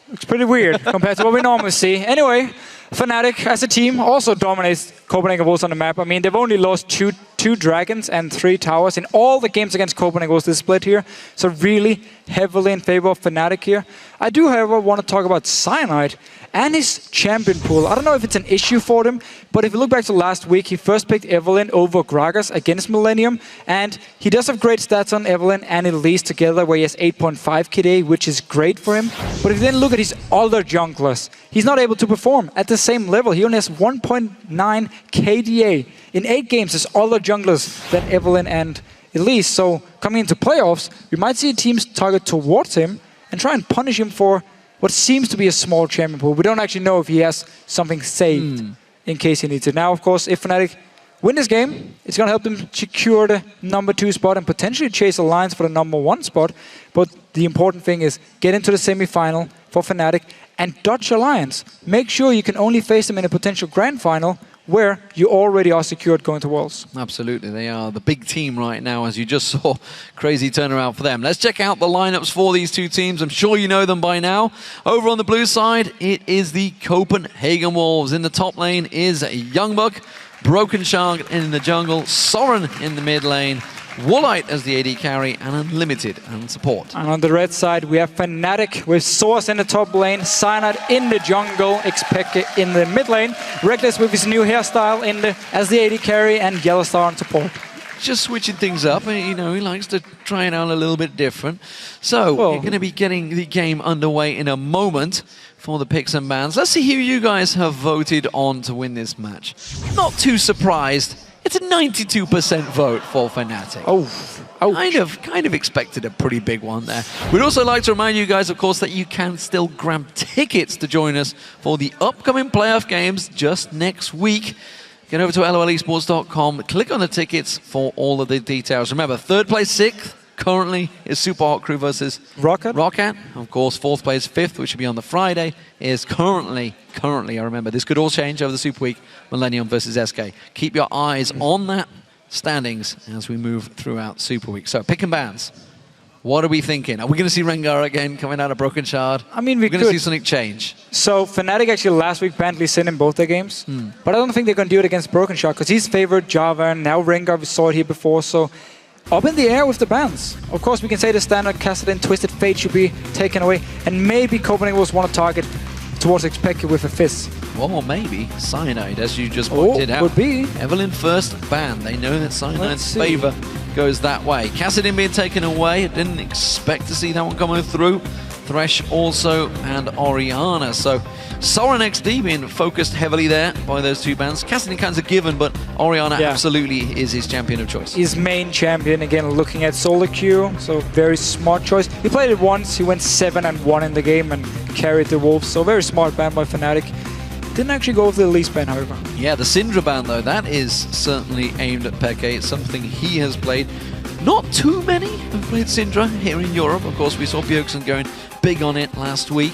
[SPEAKER 11] looks pretty weird compared to what we normally see. Anyway, Fnatic as a team also dominates Copenhagen Wolves on the map. I mean, they've only lost two dragons and 3 towers in all the games against Copenhagen Wolves this split here. So really heavily in favor of Fnatic here. I do, however, want to talk about Cyanide and his champion pool. I don't know if it's an issue for them, but if you look back to last week, he first picked Evelynn over Gragas against Millennium, and he does have great stats on Evelynn and Elise together, where he has 8.5 KDA, which is great for him. But if you then look at his other junglers, he's not able to perform at the same level. He only has 1.9 KDA in 8 games as other junglers than Evelynn and Elise. So coming into playoffs, we might see teams target towards him and try and punish him for what seems to be a small champion pool. We don't actually know if he has something saved in case he needs it. Now, of course, if Fnatic win this game, it's going to help them secure the number 2 spot and potentially chase Alliance for the number 1 spot. But the important thing is get into the semi-final for Fnatic and dodge Alliance. Make sure you can only face them in a potential grand final where you already are secured going to Worlds.
[SPEAKER 3] Absolutely, they are the big team right now, as you just saw. Crazy turnaround for them. Let's check out the lineups for these two teams. I'm sure you know them by now. Over on the blue side, it is the Copenhagen Wolves. In the top lane is Youngbuck, Broken Shark in the jungle, Soren in the mid lane, Woolite as the AD carry, and Unlimited and support.
[SPEAKER 11] And on the red side, we have Fnatic with Source in the top lane, Cyanide in the jungle, Expected in the mid lane, Reckless with his new hairstyle as the AD carry, and Yellowstar on support.
[SPEAKER 3] Just switching things up, you know, he likes to try it out a little bit different. So, we're going to be getting the game underway in a moment for the picks and bans. Let's see who you guys have voted on to win this match. Not too surprised. It's a 92% vote for Fnatic. Kind of expected a pretty big one there. We'd also like to remind you guys, of course, that you can still grab tickets to join us for the upcoming playoff games just next week. Get over to lolesports.com, click on the tickets for all of the details. Remember, 3rd place, 6th currently is Super Hot Crew versus Rocket. Of course, 4th place, 5th, which will be on the Friday, is currently, I remember, this could all change over the Super Week, Millennium versus SK. Keep your eyes on that standings as we move throughout Super Week. So, pick and bans. What are we thinking? Are we going to see Rengar again coming out of Broken Shard?
[SPEAKER 11] I mean,
[SPEAKER 3] we're going to see something change.
[SPEAKER 11] So, Fnatic actually last week banned Lee Sin in both their games. But I don't think they're going to do it against Broken Shard because he's favored Java, and now Rengar, we saw it here before. So, up in the air with the bans. Of course, we can say the standard Kassadin Twisted Fate should be taken away, and maybe Copenhagen Wolves want to target towards Expected with a Fizz.
[SPEAKER 3] Or maybe Cyanide, as you just pointed out.
[SPEAKER 11] Would be.
[SPEAKER 3] Evelynn first ban. They know that Cyanide's favor goes that way. Kassadin being taken away. I didn't expect to see that one coming through. Thresh also, and Orianna. So Soren XD being focused heavily there by those two bans. Kassadin kind of given, but Orianna absolutely is his champion of choice.
[SPEAKER 11] His main champion, again, looking at solo queue, so very smart choice. He played it once, he went 7-1 in the game and carried the Wolves, so very smart ban by Fnatic. Didn't actually go with the Elise ban, however.
[SPEAKER 3] Yeah, the Syndra ban, though, that is certainly aimed at Peke. It's something he has played. Not too many have played Syndra here in Europe. Of course, we saw Bjergsen going big on it last week.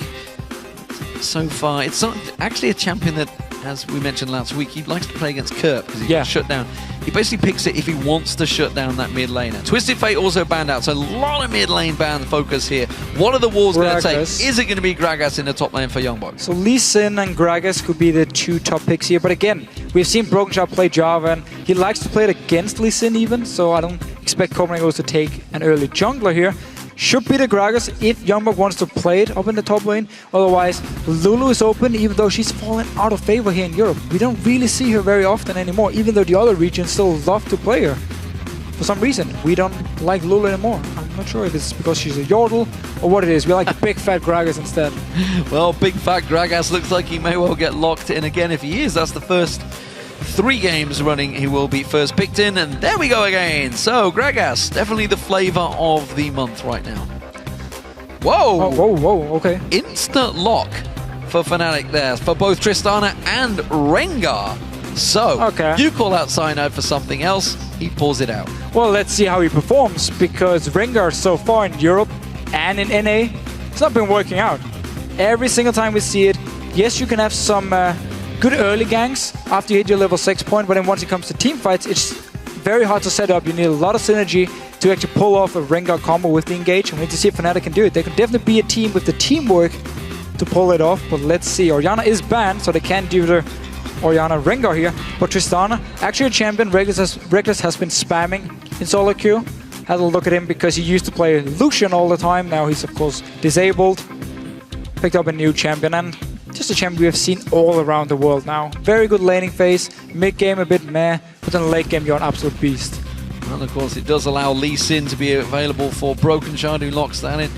[SPEAKER 3] So far, it's not actually a champion that, as we mentioned last week, he likes to play against Kerp because he can shut down. He basically picks it if he wants to shut down that mid laner. Twisted Fate also banned out, so a lot of mid lane ban focus here. What are the Wolves going to take? Is it going to be Gragas in the top lane for Youngbuck?
[SPEAKER 11] So Lee Sin and Gragas could be the 2 top picks here, but again, we've seen Broken Shard play Java, and he likes to play it against Lee Sin even, so I don't expect Copenhagen to take an early jungler here. Should be the Gragas if Youngbuck wants to play it up in the top lane. Otherwise, Lulu is open, even though she's fallen out of favor here in Europe. We don't really see her very often anymore, even though the other regions still love to play her. For some reason, we don't like Lulu anymore. I'm not sure if it's because she's a Yordle or what it is. We like big fat Gragas instead.
[SPEAKER 3] Well, big fat Gragas looks like he may well get locked in again. If he is, that's the first 3 games running he will be first picked in, and there we go again. So Gragas, definitely the flavor of the month right now. Whoa!
[SPEAKER 11] Whoa, okay.
[SPEAKER 3] Instant lock for Fnatic there, for both Tristana and Rengar. So, you call out Cyanide for something else, he pulls it out.
[SPEAKER 11] Well, let's see how he performs, because Rengar so far in Europe and in NA, it's not been working out. Every single time we see it, yes, you can have some good early ganks after you hit your level 6 point, but then once it comes to team fights, it's very hard to set up. You need a lot of synergy to actually pull off a Rengar combo with the engage, and we need to see if Fnatic can do it. They can definitely be a team with the teamwork to pull it off, but let's see. Orianna is banned, so they can't do the Orianna Rengar here, but Tristana, actually a champion, Reckless has been spamming in solo queue. had a look at him because he used to play Lucian all the time. Now he's, of course, disabled. Picked up a new champion, and just a champion we have seen all around the world now. Very good laning phase, mid-game a bit meh, but in the late game you're an absolute beast.
[SPEAKER 3] And of course it does allow Lee Sin to be available for Broken Shard, who locks that in.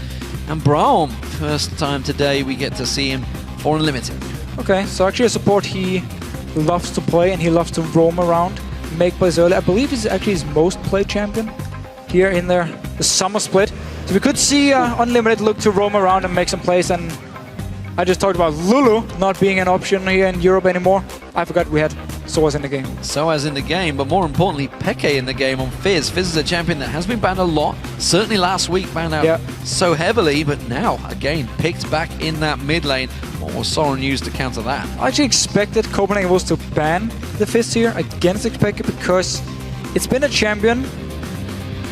[SPEAKER 3] And Braum, first time today we get to see him for Unlimited.
[SPEAKER 11] Okay, so actually a support he loves to play, and he loves to roam around, make plays early. I believe he's actually his most played champion here in the summer split. So we could see Unlimited look to roam around and make some plays, and I just talked about Lulu not being an option here in Europe anymore. I forgot we had Soaz in the game.
[SPEAKER 3] Soaz in the game, but more importantly, Peke in the game on Fizz. Fizz is a champion that has been banned a lot. Certainly last week banned out so heavily, but now, again, picked back in that mid lane. What will Soren use to counter that?
[SPEAKER 11] I actually expected Copenhagen was to ban the Fizz here against Expected because it's been a champion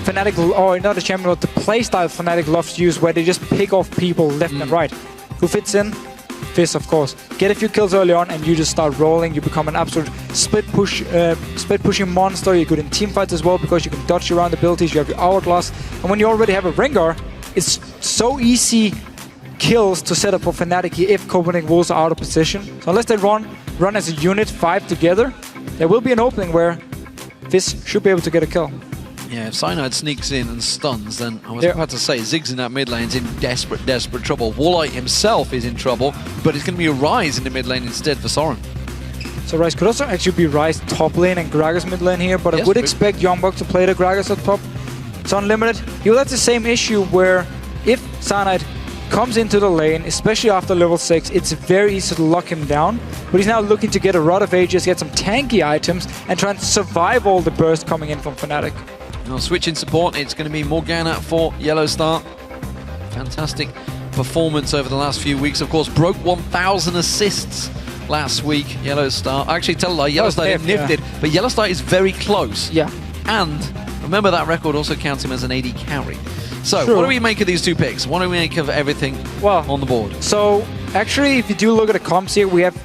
[SPEAKER 11] Fnatic, or not a champion, but the playstyle Fnatic loves to use, where they just pick off people left and right. Who fits in? Fizz, of course. Get a few kills early on and you just start rolling. You become an absolute split pushing monster. You're good in teamfights as well because you can dodge around abilities. You have your hourglass. And when you already have a Rengar, it's so easy kills to set up for Fnatic here if Copenhagen Wolves are out of position. So unless they run as a unit 5 together, there will be an opening where Fizz should be able to get a kill.
[SPEAKER 3] Yeah, if Cyanide sneaks in and stuns, then I was about to say, Ziggs in that mid lane is in desperate trouble. Walleye himself is in trouble, but it's going to be a Ryze in the mid lane instead for Soren.
[SPEAKER 11] So Ryze could also actually be Ryze top lane and Gragas mid lane here, but I would expect Youngblood to play the Gragas at top. So Unlimited, he will have the same issue where if Cyanide comes into the lane, especially after level 6, it's very easy to lock him down. But he's now looking to get a Rod of Ages, get some tanky items, and try and survive all the burst coming in from Fnatic.
[SPEAKER 3] Now switching support, it's going to be Morgana for Yellow Star. Fantastic performance over the last few weeks. Of course, broke 1,000 assists last week. Yellow Star, actually tell a lie, Yellow Star didn't nift it, but Yellow Star is very close.
[SPEAKER 11] Yeah.
[SPEAKER 3] And remember that record also counts him as an AD carry. So what do we make of these two picks? What do we make of everything on the board?
[SPEAKER 11] So actually, if you do look at the comps here, we have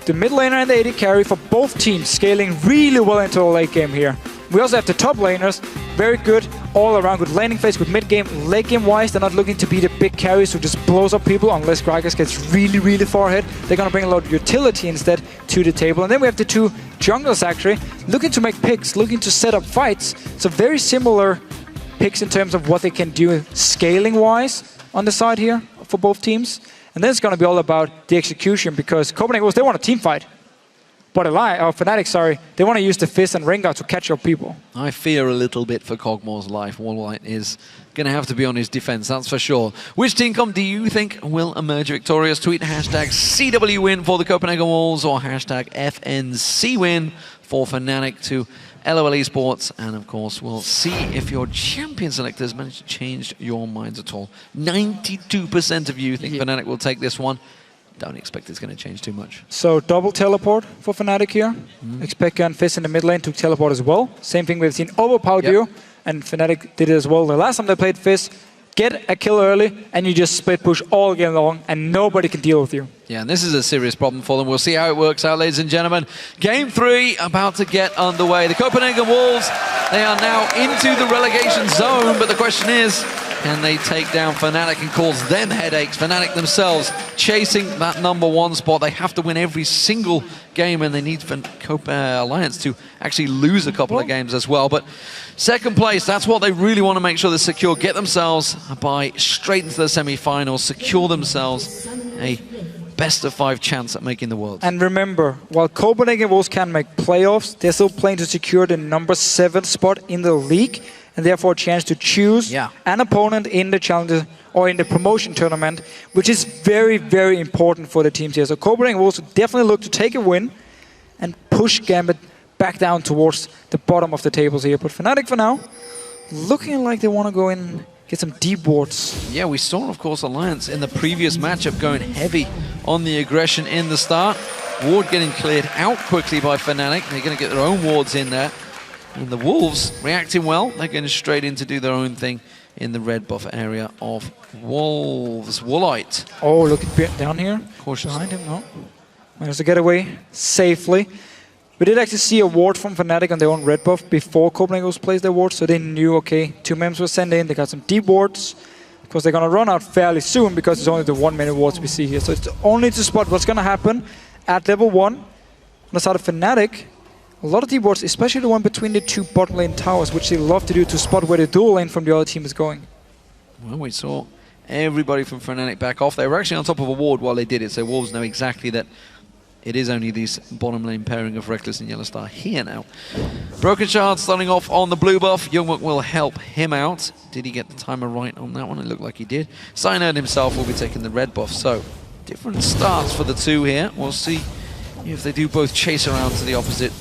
[SPEAKER 11] the mid laner and the AD carry for both teams scaling really well into the late game here. We also have the top laners, very good all around, good laning phase, good mid game. Late game wise, they're not looking to be the big carries who just blows up people unless Gragas gets really far ahead. They're going to bring a lot of utility instead to the table. And then we have the two junglers actually, looking to make picks, looking to set up fights. So very similar picks in terms of what they can do scaling wise on the side here for both teams. And then it's going to be all about the execution because Copenhagen Wolves, they want a team fight. But Fnatic, sorry, they want to use the Fizz and Rengar to catch up people.
[SPEAKER 3] I fear a little bit for Kog'Maw's life. Walleye is going to have to be on his defense, that's for sure. Which team comp do you think will emerge victorious? Tweet hashtag CWWin for the Copenhagen Wolves or hashtag FNCWin for Fnatic to LOL Esports. And of course, we'll see if your champion selectors manage to change your minds at all. 92% of you think Fnatic will take this one. Don't expect it's going to change too much.
[SPEAKER 11] So double teleport for Fnatic here. Expect and Fizz in the mid lane to teleport as well. Same thing we've seen overpowered you, and Fnatic did it as well. The last time they played Fizz, get a kill early, and you just split push all game long, and nobody can deal with you.
[SPEAKER 3] Yeah, and this is a serious problem for them. We'll see how it works out, ladies and gentlemen. Game 3 about to get underway. The Copenhagen Wolves, they are now into the relegation zone, but the question is, can they take down Fnatic and cause them headaches? Fnatic themselves chasing that #1 spot. They have to win every single game, and they need Alliance to actually lose a couple of games as well. But second place, that's what they really want to make sure they're secure. Get themselves by straight into the semi-finals, secure themselves a best-of-5 chance at making the Worlds.
[SPEAKER 11] And remember, while Copenhagen Wolves can make playoffs, they're still playing to secure the #7 spot in the league, and therefore a chance to choose an opponent in the Challenger or in the promotion tournament, which is very important for the teams here. So Copenhagen Wolves definitely look to take a win and push Gambit back down towards the bottom of the tables here. But Fnatic for now, looking like they want to go in and get some deep wards.
[SPEAKER 3] Yeah, we saw, of course, Alliance in the previous matchup going heavy on the aggression in the start. Ward getting cleared out quickly by Fnatic. They're going to get their own wards in there. And the Wolves reacting well. They're going straight in to do their own thing in the red buff area of Wolves. Wallite.
[SPEAKER 11] Oh, look down here.
[SPEAKER 3] Cautious.
[SPEAKER 11] Behind him, no. Managed to get away safely. We did actually see a ward from Fnatic on their own red buff before Copenhagen placed their ward, so they knew, okay, 2 members were sent in, they got some deep wards. Of course, they're going to run out fairly soon because it's only the 1 minute wards we see here. So it's only to spot what's going to happen at level 1. On the side of Fnatic, a lot of deep wards, especially the one between the 2 bottom lane towers, which they love to do to spot where the dual lane from the other team is going.
[SPEAKER 3] Well, we saw everybody from Fnatic back off. They were actually on top of a ward while they did it, so Wolves know exactly that it is only this bottom lane pairing of Reckless and Yellowstar here now. Broken Shard starting off on the blue buff. Youngwook will help him out. Did he get the timer right on that one? It looked like he did. Cyanide himself will be taking the red buff. So, different starts for the two here. We'll see if they do both chase around to the opposite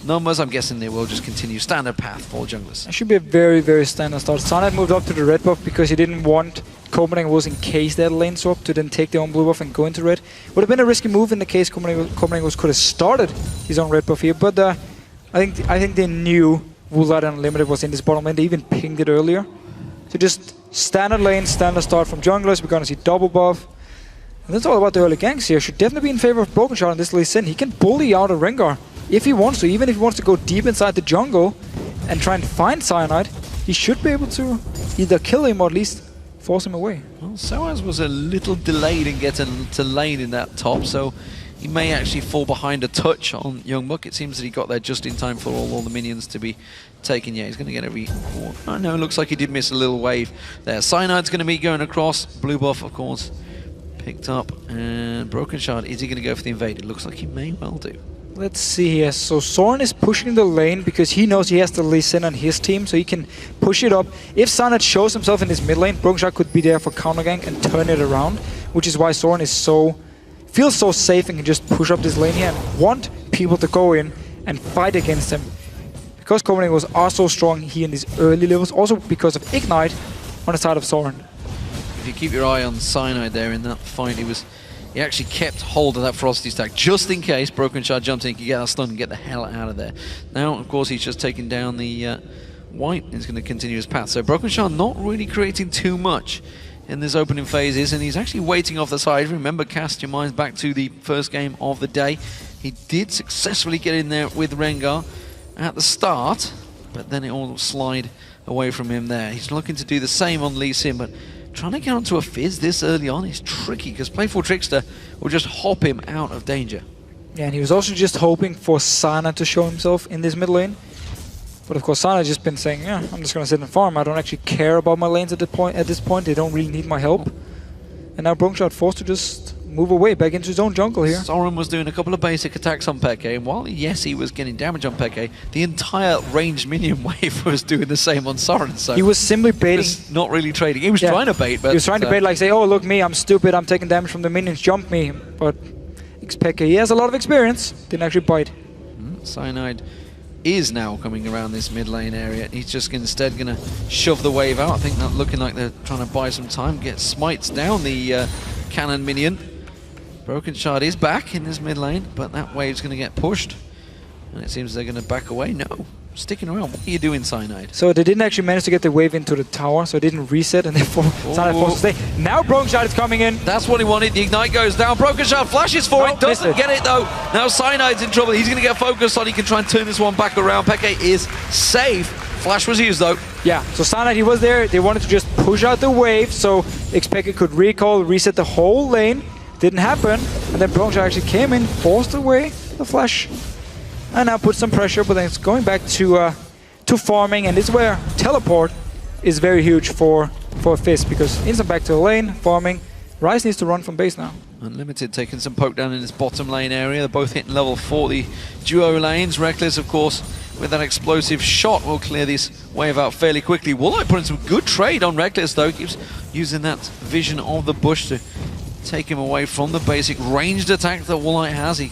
[SPEAKER 3] numbers. I'm guessing they will just continue standard path for junglers.
[SPEAKER 11] It should be a very, very standard start. Cyanide moved up to the red buff because he didn't want Copenhagen was in case they had a lane swap to then take their own blue buff and go into red. Would have been a risky move in the case Copenhagen could have started his own red buff here, but I think they knew Woolite Unlimited was in this bottom lane. They even pinged it earlier. So just standard lane, standard start from junglers. We're gonna see double buff. And that's all about the early ganks here. Should definitely be in favor of Broken Shard on this Lee Sin. He can bully out a Rengar if he wants to, even if he wants to go deep inside the jungle and try and find Cyanide. He should be able to either kill him or at least force him away.
[SPEAKER 3] Well, Soaz was a little delayed in getting to lane in that top, so he may actually fall behind a touch on Youngwook. It seems that he got there just in time for all the minions to be taken. Yeah, he's going to get every... Oh no, it looks like he did miss a little wave there. Cyanide's going to be going across. Blue buff, of course, picked up. And Broken Shard, is he going to go for the invade? It looks like he may well do.
[SPEAKER 11] Let's see here. So Soren is pushing the lane because he knows he has the Lee Sin on his team, so he can push it up. If Cyanide shows himself in his mid lane, Broken Shard could be there for counter gank and turn it around, which is why Soren is feels so safe and can just push up this lane here and want people to go in and fight against him. Because Copenhagen are so strong here in these early levels, also because of Ignite on the side of Soren.
[SPEAKER 3] If you keep your eye on Cyanide there in that fight, he actually kept hold of that Frosty stack just in case Broken Shard jumped in, he could get that stun and get the hell out of there. Now, of course, he's just taken down the white. He's going to continue his path. So Broken Shard not really creating too much in this opening phases, and he's actually waiting off the side. Remember, cast your minds back to the first game of the day. He did successfully get in there with Rengar at the start, but then it all slid away from him there. He's looking to do the same on Lee Sin, but trying to get onto a Fizz this early on is tricky because Playful Trickster will just hop him out of danger.
[SPEAKER 11] Yeah, and he was also just hoping for Sana to show himself in this mid lane. But of course, Sana has just been saying, yeah, I'm just going to sit and farm. I don't actually care about my lanes at this point. They don't really need my help. And now Broken Shard forced to just move away back into his own jungle here.
[SPEAKER 3] Soren was doing a couple of basic attacks on Peke, and while yes, he was getting damage on Peke, the entire ranged minion wave was doing the same on Soren. So
[SPEAKER 11] he was simply baiting.
[SPEAKER 3] He was not really trading. He was trying to bait, but
[SPEAKER 11] he was trying to bait, like say, oh look me, I'm stupid, I'm taking damage from the minions, jump me. But Peke, he has a lot of experience. Didn't actually bite.
[SPEAKER 3] Cyanide is now coming around this mid lane area. He's just instead going to shove the wave out. I think that looking like they're trying to buy some time, get smites down the cannon minion. Broken Shard is back in this mid lane, but that wave's going to get pushed. And it seems they're going to back away. No, sticking around. What are you doing, Cyanide?
[SPEAKER 11] So they didn't actually manage to get the wave into the tower, so it didn't reset, and therefore Cyanide forced to stay. Now Broken Shard is coming in.
[SPEAKER 3] That's what he wanted. The Ignite goes down. Broken Shard flashes for it. Doesn't get it, though. Now Cyanide's in trouble. He's going to get focused on. He can try and turn this one back around. Peke is safe. Flash was used, though.
[SPEAKER 11] Yeah, so Cyanide, he was there. They wanted to just push out the wave, so Peke could recall, reset the whole lane. Didn't happen, and then Broken Shard actually came in, forced away the flash, and now put some pressure, but then it's going back to farming, and this is where teleport is very huge for Fizz, because instant back to the lane, farming. Ryze needs to run from base now.
[SPEAKER 3] Unlimited taking some poke down in this bottom lane area. They're both hitting level 40 duo lanes. Reckless, of course, with that explosive shot will clear this wave out fairly quickly. Woolite putting some good trade on Reckless, though. Keeps using that vision of the bush to take him away from the basic ranged attack that Woolite has. He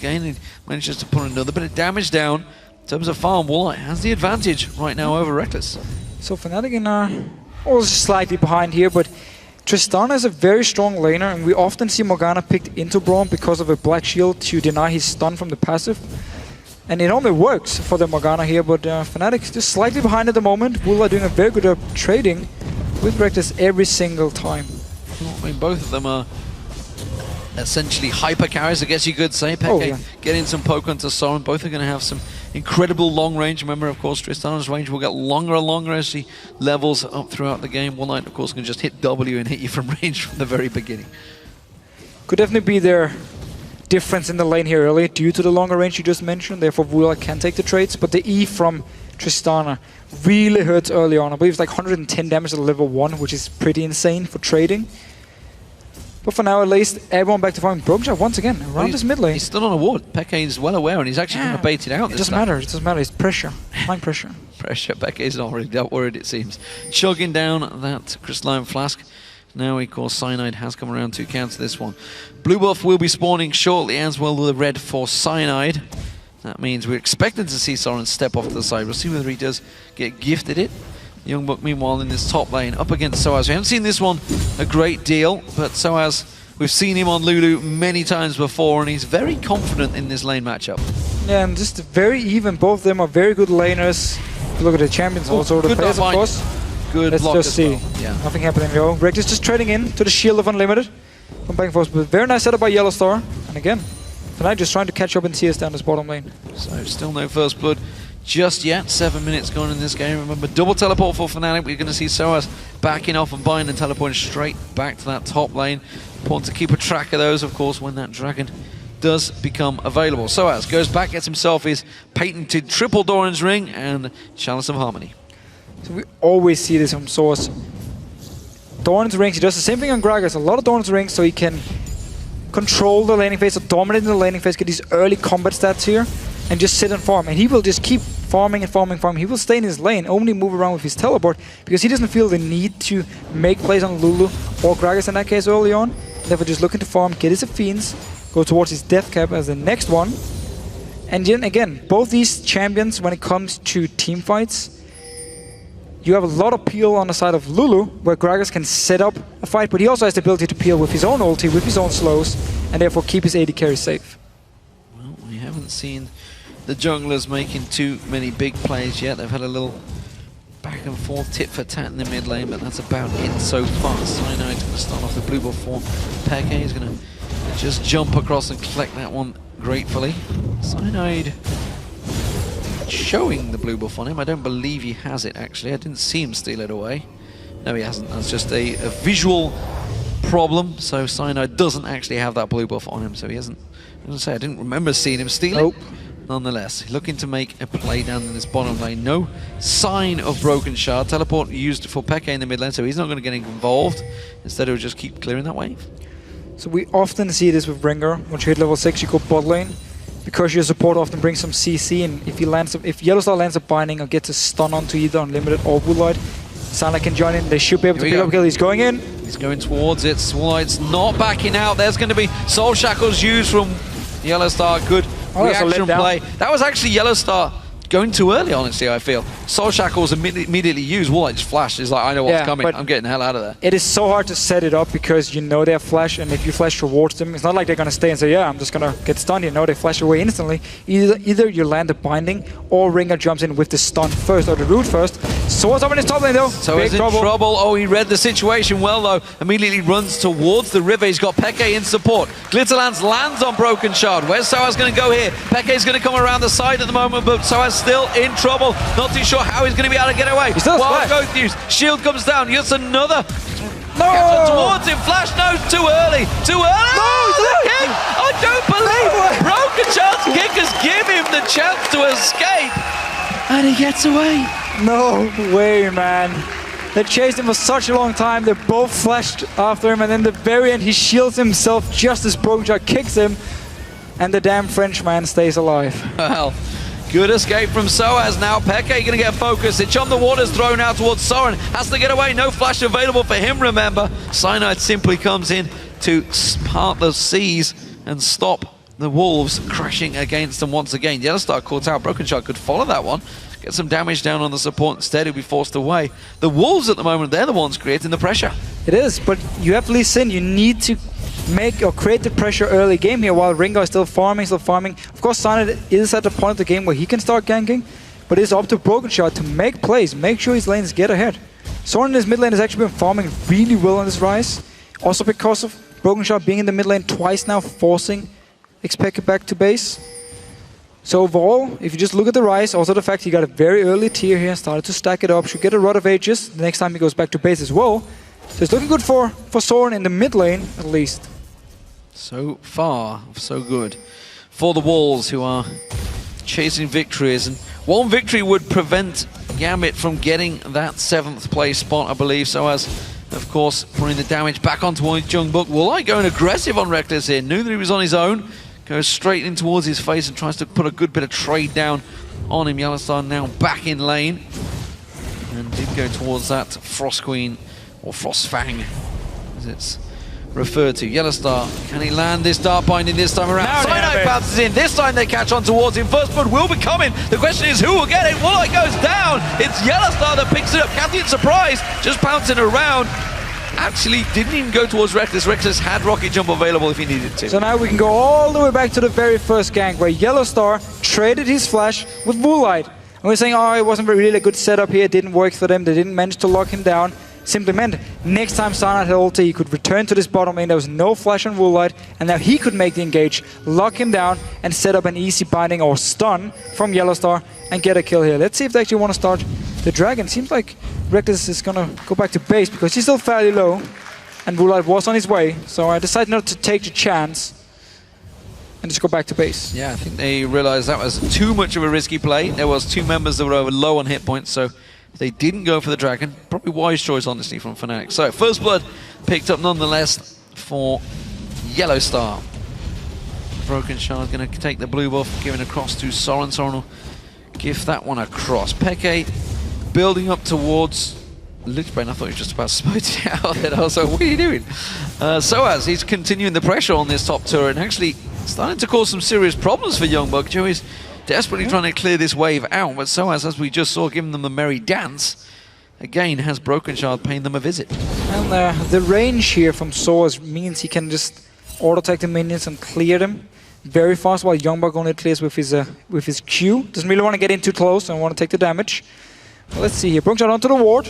[SPEAKER 3] manages to put another bit of damage down. In terms of farm, Woolite has the advantage right now over Reckless.
[SPEAKER 11] So Fnatic are also slightly behind here, but Tristana is a very strong laner, and we often see Morgana picked into Braum because of a black shield to deny his stun from the passive. And it only works for the Morgana here, but Fnatic just slightly behind at the moment. Woolite doing a very good job trading with Reckless every single time.
[SPEAKER 3] I mean, both of them are essentially hyper carries, I guess you could say. Peke getting some poke onto Soren. Both are going to have some incredible long range. Remember, of course, Tristana's range will get longer and longer as she levels up throughout the game. Woolite, of course, can just hit W and hit you from range from the very beginning.
[SPEAKER 11] Could definitely be their difference in the lane here early due to the longer range you just mentioned. Therefore, Woolite can take the trades, but the E from Tristana really hurts early on. I believe it's like 110 damage at level 1, which is pretty insane for trading. But for now, at least, everyone back to farming. Brokenshot once again around his mid lane.
[SPEAKER 3] He's still on a ward. Peke is well aware, and he's actually going to bait it out.
[SPEAKER 11] It doesn't matter. It doesn't matter. It's pressure. Mind pressure.
[SPEAKER 3] Pressure. Peke is not really that worried, it seems. Chugging down that crystalline flask. Now, of course, Cyanide has come around to counter this one. Blue buff will be spawning shortly, as well with the red for Cyanide. That means we're expecting to see Soren step off to the side. We'll see whether he does get gifted it. Young Buck, meanwhile, in this top lane, up against Soaz. We haven't seen this one a great deal, but Soaz, we've seen him on Lulu many times before, and he's very confident in this lane matchup.
[SPEAKER 11] Yeah, and just very even. Both of them are very good laners. Look at the champions also, the players, of course.
[SPEAKER 3] Good
[SPEAKER 11] Let's
[SPEAKER 3] block
[SPEAKER 11] just
[SPEAKER 3] as
[SPEAKER 11] see.
[SPEAKER 3] well. Yeah.
[SPEAKER 11] Nothing happening, though. Rick is just trading in to the Shield of Unlimited. Come back and forth, but very nice setup by Yellow Star. And again, Fnatic just trying to catch up and CS down this bottom lane.
[SPEAKER 3] So still no first blood just yet. 7 minutes gone in this game. Remember, double teleport for Fnatic. We're going to see Soaz backing off and buying and teleporting straight back to that top lane. Important to keep a track of those, of course, when that dragon does become available. Soaz goes back, gets himself his patented triple Doran's ring and Chalice of Harmony.
[SPEAKER 11] So we always see this from Soaz. Doran's rings, he does the same thing on Gragas. A lot of Doran's rings so he can control the laning phase or dominate in the laning phase, get these early combat stats here, and just sit and farm. And he will just keep farming and farming and farming. He will stay in his lane, only move around with his teleport, because he doesn't feel the need to make plays on Lulu or Gragas in that case early on. Therefore just looking to farm, get his Fiends, go towards his Death Cap as the next one. And then again, both these champions, when it comes to team fights, you have a lot of peel on the side of Lulu, where Gragas can set up a fight, but he also has the ability to peel with his own ulti, with his own slows, and therefore keep his AD carry safe.
[SPEAKER 3] Well, we haven't seen the junglers making too many big plays yet. They've had a little back and forth tit for tat in the mid lane, but that's about it so far. Cyanide going to start off the blue buff for Peke. He's going to just jump across and collect that one gratefully. Cyanide showing the blue buff on him. I don't believe he has it, actually. I didn't see him steal it away. No, he hasn't. That's just a visual problem. So Cyanide doesn't actually have that blue buff on him. So he hasn't. I was going to say, I didn't remember seeing him steal it. Nonetheless, looking to make a play down in this bottom lane. No sign of Broken Shard. Teleport used for Peke in the mid lane, so he's not going to get involved. Instead, he'll just keep clearing that wave.
[SPEAKER 11] So we often see this with Ringer. Once you hit level 6, you go bot lane, because your support often brings some CC, and if he lands, if Yellow Star lands a binding or gets a stun onto either Unlimited or Woolite, Sana can join in. They should be able to pick up a kill. He's going in.
[SPEAKER 3] He's going towards it. Woolite's not backing out. There's going to be Soul Shackles used from Yellow Star. Good reaction play. That was actually Yellow Star going too early, honestly, I feel. Soul Shackles immediately used. Woolite just flashed. He's like, I know what's coming. I'm getting the hell out of there.
[SPEAKER 11] It is so hard to set it up because you know they have flash, and if you flash towards them, it's not like they're going to stay and say, yeah, I'm just going to get stunned. You know, they flash away instantly. Either you land the binding, or Ringer jumps in with the stun first, or the root first. Soaz up in his top lane, though.
[SPEAKER 3] So he's in trouble. Oh, he read the situation well, though. Immediately runs towards the river. He's got Peke in support. Glitterlance lands on Broken Shard. Where's Soaz going to go here? Peke's going to come around the side at the moment, but Soaz still in trouble. Not too sure how he's going to be able to get away. Wild Growth use. Shield comes down. Just another. No! Towards him. Flash. No, too early. Too early. No! Kick. I don't believe it. Broken Shard's kickers give him the chance to escape. And he gets away.
[SPEAKER 11] No way, man. They chased him for such a long time. They both flashed after him, and then the very end, he shields himself just as Broken Shard kicks him, and the damn Frenchman stays alive.
[SPEAKER 3] Well, good escape from Soaz now. Peke going to get focused. It's on the water's thrown out towards Soren. Has to get away. No flash available for him, remember. Cyanide simply comes in to part the seas and stop the Wolves crashing against them once again. Yellow Star caught out. Broken Shard could follow that one. Get some damage down on the support instead. He'll be forced away. The Wolves at the moment, they're the ones creating the pressure.
[SPEAKER 11] It is, but you have Lee Sin. You need to make or create the pressure early game here while Ringo is still farming. Of course, Cyanide is at the point of the game where he can start ganking, but it's up to Broken Shard to make plays, make sure his lanes get ahead. Soren in his mid lane has actually been farming really well on this rise, also because of Broken Shot being in the mid lane twice now, forcing Xpeke back to base. So overall, if you just look at the Rise, also the fact he got a very early tier here, started to stack it up, should get a Rod of Ages the next time he goes back to base as well. So it's looking good for Soren in the mid lane, at least.
[SPEAKER 3] So far, so good for the Wolves, who are chasing victories. And one victory would prevent Gambit from getting that 7th place spot, I believe. So as, of course, putting the damage back on towards Jungbook. Woolite going aggressive on Reckless here. Knew that he was on his own. Goes straight in towards his face and tries to put a good bit of trade down on him. Yellowstar now back in lane. And did go towards that Frost Queen, or Frostfang, as it's referred to. Yellowstar, can he land this Dark Binding this time around? Cyanide bounces in. This time they catch on towards him. First blood will be coming. The question is who will get it? Woolite goes down. It's Yellowstar that picks it up. Cathy in surprise, just pouncing around. Actually didn't even go towards Reckless. Reckless had Rocket Jump available if he needed to.
[SPEAKER 11] So now we can go all the way back to the very first gank where Yellowstar traded his flash with Woolite. And we're saying, oh, it wasn't really a good setup here, it didn't work for them, they didn't manage to lock him down. Simply meant next time Cyanide had ulti, he could return to this bottom lane. There was no flash on Woolite, and now he could make the engage, lock him down, and set up an easy binding or stun from Yellowstar and get a kill here. Let's see if they actually want to start the Dragon. Seems like Reckless is gonna go back to base because he's still fairly low, and Woolite was on his way. So I decided not to take the chance and just go back to base.
[SPEAKER 3] Yeah, I think they realized that was too much of a risky play. There was 2 members that were over low on hit points, so they didn't go for the Dragon. Probably wise choice, honestly, from Fnatic. So first blood picked up nonetheless for Yellowstar. Broken Shard going to take the blue buff, giving across to Soren. Soren will give that one across. Peke building up towards Lichbrain. I thought he was just about to spot it out there. I was like, what are you doing? Soaz, he's continuing the pressure on this top turret and actually starting to cause some serious problems for Youngbuck. Joey's desperately trying to clear this wave out, but Soaz, as we just saw, giving them the merry dance, again has Broken Shard paying them a visit.
[SPEAKER 11] And the range here from Soaz means he can just auto-attack the minions and clear them very fast, while Youngbuck only clears with his Q. Doesn't really want to get in too close and want to take the damage. Well, let's see here. Broken Shard onto the ward.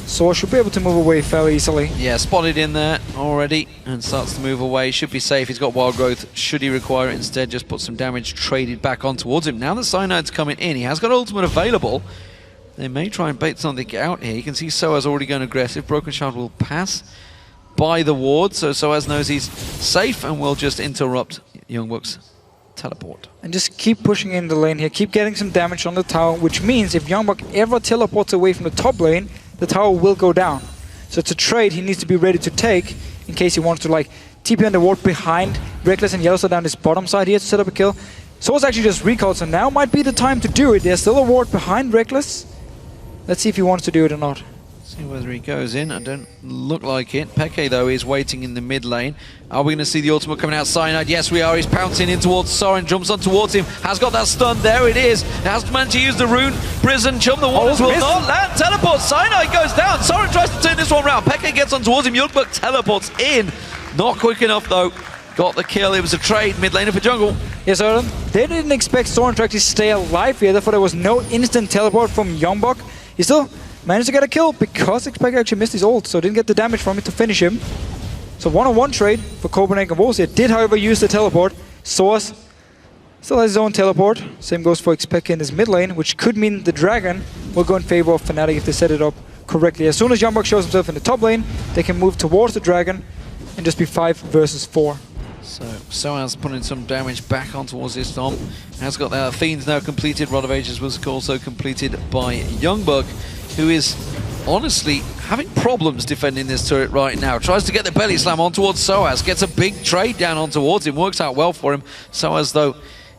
[SPEAKER 11] Soaz should be able to move away fairly easily.
[SPEAKER 3] Yeah, spotted in there already and starts to move away. Should be safe. He's got Wild Growth. Should he require it instead, just put some damage traded back on towards him. Now that Cyanide's coming in, he has got ultimate available. They may try and bait something out here. You can see Soaz already going aggressive. Broken Shard will pass by the ward, so Soaz knows he's safe and will just interrupt Youngbuck's teleport.
[SPEAKER 11] And just keep pushing in the lane here. Keep getting some damage on the tower, which means if Youngbuck ever teleports away from the top lane, the tower will go down. So it's a trade he needs to be ready to take in case he wants to like TP on the ward behind Reckless and Yellowstar down this bottom side here to set up a kill. Soaz actually just recalled, so now might be the time to do it. There's still a ward behind Reckless. Let's see if he wants to do it or not.
[SPEAKER 3] See whether he goes in. I don't look like it. Peke, though, is waiting in the mid lane. Are we going to see the ultimate coming out? Cyanide, yes, we are. He's pouncing in towards Soren, jumps on towards him, has got that stun. There it is. Has managed to use the rune. Prison, Chum, the waters will not land. Teleport. Cyanide goes down. Soren tries to turn this one around. Peke gets on towards him. Youngbuck teleports in. Not quick enough, though. Got the kill. It was a trade. Mid laner for jungle.
[SPEAKER 11] Yes, sir. They didn't expect Soren to actually stay alive here. Therefore, there was no instant teleport from Youngbuck. He still managed to get a kill because Xpeke actually missed his ult, so didn't get the damage from it to finish him. So one-on-one trade for Copenhagen Wolves here. Did, however, use the teleport. Soaz still has his own teleport. Same goes for Xpeke in his mid lane, which could mean the Dragon will go in favor of Fnatic if they set it up correctly. As soon as Youngbuck shows himself in the top lane, they can move towards the Dragon and just be 5 versus 4.
[SPEAKER 3] So Soaz putting some damage back on towards this Dom. Has got that. Fiend's now completed. Rod of Ages was also completed by Youngbuck, who is honestly having problems defending this turret right now. Tries to get the belly slam on towards Soaz. Gets a big trade down on towards him. Works out well for him. Soaz, though,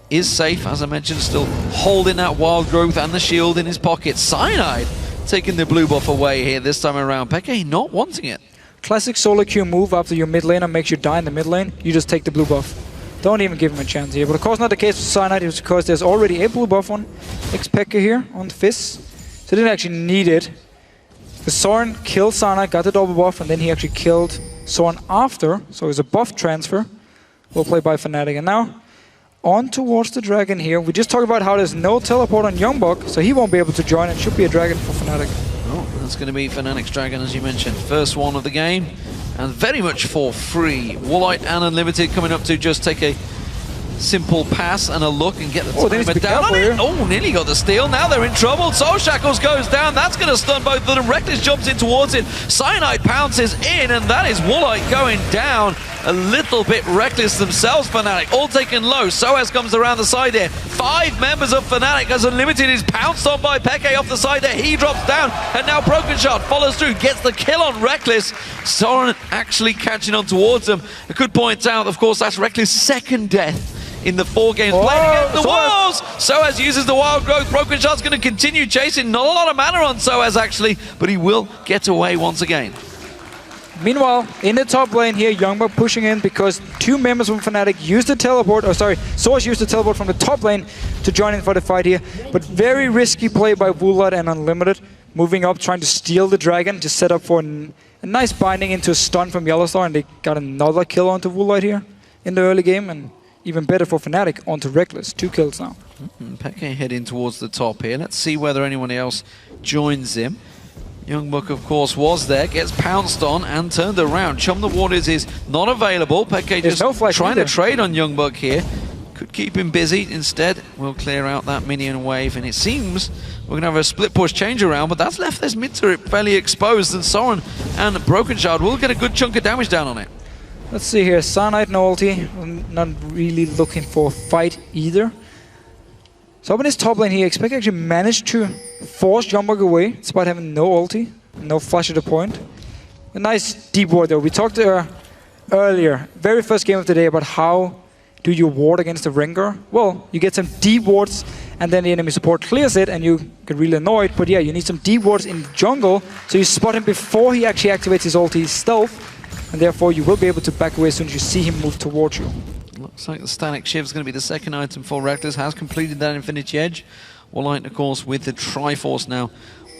[SPEAKER 3] is safe. As I mentioned, still holding that Wild Growth and the shield in his pocket. Cyanide taking the blue buff away here this time around. Peke not wanting it.
[SPEAKER 11] Classic solo queue move after your mid laner makes you die in the mid lane. You just take the blue buff. Don't even give him a chance here. But of course not the case for Cyanide, because there's already a blue buff on Xpeke here on Fizz. So they didn't actually need it. The Soren killed Cyanide, got the double buff, and then he actually killed Soren after. So it was a buff transfer. Well played by Fnatic. And now on towards the Dragon here. We just talked about how there's no teleport on Youngbuck, so he won't be able to join. It should be a Dragon for Fnatic.
[SPEAKER 3] Oh, that's going to be Fnatic's Dragon, as you mentioned. First one of the game. and very much for free. Woolite and Unlimited coming up to just take a simple pass and a look and get the timer down on it. Oh, nearly got the steal. Now they're in trouble. Soul Shackles goes down. That's going to stun both of them. Reckless jumps in towards it. Cyanide pounces in, and that is Woolite going down. A little bit reckless themselves, Fnatic. All taken low. Soaz comes around the side here. 5 members of Fnatic as Unlimited is pounced on by Peke off the side there. He drops down, and now Broken Shot follows through, gets the kill on Reckless. Soren actually catching on towards them. I could point out, of course, that's Reckless' second death in the 4 games played against the Wolves. Soaz uses the Wild Growth. Broken Shot's going to continue chasing. Not a lot of mana on Soaz, actually, but he will get away once again.
[SPEAKER 11] Meanwhile, in the top lane here, Youngbuck pushing in because 2 members from Fnatic used the teleport, Source used the teleport from the top lane to join in for the fight here. But very risky play by Woolite and Unlimited. Moving up, trying to steal the dragon to set up for a nice binding into a stun from Yellowstar, and they got another kill onto Woolite here in the early game, and even better for Fnatic onto Reckless. 2 kills now.
[SPEAKER 3] Peke heading towards the top here. Let's see whether anyone else joins him. Youngbuck, of course, was there, gets pounced on and turned around. Chum the Waters is not available. Peke just trying to trade on Youngbuck here. Could keep him busy. Instead, we'll clear out that minion wave, and it seems we're going to have a split push change around, but that's left this mid turret fairly exposed, and Soren and Broken Shard will get a good chunk of damage down on it.
[SPEAKER 11] Let's see here, Cyanide no ulti. I'm not really looking for a fight either. So up in his top lane here, Expect actually managed to force Youngbuck away despite having no ulti, no flash at the point. A nice deep ward though. We talked earlier, very first game of the day, about how do you ward against the Rengar. Well, you get some deep wards and then the enemy support clears it and you get really annoyed. But yeah, you need some deep wards in the jungle so you spot him before he actually activates his ulti stealth. And therefore you will be able to back away as soon as you see him move towards you.
[SPEAKER 3] Looks like the Static Shiv is going to be the second item for Reckless. Has completed that Infinity Edge. Woolite, of course, with the Triforce now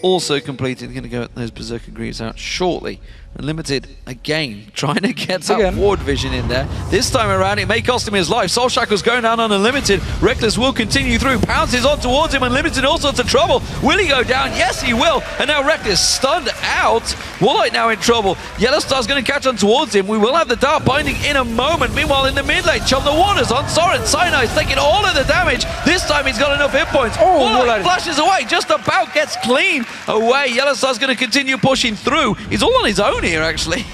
[SPEAKER 3] also completed. Going to go at those Berserker Greaves out shortly. Unlimited, again, trying to get that ward vision in there. This time around, it may cost him his life. Soul Shackle's going down on Unlimited. Reckless will continue through. Pounces on towards him. Unlimited all sorts of trouble. Will he go down? Yes, he will. And now Reckless stunned out. Woolite now in trouble. Yellowstar's going to catch on towards him. We will have the Dark Binding in a moment. Meanwhile, in the mid lane, Chum the Waters on Soren. Cyanide's taking all of the damage. This time he's got enough hit points. Woolite flashes away. Just about gets clean away. Yellowstar's going to continue pushing through. He's all on his own here, actually.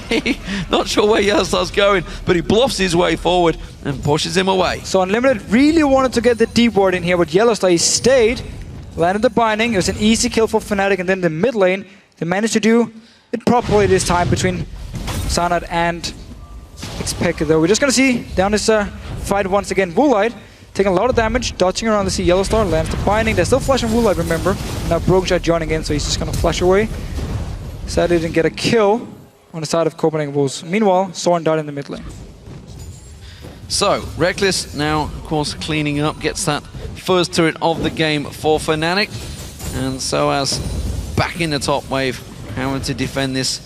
[SPEAKER 3] Not sure where Yellowstar's going, but he bluffs his way forward and pushes him away.
[SPEAKER 11] So Unlimited really wanted to get the deep ward in here, but Yellowstar, he stayed, landed the binding. It was an easy kill for Fnatic, and then the mid lane, they managed to do it properly this time between Cyanide and Expect, though. We're just going to see down this fight once again. Woolite taking a lot of damage, dodging around to see Yellowstar, lands the binding. They're still flashing Woolite, remember. Now Broken Shot joining in, so he's just going to flash away. Sadly didn't get a kill on the side of Copenhagen Wolves. Meanwhile, Soren died in the mid lane.
[SPEAKER 3] So, Reckless now, of course, cleaning up, gets that first turret of the game for Fnatic. And so as back in the top wave, having to defend this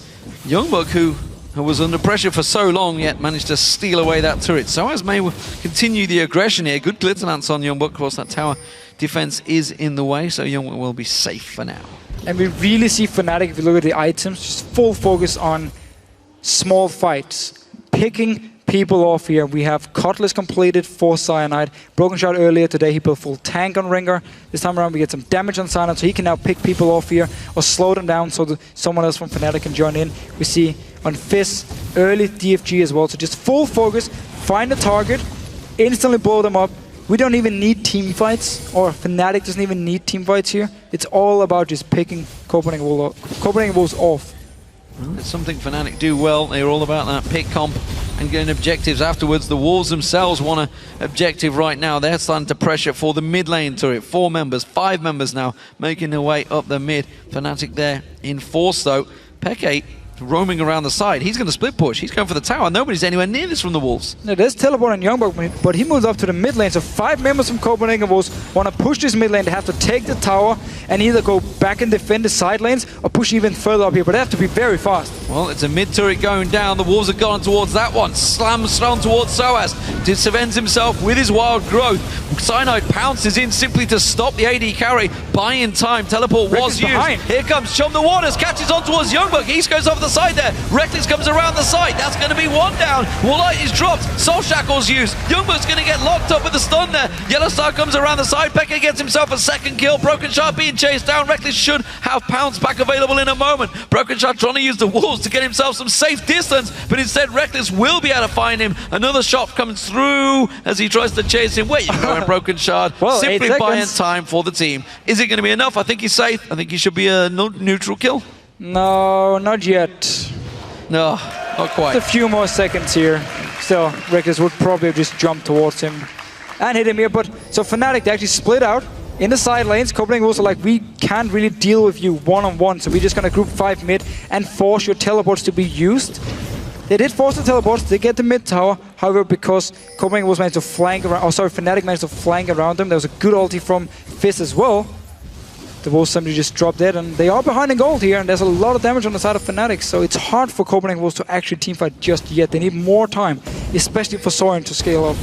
[SPEAKER 3] Youngbuck who was under pressure for so long, yet managed to steal away that turret. So as may continue the aggression here. Good Glitter Lance on Youngbuck. Of course, that tower defense is in the way, so Youngbuck will be safe for now.
[SPEAKER 11] And we really see Fnatic, if you look at the items, just full focus on small fights. Picking people off here. We have Cutlass completed for Cyanide. Broken Shot earlier today, he built full tank on Rengar. This time around we get some damage on Cyanide, so he can now pick people off here or slow them down so that someone else from Fnatic can join in. We see on Fizz early DFG as well, so just full focus, find the target, instantly blow them up. We don't even need team fights, or Fnatic doesn't even need team fights here. It's all about just picking Copenhagen Wolves off.
[SPEAKER 3] Well, it's something Fnatic do well. They're all about that pick comp and getting objectives afterwards. The Wolves themselves want an objective right now. They're starting to pressure for the mid lane turret. 4 members, 5 members now making their way up the mid. Fnatic there in force though. Peke roaming around the side. He's going to split push. He's going for the tower. Nobody's anywhere near this from the Wolves.
[SPEAKER 11] Now, there's teleport on Youngbuck, but he moves up to the mid lane. So 5 members from Copenhagen Wolves want to push this mid lane. They have to take the tower and either go back and defend the side lanes or push even further up here, but they have to be very fast.
[SPEAKER 3] Well, it's a mid-turret going down. The Wolves have gone towards that one. Slams thrown towards Soaz. Defends himself with his wild growth. Cyanide pounces in simply to stop the AD carry. Buying time. Teleport was used.
[SPEAKER 11] Behind.
[SPEAKER 3] Here comes Chum the Waters. Catches on towards Youngbuck. East goes off the side there. Reckless comes around the side. That's going to be one down. Wallite is dropped. Soul Shackle's used. Youngbuck's going to get locked up with the stun there. Yellowstar comes around the side. Pekka gets himself a second kill. Broken Shard being chased down. Reckless should have pounce back available in a moment. Broken Shard trying to use the Wolves to get himself some safe distance, but instead Reckless will be able to find him. Another shot comes through as he tries to chase him. Where you going, Broken Shard?
[SPEAKER 11] Well,
[SPEAKER 3] simply buying time for the team. Is it going to be enough? I think he's safe. I think he should be a neutral kill.
[SPEAKER 11] No, not yet.
[SPEAKER 3] No, not quite.
[SPEAKER 11] Just a few more seconds here. Still, Reckless would probably have just jumped towards him and hit him here. But so Fnatic, they actually split out in the side lanes. Copenhagen also like, we can't really deal with you one-on-one, so we're just going to group 5 mid and force your teleports to be used. They did force the teleports, they get the mid tower, however, because Copenhagen was managed to flank around, Fnatic managed to flank around them. There was a good ulti from Fizz as well. The Wolves simply just dropped dead, and they are behind in gold here, and there's a lot of damage on the side of Fnatic, so it's hard for Copenhagen Wolves to actually teamfight just yet. They need more time, especially for Soren to scale up.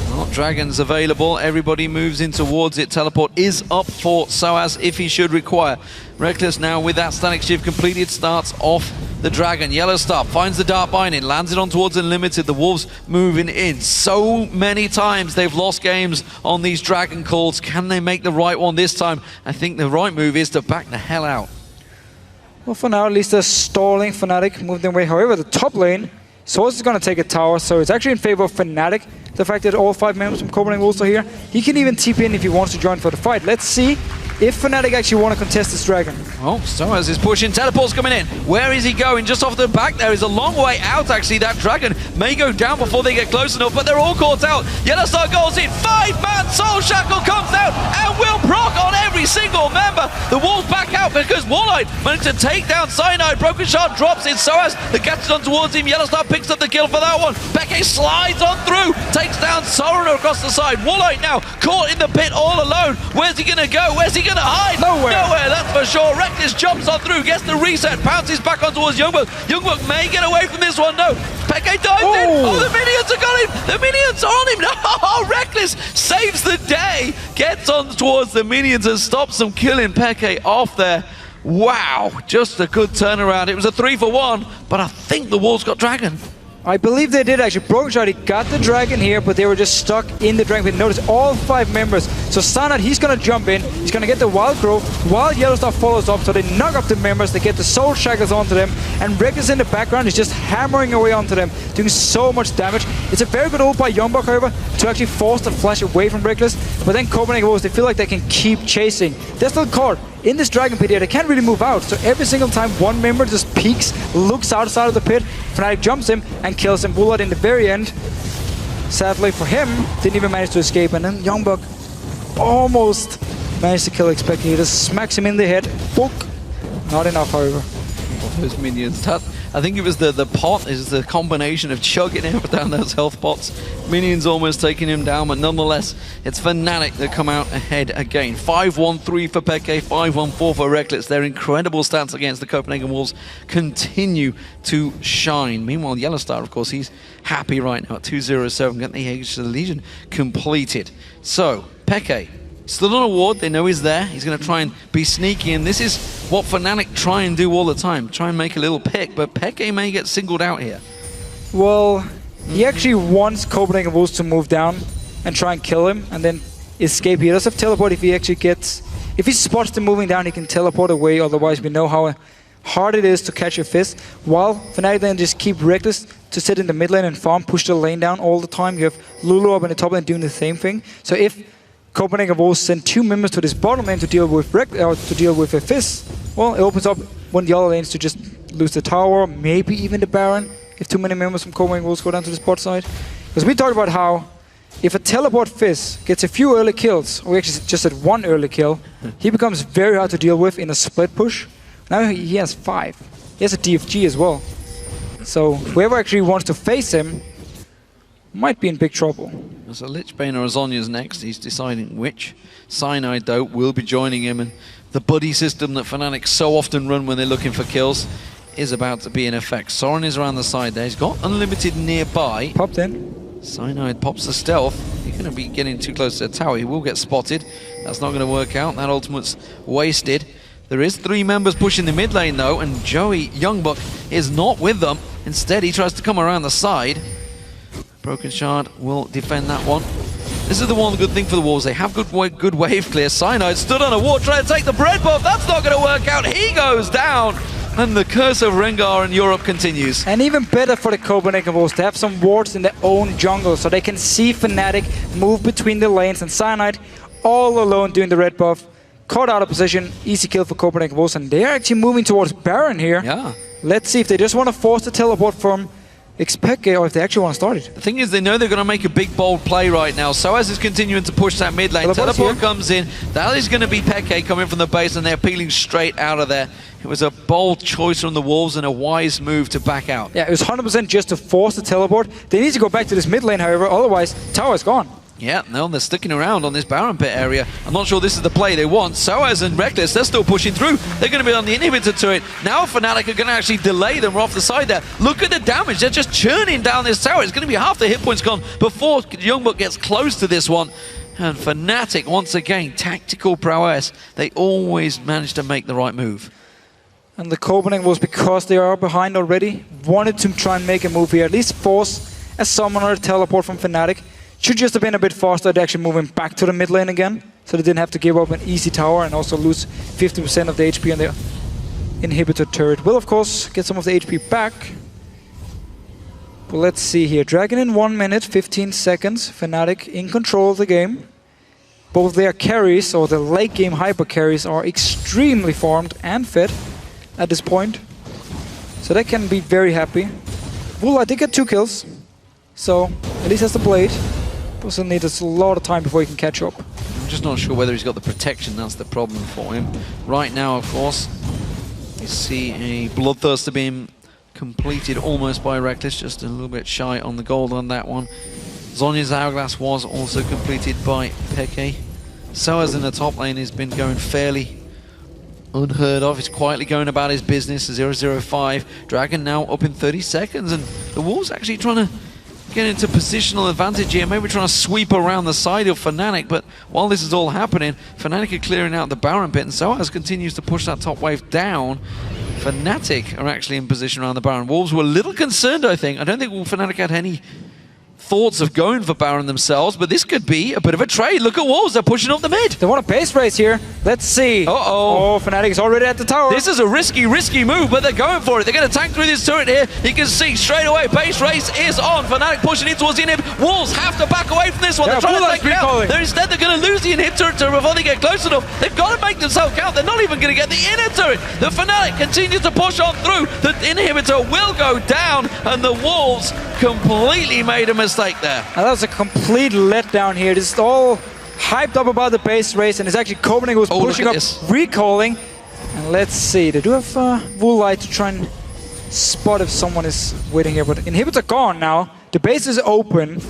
[SPEAKER 3] Well, Dragon's available. Everybody moves in towards it. Teleport is up for Soaz if he should require. Reckless now with that static shift completed starts off the Dragon. Yellowstar finds the Dart Binding, lands it on towards Unlimited. The Wolves moving in. So many times they've lost games on these Dragon calls. Can they make the right one this time? I think the right move is to back the hell out.
[SPEAKER 11] Well, for now, at least they're stalling. Fnatic moved their way. However, the top lane, Source is going to take a tower, so it's actually in favor of Fnatic. The fact that all 5 members from Copenhagen Wolves are here. He can even TP in if he wants to join for the fight. Let's see if Fnatic actually want to contest this Dragon.
[SPEAKER 3] Oh, Soaz is pushing. Teleport's coming in. Where is he going? Just off the back there is a long way out, actually. That Dragon may go down before they get close enough, but they're all caught out. Yellowstar goes in. 5-man Soul Shackle comes out and will proc on every single member. The Wolves back out because Wallite managed to take down Cyanide. Broken Shard drops in. Soaz that catches on towards him. Yellowstar picks up the kill for that one. Peke slides on through. Takes down Soren across the side. Wallite now caught in the pit all alone. Where's he going to go? Where's he going to hide?
[SPEAKER 11] Nowhere,
[SPEAKER 3] that's for sure. Reckless jumps on through, gets the reset, pounces back on towards Youngbuck. Youngbuck may get away from this one, no. Peke dives in. Oh, the minions have got him. The minions are on him. No, Reckless saves the day. Gets on towards the minions and stops them killing Peke off there. Wow, just a good turnaround. It was a 3-for-1, but I think the Wolves got Dragon.
[SPEAKER 11] I believe they did actually. Broken Shard, he got the Dragon here, but they were just stuck in the Dragon pit. Notice all 5 members. So Sanad, he's going to jump in. He's going to get the Wild Growth while Yellowstar follows up. So they knock up the members. They get the Soul Shackles onto them. And Reckless in the background is just hammering away onto them, doing so much damage. It's a very good ult by Youngbuck, however, to actually force the flash away from Reckless. But then Copenhagen Wolves, they feel like they can keep chasing. They're still caught in this Dragon pit here. They can't really move out. So every single time one member just peeks, looks outside of the pit, Fnatic jumps him and kills him. Bullard in the very end, sadly for him, didn't even manage to escape. And then Youngbuck almost managed to kill Expected. He just smacks him in the head. Book. Not enough, however.
[SPEAKER 3] Those minions. I think it was the pot is the combination of chugging him down those health pots. Minions almost taking him down, but nonetheless, it's Fnatic that come out ahead again. 5-1-3 for Peke, 5-1-4 for Reckless. Their incredible stats against the Copenhagen Wolves continue to shine. Meanwhile, Yellowstar, of course, he's happy right now at 2-0-7, getting the Age of the Legion completed. So, Peke, still on a ward, they know he's there. He's going to try and be sneaky, and this is what Fnatic try and do all the time. Try and make a little pick, but Peke may get singled out here.
[SPEAKER 11] Well, he actually wants Copenhagen Wolves to move down and try and kill him, and then escape. He does have teleport if he actually gets... If he spots them moving down, he can teleport away, otherwise we know how hard it is to catch a Fizz. While Fnatic then just keep Reckless to sit in the mid lane and farm, push the lane down all the time. You have Lulu up in the top lane doing the same thing. So if Copenhagen Wolves send 2 members to this bottom lane to deal with a Fizz, well, it opens up one of the other lanes to just lose the tower, maybe even the Baron, if too many members from Copenhagen Wolves go down to the bot side. Because we talked about how if a teleport Fizz gets a few early kills, or actually just at 1 early kill, he becomes very hard to deal with in a split push. Now he has 5. He has a DFG as well. So whoever actually wants to face him might be in big trouble.
[SPEAKER 3] So Lichbane or Azonia's next. He's deciding which. Cyanide, though, will be joining him. And the buddy system that Fnatic so often run when they're looking for kills is about to be in effect. Soren is around the side there. He's got Unlimited nearby.
[SPEAKER 11] Popped in.
[SPEAKER 3] Cyanide pops the stealth. He's going to be getting too close to the tower. He will get spotted. That's not going to work out. That ultimate's wasted. There is 3 members pushing the mid lane, though, and Joey Youngblood is not with them. Instead, he tries to come around the side. Broken Shard will defend that one. This is the one good thing for the Wolves. They have good wave clear. Cyanide stood on a wall trying to take the bread buff. That's not going to work out. He goes down. And the curse of Rengar in Europe continues.
[SPEAKER 11] And even better for the Copenhagen Wolves to have some wards in their own jungle so they can see Fnatic move between the lanes, and Cyanide all alone doing the red buff. Caught out of position, easy kill for Copenhagen Wolves, and they're actually moving towards Baron here.
[SPEAKER 3] Yeah.
[SPEAKER 11] Let's see if they just want to force the teleport from Xpeke or if they actually want to start it.
[SPEAKER 3] The thing is, they know they're going to make a big, bold play right now. Soaz is continuing to push that mid lane. Teleport comes in. That is going to be Peke coming from the base, and they're peeling straight out of there. It was a bold choice from the Wolves and a wise move to back out.
[SPEAKER 11] Yeah, it was 100% just to force the teleport. They need to go back to this mid lane, however, otherwise tower's gone.
[SPEAKER 3] Yeah, no, they're sticking around on this Baron Pit area. I'm not sure this is the play they want. Soaz and Reckless, they're still pushing through. They're going to be on the inhibitor turret. Now Fnatic are going to actually delay them off the side there. Look at the damage. They're just churning down this tower. It's going to be half the hit points gone before Youngblood gets close to this one. And Fnatic, once again, tactical prowess. They always manage to make the right move.
[SPEAKER 11] And the Copenhagen was, because they are behind already, wanted to try and make a move here. At least force a summon or a teleport from Fnatic. Should just have been a bit faster at actually moving back to the mid lane again, so they didn't have to give up an easy tower and also lose 50% of the HP on the inhibitor turret. Will, of course, get some of the HP back. But let's see here. Dragon in 1 minute, 15 seconds. Fnatic in control of the game. Both their carries, or the late game hyper carries, are extremely farmed and fed at this point. So they can be very happy. Wula did get 2 kills, so at least has the blade. Also needs a lot of time before he can catch up.
[SPEAKER 3] I'm just not sure whether he's got the protection. That's the problem for him. Right now, of course, you see a Bloodthirster being completed almost by Reckless, just a little bit shy on the gold on that one. Zhonya's Hourglass was also completed by Peke. Soaz in the top lane has been going fairly unheard of. He's quietly going about his business. 0-0-5. Dragon now up in 30 seconds, and the Wolves actually trying to get into positional advantage here, maybe trying to sweep around the side of Fnatic, but while this is all happening, Fnatic are clearing out the Baron Pit, and Soaz continues to push that top wave down. Fnatic are actually in position around the Baron. Wolves were a little concerned, I think. I don't think Fnatic had any thoughts of going for Baron themselves, but this could be a bit of a trade. Look at Wolves, they're pushing up the mid.
[SPEAKER 11] They want a base race here. Let's see. Oh, Fnatic is already at the tower.
[SPEAKER 3] This is a risky move, but they're going for it. They're going to tank through this turret here. You can see straight away, base race is on. Fnatic pushing in towards the inhib. Wolves have to back away from this one. They're trying to take it out. Instead, they're going to lose the inhib turret before they get close enough. They've got to make themselves count. They're not even going to get the inner turret. The Fnatic continues to push on through. The inhibitor will go down, and the Wolves completely made a mistake there.
[SPEAKER 11] And that was a complete letdown here. This is all hyped up about the base race, and it's actually Copenhagen who's pushing up, recalling. And let's see, they do have Woolite to try and spot if someone is waiting here, but inhibitors are gone now. The base is open,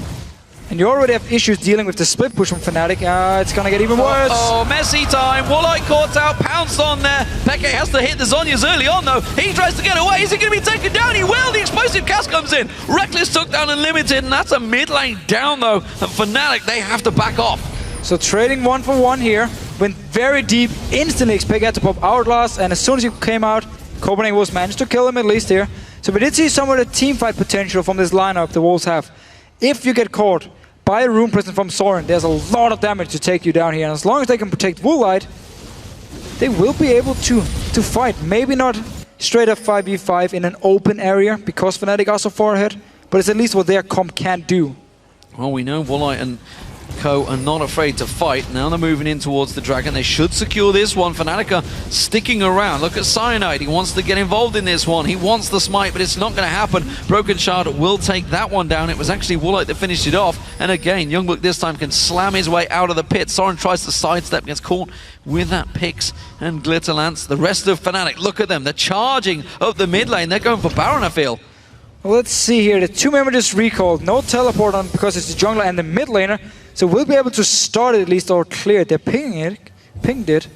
[SPEAKER 11] and you already have issues dealing with the split push from Fnatic. It's gonna get even worse.
[SPEAKER 3] Oh, messy time. Woolite caught out, pounced on there. Peke has to hit the Zhonya's early on, though. He tries to get away. Is he going to be taken down? He will. The explosive cast comes in. Reckless took down Unlimited, and that's a mid lane down, though. And Fnatic, they have to back off.
[SPEAKER 11] So trading 1-for-1 here. Went very deep. Instantly Xpeke had to pop Hourglass, and as soon as he came out, Copenhagen Wolves managed to kill him at least here. So we did see some of the teamfight potential from this lineup the Wolves have. If you get caught by a Rune Prison from Soren, there's a lot of damage to take you down here. And as long as they can protect Woolite, they will be able to fight. Maybe not straight up 5v5 in an open area, because Fnatic are so far ahead, but it's at least what their comp can do.
[SPEAKER 3] Well, we know Woolite and Co are not afraid to fight. Now they're moving in towards the Dragon. They should secure this one. Fnatic are sticking around. Look at Cyanide. He wants to get involved in this one. He wants the smite, but it's not going to happen. Broken Shard will take that one down. It was actually Woolite that finished it off. And again, Youngblood this time can slam his way out of the pit. Soren tries to sidestep, gets caught with that Pix and Glitterlance. The rest of Fnatic, look at them. They're charging up the mid lane. They're going for Baron, I feel.
[SPEAKER 11] Well, let's see here. The 2 members just recalled. No teleport on because it's the jungler and the mid laner. So we'll be able to start it at least or clear it. They're pinging it. Pinged it.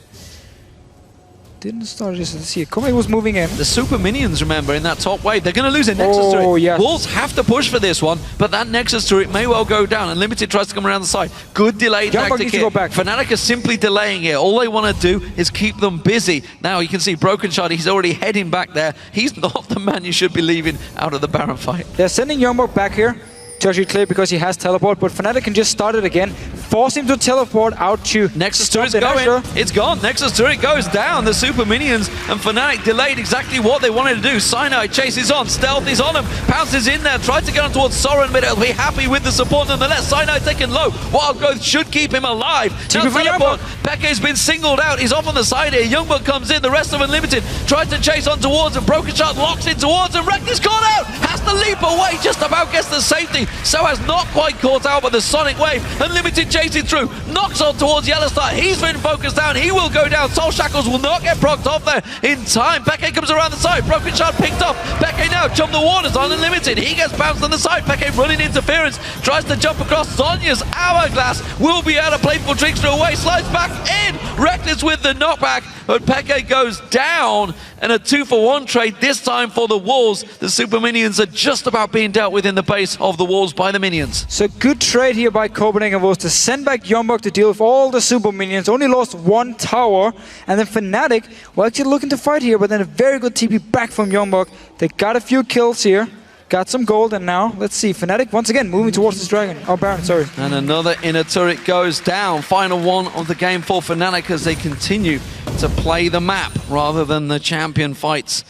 [SPEAKER 11] Didn't start just to see it. Kobe was moving in.
[SPEAKER 3] The super minions, remember, in that top wave. They're going to lose a Nexus turret.
[SPEAKER 11] Oh, yes.
[SPEAKER 3] Wolves have to push for this one, but that Nexus turret may well go down, and Limited tries to come around the side. Good delayed tactic here. Fnatic are simply delaying it. All they want to do is keep them busy. Now you can see Broken Shard, he's already heading back there. He's not the man you should be leaving out of the Baron fight.
[SPEAKER 11] They're sending Youngbuck back here to actually clear because he has teleport, but Fnatic can just start it again. Force him to teleport out to
[SPEAKER 3] Nexus turret's going. It's gone. Nexus turret goes down. The super minions and Fnatic delayed exactly what they wanted to do. Cyanide chases on. Stealth is on him. Pounces in there. Tried to get on towards Soren, but he'll be happy with the support nonetheless. Cyanide taken low. Wild Growth should keep him alive. Now teleport. Peke's been singled out. He's off on the side here. Youngbuck comes in. The rest of Unlimited tries to chase on towards him. Broken Shot locks in towards him. Reckless caught out. Has to leap away. Just about gets the safety. So has not quite caught out by the Sonic Wave. Unlimited chasing through. Knocks on towards Yellowstar. He's been focused down. He will go down. Soul Shackles will not get procced off there in time. Peke comes around the side. Broken Shard picked off. Peke now jump the waters on Unlimited. He gets bounced on the side. Peke running interference. Tries to jump across. Sonya's Hourglass will be able to playful trickster away. Slides back in. Reckless with the knockback. But Peke goes down. And a 2-for-1 trade this time for the Wolves. The super minions are just about being dealt with in the base of the Wolves by the minions.
[SPEAKER 11] So good trade here by Copenhagen Wolves to send back Youngbuck to deal with all the super minions. Only lost 1 tower. And then Fnatic were actually looking to fight here, but then a very good TP back from Youngbuck. They got a few kills here. Got some gold, and now, let's see, Fnatic once again moving towards this dragon. Oh, Baron, sorry.
[SPEAKER 3] And another inner turret goes down. Final one of the game for Fnatic as they continue to play the map rather than the champion fights.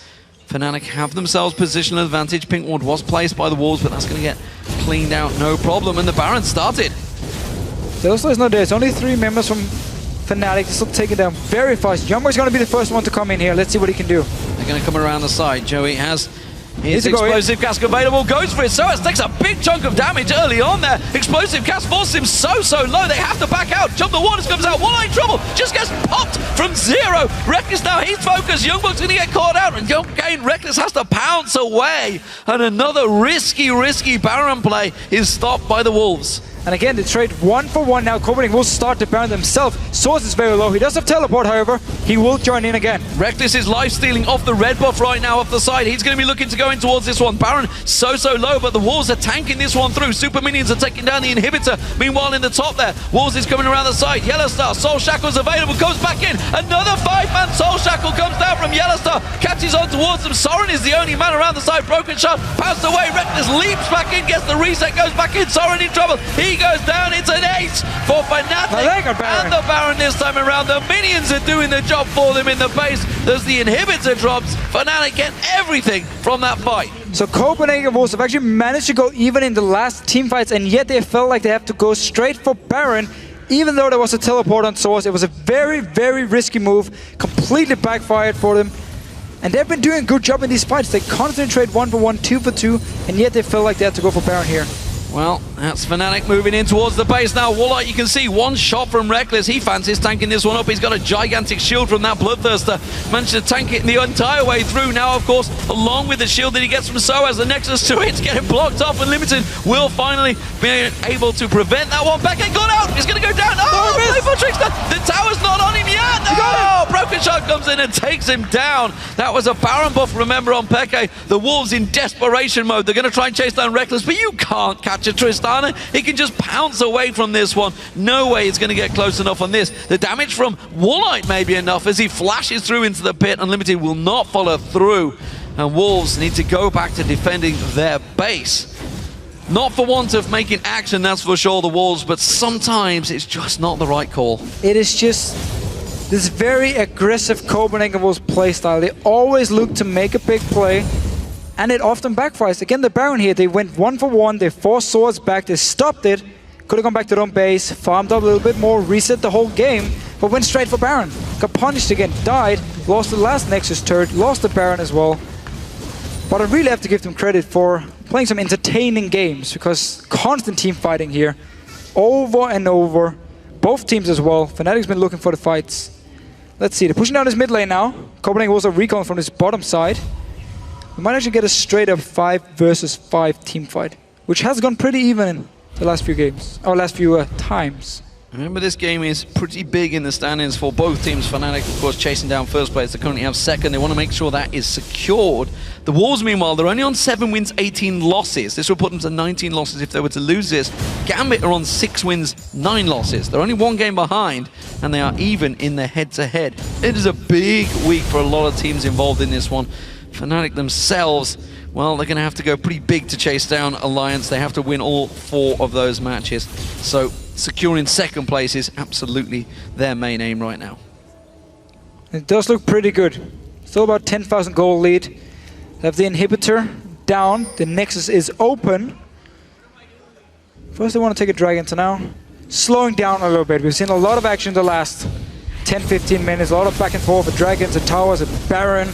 [SPEAKER 3] Fnatic have themselves positional advantage. Pink Ward was placed by the Wolves, but that's going to get cleaned out, no problem. And the Baron started.
[SPEAKER 11] Delso is not there. It's only 3 members from Fnatic. This will take it down very fast. Youngbuck's going to be the first one to come in here. Let's see what he can do.
[SPEAKER 3] They're going to come around the side. Joey has his explosive cask available, goes for it. Soaz takes a big chunk of damage early on there. Explosive cask forces him so low. They have to back out. Jump the waters comes out. One in trouble. Just gets popped from 0. Reckless now, he's focused. Youngbuck's going to get caught out. And again, Reckless has to pounce away. And another risky Baron play is stopped by the Wolves.
[SPEAKER 11] And again, they trade 1-for-1 now. Copenhagen will start the Baron themselves. Source is very low. He does have teleport, however. He will join in again.
[SPEAKER 3] Reckless is life-stealing off the red buff right now off the side. He's going to be looking to go in towards this one. Baron so low, but the Wolves are tanking this one through. Super minions are taking down the inhibitor. Meanwhile, in the top there, Wolves is coming around the side. Yellowstar, Soul Shackle's available, goes back in. Another 5-man Soul Shackle comes down from Yellowstar. Catches on towards them. Soren is the only man around the side. Broken Shot, pounced away. Reckless leaps back in, gets the reset, goes back in. Soren in trouble. He goes down. It's an 8 for Fnatic and the Baron this time around. The minions are doing the job for them in the base. As the inhibitor drops, Fnatic get everything from that fight.
[SPEAKER 11] So Copenhagen Wolves have actually managed to go even in the last team fights, and yet they felt like they have to go straight for Baron. Even though there was a teleport on Source, it was a very risky move. Completely backfired for them. And they've been doing a good job in these fights. They constantly trade 1-for-1, 2-for-2, and yet they felt like they had to go for Baron here.
[SPEAKER 3] Well, that's Fnatic moving in towards the base now. Warlight, you can see one shot from Reckless. He fancies tanking this one up. He's got a gigantic shield from that Bloodthirster. Managed to tank it the entire way through. Now, of course, along with the shield that he gets from Soaz, the Nexus to it's getting blocked off, and Limited will finally be able to prevent that one. Peke got out. He's going to go down. Oh, playful trickster. The tower's not on him yet. No! Broken Shot comes in and takes him down. That was a Baron buff, remember, on Peke. The Wolves in desperation mode. They're going to try and chase down Reckless, but you can't catch a Tristana. He can just pounce away from this one. No way he's going to get close enough on this. The damage from Warlight may be enough as he flashes through into the pit. Unlimited will not follow through. And Wolves need to go back to defending their base. Not for want of making action, that's for sure, the Wolves, but sometimes it's just not the right call.
[SPEAKER 11] It is just this very aggressive Copenhagen Wolves playstyle. They always look to make a big play, and it often backfires. Again, the Baron here, they went 1-for-1, they forced Swords back, they stopped it, could have gone back to their own base, farmed up a little bit more, reset the whole game, but went straight for Baron. Got punished again, died, lost the last Nexus turret, lost the Baron as well. But I really have to give them credit for playing some entertaining games, because constant team fighting here, over and over. Both teams as well. Fnatic's been looking for the fights. Let's see, they're pushing down this mid lane now. Copenhagen Wolves are recalling from this bottom side. we might actually get a straight up 5 versus 5 team fight, which has gone pretty even in the last few games, or last few times.
[SPEAKER 3] Remember, this game is pretty big in the standings for both teams. Fnatic, of course, chasing down first place. They currently have second. They want to make sure that is secured. The Wolves, meanwhile, they're only on 7 wins, 18 losses. This will put them to 19 losses if they were to lose this. Gambit are on 6 wins, 9 losses. They're only 1 game behind, and they are even in the head-to-head. It is a big week for a lot of teams involved in this one. Fnatic themselves, well, they're going to have to go pretty big to chase down Alliance. They have to win all 4 of those matches. So securing second place is absolutely their main aim right now.
[SPEAKER 11] It does look pretty good. Still about 10,000 gold lead. They have the inhibitor down. The Nexus is open. First they want to take a Dragon to now. Slowing down a little bit. We've seen a lot of action in the last 10-15 minutes. A lot of back and forth with Dragons and Towers and Baron.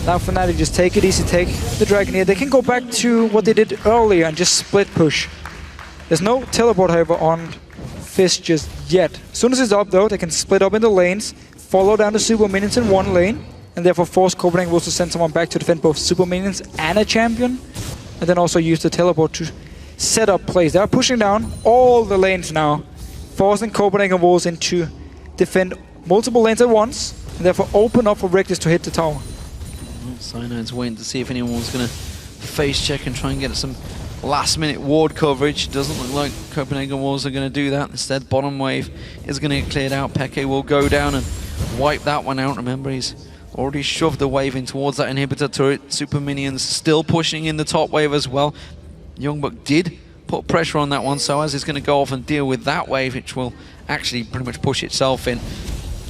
[SPEAKER 11] Now Fnatic just take it easy, take the Dragon here. They can go back to what they did earlier and just split push. There's no teleport, however, on Fizz just yet. As soon as it's up, though, they can split up into lanes, follow down the super minions in one lane, and therefore force Copenhagen Wolves to send someone back to defend both super minions and a champion, and then also use the teleport to set up plays. They are pushing down all the lanes now, forcing Copenhagen Wolves into defend multiple lanes at once, and therefore open up for Reckless to hit the tower.
[SPEAKER 3] Cynide's waiting to see if anyone's going to face check and try and get some last-minute ward coverage. Doesn't look like Copenhagen Wolves are going to do that. Instead, bottom wave is going to get cleared out. Peke will go down and wipe that one out. Remember, he's already shoved the wave in towards that inhibitor turret. Super minions still pushing in the top wave as well. Youngbuck did put pressure on that one, so as is going to go off and deal with that wave, which will actually pretty much push itself in.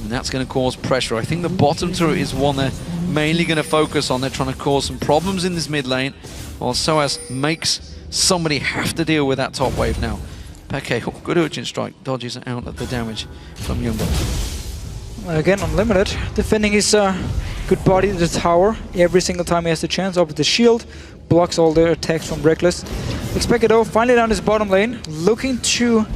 [SPEAKER 3] And that's going to cause pressure. I think the bottom turret is one they're mainly going to focus on. They're trying to cause some problems in this mid lane, while Soaz makes somebody have to deal with that top wave now. Peke, good urgent strike, dodges out of the damage from Youngbuck.
[SPEAKER 11] Again, Unlimited, defending his good body to the tower every single time he has the chance. Up with the shield, blocks all the attacks from Reckless. Expect though, finally down his bottom lane, looking to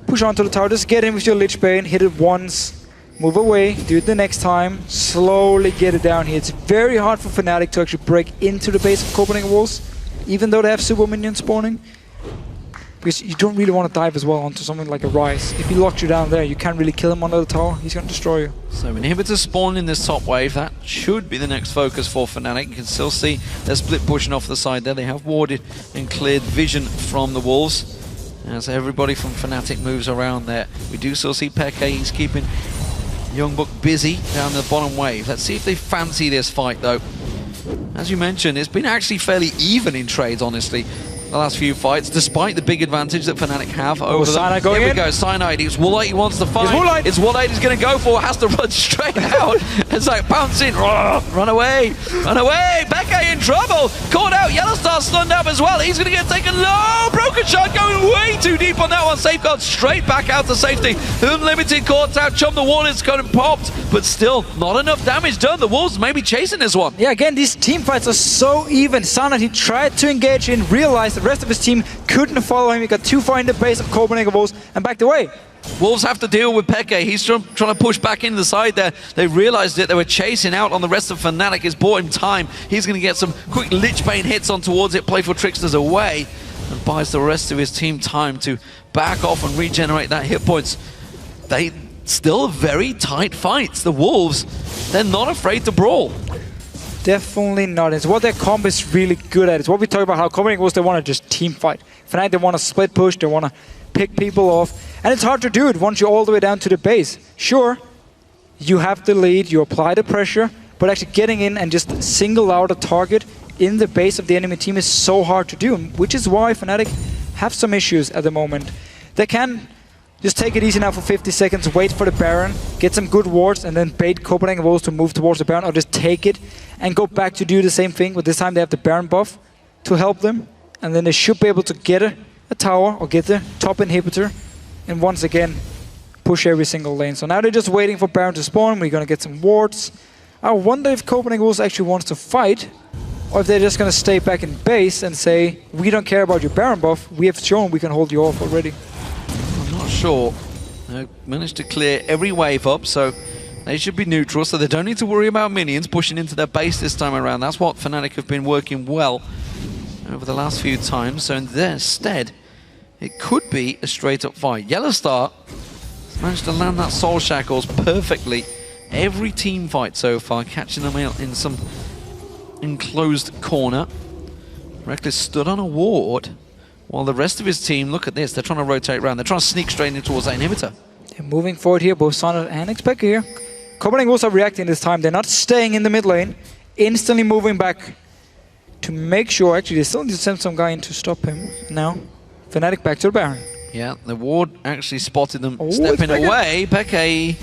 [SPEAKER 11] push onto the tower. Just get in with your Lich Bane, hit it once, move away, do it the next time, slowly get it down here. It's very hard for Fnatic to actually break into the base of Copenhagen Wolves, even though they have super minions spawning, because you don't really want to dive as well onto something like a Rise. If he locks you down there, you can't really kill him under the tower. He's going to destroy you.
[SPEAKER 3] So inhibitors spawn in this top wave. That should be the next focus for Fnatic. You can still see they're split pushing off the side there. They have warded and cleared vision from the Wolves. As everybody from Fnatic moves around there, we do still see Peke. He's keeping Youngbuck busy down the bottom wave. Let's see if they fancy this fight, though. As you mentioned, it's been actually fairly even in trades, honestly, the last few fights, despite the big advantage that Fnatic have over them.
[SPEAKER 11] Cyanide going
[SPEAKER 3] Here
[SPEAKER 11] in.
[SPEAKER 3] we go, Cyanide. It's Woolite he wants to fight.
[SPEAKER 11] It's
[SPEAKER 3] Woolite he's going to go for, has to run straight out. It's like bouncing, run away, run away. Peke in trouble, caught out. Yellowstar stunned up as well. He's going to get taken low. Broken shot going way too deep on that one. Safeguard straight back out to safety. Unlimited caught out. Chum the wall is kind of popped, but still not enough damage done. The Wolves may be chasing this one.
[SPEAKER 11] Yeah, again, these team fights are so even. Cyanide, he tried to engage in, realized the rest of his team couldn't follow him. He got too far in the base of Copenhagen Wolves and backed away.
[SPEAKER 3] Wolves have to deal with Peke. He's trying to push back into the side there. They realized it. They were chasing out on the rest of Fnatic. It's bought him time. He's going to get some quick Lich Bane hits on towards it. Playful Tricksters away and buys the rest of his team time to back off and regenerate that hit points. They still very tight fights. The Wolves, they're not afraid to brawl.
[SPEAKER 11] Definitely not. It's what their comp is really good at. It's what we talk about, how Copenhagen Wolves, they want to just team fight. Fnatic, they want to split push, they want to pick people off. And it's hard to do it once you're all the way down to the base. Sure, you have the lead, you apply the pressure, but actually getting in and just single out a target in the base of the enemy team is so hard to do, which is why Fnatic have some issues at the moment. They can just take it easy now for 50 seconds, wait for the Baron, get some good wards, and then bait Copenhagen Wolves to move towards the Baron, or just take it and go back to do the same thing, but this time they have the Baron buff to help them, and then they should be able to get a tower or get the top inhibitor, and once again push every single lane. So now they're just waiting for Baron to spawn. We're going to get some wards. I wonder if Copenhagen Wolves actually wants to fight, or if they're just going to stay back in base and say, we don't care about your Baron buff, we have shown we can hold you off already.
[SPEAKER 3] I'm not sure. They managed to clear every wave up, so They should be neutral, so they don't need to worry about minions pushing into their base this time around. That's what Fnatic have been working well over the last few times. So in their stead, it could be a straight-up fight. Yellowstar has managed to land that Soul Shackles perfectly. Every team fight so far, catching them out in some enclosed corner. Reckless stood on a ward, while the rest of his team, look at this, they're trying to rotate around. They're trying to sneak straight in towards that inhibitor.
[SPEAKER 11] They're moving forward here, both Sonnet and Expector here. Copenhagen also reacting this time. They're not staying in the mid lane, instantly moving back to make sure, actually they still need to send some guy in to stop him. Now, Fnatic back to the Baron.
[SPEAKER 3] Yeah, the ward actually spotted them stepping away. Peke,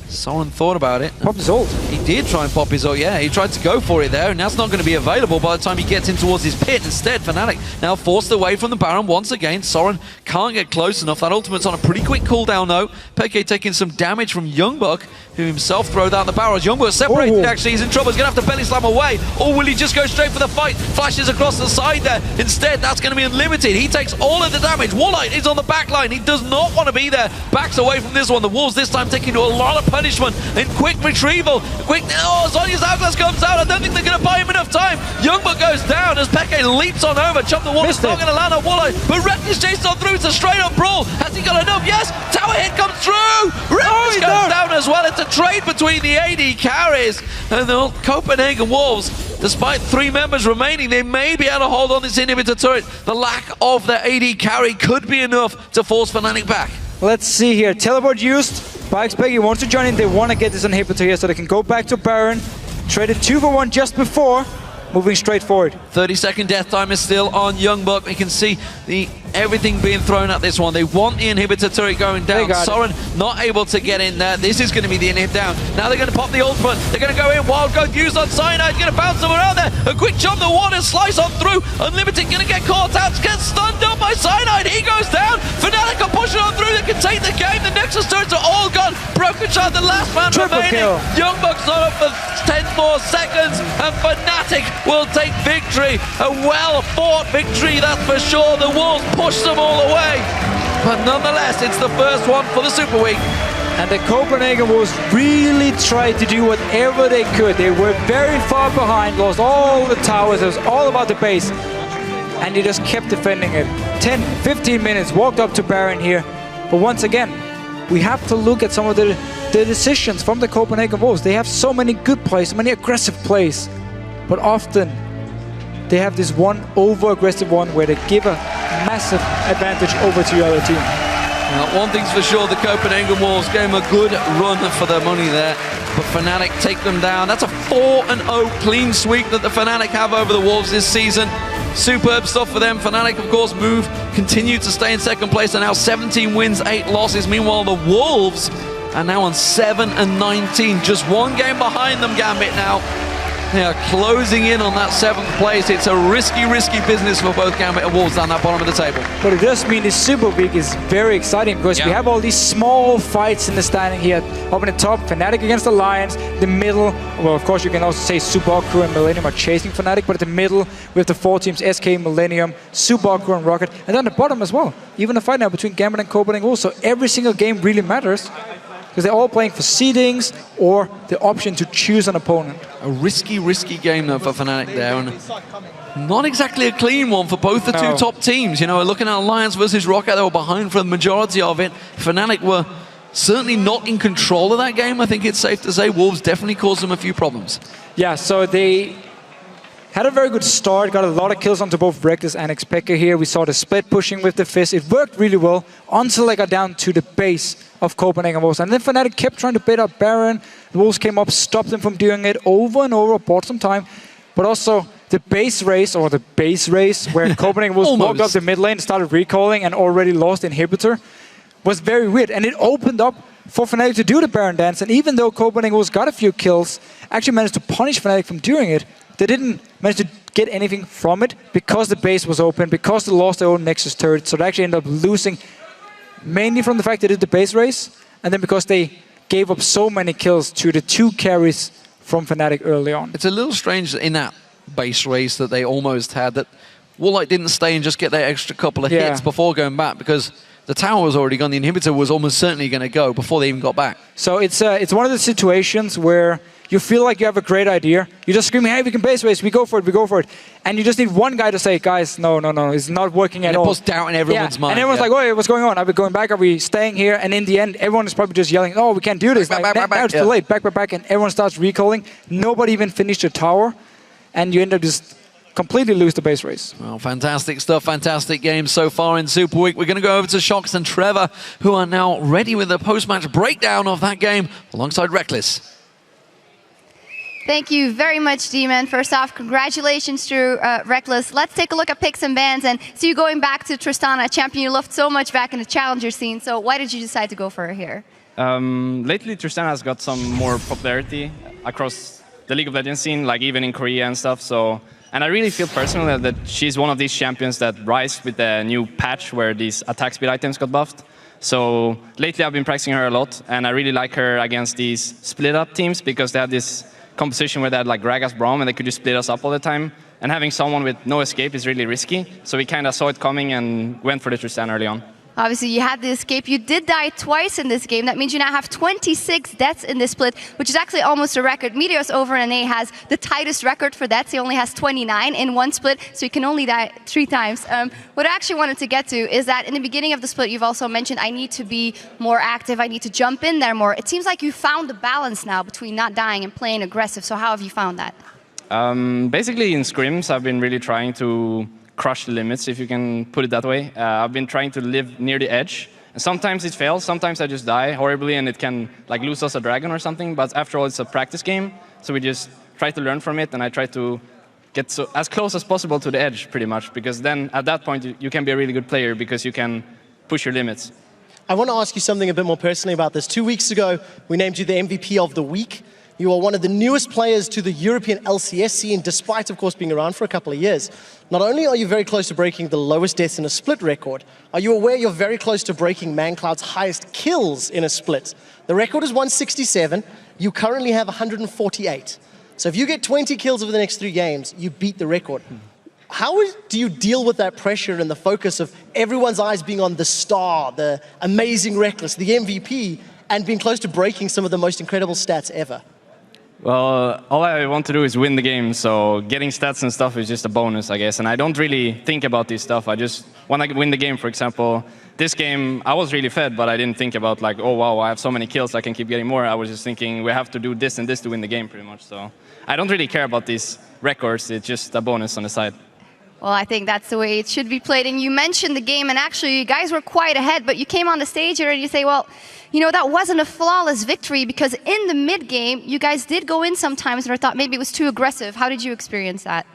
[SPEAKER 3] someone thought about it.
[SPEAKER 11] Pop his ult.
[SPEAKER 3] He did try and pop his ult, yeah. He tried to go for it there, and that's not going to be available by the time he gets in towards his pit. Instead, Fnatic now forced away from the Baron once again. Soren can't get close enough. That ultimate's on a pretty quick cooldown, though. Peke taking some damage from Youngbuck, who himself throw down the barrels. Youngbuck separated, actually. He's in trouble. He's going to have to belly slam away. Or will he just go straight for the fight? Flashes across the side there. Instead, that's going to be unlimited. He takes all of the damage. Warlight is on the back line. He does not want to be there. Backs away from this one. The Wolves this time taking a lot of punishment. In quick retrieval. Quick. Oh, Sonya's Hourglass comes out. I don't think they're going to buy him enough time. Youngbuck goes down as Peke leaps on over. Chop the wall. It's not going to land on Warlight. But Reckless chased on through. It's a straight up brawl. Has he got enough? Yes. Tower hit comes through. Reckless goes down as well. It's a trade between the AD carries and the Copenhagen Wolves. Despite 3 members remaining, they may be able to hold on this inhibitor turret. The lack of their AD carry could be enough to force Fnatic back.
[SPEAKER 11] Let's see here. Teleport used by Expect. He wants to join in. They want to get this inhibitor here so they can go back to Baron. Traded 2 for 1 just before. Moving straight forward.
[SPEAKER 3] 30-second death time is still on Youngbuck. We can see everything being thrown at this one. They want the inhibitor turret going down. Soren not able to get in there. This is going to be the inhib down. Now they're going to pop the ultimate. They're going to go in. Wild growth used on Cyanide. Going to bounce them around there. A quick jump the water. Slice on through. Unlimited going to get caught out. Gets stunned up by Cyanide. He goes down. Fnatic are pushing on through. They can take the game. The Nexus turrets are all gone. Broken Shard, the last man remaining. Youngbuck's not up for 10 more seconds. And Fnatic will take victory. A well-fought victory, that's for sure. The Wolves push them all away. But nonetheless, it's the first one for the Super Week.
[SPEAKER 11] And the Copenhagen Wolves really tried to do whatever they could. They were very far behind, lost all the towers. It was all about the base. And they just kept defending it. 10, 15 minutes, walked up to Baron here. But once again, we have to look at some of the decisions from the Copenhagen Wolves. They have so many good plays, so many aggressive plays. But often, they have this one over-aggressive one where they give a massive advantage over to the other team.
[SPEAKER 3] Now, one thing's for sure, the Copenhagen Wolves gave them a good run for their money there. But Fnatic take them down. That's a 4-0 clean sweep that the Fnatic have over the Wolves this season. Superb stuff for them. Fnatic, of course, continue to stay in second place. And now 17 wins, 8 losses. Meanwhile, the Wolves are now on 7-19. Just 1 game behind them, Gambit now. They are closing in on that 7th place. It's a risky, risky business for both Gambit and Wolves down that bottom of the table.
[SPEAKER 11] But it does mean this Super Week is very exciting because we have all these small fights in the standing here. Up in the top, Fnatic against Alliance. The middle, well, of course, you can also say Subaru and Millennium are chasing Fnatic, but at the middle, we have the 4 teams, SK, Millennium, Subaru and Rocket. And then the bottom as well. Even a fight now between Gambit and Copenhagen Wolves. So every single game really matters. Because they're all playing for seedings or the option to choose an opponent.
[SPEAKER 3] A risky, risky game though for Fnatic there. And not exactly a clean one for both the 2 top teams. You know, looking at Alliance versus Rocket, they were behind for the majority of it. Fnatic were certainly not in control of that game. I think it's safe to say Wolves definitely caused them a few problems.
[SPEAKER 11] Yeah, so they had a very good start, got a lot of kills onto both Reckless and Expector here. We saw the split pushing with the Fizz. It worked really well until they got down to the base of Copenhagen Wolves. And then Fnatic kept trying to bait up Baron. The Wolves came up, stopped them from doing it over and over, bought some time. But also the base race, or the base race, where Copenhagen Wolves walked up the mid lane, started recalling and already lost Inhibitor, was very weird. And it opened up for Fnatic to do the Baron dance. And even though Copenhagen Wolves got a few kills, actually managed to punish Fnatic from doing it, they didn't manage to get anything from it because the base was open, because they lost their own Nexus turret. So they actually ended up losing mainly from the fact they did the base race, and then because they gave up so many kills to the 2 carries from Fnatic early on.
[SPEAKER 3] It's a little strange in that base race that they almost had that Warlight didn't stay and just get that extra couple of hits before going back, because The tower was already gone. The inhibitor was almost certainly going to go before they even got back.
[SPEAKER 11] So it's one of the situations where you feel like you have a great idea. You just scream, hey, we can base race, we go for it. And you just need one guy to say, guys, no, it's not working at all.
[SPEAKER 3] And it puts doubt in everyone's mind.
[SPEAKER 11] And everyone's like, wait, what's going on? Are we going back? Are we staying here? And in the end, everyone is probably just yelling, oh, we can't do this. Now it's too late. Back. And everyone starts recalling. Nobody even finished the tower. And you end up just completely lose the base race.
[SPEAKER 3] Well, fantastic stuff, fantastic games so far in Super Week. We're going to go over to Shox and Trevor, who are now ready with the post-match breakdown of that game alongside Reckless.
[SPEAKER 20] Thank you very much, D-Man. First off, congratulations to Reckless. Let's take a look at picks and bans and see you going back to Tristana, a champion you loved so much back in the Challenger scene. So why did you decide to go for her here?
[SPEAKER 1] Lately, Tristana has got some more popularity across the League of Legends scene, like even in Korea and stuff. And I really feel personally that she's one of these champions that rise with the new patch where these attack speed items got buffed. So lately I've been practicing her a lot, and I really like her against these split-up teams because they have this composition where they had like Gragas Braum and they could just split us up all the time. And having someone with no escape is really risky. So we kind of saw it coming and went for the Tristana early on.
[SPEAKER 20] Obviously, you had the escape. You did die twice in this game. That means you now have 26 deaths in this split, which is actually almost a record. Meteos over in NA has the tightest record for deaths. He only has 29 in one split, so he can only die 3 times. What I actually wanted to get to is that in the beginning of the split, you've also mentioned, I need to be more active. I need to jump in there more. It seems like you found the balance now between not dying and playing aggressive. So how have you found that?
[SPEAKER 1] Basically, in scrims, I've been really trying to crush the limits, if you can put it that way. I've been trying to live near the edge. And sometimes it fails, sometimes I just die horribly and it can like lose us a dragon or something, but after all it's a practice game, so we just try to learn from it and I try to get as close as possible to the edge pretty much, because then at that point you can be a really good player because you can push your limits.
[SPEAKER 5] I want to ask you something a bit more personally about this. 2 weeks ago, we named you the MVP of the week. You are one of the newest players to the European LCS scene, despite, of course, being around for a couple of years. Not only are you very close to breaking the lowest deaths in a split record, are you aware you're very close to breaking ManCloud's highest kills in a split? The record is 167. You currently have 148. So if you get 20 kills over the next 3 games, you beat the record. How do you deal with that pressure and the focus of everyone's eyes being on the star, the amazing Reckless, the MVP, and being close to breaking some of the most incredible stats ever?
[SPEAKER 1] Well, all I want to do is win the game, so getting stats and stuff is just a bonus, I guess. And I don't really think about this stuff. I just want to win the game, for example. This game, I was really fed, but I didn't think about like, oh, wow, I have so many kills, I can keep getting more. I was just thinking we have to do this and this to win the game, pretty much. So I don't really care about these records. It's just a bonus on the side.
[SPEAKER 20] Well, I think that's the way it should be played. And you mentioned the game, and actually you guys were quite ahead, but you came on the stage here and you say, well, you know, that wasn't a flawless victory because in the mid-game, you guys did go in sometimes and I thought maybe it was too aggressive. How did you experience that?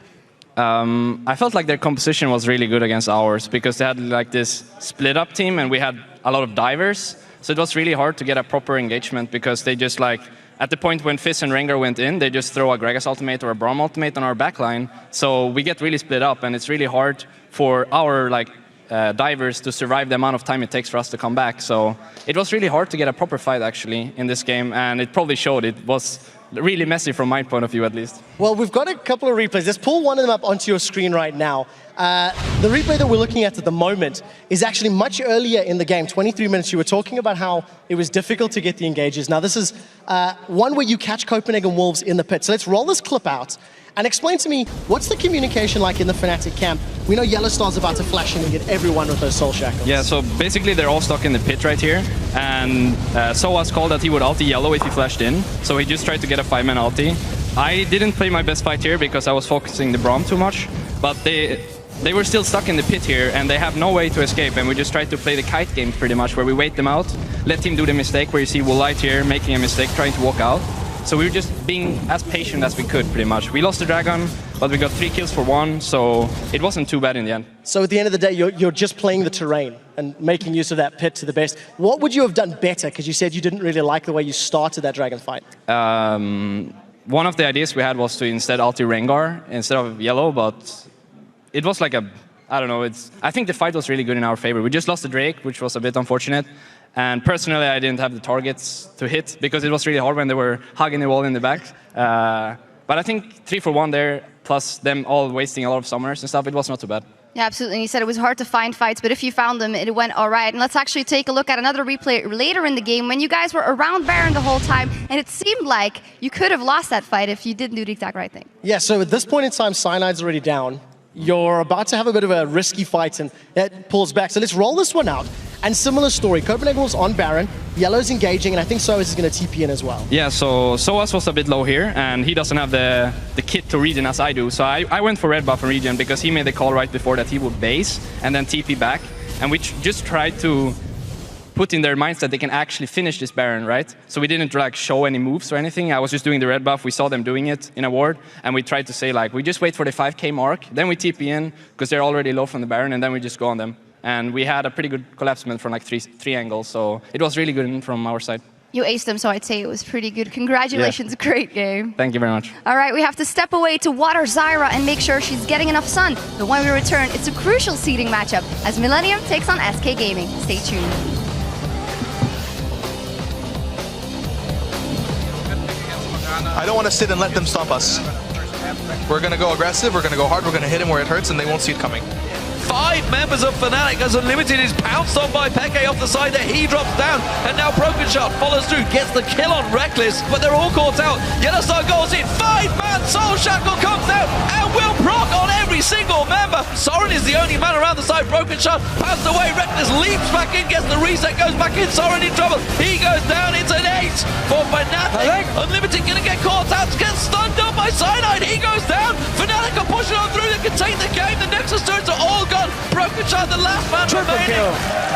[SPEAKER 1] I felt like their composition was really good against ours because they had like this split-up team and we had a lot of divers. So it was really hard to get a proper engagement because they just like, at the point when Fizz and Rengar went in, they just throw a Gragas ultimate or a Braum ultimate on our backline. So we get really split up and it's really hard for our like divers to survive the amount of time it takes for us to come back. So it was really hard to get a proper fight actually in this game, and it probably showed. It was really messy from my point of view at least.
[SPEAKER 5] Well, we've got a couple of replays. Let's pull one of them up onto your screen right now. The replay that we're looking at the moment is actually much earlier in the game, 23 minutes. You were talking about how it was difficult to get the engages. Now this is one where you catch Copenhagen Wolves in the pit. So let's roll this clip out and explain to me, what's the communication like in the Fnatic camp? We know Yellowstar's about to flash in and get everyone with those soul shackles.
[SPEAKER 1] Yeah, so basically they're all stuck in the pit right here. And Soas called that he would ulti Yellow if he flashed in. So he just tried to get a 5-man ulti. I didn't play my best fight here because I was focusing the Braum too much. But they were still stuck in the pit here and they have no way to escape. And we just tried to play the kite game pretty much, where we wait them out, let him do the mistake, where you see Woolite here making a mistake, trying to walk out. So we were just being as patient as we could, pretty much. We lost the dragon, but we got 3 kills for 1, so it wasn't too bad in the end.
[SPEAKER 5] So at the end of the day, you're just playing the terrain and making use of that pit to the best. What would you have done better? Because you said you didn't really like the way you started that dragon fight.
[SPEAKER 1] One of the ideas we had was to instead ulti Rengar instead of Yellow, but it was like I don't know, I think the fight was really good in our favor. We just lost the Drake, which was a bit unfortunate. And personally, I didn't have the targets to hit because it was really hard when they were hugging the wall in the back. But I think 3 for 1 there, plus them all wasting a lot of summoners and stuff, it was not too bad.
[SPEAKER 20] Yeah, absolutely. And you said it was hard to find fights, but if you found them, it went all right. And let's actually take a look at another replay later in the game when you guys were around Baron the whole time, and it seemed like you could have lost that fight if you didn't do the exact right thing.
[SPEAKER 5] Yeah, so at this point in time, Cyanide's already down. You're about to have a bit of a risky fight, and it pulls back. So let's roll this one out. And similar story, Copenhagen was on Baron, Yellow's engaging, and I think Soas is going to TP in as well.
[SPEAKER 1] Yeah, so Soas was a bit low here, and he doesn't have the kit to regen as I do. So I went for red buff and regen because he made the call right before that he would base and then TP back. And we just tried to put in their minds that they can actually finish this Baron, right? So we didn't like show any moves or anything. I was just doing the red buff. We saw them doing it in a ward, and we tried to say like, we just wait for the 5k mark, then we TP in because they're already low from the Baron, and then we just go on them. And we had a pretty good collapsement from like three angles, so it was really good from our side.
[SPEAKER 20] You aced them, so I'd say it was pretty good. Congratulations,
[SPEAKER 1] Yeah.
[SPEAKER 20] Great game.
[SPEAKER 1] Thank you very much.
[SPEAKER 20] All right, we have to step away to water Zyra and make sure she's getting enough sun. But when we return, it's a crucial seeding matchup as Millennium takes on SK Gaming. Stay tuned.
[SPEAKER 7] I don't want to sit and let them stomp us. We're going to go aggressive, we're going to go hard, we're going to hit him where it hurts, and they won't see it coming.
[SPEAKER 3] 5 members of Fnatic as Unlimited is pounced on by Peke off the side there. He drops down, and now Broken Shot follows through, gets the kill on Reckless, but they're all caught out. Yellowstar goes in, 5-man Soul Shackle comes out, and will proc on every single member. Soren is the only man around the side. Broken Shot passes away, Reckless leaps back in, gets the reset, goes back in. Soren in trouble, he goes down, it's an 8 for Fnatic. Unlimited gonna get caught out, gets stunned up by Cyanide, he goes down. Fnatic are pushing on through, they can take the game, the Nexus turrets are all gone. Broken Shot, the last man remaining.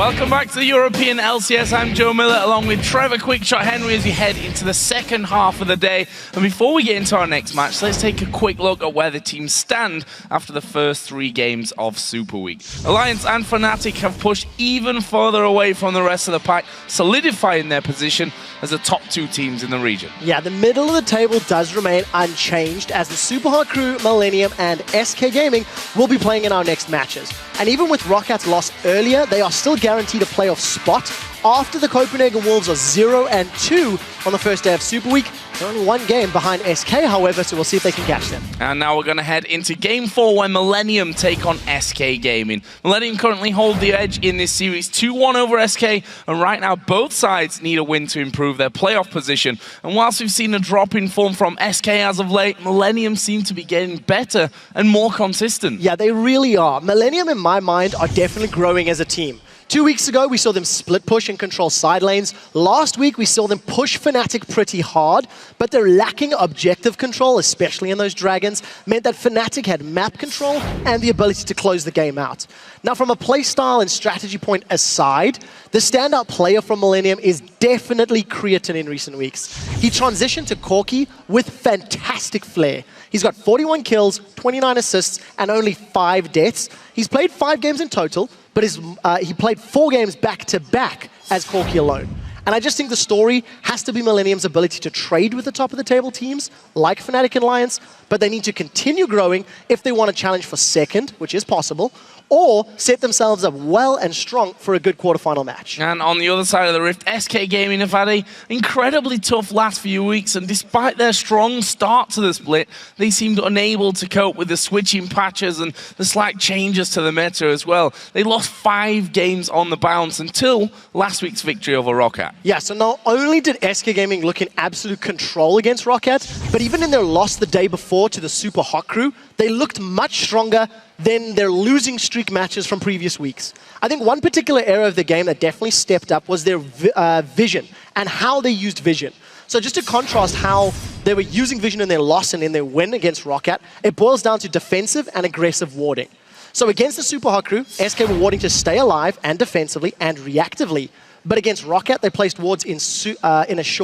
[SPEAKER 9] Welcome back to the European LCS. I'm Joe Miller along with Trevor Quickshot Henry as we head into the second half of the day. And before we get into our next match, let's take a quick look at where the teams stand after the first 3 games of Super Week. Alliance and Fnatic have pushed even further away from the rest of the pack, solidifying their position as the top 2 teams in the region.
[SPEAKER 5] Yeah, the middle of the table does remain unchanged as the Superhot Crew, Millennium and SK Gaming will be playing in our next matches. And even with Rockat's loss earlier, they are still guaranteed a playoff spot after the Copenhagen Wolves are 0-2 on the first day of Super Week. They're only 1 game behind SK, however, so we'll see if they can catch them.
[SPEAKER 9] And now we're going to head into Game 4 when Millennium take on SK Gaming. Millennium currently hold the edge in this series 2-1 over SK, and right now both sides need a win to improve their playoff position. And whilst we've seen a drop in form from SK as of late, Millennium seem to be getting better and more consistent.
[SPEAKER 5] Yeah, they really are. Millennium, in my mind, are definitely growing as a team. 2 weeks ago, we saw them split push and control side lanes. Last week, we saw them push Fnatic pretty hard, but their lacking objective control, especially in those dragons, meant that Fnatic had map control and the ability to close the game out. Now, from a playstyle and strategy point aside, the standout player from Millennium is definitely Creatine in recent weeks. He transitioned to Corki with fantastic flair. He's got 41 kills, 29 assists, and only 5 deaths. He's played 5 games in total, but he played 4 games back-to-back as Corki alone. And I just think the story has to be Millennium's ability to trade with the top-of-the-table teams, like Fnatic and Alliance, but they need to continue growing if they want to challenge for second, which is possible, or set themselves up well and strong for a good quarterfinal match.
[SPEAKER 9] And on the other side of the rift, SK Gaming have had an incredibly tough last few weeks, and despite their strong start to the split, they seemed unable to cope with the switching patches and the slight changes to the meta as well. They lost 5 games on the bounce until last week's victory over Roccat.
[SPEAKER 5] Yeah, so not only did SK Gaming look in absolute control against Roccat, but even in their loss the day before to the Super Hot Crew, they looked much stronger than their losing streak matches from previous weeks. I think one particular area of the game that definitely stepped up was their vision and how they used vision. So just to contrast how they were using vision in their loss and in their win against Roccat, it boils down to defensive and aggressive warding. So against the Super Hot Crew, SK were warding to stay alive and defensively and reactively. But against Roccat, they placed wards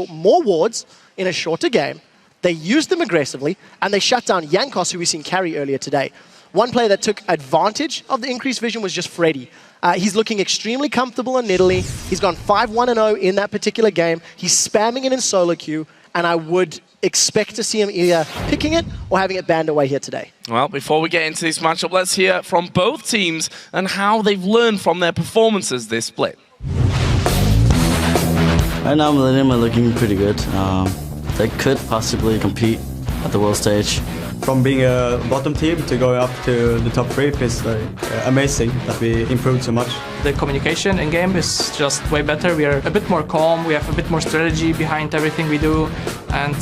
[SPEAKER 5] more wards in a shorter game. They used them aggressively, and they shut down Jankos, who we've seen carry earlier today. One player that took advantage of the increased vision was just Freddy. He's looking extremely comfortable on Nidalee. He's gone 5-1-0 in that particular game. He's spamming it in solo queue, and I would expect to see him either picking it or having it banned away here today.
[SPEAKER 9] Well, before we get into this matchup, let's hear from both teams and how they've learned from their performances this split.
[SPEAKER 12] Right now, Millennium are looking pretty good. They could possibly compete at the world stage.
[SPEAKER 22] From being a bottom team to going up to the top 3 is amazing that we improved so much.
[SPEAKER 4] The communication in game is just way better. We are a bit more calm. We have a bit more strategy behind everything we do, and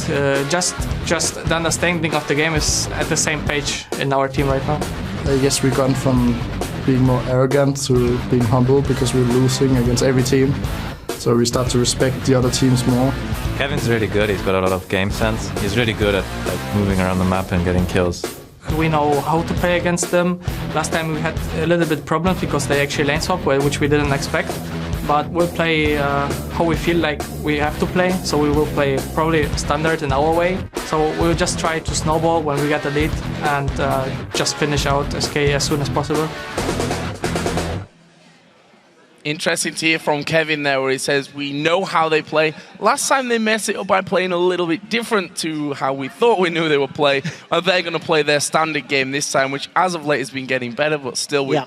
[SPEAKER 4] just the understanding of the game is at the same page in our team right now.
[SPEAKER 23] I guess we've gone from being more arrogant to being humble because we're losing against every team. So we start to respect the other teams more.
[SPEAKER 8] Kevin's really good. He's got a lot of game sense. He's really good at moving around the map and getting kills.
[SPEAKER 4] We know how to play against them. Last time we had a little bit problems because they actually lane swap, which we didn't expect. But we'll play how we feel like we have to play. So we will play probably standard in our way. So we'll just try to snowball when we get the lead and just finish out SK as soon as possible.
[SPEAKER 9] Interesting to hear from Kevin there, where he says we know how they play. Last time they messed it up by playing a little bit different to how we thought we knew they would play. They're going to play their standard game this time, which as of late has been getting better, but still we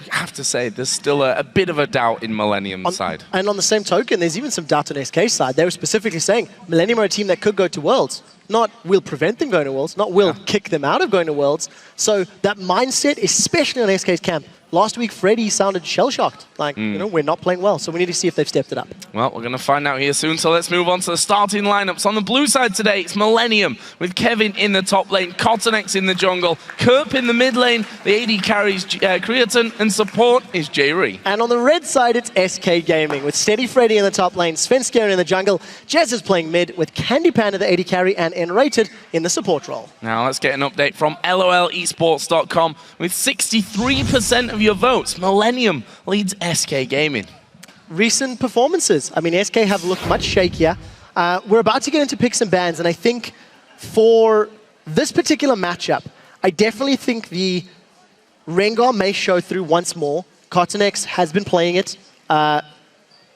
[SPEAKER 9] have to say there's still a bit of a doubt in Millennium's side.
[SPEAKER 5] And on the same token, there's even some doubt on SK's side. They were specifically saying Millennium are a team that could go to Worlds. Not we'll prevent them going to Worlds, not we'll kick them out of going to Worlds. So that mindset, especially on SK's camp, last week, Freddy sounded shell-shocked. Like, you know, we're not playing well, so we need to see if they've stepped it up.
[SPEAKER 9] Well, we're going to find out here soon, so let's move on to the starting lineups. On the blue side today, it's Millennium, with Kevin in the top lane, Cottonex in the jungle, Kerp in the mid lane, the AD carries Creatine, and support is J-Ree.
[SPEAKER 5] And on the red side, it's SK Gaming, with Steady Freddy in the top lane, Svenskeren in the jungle, Jez is playing mid, with Candy Panda the AD carry, and Enrated in the support role.
[SPEAKER 9] Now let's get an update from LOLesports.com, with 63% of your votes. Millennium leads SK Gaming.
[SPEAKER 5] Recent performances. I mean, SK have looked much shakier. We're about to get into picks and bans, and I think for this particular matchup, I definitely think the Rengar may show through once more. Cottonex has been playing it,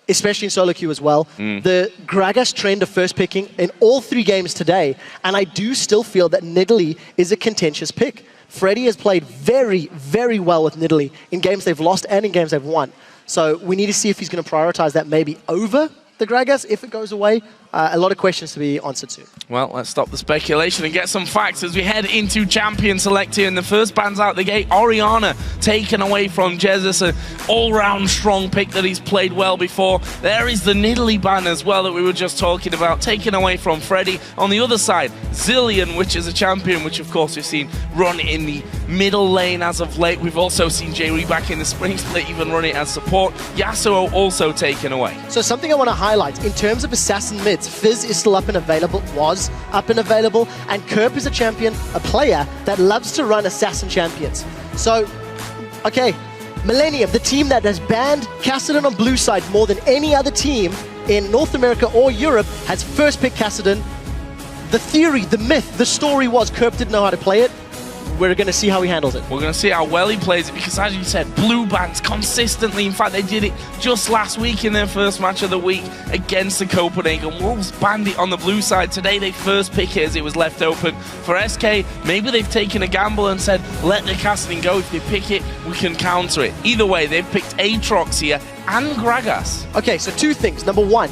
[SPEAKER 5] especially in solo queue as well. The Gragas trend of first picking in all 3 games today, and I do still feel that Nidalee is a contentious pick. Freddy has played very, very well with Nidalee in games they've lost and in games they've won. So we need to see if he's going to prioritize that maybe over the Gragas if it goes away. A lot of questions to be answered soon.
[SPEAKER 9] Well, let's stop the speculation and get some facts as we head into champion select here. And the first ban's out the gate. Orianna taken away from Jesus, an all-round strong pick that he's played well before. There is the Nidalee ban as well that we were just talking about, taken away from Freddy. On the other side, Zilean, which is a champion, which of course we've seen run in the middle lane as of late. We've also seen J-Ree back in the spring split, even run it as support. Yasuo also taken away.
[SPEAKER 5] So something I want to highlight, in terms of assassin mids, Fizz is still up and available, was up and available, and Kerp is a champion, a player that loves to run assassin champions. So, okay, Millennium, the team that has banned Kassadin on blue side more than any other team in North America or Europe, has first picked Kassadin. The theory, the myth, the story was Kerp didn't know how to play it. We're going to see how he handles it.
[SPEAKER 9] We're going to see how well he plays it because, as you said, blue bans consistently. In fact, they did it just last week in their first match of the week against the Copenhagen Wolves. Banned it on the blue side. Today, they first pick it as it was left open. For SK, maybe they've taken a gamble and said, let the Kassadin go. If they pick it, we can counter it. Either way, they've picked Aatrox here and Gragas.
[SPEAKER 5] Okay, so 2 things. Number 1,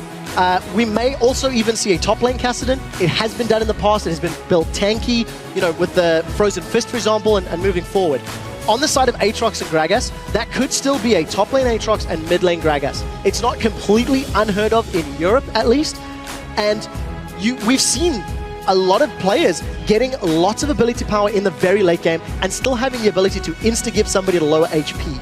[SPEAKER 5] we may also even see a top lane Kassadin. It has been done in the past. It has been built tanky, you know, with the Frozen Fist, for example, and moving forward. On the side of Aatrox and Gragas, that could still be a top lane Aatrox and mid lane Gragas. It's not completely unheard of in Europe, at least. And we've seen a lot of players getting lots of ability power in the very late game and still having the ability to insta-give somebody to lower HP.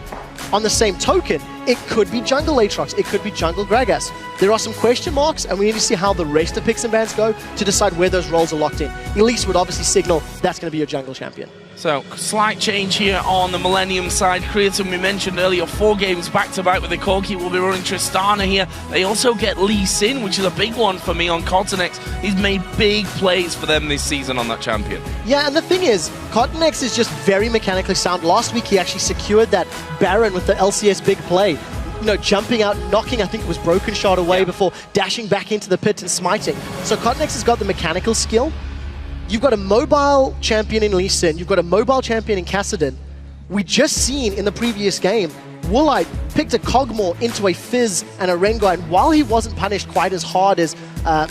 [SPEAKER 5] On the same token, it could be jungle Aatrox, it could be jungle Gragas. There are some question marks, and we need to see how the rest of picks and bans go to decide where those roles are locked in. Elise would obviously signal that's going to be your jungle champion.
[SPEAKER 9] So, slight change here on the Millennium side. Creaton, we mentioned earlier, 4 games back-to-back with the Corki. Will be running Tristana here. They also get Lee Sin, which is a big one for me on Cottonex. He's made big plays for them this season on that champion.
[SPEAKER 5] Yeah, and the thing is, Cottonex is just very mechanically sound. Last week, he actually secured that Baron with the LCS big play. You know, jumping out, knocking, I think it was Broken Shot away before dashing back into the pit and smiting. So Cottonex has got the mechanical skill. You've got a mobile champion in Lee Sin. You've got a mobile champion in Kassadin. We just seen in the previous game, Woolite picked a Kog'Maw into a Fizz and a Rengar, and while he wasn't punished quite as hard as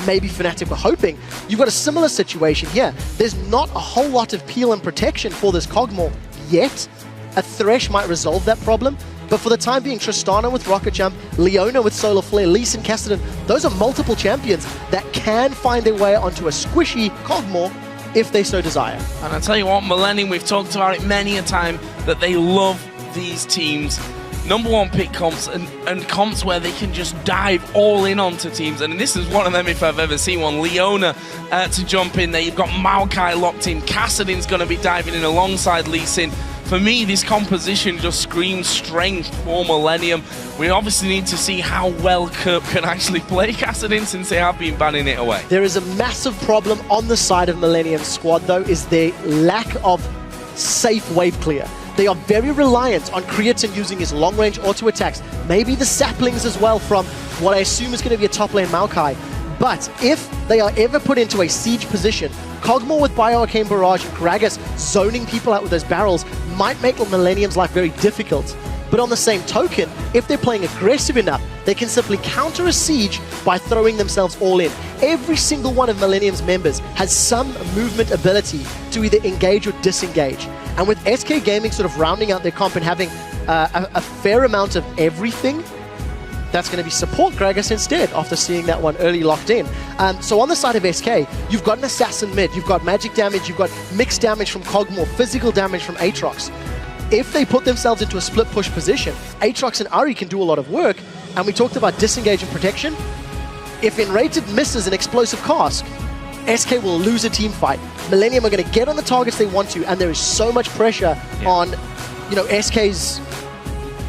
[SPEAKER 5] maybe Fnatic were hoping, you've got a similar situation here. There's not a whole lot of peel and protection for this Kog'Maw yet. A Thresh might resolve that problem, but for the time being, Tristana with Rocket Jump, Leona with Solar Flare, Lee Sin, Kassadin, those are multiple champions that can find their way onto a squishy Kog'Maw if they so desire.
[SPEAKER 9] And I tell you what, Millennium, we've talked about it many a time, that they love these teams. #1 pick comps and comps where they can just dive all in onto teams. And this is one of them if I've ever seen one. Leona to jump in there. You've got Maokai locked in. Kassadin's going to be diving in alongside Lee Sin. For me, this composition just screams strength for Millennium. We obviously need to see how well Kerp can actually play Kassadin since they have been banning it away.
[SPEAKER 5] There is a massive problem on the side of Millennium's squad, though, is their lack of safe wave clear. They are very reliant on Creaton using his long-range auto-attacks, maybe the saplings as well from what I assume is going to be a top-lane Maokai. But if they are ever put into a siege position, Kog'Maw with Bioarcane Barrage and Gragas zoning people out with those barrels might make Millennium's life very difficult. But on the same token, if they're playing aggressive enough, they can simply counter a siege by throwing themselves all in. Every single one of Millennium's members has some movement ability to either engage or disengage. And with SK Gaming sort of rounding out their comp and having a fair amount of everything, that's going to be support Gragas instead after seeing that one early locked in. So on the side of SK, you've got an assassin mid, you've got magic damage, you've got mixed damage from Kog'Maw, physical damage from Aatrox. If they put themselves into a split push position, Aatrox and Ahri can do a lot of work, and we talked about disengage and protection. If Enrated misses an explosive cask, SK will lose a team fight. Millennium are going to get on the targets they want to, and there is so much pressure on, you know, SK's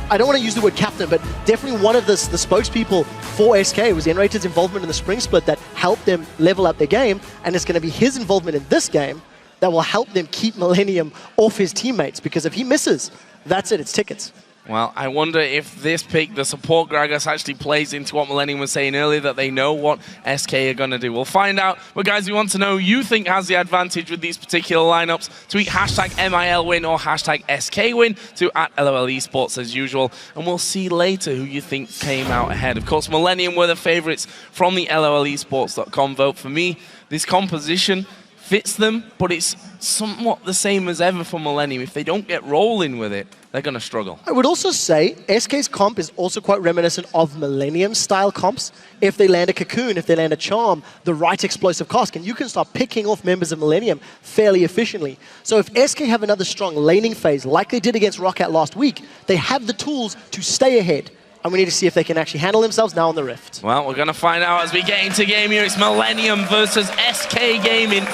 [SPEAKER 5] I don't want to use the word captain, but definitely one of the spokespeople for SK was N-Rated's involvement in the spring split that helped them level up their game, and it's going to be his involvement in this game that will help them keep Millennium off his teammates, because if he misses, that's it, it's tickets.
[SPEAKER 9] Well, I wonder if this pick, the support Gragas, actually plays into what Millennium was saying earlier, that they know what SK are going to do. We'll find out. But guys, we want to know who you think has the advantage with these particular lineups. Tweet hashtag MILWin or hashtag SKWin to @LOL Esports as usual. And we'll see later who you think came out ahead. Of course, Millennium were the favorites from the LOLesports.com vote. For me, this composition fits them, but it's somewhat the same as ever for Millennium. If they don't get rolling with it, they're going to struggle.
[SPEAKER 5] I would also say SK's comp is also quite reminiscent of Millennium-style comps. If they land a Cocoon, if they land a Charm, the right explosive cask, and you can start picking off members of Millennium fairly efficiently. So if SK have another strong laning phase, like they did against Roccat last week, they have the tools to stay ahead. And we need to see if they can actually handle themselves now on the Rift.
[SPEAKER 9] Well, we're going to find out as we get into game here. It's Millennium versus SK Gaming.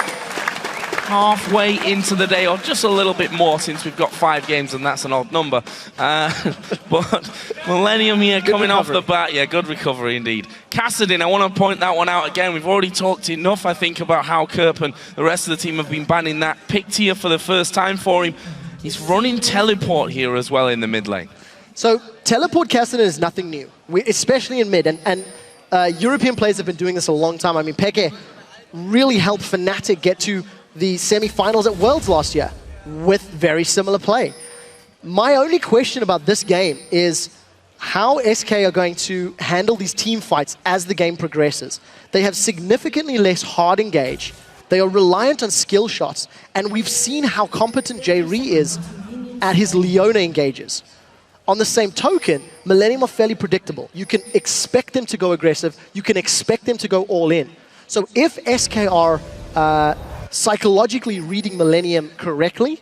[SPEAKER 9] Halfway into the day, or just a little bit more since we've got 5 games, and that's an odd number. But Millennium here coming off the bat. Yeah, good recovery indeed. Kassadin, I want to point that one out again. We've already talked enough, I think, about how Kerp and the rest of the team have been banning that. Picked here for the first time for him. He's running teleport here as well in the mid lane.
[SPEAKER 5] So teleport Kassadin is nothing new, especially in mid. And European players have been doing this a long time. I mean, Peke really helped Fnatic get to the semi-finals at Worlds last year with very similar play. My only question about this game is how SK are going to handle these team fights as the game progresses. They have significantly less hard engage. They are reliant on skill shots, and we've seen how competent J-Ree is at his Leona engages. On the same token, Millennium are fairly predictable. You can expect them to go aggressive. You can expect them to go all in. So if SK are psychologically reading Millennium correctly,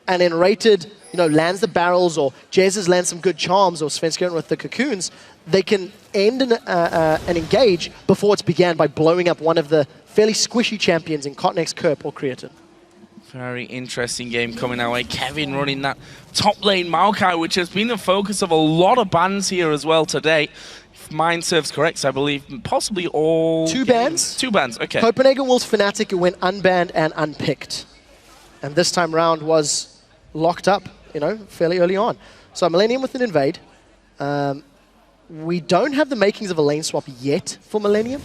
[SPEAKER 5] and then Rated, lands the barrels, or Jez's lands some good charms, or Svenskeren with the cocoons, they can end and engage before it's began by blowing up one of the fairly squishy champions in Cotnex, Kerp, or Creatine.
[SPEAKER 9] Very interesting game coming our way. Kevin running that top lane Maokai, which has been the focus of a lot of bans here as well today. If mine serves correct, I believe possibly all...
[SPEAKER 5] 2 bans?
[SPEAKER 9] 2 bans, okay.
[SPEAKER 5] Copenhagen Wolves Fnatic, it went unbanned and unpicked. And this time round was locked up, fairly early on. So Millennium with an invade. We don't have the makings of a lane swap yet for Millennium,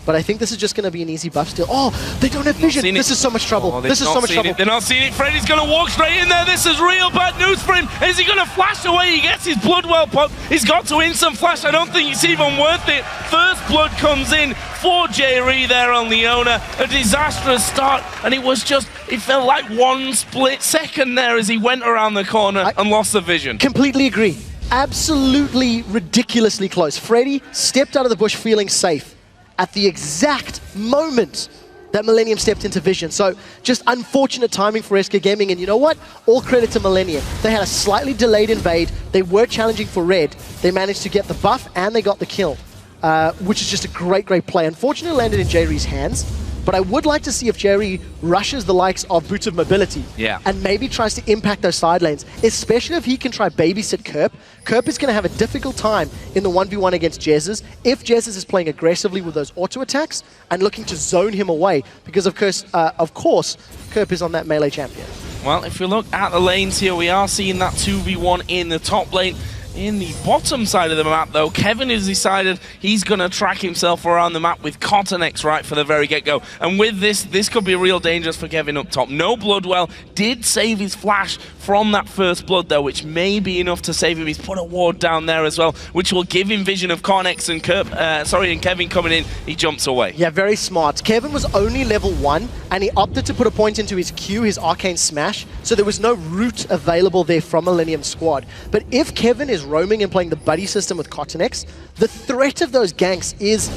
[SPEAKER 5] but I think this is just going to be an easy buff still. Oh, they don't have vision. This is so much trouble. This is so much trouble.
[SPEAKER 9] They're not seeing it. Freddy's going to walk straight in there. This is real bad news for him. Is he going to flash away? He gets his blood well popped. He's got to instant flash. I don't think it's even worth it. First blood comes in for J-Ree there on Leona. A disastrous start, and it felt like one split second there as he went around the corner and lost the vision.
[SPEAKER 5] Completely agree. Absolutely ridiculously close. Freddy stepped out of the bush feeling safe at the exact moment that Millennium stepped into vision. So just unfortunate timing for SK Gaming, and you know what? All credit to Millennium. They had a slightly delayed invade. They were challenging for red. They managed to get the buff and they got the kill, which is just a great, great play. Unfortunately, landed in J-Ree's hands, but I would like to see if J-Ree rushes the likes of Boots of Mobility and maybe tries to impact those side lanes, especially if he can try babysit Kerp. Kerp is going to have a difficult time in the 1v1 against Jez's if Jez's is playing aggressively with those auto attacks and looking to zone him away, because of course, Kerp is on that melee champion.
[SPEAKER 9] Well, if we look at the lanes here, we are seeing that 2v1 in the top lane. In the bottom side of the map, though, Kevin has decided he's going to track himself around the map with Cottenex right for the very get-go. And with this could be real dangerous for Kevin up top. No Bloodwell, did save his flash from that first blood, though, which may be enough to save him. He's put a ward down there as well, which will give him vision of Cottenex and and Kevin coming in. He jumps away.
[SPEAKER 5] Yeah, very smart. Kevin was only level 1, and he opted to put a point into his Q, his Arcane Smash, so there was no route available there from Millennium squad. But if Kevin is roaming and playing the buddy system with Cottenex, the threat of those ganks is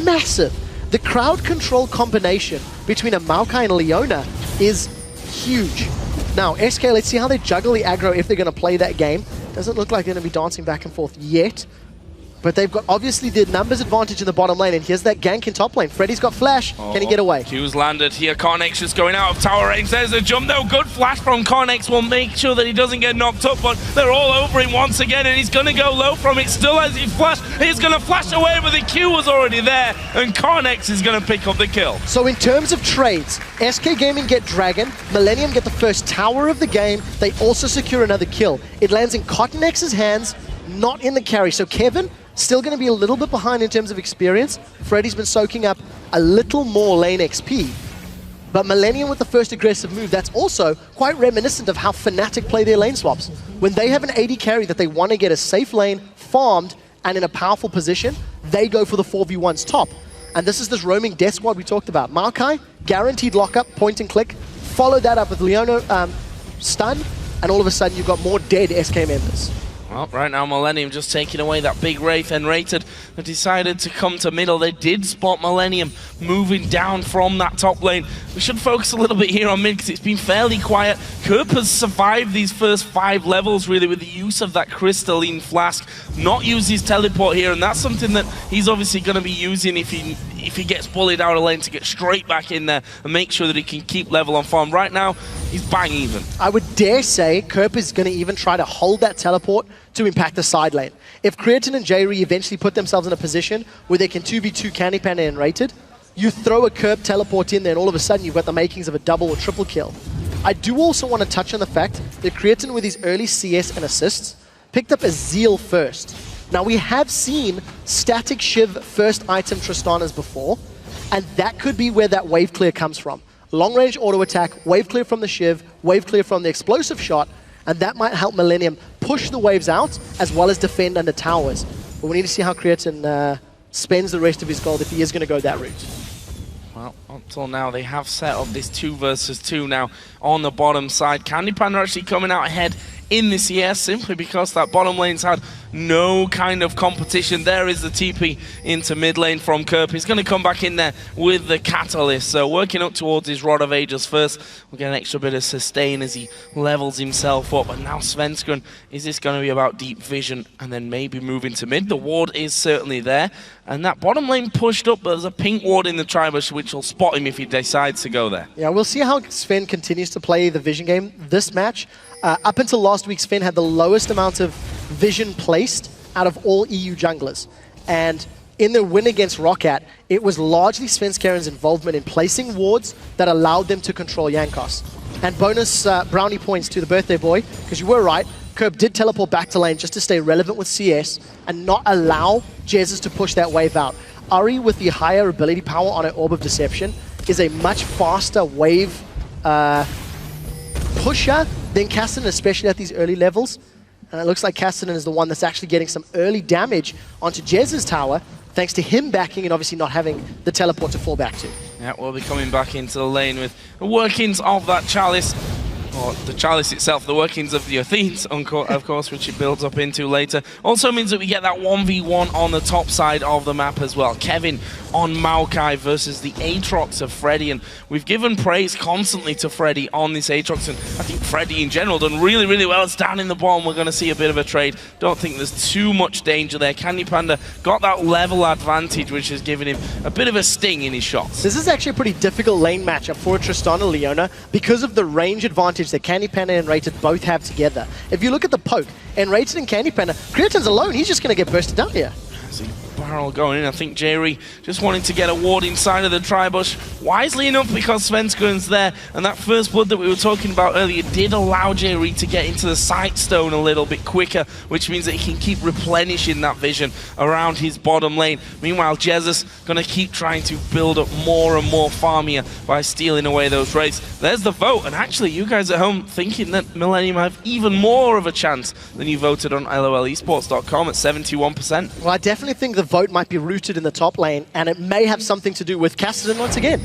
[SPEAKER 5] massive. The crowd control combination between a Maokai and Leona is huge. Now, SK, let's see how they juggle the aggro if they're going to play that game. Doesn't look like they're going to be dancing back and forth yet. But they've got, obviously, the numbers advantage in the bottom lane, and here's that gank in top lane. Freddy's got flash. Can he get away?
[SPEAKER 9] Q's landed here. Cornex just going out of tower range. There's a jump, though. Good flash from Cornex will make sure that he doesn't get knocked up, but they're all over him once again, and he's going to go low from it. Still as he flashed, he's going to flash away, but the Q was already there, and Cornex is going to pick up the kill.
[SPEAKER 5] So in terms of trades, SK Gaming get Dragon, Millennium get the first tower of the game. They also secure another kill. It lands in Cottonex's hands, not in the carry. So Kevin, still going to be a little bit behind in terms of experience. Freddy's been soaking up a little more lane XP. But Millennium with the first aggressive move, that's also quite reminiscent of how Fnatic play their lane swaps. When they have an AD carry that they want to get a safe lane, farmed, and in a powerful position, they go for the 4v1s top. And this is this roaming death squad we talked about. Maokai, guaranteed lockup, point and click. Follow that up with Leona stun, and all of a sudden you've got more dead SK members.
[SPEAKER 9] Well, right now Millennium just taking away that big Wraith, and Rated have decided to come to middle. They did spot Millennium moving down from that top lane. We should focus a little bit here on mid because it's been fairly quiet. Kerp has survived these first 5 levels really with the use of that crystalline flask. Not use his teleport here, and that's something that he's obviously going to be using if he gets bullied out of lane to get straight back in there and make sure that he can keep level on farm. Right now, he's bang even. I would
[SPEAKER 5] dare say Kerp is going to even try to hold that teleport to impact the side lane. If Creatine and J-Re eventually put themselves in a position where they can 2v2 Candy Panda and Rated, you throw a Kerp teleport in there and all of a sudden you've got the makings of a double or triple kill. I do also want to touch on the fact that Creatine with his early CS and assists picked up a Zeal first. Now we have seen static Shiv first item Tristanas before, and that could be where that wave clear comes from. Long range auto attack, wave clear from the Shiv, wave clear from the explosive shot, and that might help Millennium push the waves out as well as defend under towers. But we need to see how Creatine spends the rest of his gold if he is going to go that route.
[SPEAKER 9] Well, until now, they have set up this 2 versus 2 now on the bottom side. Candy Panda actually coming out ahead in the CS simply because that bottom lane's had no kind of competition. There is the TP into mid lane from Kerp. He's going to come back in there with the Catalyst. So working up towards his Rod of Ages first. We'll get an extra bit of sustain as he levels himself up. And now Svenskun, is this going to be about deep vision and then maybe moving to mid? The ward is certainly there. And that bottom lane pushed up, but there's a pink ward in the Tribush which will spot him if he decides to go there.
[SPEAKER 5] Yeah, we'll see how Sven continues to play the vision game this match. Up until last week, Sven had the lowest amount of vision placed out of all EU junglers. And in their win against Roccat, it was largely Svenskaren's involvement in placing wards that allowed them to control Jankos. And bonus brownie points to the birthday boy, because you were right, Kerp did teleport back to lane just to stay relevant with CS and not allow Jesus to push that wave out. Ari, with the higher ability power on her Orb of Deception, is a much faster wave pusher than Cassidy, especially at these early levels. And it looks like Cassidy is the one that's actually getting some early damage onto Jez's tower, thanks to him backing and obviously not having the teleport to fall back to.
[SPEAKER 9] Yeah, we'll be coming back into the lane with the workings of that Chalice. Or the Chalice itself, the workings of the Athenes, of course, which it builds up into later. Also means that we get that 1v1 on the top side of the map as well. Kevin on Maokai versus the Aatrox of Freddy, and we've given praise constantly to Freddy on this Aatrox, and I think Freddy in general done really, really well. It's down in the bottom. We're going to see a bit of a trade. Don't think there's too much danger there. Candy Panda got that level advantage, which has given him a bit of a sting in his shots.
[SPEAKER 5] This is actually a pretty difficult lane matchup for Tristana Leona because of the range advantage that Candy Panda and Rated both have together. If you look at the poke, and Rated and Candy Panda, Creatine's alone, he's just going to get bursted down here.
[SPEAKER 9] Barrel going in. I think Jerry just wanting to get a ward inside of the Tribush. Wisely enough, because Svenskun's there, and that first blood that we were talking about earlier did allow Jerry to get into the sight stone a little bit quicker, which means that he can keep replenishing that vision around his bottom lane. Meanwhile, Jesus going to keep trying to build up more and more farm here by stealing away those wraiths. There's the vote, and actually you guys at home thinking that Millennium have even more of a chance than you voted on LOLesports.com at 71%.
[SPEAKER 5] Well, I definitely think the vote might be rooted in the top lane, and it may have something to do with Cassidy once again.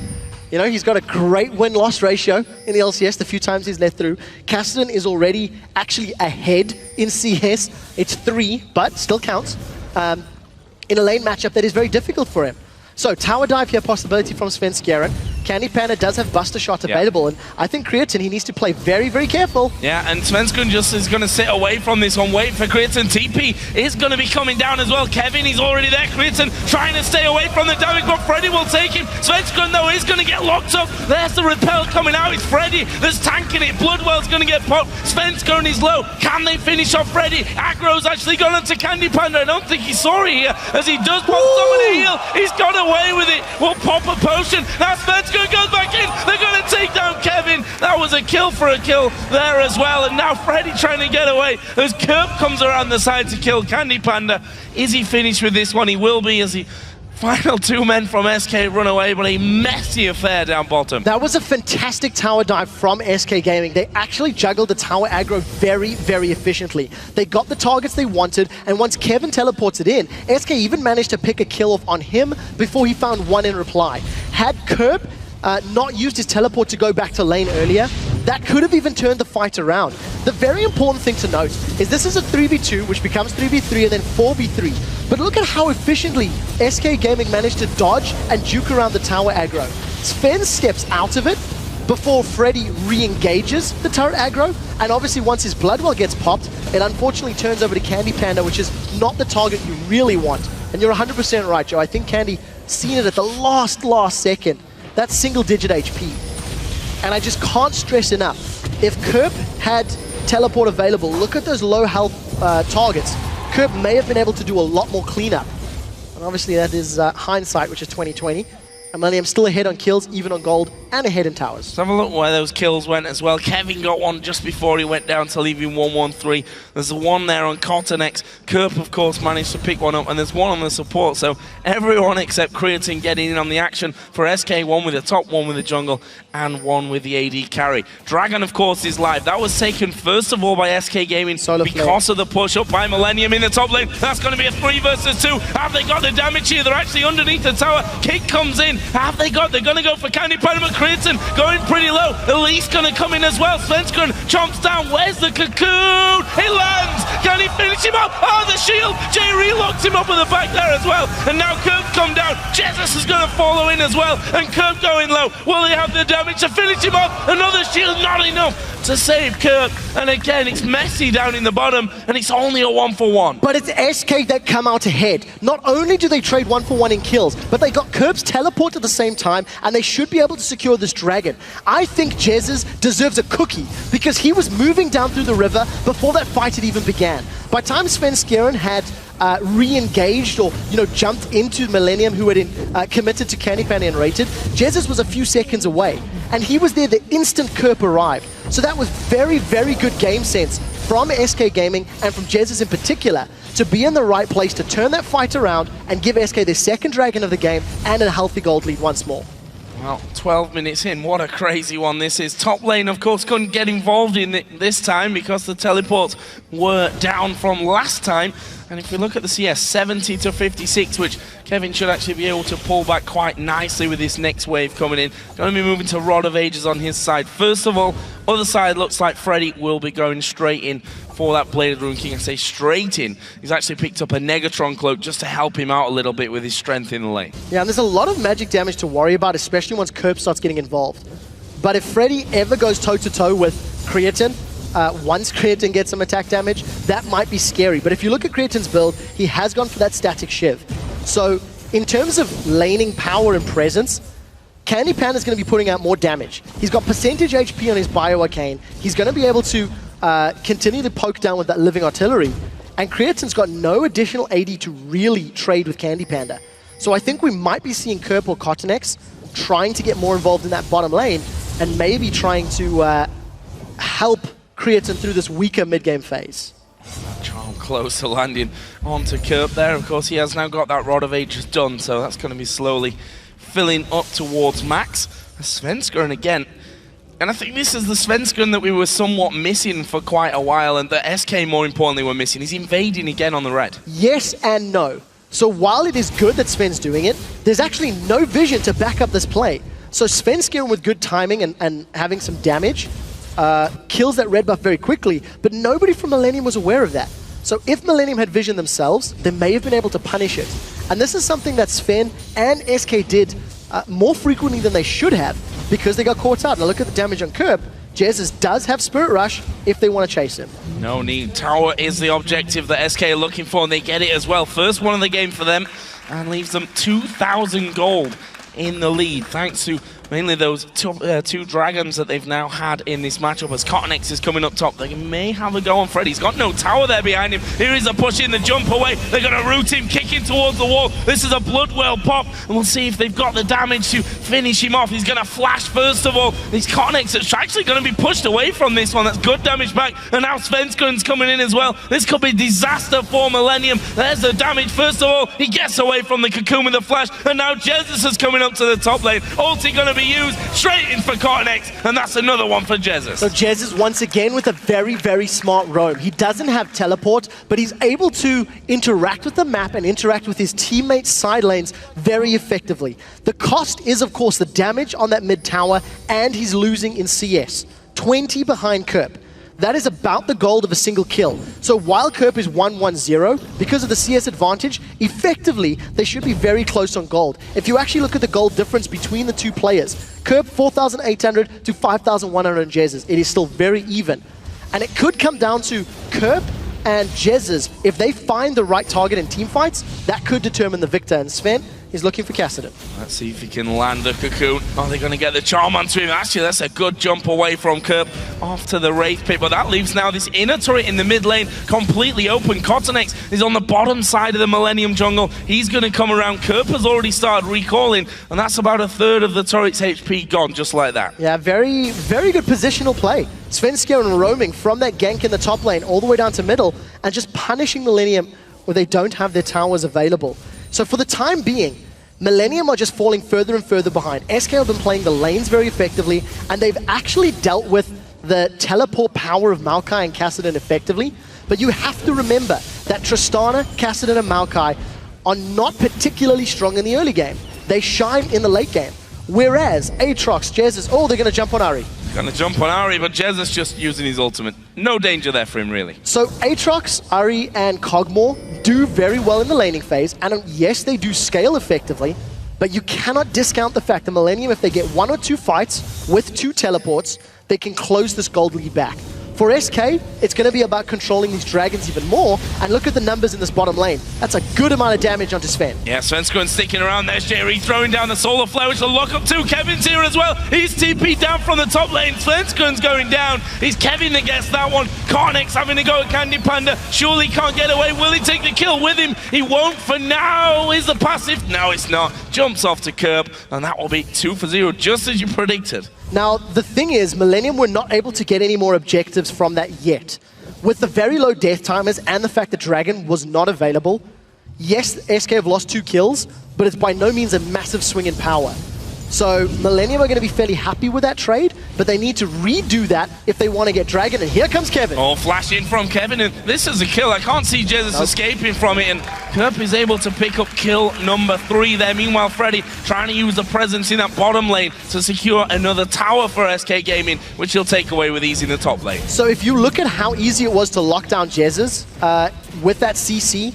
[SPEAKER 5] You know, he's got a great win-loss ratio in the LCS the few times he's let through. Cassidy is already actually ahead in CS. It's 3, but still counts, in a lane matchup that is very difficult for him. So, tower dive here, possibility from Svenskeren. Candy Panda does have Buster Shot available, and I think Creatine, he needs to play very, very careful.
[SPEAKER 9] Yeah, and Svenskun just is going to sit away from this one, wait for Creatine. TP is going to be coming down as well. Kevin, he's already there. Creatine trying to stay away from the damage, but Freddy will take him. Svenskun, though, is going to get locked up. There's the repel coming out. It's Freddy that's tanking it. Bloodwell's going to get popped. Svenskun is low. Can they finish off Freddy? Aggro's actually gone into Candy Panda. I don't think he saw it here, as he does pop someone a heal. He's got away with it. Will pop a potion. Now Svenskun goes back in. They're going to take down Kevin. That was a kill for a kill there as well. And now Freddy trying to get away as Kerp comes around the side to kill Candy Panda. Is he finished with this one? He will be, as he final 2 men from SK run away, but a messy affair down bottom.
[SPEAKER 5] That was a fantastic tower dive from SK Gaming. They actually juggled the tower aggro very, very efficiently. They got the targets they wanted, and once Kevin teleported in, SK even managed to pick a kill off on him before he found one in reply. Had Kerp not used his teleport to go back to lane earlier, that could have even turned the fight around. The very important thing to note is this is a 3v2, which becomes 3v3 and then 4v3. But look at how efficiently SK Gaming managed to dodge and juke around the tower aggro. Sven steps out of it before Freddy re-engages the turret aggro, and obviously once his Bloodwell gets popped, it unfortunately turns over to Candy Panda, which is not the target you really want. And you're 100% right, Joe. I think Candy seen it at the last second. That's single-digit HP. And I just can't stress enough, if Kerp had teleport available, look at those low health targets. Kerp may have been able to do a lot more cleanup. And obviously that is hindsight, which is 2020. And Millennium still ahead on kills, even on gold, and ahead in towers.
[SPEAKER 9] Let's have a look where those kills went as well. Kevin got one just before he went down to leave him 1-1-3. There's a one there on Cottonex. Kerp, of course, managed to pick one up, and there's one on the support. So everyone except Creatine getting in on the action for SK, one with the top, one with the jungle, and one with the AD carry. Dragon, of course, is live. That was taken first of all by SK Gaming because of the push up by Millennium in the top lane. That's going to be a 3 versus 2. Have they got the damage here? They're actually underneath the tower. Kick comes in. Have they got? They're going to go for Candy Panda, but Creatine going pretty low. Elise going to come in as well. Svenskun chomps down. Where's the cocoon? He lands. Can he finish him up? Oh, the shield. J-Re locks him up in the back there as well. And now Kerp come down. Jesus is going to follow in as well. And Kerp going low. Will he have the damage to finish him up? Another shield, not enough to save Kerp. And again, it's messy down in the bottom, and it's only a 1-for-1.
[SPEAKER 5] But it's SK that come out ahead. Not only do they trade 1-for-1 in kills, but they got Kerp's teleport at the same time, and they should be able to secure this dragon. I think Jesus deserves a cookie, because he was moving down through the river before that fight had even began. By the time Svenskeren had re-engaged or jumped into Millennium, who had committed to Candy Panda and rated, Jesus was a few seconds away, and he was there the instant Kerp arrived. So that was very, very good game sense from SK Gaming and from Jesus in particular to be in the right place to turn that fight around and give SK their second dragon of the game and a healthy gold lead once more.
[SPEAKER 9] Well, 12 minutes in, what a crazy one this is. Top lane, of course, couldn't get involved in it this time because the teleports were down from last time. And if we look at the CS, 70 to 56, which Kevin should actually be able to pull back quite nicely with this next wave coming in. Going to be moving to Rod of Ages on his side. First of all, other side looks like Freddy will be going straight in for that Bladed Rune King. I say straight in. He's actually picked up a Negatron cloak just to help him out a little bit with his strength in the lane.
[SPEAKER 5] Yeah, and there's a lot of magic damage to worry about, especially once Kerp starts getting involved. But if Freddy ever goes toe-to-toe with Creatine, once Creatine gets some attack damage, that might be scary. But if you look at Creatine's build, he has gone for that static shiv. So in terms of laning power and presence, Candy Panda is going to be putting out more damage. He's got percentage HP on his Bio Arcane. He's going to be able to continue to poke down with that Living Artillery. And Creatine's got no additional AD to really trade with Candy Panda. So I think we might be seeing Kerp or Cottonex trying to get more involved in that bottom lane and maybe trying to help Creatine through this weaker mid-game phase.
[SPEAKER 9] Charm close to landing onto Kerp there. Of course, he has now got that Rod of Ages done, so that's going to be slowly filling up towards max. Svenskeren again. And I think this is the Svenskeren that we were somewhat missing for quite a while, and that SK, more importantly, were missing. He's invading again on the red.
[SPEAKER 5] Yes and no. So while it is good that Sven's doing it, there's actually no vision to back up this play. So Svenskeren with good timing and having some damage kills that red buff very quickly, but nobody from Millennium was aware of that. So if Millennium had vision themselves, they may have been able to punish it. And this is something that Sven and SK did more frequently than they should have because they got caught out. Now look at the damage on Kerp. Jesus does have Spirit Rush if they want to chase him.
[SPEAKER 9] No need. Tower is the objective that SK are looking for, and they get it as well. First one of the game for them, and leaves them 2,000 gold in the lead, thanks to mainly those two dragons that they've now had in this matchup. As CottonX is coming up top, they may have a go on Freddy. He's got no tower there behind him. Here is a push in the jump away. They're going to root him, kicking towards the wall. This is a Bloodwell pop, and we'll see if they've got the damage to finish him off. He's going to flash first of all. These CottonX are actually going to be pushed away from this one. That's good damage back, and now Svenskun's coming in as well. This could be disaster for Millennium. There's the damage first of all. He gets away from the cocoon with the flash, and now Jesus is coming up to the top lane. Ulti going to be used straight in for CottonX, and that's another one for Jesus.
[SPEAKER 5] So Jesus once again with a very, very smart roam. He doesn't have teleport, but he's able to interact with the map and interact with his teammates' side lanes very effectively. The cost is, of course, the damage on that mid tower, and he's losing in CS. 20 behind Kerp. That is about the gold of a single kill. So while Kerp is 1-1-0, because of the CS advantage, effectively, they should be very close on gold. If you actually look at the gold difference between the two players, Kerp 4,800 to 5,100 on Jesus. It is still very even. And it could come down to Kerp and Jesus. If they find the right target in team fights, that could determine the victor. And Sven is looking for Kassadin.
[SPEAKER 9] Let's see if he can land the cocoon. Oh, they're going to get the charm onto him. Actually, that's a good jump away from Kerp off to the Wraith Pit, but that leaves now this inner turret in the mid lane completely open. CottonX is on the bottom side of the Millennium jungle. He's going to come around. Kerp has already started recalling, and that's about a third of the turret's HP gone, just like that.
[SPEAKER 5] Yeah, very, very good positional play. Svenskeren roaming from that gank in the top lane all the way down to middle, and just punishing Millennium where they don't have their towers available. So for the time being, Millennium are just falling further and further behind. SK have been playing the lanes very effectively, and they've actually dealt with the teleport power of Maokai and Kassadin effectively. But you have to remember that Tristana, Kassadin, and Maokai are not particularly strong in the early game. They shine in the late game. Whereas Aatrox, Jesus, oh, they're going to jump on Ari.
[SPEAKER 9] Going to jump on Ari, but Jesus just using his ultimate. No danger there for him, really.
[SPEAKER 5] So Aatrox, Ari, and Kog'Maw do very well in the laning phase, and yes, they do scale effectively, but you cannot discount the fact that Millennium, if they get 1 or 2 fights with 2 teleports, they can close this gold lead back. For SK, it's going to be about controlling these dragons even more, and look at the numbers in this bottom lane. That's a good amount of damage onto Sven.
[SPEAKER 9] Yeah, Svenskeren sticking around. There's Jerry throwing down the Solar Flare, which will lock up too. Kevin's here as well. He's TP'd down from the top lane. Svenskeren's going down. He's Kevin that gets that one. CottonX having to go at Candy Panda. Surely can't get away. Will he take the kill with him? He won't for now. Is the passive? No, it's not. Jumps off to Kerp, and that will be 2 for 0, just as you predicted.
[SPEAKER 5] Now, the thing is, Millennium were not able to get any more objectives from that yet. With the very low death timers and the fact that Dragon was not available, yes, SK have lost 2 kills, but it's by no means a massive swing in power. So Millennium are going to be fairly happy with that trade, but they need to redo that if they want to get Dragon. And here comes Kevin.
[SPEAKER 9] Oh, flash in from Kevin, and this is a kill. I can't see Jesus escaping from it, and Kerp is able to pick up kill number 3 there. Meanwhile, Freddy trying to use the presence in that bottom lane to secure another tower for SK Gaming, which he'll take away with ease in the top lane.
[SPEAKER 5] So if you look at how easy it was to lock down Jesus with that CC,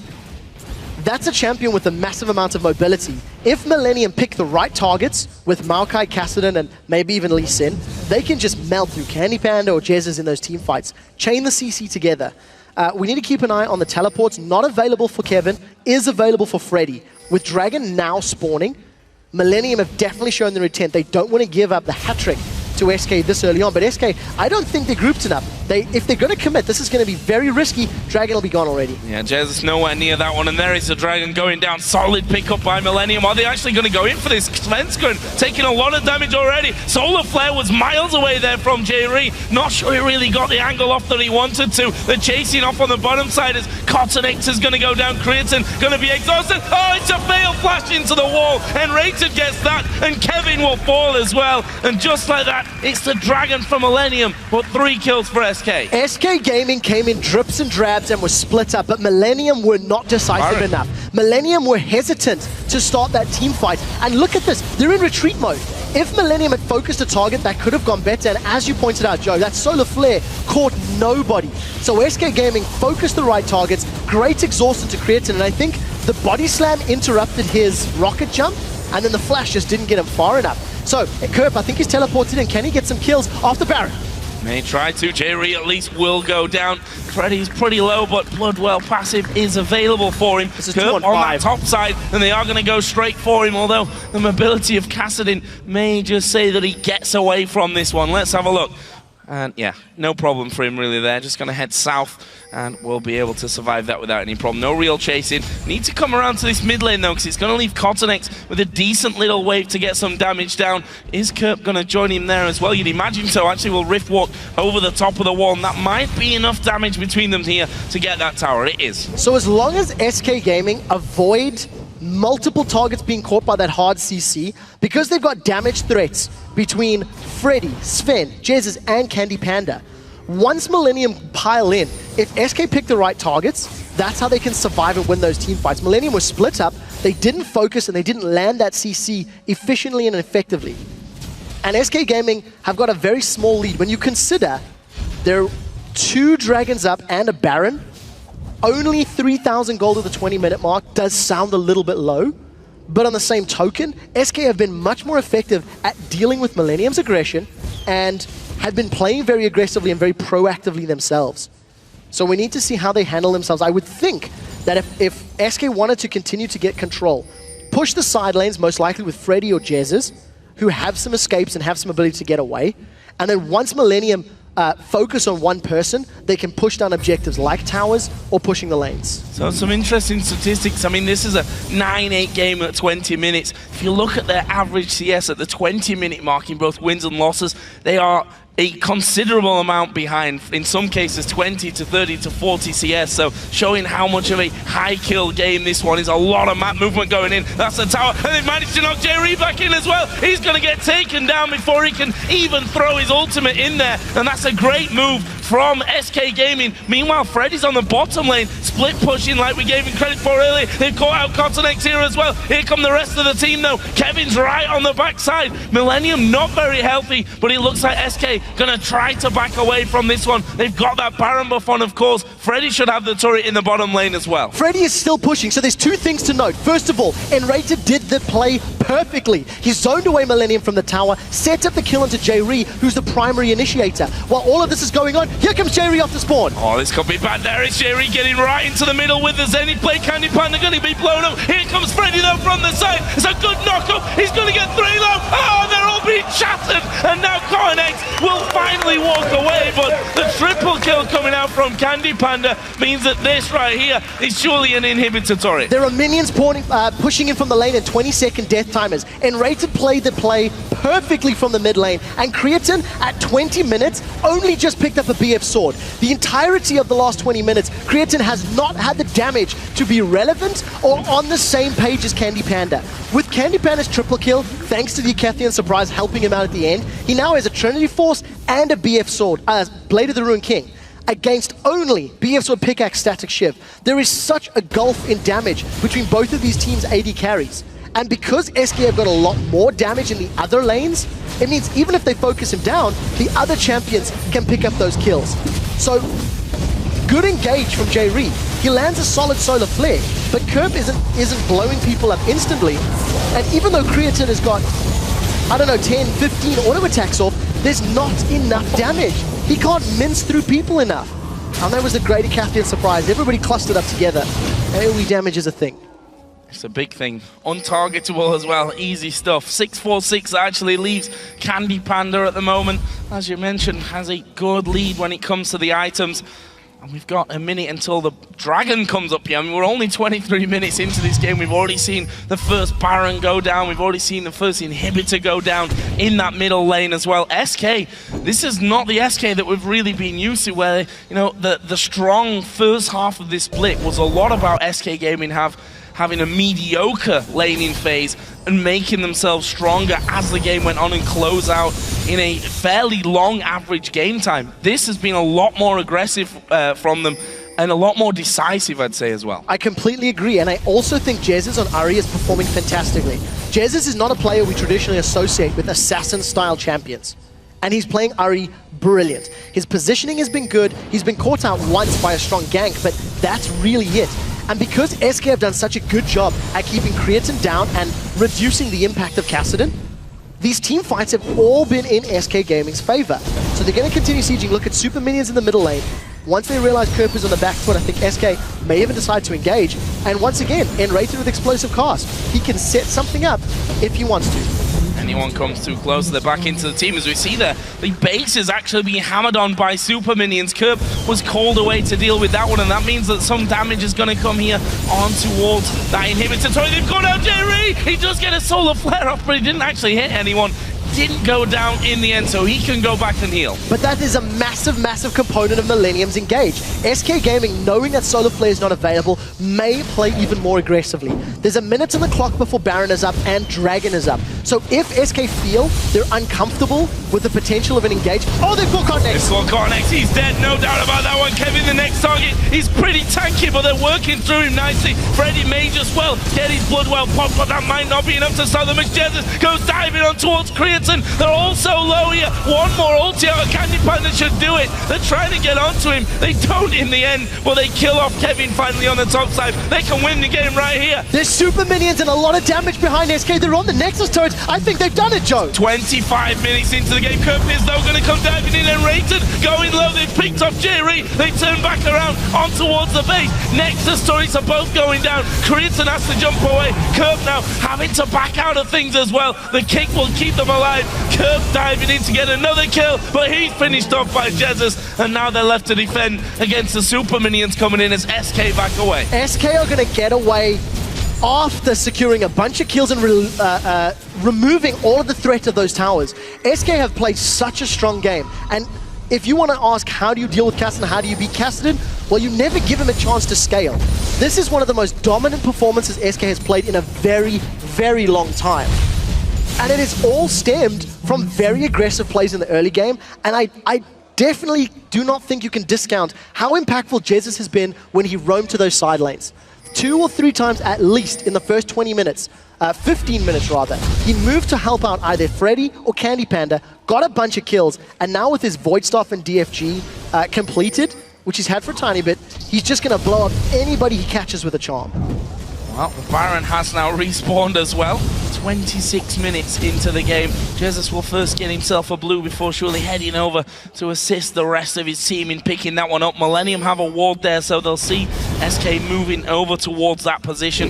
[SPEAKER 5] that's a champion with a massive amount of mobility. If Millennium pick the right targets with Maokai, Kassadin, and maybe even Lee Sin, they can just melt through Candy Panda or Jesus in those team fights. Chain the CC together. We need to keep an eye on the teleports. Not available for Kevin, is available for Freddy. With Dragon now spawning, Millennium have definitely shown their intent. They don't want to give up the hat-trick to SK this early on, but SK, I don't think they're grouped enough. If they're going to commit, this is going to be very risky. Dragon will be gone already.
[SPEAKER 9] Yeah, Jesus nowhere near that one, and there is the Dragon going down. Solid pickup by Millennium. Are they actually going to go in for this? Svenskerin taking a lot of damage already. Solar Flare was miles away there from Jerry. Not sure he really got the angle off that he wanted to. They're chasing off on the bottom side as CottonX is going to go down. Creatin going to be exhausted. Oh, it's a fail flash into the wall, and Rated gets that, and Kevin will fall as well. And just like that, it's the Dragon for Millennium, but 3 kills for SK.
[SPEAKER 5] SK Gaming came in drips and drabs and was split up, but Millennium were not decisive enough. Millennium were hesitant to start that team fight. And look at this, they're in retreat mode. If Millennium had focused a target, that could have gone better. And as you pointed out, Joe, that Solar Flare caught nobody. So SK Gaming focused the right targets, great exhaustion to Creatin, and I think the body slam interrupted his rocket jump, and then the flash just didn't get him far enough. So, Kerp, I think he's teleported in. Can he get some kills off the Baron?
[SPEAKER 9] May try to. Jerry at least will go down. Freddy's pretty low, but Bloodwell passive is available for him.
[SPEAKER 5] This is
[SPEAKER 9] Kerp on that top side, and they are going to go straight for him, although the mobility of Kassadin may just say that he gets away from this one. Let's have a look. And yeah, no problem for him really there. Just going to head south and we'll be able to survive that without any problem. No real chasing. Need to come around to this mid lane though, because it's going to leave Cottonex with a decent little wave to get some damage down. Is Kerp going to join him there as well? You'd imagine so. Actually, will Rift walk over the top of the wall, and that might be enough damage between them here to get that tower. It is.
[SPEAKER 5] So as long as SK Gaming avoid multiple targets being caught by that hard CC, because they've got damage threats between Freddy, Sven, Jesus, and Candy Panda, once Millennium pile in, if SK pick the right targets, that's how they can survive and win those team fights. Millennium was split up, they didn't focus, and they didn't land that CC efficiently and effectively. And SK Gaming have got a very small lead. When you consider they're 2 Dragons up and a Baron, only 3,000 gold at the 20-minute mark does sound a little bit low, but on the same token, SK have been much more effective at dealing with Millennium's aggression and have been playing very aggressively and very proactively themselves. So we need to see how they handle themselves. I would think that if SK wanted to continue to get control, push the side lanes, most likely with Freddy or Jesus, who have some escapes and have some ability to get away, and then once Millennium focus on one person, they can push down objectives like towers or pushing the lanes.
[SPEAKER 9] So some interesting statistics. I mean, this is a 9-8 game at 20 minutes. If you look at their average CS at the 20-minute mark in both wins and losses, they are a considerable amount behind, in some cases 20 to 30 to 40 CS, so showing how much of a high kill game this one is. A lot of map movement going in. That's the tower, and they managed to knock Jerry back in as well. He's going to get taken down before he can even throw his ultimate in there, and that's a great move from SK Gaming. Meanwhile, Freddy's on the bottom lane, split pushing like we gave him credit for earlier. They've caught out Cottonex here as well. Here come the rest of the team though. Kevin's right on the backside. Millennium not very healthy, but it looks like SK gonna try to back away from this one. They've got that Baron buff on, of course. Freddy should have the turret in the bottom lane as well.
[SPEAKER 5] Freddy is still pushing, so there's 2 things to note. First of all, Enrated did the play perfectly. He zoned away Millennium from the tower, set up the kill onto J-Ree, who's the primary initiator. While all of this is going on, here comes J-Ree off the spawn.
[SPEAKER 9] Oh, this could be bad. There is J-Ree getting right into the middle with the Zenith play. Candy Panda going to be blown up. Here comes Freddy though from the side. It's a good knockup. He's going to get 3 low. Oh, they're all being shattered. And now Cottonex will finally walk away, but the triple kill coming out from Candy Panda means that this right here is surely an inhibitor turret.
[SPEAKER 5] There are minions pushing in from the lane in 20-second death timers. Enrated played the play perfectly from the mid lane, and Creatine at 20 minutes only just picked up a BF sword. The entirety of the last 20 minutes, Creatine has not had the damage to be relevant or on the same page as Candy Panda. With Candy Panda's triple kill, thanks to the Icathian surprise helping him out at the end, he now has a Trinity Force and a BF sword, Blade of the Ruined King, against only BF Sword, Pickaxe, Static Shiv. There is such a gulf in damage between both of these teams' AD carries. And because SK have got a lot more damage in the other lanes, it means even if they focus him down, the other champions can pick up those kills. So, good engage from J-Ree. He lands a solid solar flare, but Kerp isn't blowing people up instantly. And even though Creatine has got, I don't know, 10, 15 auto attacks off, there's not enough damage. He can't mince through people enough. And that was the great Icathian surprise. Everybody clustered up together. AoE damage is a thing.
[SPEAKER 9] It's a big thing. Untargetable as well. Easy stuff. 646 actually leaves Candy Panda at the moment. As you mentioned, has a good lead when it comes to the items. And we've got a minute until the Dragon comes up here. I mean, we're only 23 minutes into this game. We've already seen the first Baron go down. We've already seen the first inhibitor go down in that middle lane as well. SK, this is not the SK that we've really been used to, where, you know, the strong first half of this split was a lot about SK Gaming having a mediocre laning phase and making themselves stronger as the game went on and close out in a fairly long average game time. This has been a lot more aggressive from them and a lot more decisive, I'd say, as well.
[SPEAKER 5] I completely agree, and I also think Jesus on Ahri is performing fantastically. Jesus is not a player we traditionally associate with assassin-style champions, and he's playing Ahri brilliant. His positioning has been good. He's been caught out once by a strong gank, but that's really it. And because SK have done such a good job at keeping Creatine down and reducing the impact of Kassadin, these team fights have all been in SK Gaming's favor. So they're going to continue sieging. Look at Super Minions in the middle lane. Once they realize Kerp is on the back foot, I think SK may even decide to engage. And once again, Enrated with explosive cast. He can set something up if he wants to.
[SPEAKER 9] Anyone comes too close, they're back into the team. As we see there, the base is actually being hammered on by Super Minions. Kerp was called away to deal with that one, and that means that some damage is going to come here on towards that inhibitor. So they've gone out, Jerry! He does get a solar flare off, but he didn't actually hit anyone. Didn't go down in the end, so he can go back and heal.
[SPEAKER 5] But that is a massive, massive component of Millennium's engage. SK Gaming, knowing that Solar Flare is not available, may play even more aggressively. There's a minute on the clock before Baron is up and Dragon is up. So if SK feel they're uncomfortable with the potential of an engage, oh, they've got Cornex!
[SPEAKER 9] It's got Cornex, he's dead, no doubt about that one. Kevin, the next target, he's pretty tanky, but they're working through him nicely. Freddy may just well get his blood well popped, but that might not be enough to stop the McJesus. Goes diving on towards Creatine. They're all so low here. One more ulti out of Candy Panda should do it. They're trying to get onto him. They don't in the end, but they kill off Kevin finally on the top side. They can win the game right here.
[SPEAKER 5] There's Super Minions and a lot of damage behind SK. They're on the Nexus turret. I think they've done it, Joe.
[SPEAKER 9] 25 minutes into the game. Kerp is though going to come diving in, and Rated going low. They've picked off Jerry. They turn back around on towards the base. Nexus turrets are both going down. Creatine has to jump away. Kerp now having to back out of things as well. The kick will keep them alive. Kerp diving in to get another kill, but he's finished off by Jesus, and now they're left to defend against the Super Minions coming in as SK back away.
[SPEAKER 5] SK are going to get away after securing a bunch of kills and removing all of the threat of those towers. SK have played such a strong game, and if you want to ask how do you deal with Kassadin, how do you beat Kassadin, well, you never give him a chance to scale. This is one of the most dominant performances SK has played in a very, very long time. And it is all stemmed from very aggressive plays in the early game, and I definitely do not think you can discount how impactful Jesus has been when he roamed to those side lanes. 2 or 3 times at least in the first 20 minutes, 15 minutes rather. He moved to help out either Freddy or Candy Panda, got a bunch of kills, and now with his Void Staff and DFG completed, which he's had for a tiny bit, he's just going to blow up anybody he catches with a charm.
[SPEAKER 9] Well, the Baron has now respawned as well. 26 minutes into the game. Jesus will first get himself a blue before surely heading over to assist the rest of his team in picking that one up. Millennium have a ward there, so they'll see SK moving over towards that position.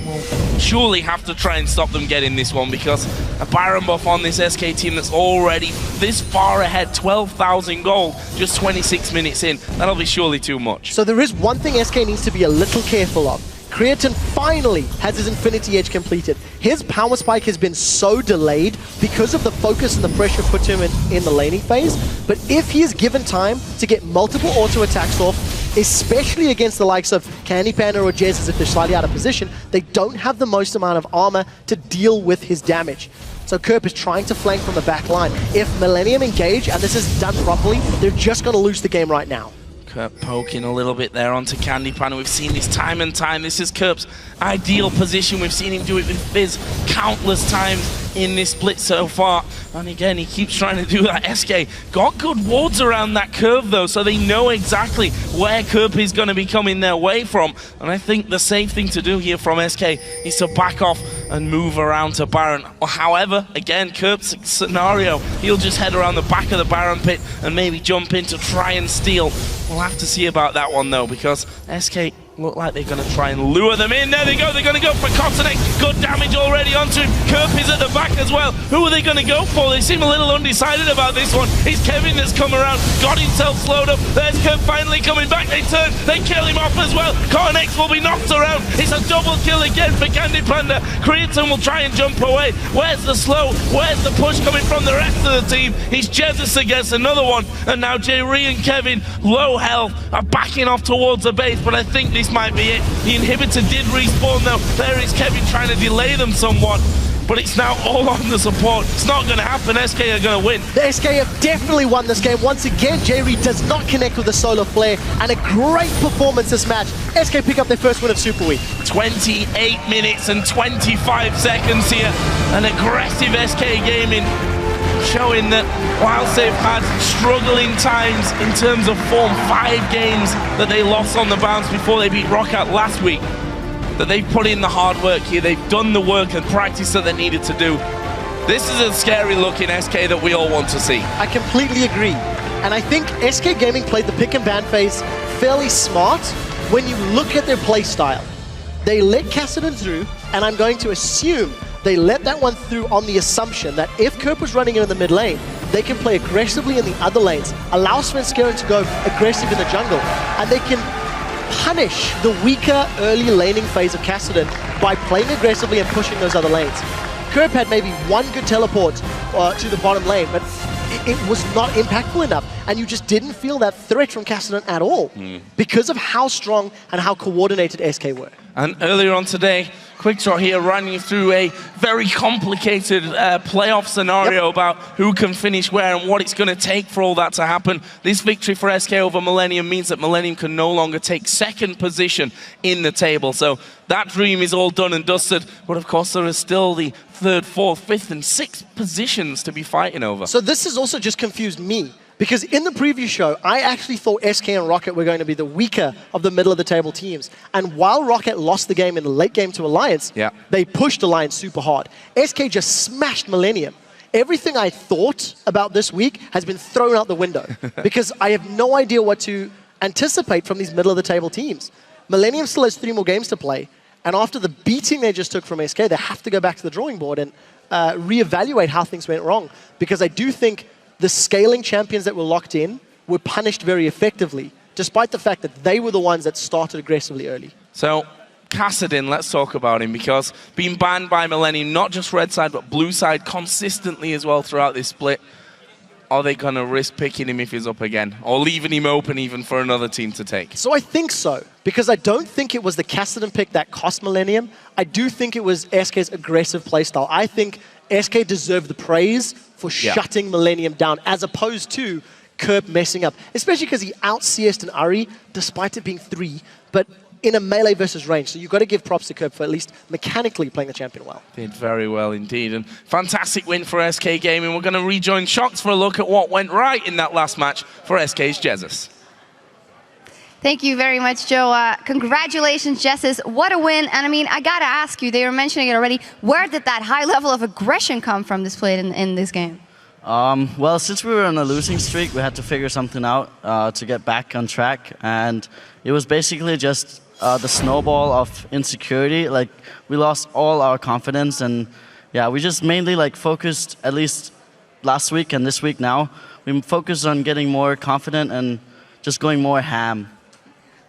[SPEAKER 9] We'll surely have to try and stop them getting this one, because a Baron buff on this SK team that's already this far ahead, 12,000 gold, just 26 minutes in. That'll be surely too much.
[SPEAKER 5] So there is one thing SK needs to be a little careful of. Creatine finally has his Infinity Edge completed. His power spike has been so delayed because of the focus and the pressure put to him in the laning phase. But if he is given time to get multiple auto attacks off, especially against the likes of Candy Panda or Jesus if they're slightly out of position, they don't have the most amount of armor to deal with his damage. So Kerp is trying to flank from the back line. If Millennium engage and this is done properly, they're just going to lose the game right now.
[SPEAKER 9] Kerp poking a little bit there onto Candy Panda. We've seen this time and time. This is Kerp's ideal position. We've seen him do it with Fizz countless times in this split so far. And again, he keeps trying to do that. SK got good wards around that curve though, so they know exactly where Kerp is going to be coming their way from. And I think the safe thing to do here from SK is to back off and move around to Baron. However, again, Kerp's scenario, he'll just head around the back of the Baron pit and maybe jump in to try and steal. We'll have to see about that one though, because SK look like they're going to try and lure them in. There they go. They're going to go for Kotanek. Good damage already onto him. Kerp is at the back as well. Who are they going to go for? They seem a little undecided about this one. It's Kevin that's come around, got himself slowed up. There's Kerp finally coming back. They turn. They kill him off as well. Cornex will be knocked around. It's a double kill again for Candy Panda. Creatine will try and jump away. Where's the slow? Where's the push coming from the rest of the team? He's Jesus against another one. And now Jerry and Kevin, low health, are backing off towards the base. But I think this might be it. The inhibitor did respawn though. There is Kevin trying to delay them somewhat, but it's now all on the support. It's not going to happen. SK are going to win.
[SPEAKER 5] The SK have definitely won this game. Once again, Jerry does not connect with the solar flare, and a great performance this match. SK pick up their first win of Superweek.
[SPEAKER 9] 28 minutes and 25 seconds here. An aggressive SK gaming. showing that whilst they've had struggling times in terms of form, 5 games that they lost on the bounce before they beat Roccat last week, that they've put in the hard work here. They've done the work and practice that they needed to do. This is a scary looking SK that we all want to see.
[SPEAKER 5] I completely agree. And I think SK Gaming played the pick and ban phase fairly smart when you look at their play style. They let Cassidy through, and I'm going to assume they let that one through on the assumption that if Kerp was running in the mid lane, they can play aggressively in the other lanes, allow Svenskeren to go aggressive in the jungle, and they can punish the weaker early laning phase of Cassidy by playing aggressively and pushing those other lanes. Kerp had maybe one good teleport to the bottom lane, but it was not impactful enough, and you just didn't feel that threat from Cassidy at all because of how strong and how coordinated SK were.
[SPEAKER 9] And earlier on today, Quickshot here running you through a very complicated playoff scenario about who can finish where and what it's going to take for all that to happen. This victory for SK over Millennium means that Millennium can no longer take 2nd position in the table. So that dream is all done and dusted. But of course, there is still the 3rd, 4th, 5th, and 6th positions to be fighting over.
[SPEAKER 5] So this has also just confused me. Because in the preview show, I actually thought SK and Roccat were going to be the weaker of the middle of the table teams. And while Roccat lost the game in the late game to Alliance, they pushed Alliance super hard. SK just smashed Millennium. Everything I thought about this week has been thrown out the window because I have no idea what to anticipate from these middle of the table teams. Millennium still has 3 more games to play. And after the beating they just took from SK, they have to go back to the drawing board and reevaluate how things went wrong. Because I do think the scaling champions that were locked in were punished very effectively, despite the fact that they were the ones that started aggressively early.
[SPEAKER 9] So, Cassidy, let's talk about him, because being banned by Millennium, not just red side, but blue side consistently as well throughout this split, are they going to risk picking him if he's up again? Or leaving him open even for another team to take?
[SPEAKER 5] So I think so, because I don't think it was the Cassidy pick that cost Millennium. I do think it was SK's aggressive playstyle. I think SK deserved the praise for shutting Millennium down, as opposed to Kerp messing up. Especially because he out-CS'd an Ahri, despite it being 3, but in a melee versus range. So you've got to give props to Kerp for at least mechanically playing the champion well.
[SPEAKER 9] Did very well indeed. And fantastic win for SK Gaming. We're going to rejoin Shox for a look at what went right in that last match for SK's Jesus.
[SPEAKER 20] Thank you very much, Joe. Congratulations, Jessus. What a win. And I mean, I got to ask you, they were mentioning it already, where did that high level of aggression come from displayed in this game?
[SPEAKER 12] Well, since we were on a losing streak, we had to figure something out to get back on track. And it was basically just the snowball of insecurity. Like, we lost all our confidence. And yeah, we just mainly like focused, at least last week and this week now, we focused on getting more confident and just going more ham.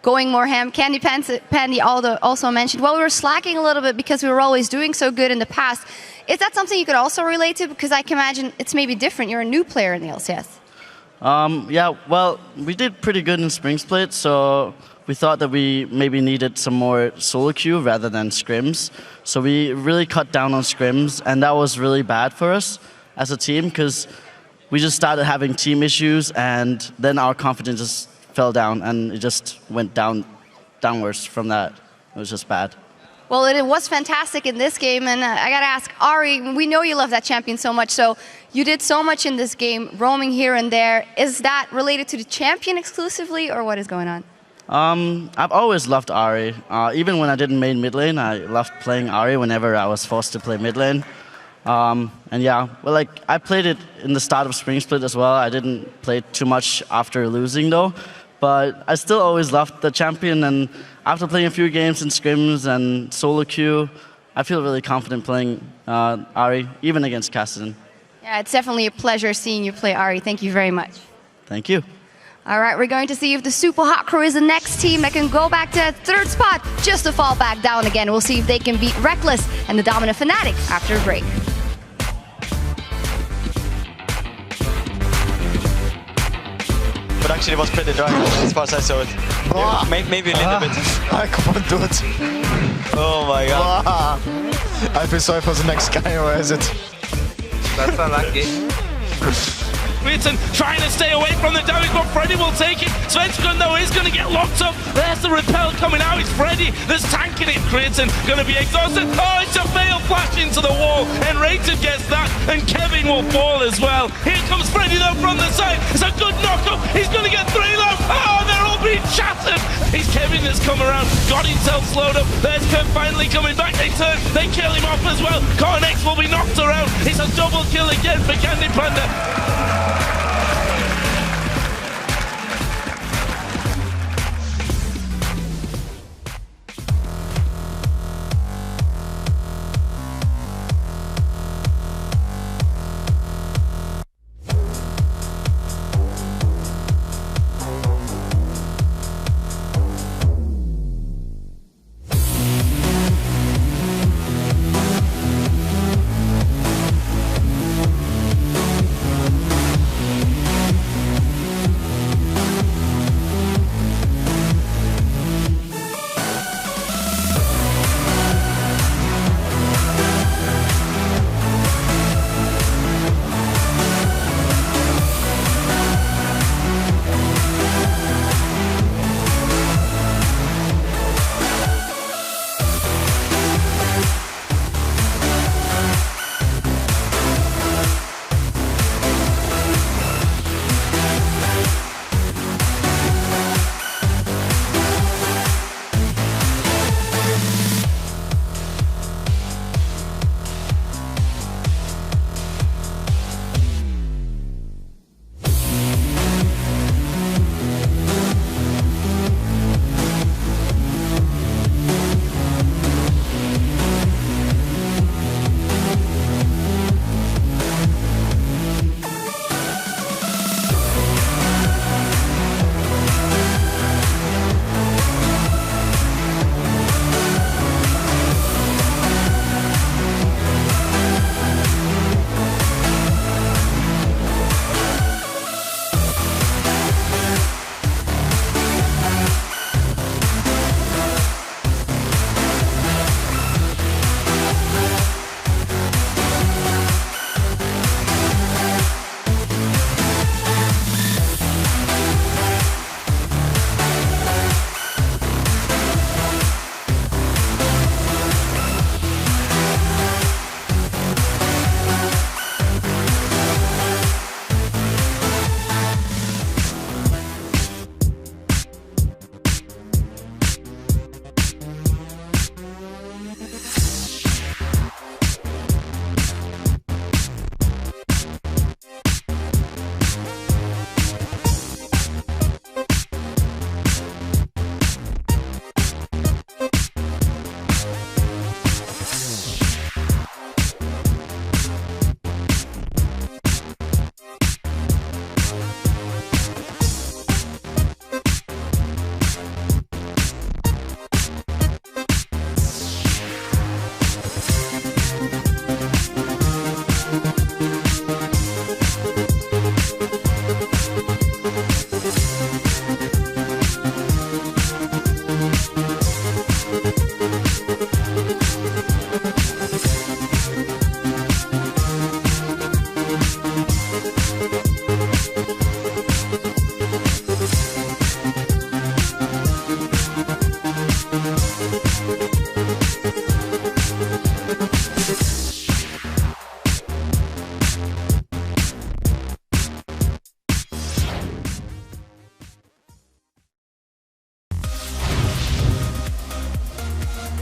[SPEAKER 20] Going more ham. Candy Pandy also mentioned, well, we were slacking a little bit because we were always doing so good in the past. Is that something you could also relate to? Because I can imagine it's maybe different. You're a new player in the LCS.
[SPEAKER 12] Yeah, well, we did pretty good in Spring Split, so we thought that we maybe needed some more solo queue rather than scrims. So we really cut down on scrims, and that was really bad for us as a team because we just started having team issues, and then our confidence just fell down, and it just went downwards from that. It was just bad.
[SPEAKER 20] Well, it was fantastic in this game, and I gotta ask, Ahri, we know you love that champion so much, so you did so much in this game, roaming here and there. Is that related to the champion exclusively, or what is going on?
[SPEAKER 12] I've always loved Ahri. Even when I didn't main mid lane, I loved playing Ahri whenever I was forced to play mid lane. And yeah, well, like, I played it in the start of Spring Split as well. I didn't play too much after losing, though. But I still always loved the champion, and after playing a few games in scrims and solo queue, I feel really confident playing Ahri, even against Cassidy.
[SPEAKER 20] Yeah, it's definitely a pleasure seeing you play Ahri. Thank you very much.
[SPEAKER 12] Thank you.
[SPEAKER 20] All right, we're going to see if the Super Hot Crew is the next team that can go back to that 3rd spot just to fall back down again. We'll see if they can beat Reckless and the Dominant Fnatic after a break.
[SPEAKER 14] But actually it was pretty dry as far as I saw it. Yeah, maybe a little bit.
[SPEAKER 7] I can't do it.
[SPEAKER 14] Oh my god.
[SPEAKER 7] I feel sorry for the next guy, or is it?
[SPEAKER 15] That's unlucky.
[SPEAKER 9] Kritzen trying to stay away from the damage, but Freddy will take it. Svenskund, though, is going to get locked up. There's the repel coming out. It's Freddy that's tanking it. Kritzen going to be exhausted. Oh, it's a fail flash into the wall. And Rated gets that, and Kevin will fall as well. Here comes Freddy, though, from the side. It's a good knock-up. He's going to get 3 left. Oh, they're all being shattered. It's Kevin that's come around, got himself slowed up. There's Kev finally coming back. They turn, they kill him off as well. Cornex will be knocked around. It's a double kill again for Candy Panda.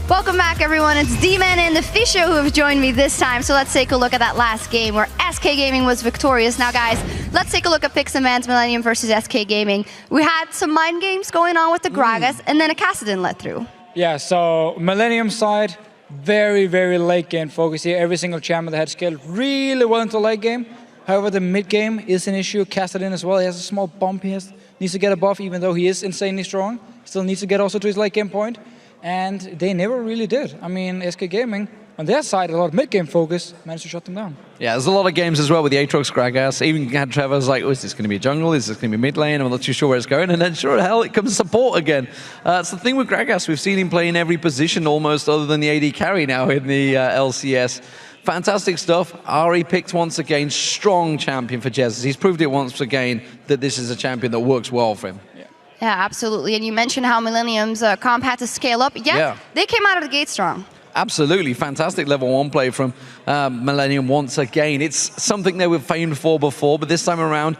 [SPEAKER 20] Welcome back, everyone. It's D-Man and the Fisher who have joined me this time. So let's take a look at that last game where SK Gaming was victorious. Now, guys, let's take a look at Pixelman's Millennium versus SK Gaming. We had some mind games going on with the Gragas, and then a Kassadin let through.
[SPEAKER 11] Yeah, so Millennium side, very, very late game focus here. Every single champion that had scaled really well into late game. However, the mid game is an issue. Kassadin as well. He has a small bump. He needs to get a buff, even though he is insanely strong. Still needs to get also to his late game point. And they never really did. I mean, SK Gaming, on their side, a lot of mid-game focus, managed to shut them down.
[SPEAKER 3] Yeah, there's a lot of games as well with the Aatrox Gragas. Even had Trevor's like, oh, is this going to be a jungle? Is this going to be mid lane? I'm not too sure where it's going. And then sure as hell, it comes support again. It's the thing with Gragas. We've seen him play in every position almost other than the AD carry now in the LCS. fantastic stuff. Ari picked once again, strong champion for Jesus. He's proved it once again that this is a champion that works well for him.
[SPEAKER 20] Yeah, absolutely. And you mentioned how Millennium's comp had to scale up. Yeah, they came out of the gate strong.
[SPEAKER 3] Absolutely. Fantastic level 1 play from Millennium once again. It's something they were famed for before, but this time around,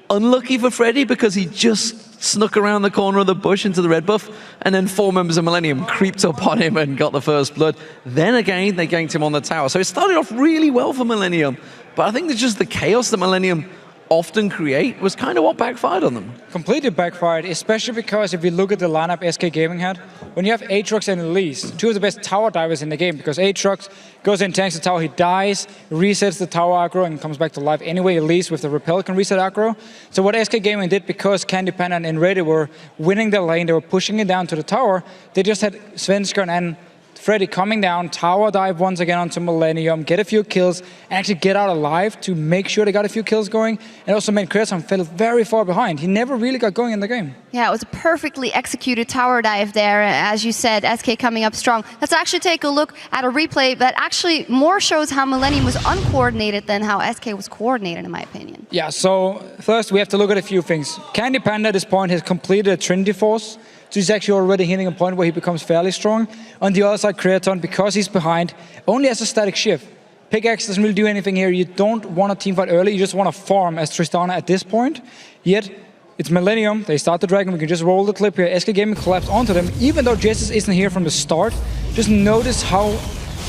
[SPEAKER 3] unlucky for Freddy because he just snuck around the corner of the bush into the red buff, and then 4 members of Millennium creeped up on him and got the first blood. Then again, they ganked him on the tower. So it started off really well for Millennium, but I think it's just the chaos that Millennium often create was kind of what backfired on them.
[SPEAKER 11] Completely backfired, especially because if you look at the lineup SK Gaming had, when you have Aatrox and Elise, 2 of the best tower divers in the game, because Aatrox goes in, tanks the tower, he dies, resets the tower aggro, and comes back to life anyway. Elise with the repel can reset aggro. So what SK Gaming did, because Candy Panda and Enrede were winning the lane, they were pushing it down to the tower, they just had Svenskeren and Freddy coming down, tower dive once again onto Millennium, get a few kills, and actually get out alive to make sure they got a few kills going. And also made Kreaton fell very far behind. He never really got going in the game.
[SPEAKER 20] Yeah, it was a perfectly executed tower dive there. As you said, SK coming up strong. Let's actually take a look at a replay that actually more shows how Millennium was uncoordinated than how SK was coordinated, in my opinion.
[SPEAKER 11] Yeah, so first we have to look at a few things. Candy Panda at this point has completed a Trinity Force. So he's actually already hitting a point where he becomes fairly strong. On the other side, Kreaton, because he's behind, only has a static shift. Pickaxe doesn't really do anything here. You don't want to teamfight early, you just want to farm as Tristana at this point. Yet, it's Millennium, they start the Dragon, we can just roll the clip here. SK Gaming collapse onto them, even though Jesus isn't here from the start. Just notice how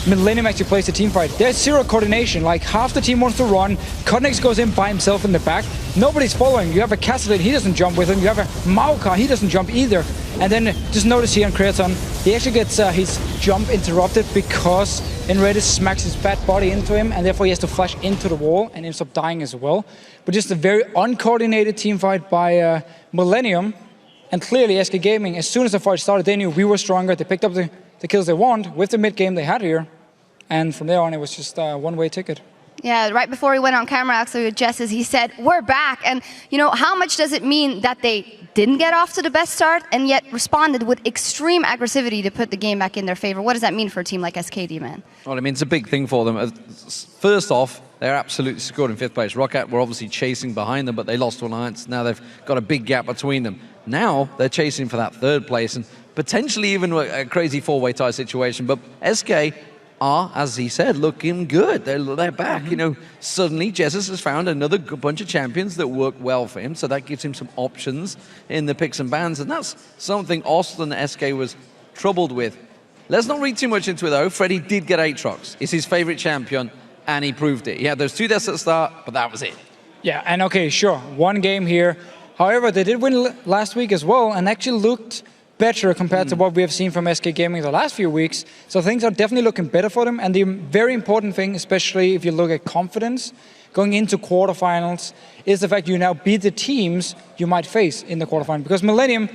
[SPEAKER 11] Millennium actually plays the team fight. There's zero coordination, like half the team wants to run, Codnex goes in by himself in the back, nobody's following. You have a Castellan, he doesn't jump with him, you have a Maoka, he doesn't jump either. And then just notice here on Kreaton, he actually gets his jump interrupted because Enrede smacks his fat body into him, and therefore he has to flash into the wall and ends up dying as well. But just a very uncoordinated team fight by Millennium, and clearly SK Gaming, as soon as the fight started, they knew we were stronger, they picked up the kills they want with the mid game they had here. And from there on, it was just a one-way ticket.
[SPEAKER 20] Yeah, right before he went on camera, actually, with Jesses, he said, we're back. And, you know, how much does it mean that they didn't get off to the best start and yet responded with extreme aggressivity to put the game back in their favor? What does that mean for a team like SKD, man?
[SPEAKER 3] Well, I mean, it's a big thing for them. First off, they're absolutely scored in 5th place. Rocket were obviously chasing behind them, but they lost to Alliance. Now they've got a big gap between them. Now they're chasing for that 3rd place and potentially even a crazy 4-way tie situation. But SK are, as he said, looking good. They're back. You know, suddenly Jesus has found another bunch of champions that work well for him, so that gives him some options in the picks and bans, and that's something Austin SK was troubled with. Let's not read too much into it, though. Freddy did get Aatrox. It's his favorite champion, and he proved it. He had those 2 deaths at the start, but that was it.
[SPEAKER 11] Yeah, and okay, sure, 1 game here. However, they did win last week as well, and actually looked better compared to what we have seen from SK Gaming the last few weeks. So things are definitely looking better for them. And the very important thing, especially if you look at confidence, going into quarterfinals, is the fact you now beat the teams you might face in the quarterfinal. Because Millennium,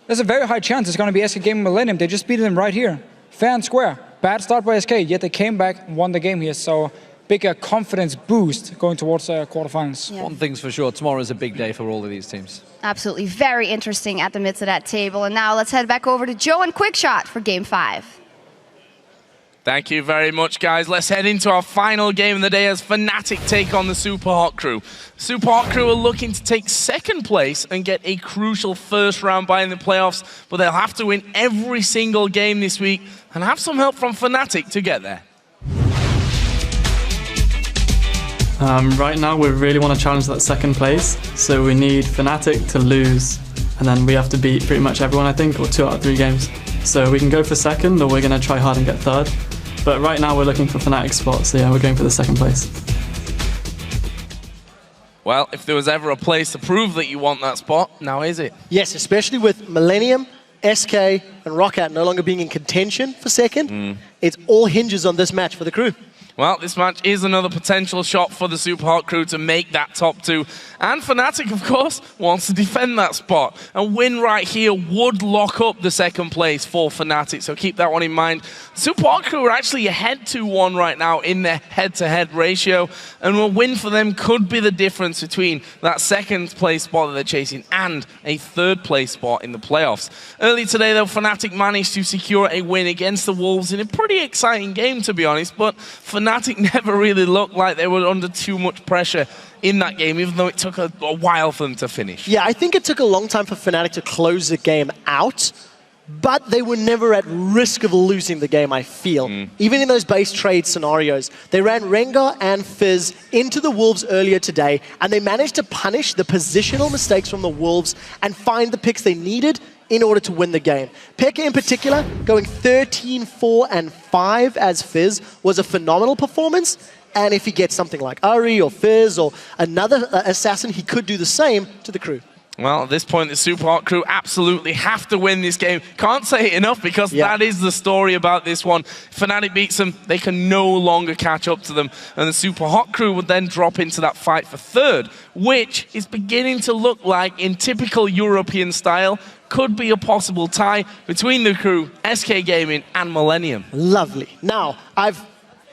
[SPEAKER 11] there's a very high chance it's going to be SK Gaming Millennium. They just beat them right here. Fair and square. Bad start by SK, yet they came back and won the game here. So bigger confidence boost going towards quarterfinals.
[SPEAKER 20] Yeah.
[SPEAKER 3] One thing's for sure, tomorrow is a big day for all of these teams.
[SPEAKER 20] Absolutely. Very interesting at the midst of that table. And now let's head back over to Joe and Quickshot for Game 5.
[SPEAKER 9] Thank you very much, guys. Let's head into our final game of the day as Fnatic take on the Super Hot Crew. Super Hot Crew are looking to take 2nd place and get a crucial 1st round bye in the playoffs, but they'll have to win every single game this week and have some help from Fnatic to get there.
[SPEAKER 13] Right now, we really want to challenge that 2nd place, so we need Fnatic to lose, and then we have to beat pretty much everyone, I think, or 2 out of 3 games. So we can go for 2nd, or we're going to try hard and get 3rd. But right now, we're looking for Fnatic's spot, so yeah, we're going for the 2nd place.
[SPEAKER 9] Well, if there was ever a place to prove that you want that spot, now is it?
[SPEAKER 5] Yes, especially with Millennium, SK, and Roccat no longer being in contention for 2nd. It all hinges on this match for the crew.
[SPEAKER 9] Well, this match is another potential shot for the Super Hot Crew to make that top 2. And Fnatic, of course, wants to defend that spot. A win right here would lock up the 2nd place for Fnatic, so keep that one in mind. Super Hot Crew are actually ahead 2-1 right now in their head-to-head ratio, and a win for them could be the difference between that 2nd place spot that they're chasing and a 3rd place spot in the playoffs. Early today, though, Fnatic managed to secure a win against the Wolves in a pretty exciting game, to be honest, but Fnatic Fnatic never really looked like they were under too much pressure in that game, even though it took a while for them to finish.
[SPEAKER 5] Yeah, I think it took a long time for Fnatic to close the game out, but they were never at risk of losing the game, I feel. Even in those base trade scenarios. They ran Rengar and Fizz into the Wolves earlier today, and they managed to punish the positional mistakes from the Wolves and find the picks they needed in order to win the game. Pekka in particular, going 13, 4, and 5 as Fizz was a phenomenal performance. And if he gets something like Ari or Fizz or another assassin, he could do the same to the crew.
[SPEAKER 9] Well, at this point, the Super Hot crew absolutely have to win this game. Can't say it enough because that is the story about this one. Fnatic beats them, they can no longer catch up to them. And the Super Hot crew would then drop into that fight for third, which is beginning to look like, in typical European style, could be a possible tie between the crew, SK Gaming, and Millennium.
[SPEAKER 5] Lovely. Now, I've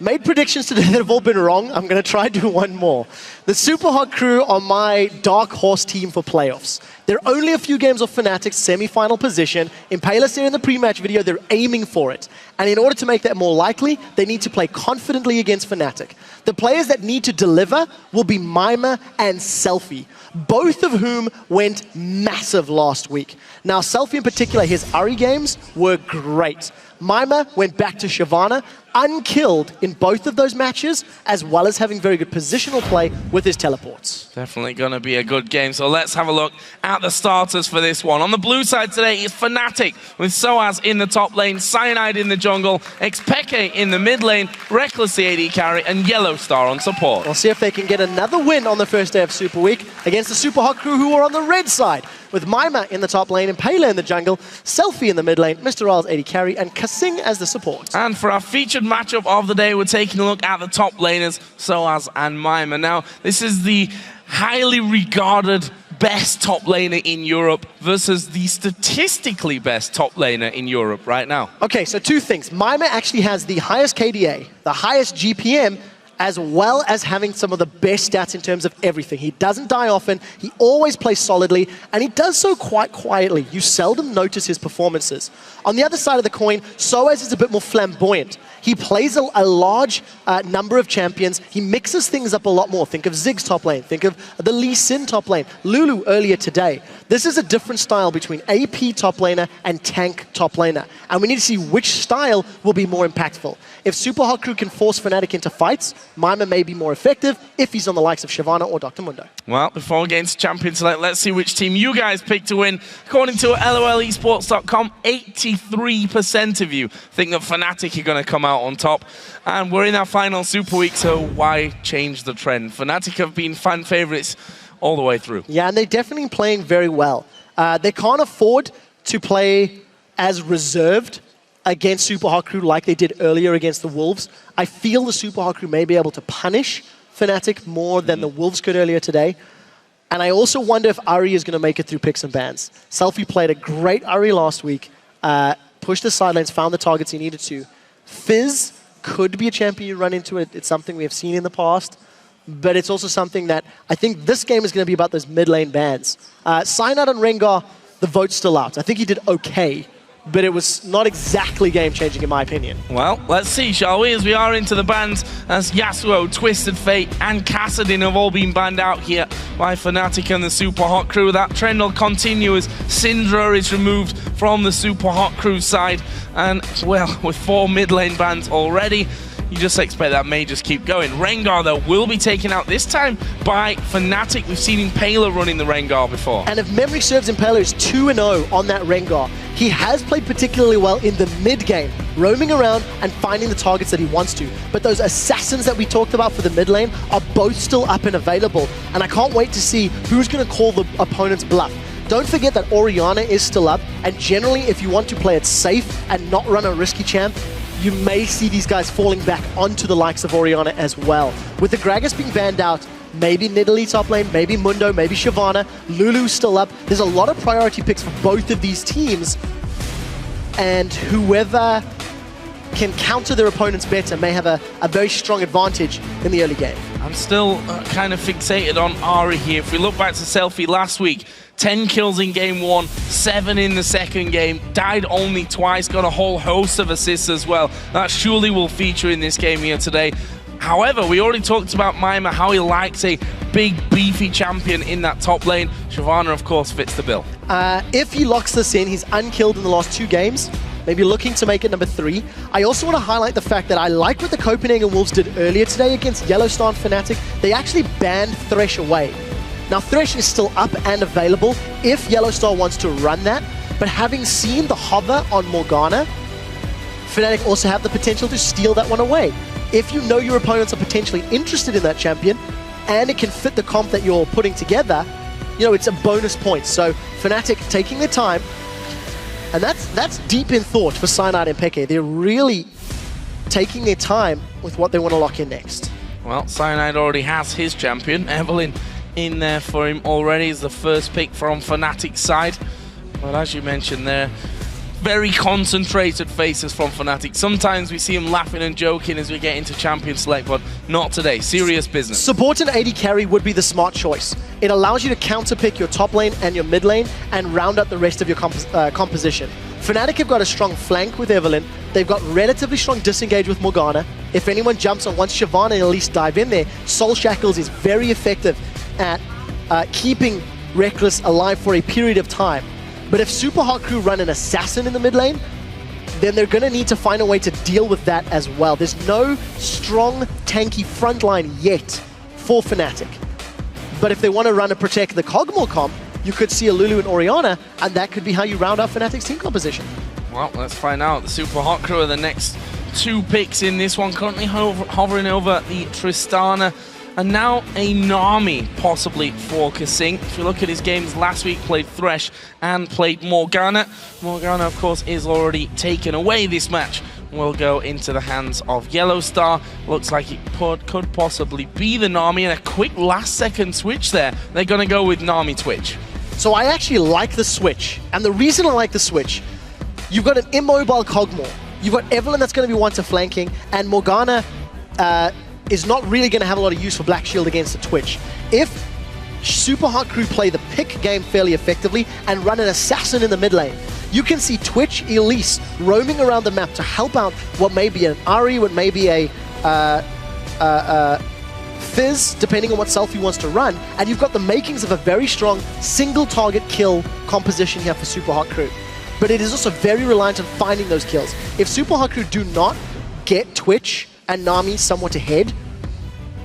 [SPEAKER 5] made predictions today that have all been wrong. I'm going to try to do one more. The Super Hot crew are my dark horse team for playoffs. They're only a few games off Fnatic's semi-final position. Impaler said in the pre-match video they're aiming for it. And in order to make that more likely, they need to play confidently against Fnatic. The players that need to deliver will be Mima and Selfie, both of whom went massive last week. Now, Selfie in particular, his Ari games were great. Mima went back to Shyvana, unkilled in both of those matches, as well as having very good positional play with his teleports.
[SPEAKER 9] Definitely going to be a good game, so let's have a look at the starters for this one. On the blue side today is Fnatic, with Soaz in the top lane, Cyanide in the jungle, Xpeke in the mid lane, Reckless the AD carry, and Yellowstar on support.
[SPEAKER 5] We'll see if they can get another win on the first day of Super Week against the Super Hot crew who are on the red side, with Mima in the top lane, Impaler in the jungle, Selfie in the mid lane, Mr. Riles AD carry, and Kasing as the support.
[SPEAKER 9] And for our featured matchup of the day, we're taking a look at the top laners, Soaz and Mima. Now, this is the highly regarded best top laner in Europe versus the statistically best top laner in Europe right now.
[SPEAKER 5] Okay, so two things. Mima actually has the highest KDA, the highest GPM, as well as having some of the best stats in terms of everything. He doesn't die often, he always plays solidly, and he does so quite quietly. You seldom notice his performances. On the other side of the coin, Soaz is a bit more flamboyant. He plays a large number of champions. He mixes things up a lot more. Think of Ziggs top lane. Think of the Lee Sin top lane. Lulu earlier today. This is a different style between AP top laner and tank top laner. And we need to see which style will be more impactful. If Super Hot crew can force Fnatic into fights, Mima may be more effective if he's on the likes of Shyvana or Dr. Mundo.
[SPEAKER 9] Well, before we get into Champion Select, let's see which team you guys pick to win. According to LOLesports.com, 83% of you think that Fnatic are going to come out on top. And we're in our final Super Week, so why change the trend? Fnatic have been fan favorites all the way through.
[SPEAKER 5] Yeah, and they're definitely playing very well. They can't afford to play as reserved against Super Hot crew like they did earlier against the Wolves. I feel the Super Hot crew may be able to punish Fnatic more than the Wolves could earlier today. And I also wonder if Ari is going to make it through picks and bans. Selfie played a great Ari last week, pushed the side lanes, found the targets he needed to. Fizz could be a champion you run into. It's something we have seen in the past. But it's also something that I think this game is going to be about those mid lane bans. Cyanide on Rengar, the vote's still out. I think he did okay, but it was not exactly game-changing in my opinion.
[SPEAKER 9] Well, let's see, shall we, as we are into the bans, as Yasuo, Twisted Fate, and Kassadin have all been banned out here by Fnatic and the Super Hot crew. That trend will continue as Syndra is removed from the Super Hot crew side. And, well, with 4 mid lane bans already, you just expect that may just keep going. Rengar, though, will be taken out this time by Fnatic. We've seen Impaler running the Rengar before.
[SPEAKER 5] And if memory serves, Impaler is 2-0 on that Rengar. He has played particularly well in the mid game, roaming around and finding the targets that he wants to. But those assassins that we talked about for the mid lane are both still up and available. And I can't wait to see who's going to call the opponent's bluff. Don't forget that Orianna is still up. And generally, if you want to play it safe and not run a risky champ, you may see these guys falling back onto the likes of Orianna as well. With the Gragas being banned out, maybe Nidalee top lane, maybe Mundo, maybe Shyvana, Lulu's still up. There's a lot of priority picks for both of these teams, and whoever can counter their opponents better may have a very strong advantage in the early game.
[SPEAKER 9] I'm still kind of fixated on Ari here. If we look back to Selfie last week, 10 kills in game 1, 7 in the second game, died only twice, got a whole host of assists as well. That surely will feature in this game here today. However, we already talked about Mima, how he likes a big, beefy champion in that top lane. Shyvana, of course, fits the bill.
[SPEAKER 5] If he locks this in, he's unkilled in the last 2 games. Maybe looking to make it number 3. I also want to highlight the fact that I like what the Copenhagen Wolves did earlier today against Yellowstar and Fnatic. They actually banned Thresh away. Now, Thresh is still up and available if Yellowstar wants to run that. But having seen the hover on Morgana, Fnatic also have the potential to steal that one away. If you know your opponents are potentially interested in that champion, and it can fit the comp that you're putting together, you know, it's a bonus point. So Fnatic taking their time, and that's deep in thought for Cyanide and Peke. They're really taking their time with what they want to lock in next.
[SPEAKER 9] Well, Cyanide already has his champion. Evelyn in there for him already is the first pick from Fnatic's side. But as you mentioned there, very concentrated faces from Fnatic. Sometimes we see him laughing and joking as we get into champion select, but not today. Serious business.
[SPEAKER 5] Support and AD carry would be the smart choice. It allows you to counter-pick your top lane and your mid lane and round out the rest of your composition. Fnatic have got a strong flank with Evelyn. They've got relatively strong disengage with Morgana. If anyone jumps on once Shyvana and Elise dive in there, Soul Shackles is very effective at keeping Reckless alive for a period of time. But if Super Hot Crew run an assassin in the mid lane, then they're going to need to find a way to deal with that as well. There's no strong, tanky front line yet for Fnatic. But if they want to run and protect the Kog'Maw comp, you could see a Lulu and Orianna, and that could be how you round out Fnatic's team composition.
[SPEAKER 9] Well, let's find out. The Super Hot Crew are the next 2 picks in this one, currently hovering over the Tristana. And now a Nami possibly for Kasing. If you look at his games last week, played Thresh and played Morgana. Morgana, of course, is already taken away this match. Will go into the hands of Yellowstar. Looks like it could possibly be the Nami, and a quick last-second switch there. They're going to go with Nami Twitch.
[SPEAKER 5] So I actually like the switch. And the reason I like the switch, you've got an immobile Kog'Maw. You've got Evelyn that's going to be one to flanking, and Morgana is not really going to have a lot of use for Black Shield against the Twitch. If Super Hot Crew play the pick game fairly effectively and run an assassin in the mid lane, you can see Twitch Elise roaming around the map to help out what may be an Ahri, what may be a Fizz, depending on what self he wants to run, and you've got the makings of a very strong single target kill composition here for Super Hot Crew. But it is also very reliant on finding those kills. If Super Hot Crew do not get Twitch and Nami somewhat ahead,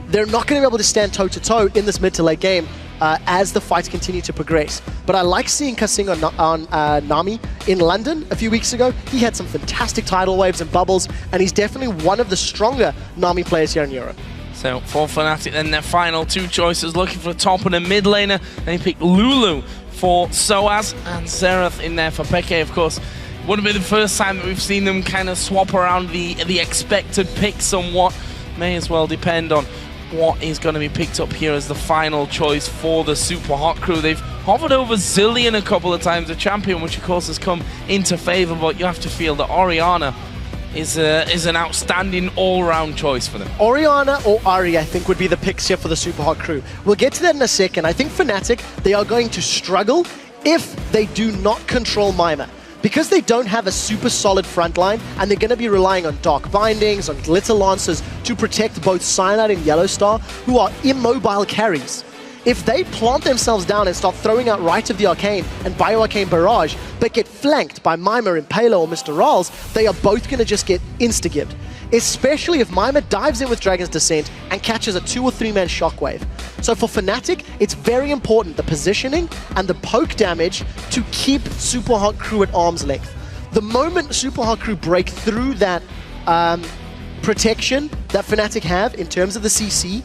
[SPEAKER 5] they're not going to be able to stand toe-to-toe in this mid to late game as the fights continue to progress. But I like seeing Kasing on Nami in London a few weeks ago. He had some fantastic tidal waves and bubbles, and he's definitely one of the stronger Nami players here in Europe.
[SPEAKER 9] So for Fnatic, then their final 2 choices, looking for a top and a mid laner. They pick Lulu for Soaz and Xerath in there for Peke, of course. Wouldn't be the first time that we've seen them kind of swap around the expected pick somewhat. May as well depend on what is going to be picked up here as the final choice for the Super Hot Crew. They've hovered over Zillion a couple of times, a champion which of course has come into favor, but you have to feel that Orianna is an outstanding all-round choice for them.
[SPEAKER 5] Orianna or Ahri, I think, would be the picks here for the Super Hot Crew. We'll get to that in a second. I think Fnatic, they are going to struggle if they do not control Mima. Because they don't have a super solid front line, and they're going to be relying on Dark Bindings, on Glitter Lancers to protect both Cyanide and Yellowstar, who are immobile carries. If they plant themselves down and start throwing out Rite of the Arcane and Bio-Arcane Barrage, but get flanked by Mima, Impalo, or Mr. Ralls, they are both going to just get insta-gibbed. Especially if Mima dives in with Dragon's Descent and catches a 2 or 3 man Shockwave. So for Fnatic, it's very important, the positioning and the poke damage, to keep Super Hot Crew at arm's length. The moment Super Hot Crew break through that protection that Fnatic have in terms of the CC,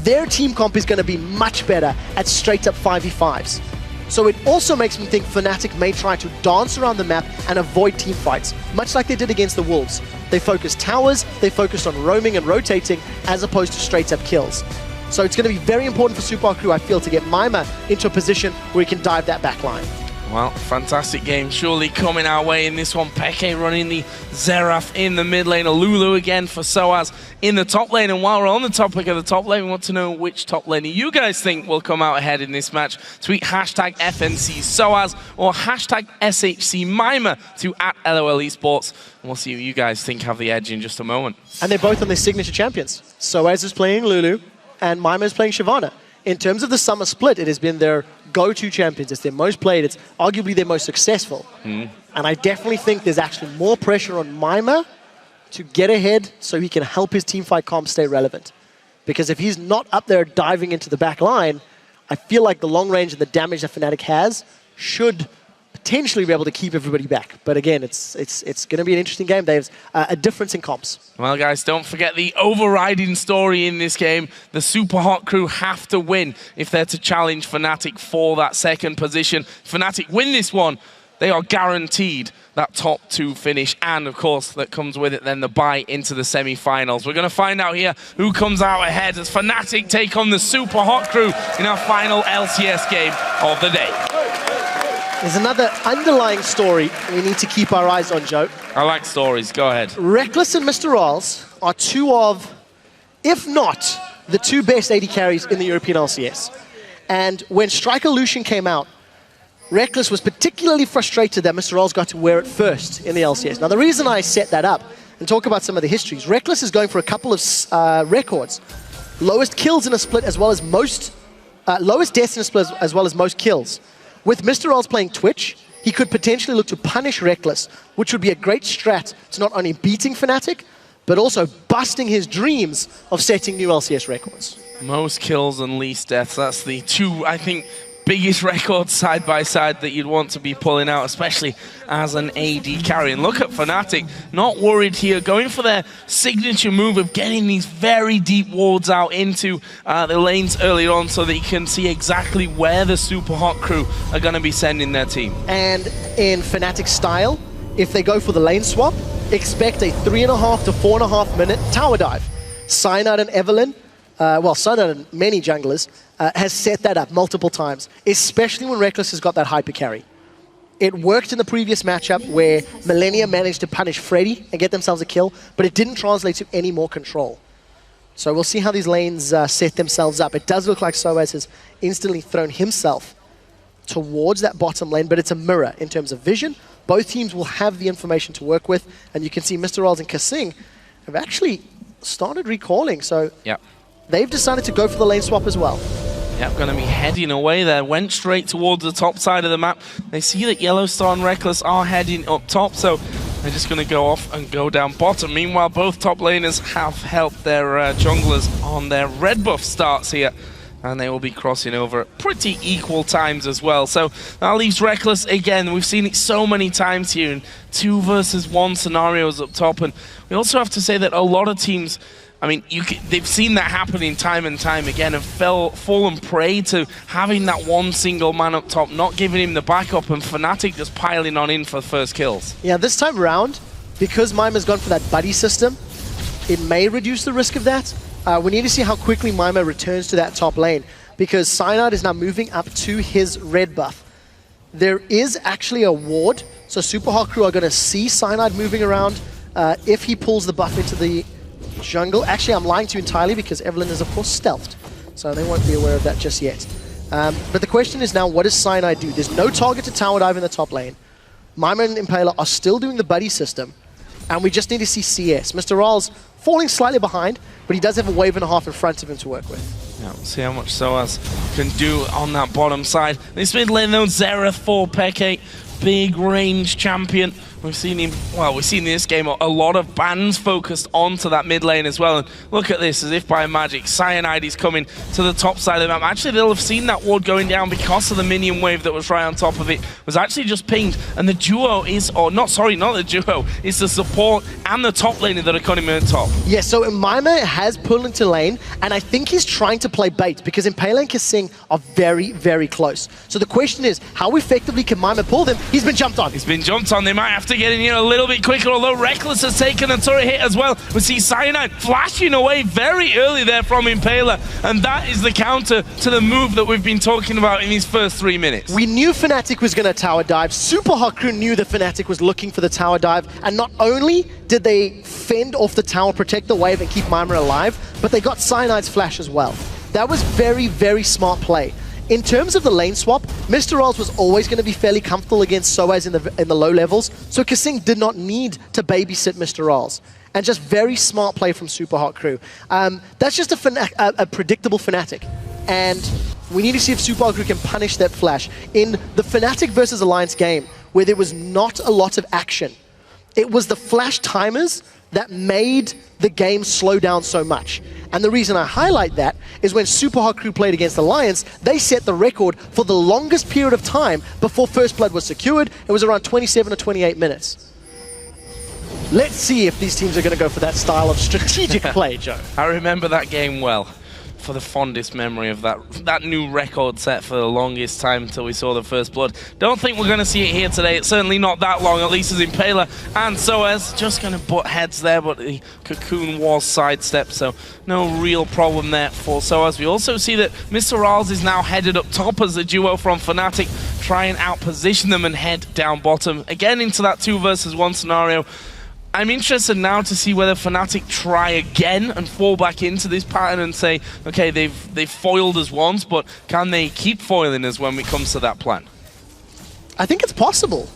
[SPEAKER 5] their team comp is going to be much better at straight up 5v5s. So it also makes me think Fnatic may try to dance around the map and avoid team fights, much like they did against the Wolves. They focused towers, they focused on roaming and rotating, as opposed to straight up kills. So it's going to be very important for Super Hot Crew, I feel, to get Mima into a position where he can dive that back line.
[SPEAKER 9] Well, fantastic game surely coming our way in this one. Peke running the Xerath in the mid lane. A Lulu again for Soaz in the top lane. And while we're on the topic of the top lane, we want to know which top laner you guys think will come out ahead in this match. Tweet hashtag FNC Soaz or hashtag SHC Mima to @LOL Esports. And we'll see what you guys think have the edge in just a moment.
[SPEAKER 5] And they're both on their signature champions. Soaz is playing Lulu and Mima is playing Shyvana. In terms of the summer split, it has been their go-to champions. It's their most played. It's arguably their most successful. And I definitely think there's actually more pressure on Mima to get ahead so he can help his teamfight comp stay relevant. Because if he's not up there diving into the back line, I feel like the long range and the damage that Fnatic has should potentially be able to keep everybody back. But again, it's going to be an interesting game. There's a difference in comps.
[SPEAKER 9] Well, guys, don't forget the overriding story in this game. The Super Hot crew have to win if they're to challenge Fnatic for that second position. Fnatic win this one, they are guaranteed that top 2 finish. And, of course, that comes with it then the bye into the semi-finals. We're going to find out here who comes out ahead as Fnatic take on the Super Hot crew in our final LCS game of the day.
[SPEAKER 5] There's another underlying story we need to keep our eyes on, Joe.
[SPEAKER 9] I like stories. Go ahead.
[SPEAKER 5] Rekkles and Mr. Rolls are two of, if not, the 2 best AD carries in the European LCS. And when Striker Lucian came out, Rekkles was particularly frustrated that Mr. Rolls got to wear it first in the LCS. Now, the reason I set that up and talk about some of the histories, Rekkles is going for a couple of records. Lowest kills in a split as well as most, lowest deaths in a split as well as most kills. With Mr. Rolls playing Twitch, he could potentially look to punish Rekkles, which would be a great strat to not only beating Fnatic, but also busting his dreams of setting new LCS records.
[SPEAKER 9] Most kills and least deaths. That's the 2, I think, biggest records side by side that you'd want to be pulling out, especially as an AD carry. And look at Fnatic, not worried here, going for their signature move of getting these very deep wards out into the lanes early on so that you can see exactly where the Super Hot crew are going to be sending their team.
[SPEAKER 5] And in Fnatic style, if they go for the lane swap, expect a 3.5 to 4.5 minute tower dive. Cyanide and Evelyn, well, Cyanide and many junglers, has set that up multiple times, especially when Rekkles has got that hyper carry. It worked in the previous matchup where Millennia managed to punish Freddy and get themselves a kill, but it didn't translate to any more control. So we'll see how these lanes set themselves up. It does look like Soaz has instantly thrown himself towards that bottom lane, but it's a mirror in terms of vision. Both teams will have the information to work with, and you can see Mr. Rolls and Kasing have actually started recalling, so they've decided to go for the lane swap as well.
[SPEAKER 9] Yep, going to be heading away there. Went straight towards the top side of the map. They see that Yellowstar and Rekkles are heading up top, so they're just going to go off and go down bottom. Meanwhile, both top laners have helped their junglers on their red buff starts here, and they will be crossing over at pretty equal times as well. So that leaves Rekkles again. We've seen it so many times here in 2 versus 1 scenarios up top, and we also have to say that a lot of teams, I mean, they've seen that happening time and time again and fallen prey to having that one single man up top, not giving him the backup, and Fnatic just piling on in for the first kills.
[SPEAKER 5] Yeah, this time around, because Mima's gone for that buddy system, it may reduce the risk of that. We need to see how quickly Mima returns to that top lane, because Cyanide is now moving up to his red buff. There is actually a ward, so Super Hot crew are going to see Cyanide moving around if he pulls the buff into the jungle. Actually, I'm lying to you entirely because Evelyn is, of course, stealthed, so they won't be aware of that just yet. But the question is now, what does Cyanide do? There's no target to tower dive in the top lane. Mima and Impaler are still doing the buddy system, and we just need to see CS. Mr. Rolls falling slightly behind, but he does have a wave and a half in front of him to work with.
[SPEAKER 9] Yeah, we'll see how much Soaz can do on that bottom side. This mid lane though, Xerath for Peke, big range champion. We've seen him, well, we've seen in this game a lot of bans focused onto that mid lane as well. And look at this, as if by magic, Cyanide is coming to the top side of the map. Actually, they'll have seen that ward going down because of the minion wave that was right on top of it. Was actually just pinged, and the duo is, or not, sorry, not the duo, it's the support and the top laner that are coming in top.
[SPEAKER 5] Yeah, so Mima has pulled into lane, and I think he's trying to play bait because Impaler and Kasing are very, very close. So the question is, how effectively can Mima pull them? He's been jumped on.
[SPEAKER 9] He's been jumped on. They might have to get in here a little bit quicker, although Reckless has taken a turret hit as well. We see Cyanide flashing away very early there from Impaler, and that is the counter to the move that we've been talking about in these first 3 minutes.
[SPEAKER 5] We knew Fnatic was going to tower dive. Super Hot Crew knew that Fnatic was looking for the tower dive, and not only did they fend off the tower, protect the wave, and keep Mimir alive, but they got Cyanide's flash as well. That was very, very smart play. In terms of the lane swap, Mr. Rolls was always going to be fairly comfortable against Soaz in the low levels, so Kasing did not need to babysit Mr. Rolls. And just very smart play from Super Hot Crew. That's just a predictable Fnatic. And we need to see if Super Hot Crew can punish that flash. In the Fnatic versus Alliance game, where there was not a lot of action, it was the flash timers that made the game slow down so much. And the reason I highlight that is when Super Hot Crew played against Alliance, they set the record for the longest period of time before First Blood was secured. It was around 27 or 28 minutes. Let's see if these teams are going to go for that style of strategic play, Joe.
[SPEAKER 9] I remember that game well. For the fondest memory of that new record set for the longest time until we saw the First Blood. Don't think we're going to see it here today. It's certainly not that long, at least as Impaler and Soaz just going to butt heads there, but the Cocoon was sidestepped, so no real problem there for Soaz. We also see that Mr. Rals is now headed up top as the duo from Fnatic try and outposition them and head down bottom. Again into that 2 versus 1 scenario. I'm interested now to see whether Fnatic try again and fall back into this pattern and say, okay, they've foiled us once, but can they keep foiling us when it comes to that plan?
[SPEAKER 5] I think it's possible.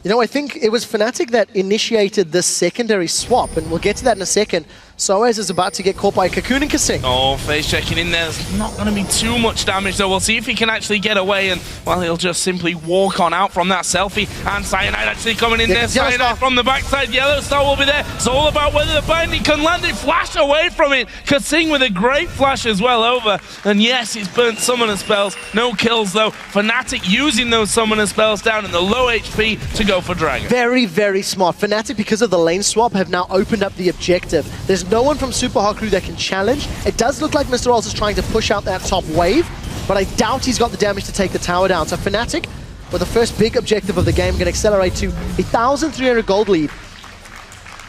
[SPEAKER 5] You know, I think it was Fnatic that initiated this secondary swap, and we'll get to that in a second. Soaz is about to get caught by Cocoon and Kasing.
[SPEAKER 9] Oh, face checking in there. There's not going to be too much damage, though. We'll see if he can actually get away, and, well, he'll just simply walk on out from that selfie. And Cyanide actually coming in there. Cyanide from the backside. Yellow Star will be there. It's all about whether the binding can land it. Flash away from it. Kasing with a great flash as well over. And yes, he's burnt summoner spells. No kills, though. Fnatic using those summoner spells down in the low HP to go for Dragon.
[SPEAKER 5] Very, very smart. Fnatic, because of the lane swap, have now opened up the objective. There's no one from Super Hot Crew that can challenge. It does look like Mr. Rolls is trying to push out that top wave, but I doubt he's got the damage to take the tower down. So Fnatic, with the first big objective of the game, going to accelerate to 1,300 gold lead.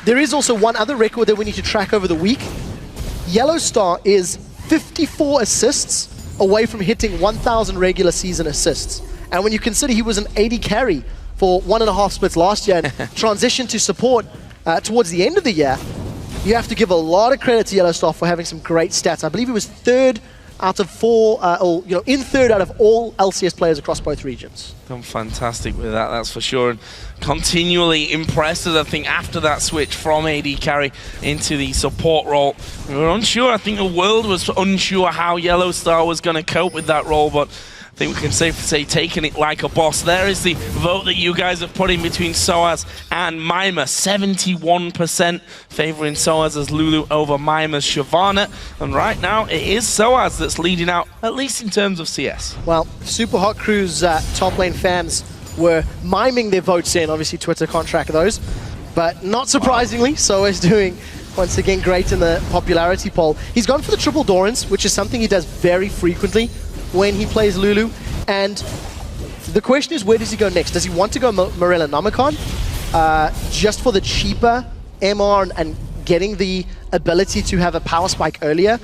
[SPEAKER 5] There is also one other record that we need to track over the week. Yellow Star is 54 assists away from hitting 1,000 regular season assists. And when you consider he was an 80 carry for 1.5 splits last year and transitioned to support towards the end of the year, you have to give a lot of credit to Yellow Star for having some great stats. I believe he was 3rd out of 4, or in 3rd out of all LCS players across both regions.
[SPEAKER 9] Done fantastic with that, that's for sure. And continually impressed us, I think, after that switch from AD carry into the support role. We were unsure, I think the world was unsure how Yellow Star was going to cope with that role, but I think we can safely say taking it like a boss. There is the vote that you guys have put in between Soaz and Mimir. 71% favoring Soaz as Lulu over Mimir's Shyvana. And right now, it is Soaz that's leading out, at least in terms of CS.
[SPEAKER 5] Well, Super Hot Crew's top lane fans were miming their votes in. Obviously, Twitter can't track those. But not surprisingly, Soaz doing, once again, great in the popularity poll. He's gone for the triple Dorans, which is something he does very frequently when he plays Lulu, and the question is, where does he go next? Does he want to go Morella Nomicon just for the cheaper MR and getting the ability to have a power spike earlier?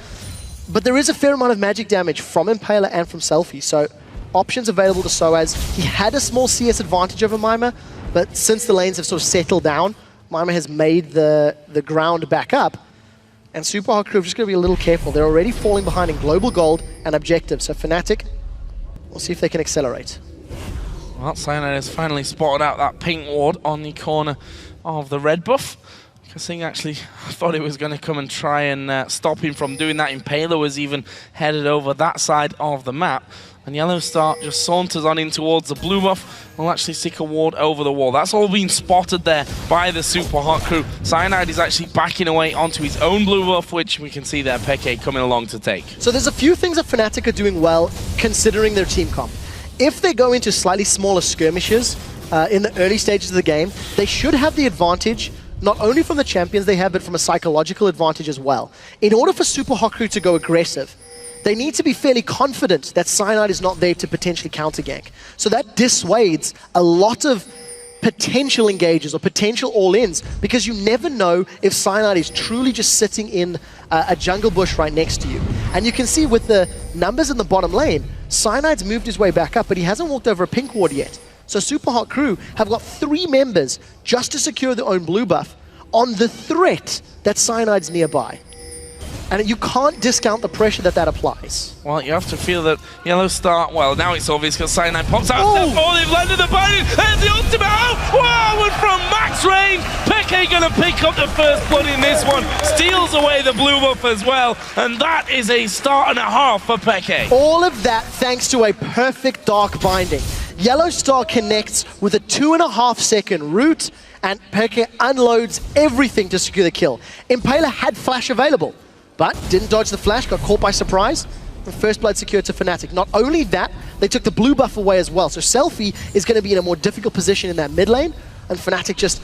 [SPEAKER 5] But there is a fair amount of magic damage from Impaler and from Selfie, so options available to Soaz. He had a small CS advantage over Mimir, but since the lanes have sort of settled down, Mimir has made the ground back up. And Super Hot Crew are just going to be a little careful. They're already falling behind in global gold and objective. So Fnatic, we'll see if they can accelerate.
[SPEAKER 9] Well, Cyanide has finally spotted out that pink ward on the corner of the red buff. Kasing actually thought he was going to come and try and stop him from doing that. Impaler was even headed over that side of the map. And Yellow Star just saunters on in towards the blue buff. We'll actually stick a ward over the wall. That's all been spotted there by the Super Hot Crew. Cyanide is actually backing away onto his own blue buff, which we can see there Peke coming along to take.
[SPEAKER 5] So there's a few things that Fnatic are doing well, considering their team comp. If they go into slightly smaller skirmishes in the early stages of the game, they should have the advantage, not only from the champions they have, but from a psychological advantage as well. In order for Super Hot Crew to go aggressive, they need to be fairly confident that Cyanide is not there to potentially counter gank. So that dissuades a lot of potential engages or potential all-ins, because you never know if Cyanide is truly just sitting in a jungle bush right next to you. And you can see with the numbers in the bottom lane, Cyanide's moved his way back up, but he hasn't walked over a pink ward yet. So Super Hot Crew have got 3 members just to secure their own blue buff on the threat that Cyanide's nearby. And you can't discount the pressure that applies.
[SPEAKER 9] Well, you have to feel that Yellow Star, well, now it's obvious because Cyanide pops out. Oh, they've landed the binding. There's the ultimate. Oh, wow, and from max range, Peke going to pick up the first blood in this one. Steals away the blue buff as well. And that is a start and a half for Peke.
[SPEAKER 5] All of that thanks to a perfect dark binding. Yellow Star connects with a 2.5 second route, and Peke unloads everything to secure the kill. Impaler had flash available, but didn't dodge the flash, got caught by surprise. The first blood secured to Fnatic. Not only that, they took the blue buff away as well. So Selfie is going to be in a more difficult position in that mid lane, and Fnatic just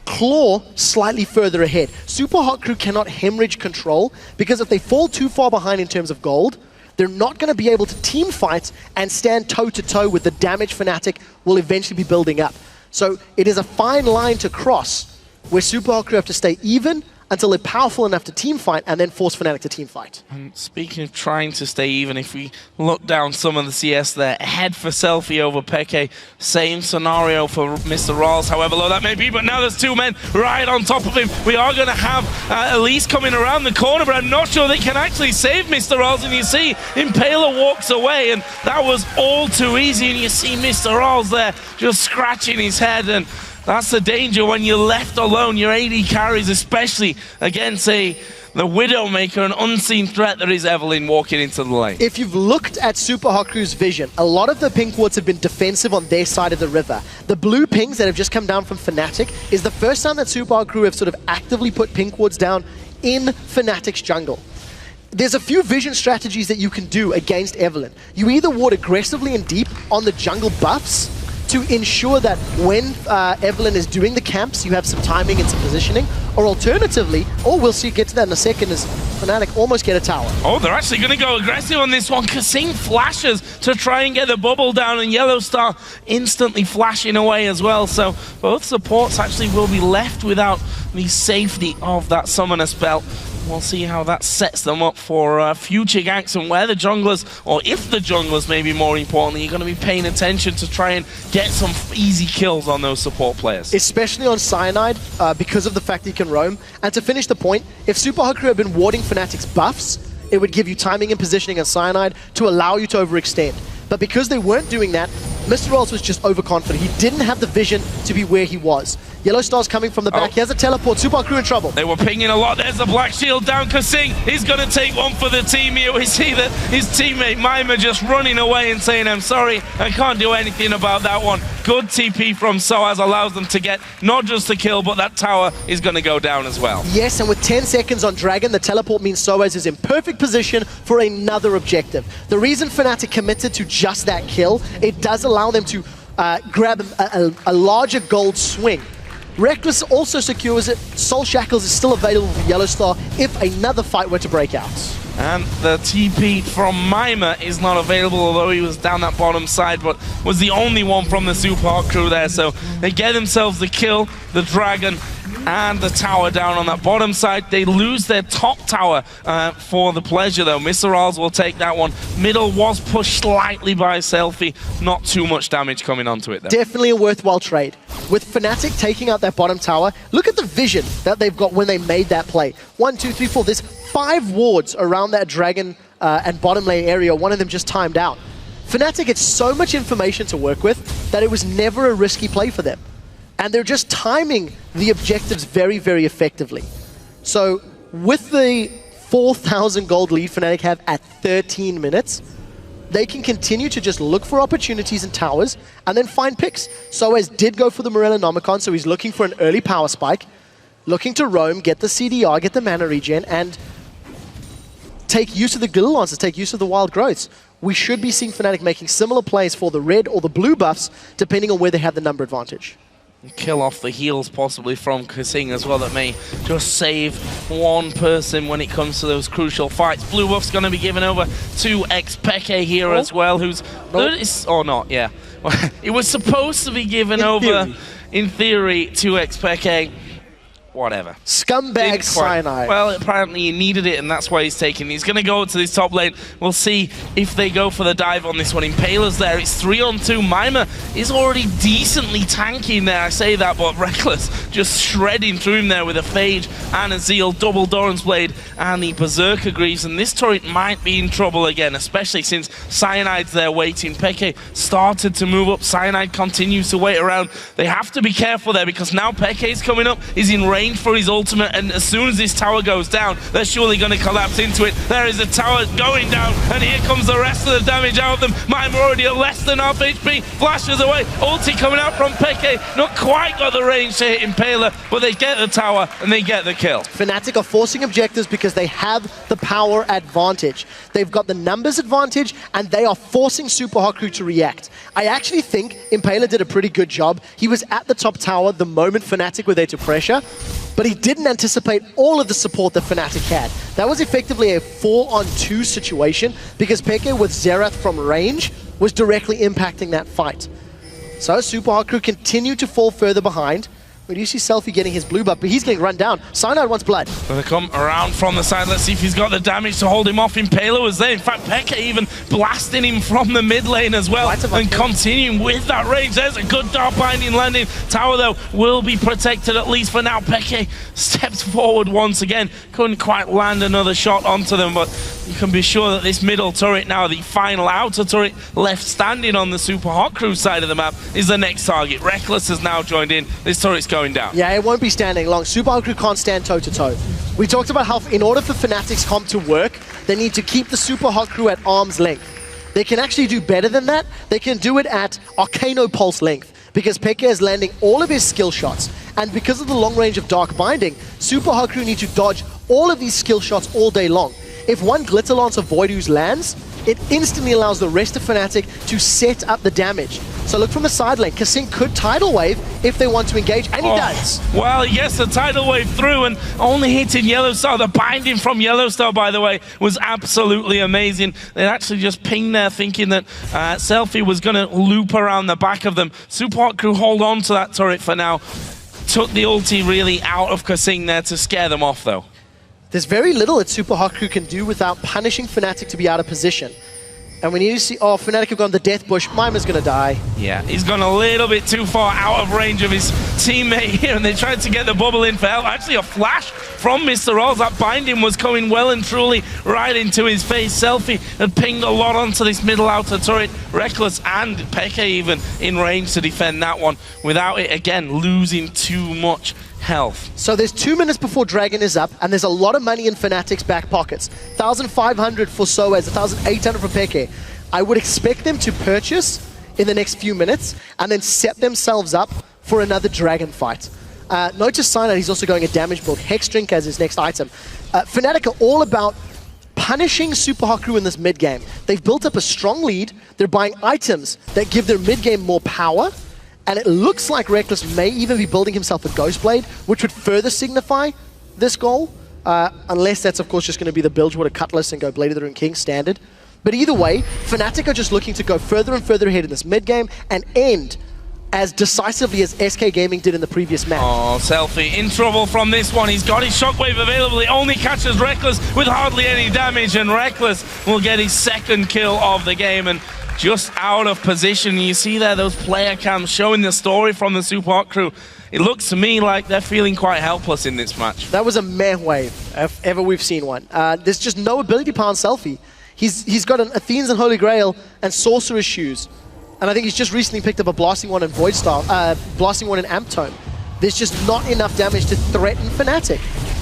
[SPEAKER 5] claw slightly further ahead. Super Hot Crew cannot hemorrhage control, because if they fall too far behind in terms of gold, they're not going to be able to team fight and stand toe-to-toe with the damage Fnatic will eventually be building up. So it is a fine line to cross, where Super Hot Crew have to stay even until they're powerful enough to team fight, and then force Fnatic to team fight.
[SPEAKER 9] And speaking of trying to stay even, if we look down some of the CS there, head for Selfie over Peke. Same scenario for Mr. Rawls, however low that may be, but now there's 2 men right on top of him. We are going to have Elise coming around the corner, but I'm not sure they can actually save Mr. Rawls. And you see Impaler walks away, and that was all too easy. And you see Mr. Rawls there just scratching his head, and that's the danger when you're left alone. Your AD carries, especially against the Widowmaker, an unseen threat that is Evelyn walking into the lane.
[SPEAKER 5] If you've looked at Super Hot Crew's vision, a lot of the pink wards have been defensive on their side of the river. The blue pings that have just come down from Fnatic is the first time that Super Hot Crew have sort of actively put pink wards down in Fnatic's jungle. There's a few vision strategies that you can do against Evelyn. You either ward aggressively and deep on the jungle buffs to ensure that when Evelyn is doing the camps, you have some timing and some positioning, or alternatively, we'll see, get to that in a second, as Fnatic almost get a tower.
[SPEAKER 9] Oh, they're actually going to go aggressive on this one. Kasing flashes to try and get the bubble down, and Yellow Star instantly flashing away as well. So both supports actually will be left without the safety of that summoner spell. We'll see how that sets them up for future ganks, and where the junglers, or if the junglers maybe more importantly, you're going to be paying attention to try and get some easy kills on those support players.
[SPEAKER 5] Especially on Cyanide, because of the fact that he can roam. And to finish the point, if Super Hot Crew had been warding Fnatic's buffs, it would give you timing and positioning on Cyanide to allow you to overextend. But because they weren't doing that, Mr. Rolls was just overconfident. He didn't have the vision to be where he was. Yellow Star's coming from the back. He has a teleport. Super Hot Crew in trouble.
[SPEAKER 9] They were pinging a lot. There's the black shield down. Kasing, he's going to take one for the team here. We see that his teammate Mima just running away and saying, I'm sorry, I can't do anything about that one. Good TP from Soaz allows them to get not just the kill, but that tower is going to go down as well.
[SPEAKER 5] Yes, and with 10 seconds on Dragon, the teleport means Soaz is in perfect position for another objective. The reason Fnatic committed to just that kill, it does allow them to grab a larger gold swing. Reckless also secures it. Soul Shackles is still available for Yellow Star if another fight were to break out.
[SPEAKER 9] And the TP from Mima is not available, although he was down that bottom side, but was the only one from the Super Hot Crew there. So they get themselves the kill, the Dragon, and the tower down on that bottom side. They lose their top tower for the pleasure, though. Mr. Rawls will take that one. Middle was pushed slightly by Selfie. Not too much damage coming onto it, though.
[SPEAKER 5] Definitely a worthwhile trade. With Fnatic taking out that bottom tower, look at the vision that they've got when they made that play. 1, 2, 3, 4. There's 5 wards around that Dragon and bottom lane area. One of them just timed out. Fnatic gets so much information to work with that it was never a risky play for them. And they're just timing the objectives very, very effectively. So with the 4,000 gold lead Fnatic have at 13 minutes, they can continue to just look for opportunities in towers and then find picks. Soaz did go for the Morellonomicon, so he's looking for an early power spike, looking to roam, get the CDR, get the mana regen, and take use of the Guild Lancers, take use of the wild growths. We should be seeing Fnatic making similar plays for the red or the blue buffs, depending on where they have the number advantage.
[SPEAKER 9] Kill off the heals possibly from Kasing as well, that may just save one person when it comes to those crucial fights. Blue buff's going to be given over to Peke here as well, who's... Oh, not, yeah. It was supposed to be given over in theory, 2x Peke. Whatever.
[SPEAKER 5] Scumbag Cyanide.
[SPEAKER 9] Well, apparently he needed it, and that's why he's taking. He's going to go to this top lane. We'll see if they go for the dive on this one. Impaler's there. It's 3-on-2. Mima is already decently tanking there. I say that, but Reckless just shredding through him there with a Phage and a Zeal, double Doran's Blade, and the Berserker Greaves. And this turret might be in trouble again, especially since Cyanide's there waiting. Peke started to move up. Cyanide continues to wait around. They have to be careful there because now Peke's coming up. He's in range for his ultimate, and as soon as this tower goes down, they're surely going to collapse into it. There is a tower going down, and here comes the rest of the damage out of them. Mime already at less than half HP, flashes away, ulti coming out from Peke, not quite got the range to hit Impaler, but they get the tower, and they get the kill.
[SPEAKER 5] Fnatic are forcing objectives because they have the power advantage. They've got the numbers advantage, and they are forcing Super Hot Crew to react. I actually think Impaler did a pretty good job. He was at the top tower the moment Fnatic were there to pressure, but he didn't anticipate all of the support that Fnatic had. That was effectively a 4-on-2 situation because Peke with Xerath from range was directly impacting that fight. So Super Hot Crew continued to fall further behind. We do see Selfie getting his blue buff, but he's getting run down. Cyanide wants blood.
[SPEAKER 9] So they come around from the side. Let's see if he's got the damage to hold him off. Impaler was there. In fact, Peke even blasting him from the mid lane as well. And continuing with that range. There's a good Dark Binding landing. Tower, though, will be protected at least for now. Peke steps forward once again. Couldn't quite land another shot onto them, but you can be sure that this middle turret now, the final outer turret left standing on the Super Hot Crew side of the map, is the next target. Reckless has now joined in. This turret's going down.
[SPEAKER 5] Yeah, it won't be standing long. Super Hot Crew can't stand toe-to-toe. We talked about how in order for Fnatic's comp to work, they need to keep the Super Hot Crew at arm's length. They can actually do better than that. They can do it at Arcano Pulse length because Peke is landing all of his skill shots. And because of the long range of Dark Binding, Super Hot Crew need to dodge all of these skill shots all day long. If one Glitter Lance of Void Ooze lands, it instantly allows the rest of Fnatic to set up the damage. So look from the side lane. Kasing could Tidal Wave if they want to engage, and he does.
[SPEAKER 9] Well, he gets the Tidal Wave through and only hitting Yellowstar. The binding from Yellowstar, by the way, was absolutely amazing. They actually just pinged there thinking that Selfie was going to loop around the back of them. Super Hot Crew hold on to that turret for now. Took the ulti really out of Kasing there to scare them off, though.
[SPEAKER 5] There's very little that Super Hot Crew can do without punishing Fnatic to be out of position. And we need to see, oh, Fnatic have gone the Death Bush. Mima's going to die.
[SPEAKER 9] Yeah, he's gone a little bit too far out of range of his teammate here, and they tried to get the bubble in for help. Actually, a flash from Mr. Rolls. That binding was coming well and truly right into his face. Selfie had pinged a lot onto this middle outer turret. Reckless and Peke even in range to defend that one without it, again, losing too much health.
[SPEAKER 5] So there's 2 minutes before Dragon is up, and there's a lot of money in Fnatic's back pockets. 1,500 for Soaz, 1,800 for Peke. I would expect them to purchase in the next few minutes and then set themselves up for another Dragon fight. Notice Cyanide, he's also going a damage build. Hex Drink as his next item. Fnatic are all about punishing Super Hot Crew in this mid-game. They've built up a strong lead. They're buying items that give their mid-game more power. And it looks like Reckless may even be building himself a Ghost Blade, which would further signify this goal. Unless that's, of course, just going to be the Bilgewater Cutlass and go Blade of the Rune King standard. But either way, Fnatic are just looking to go further and further ahead in this mid-game and end as decisively as SK Gaming did in the previous match.
[SPEAKER 9] Oh, Selfie in trouble from this one. He's got his Shockwave available. It only catches Reckless with hardly any damage, and Reckless will get his second kill of the game. And just out of position. You see there those player cams showing the story from the Super Hot Crew. It looks to me like they're feeling quite helpless in this match.
[SPEAKER 5] That was a meh wave, if ever we've seen one. There's just no ability power on Selfie. He's got an Athene's and Holy Grail and Sorcerer's Shoes. And I think he's just recently picked up a Blasting One and Void Star, Blasting One and Amp Tome. There's just not enough damage to threaten Fnatic.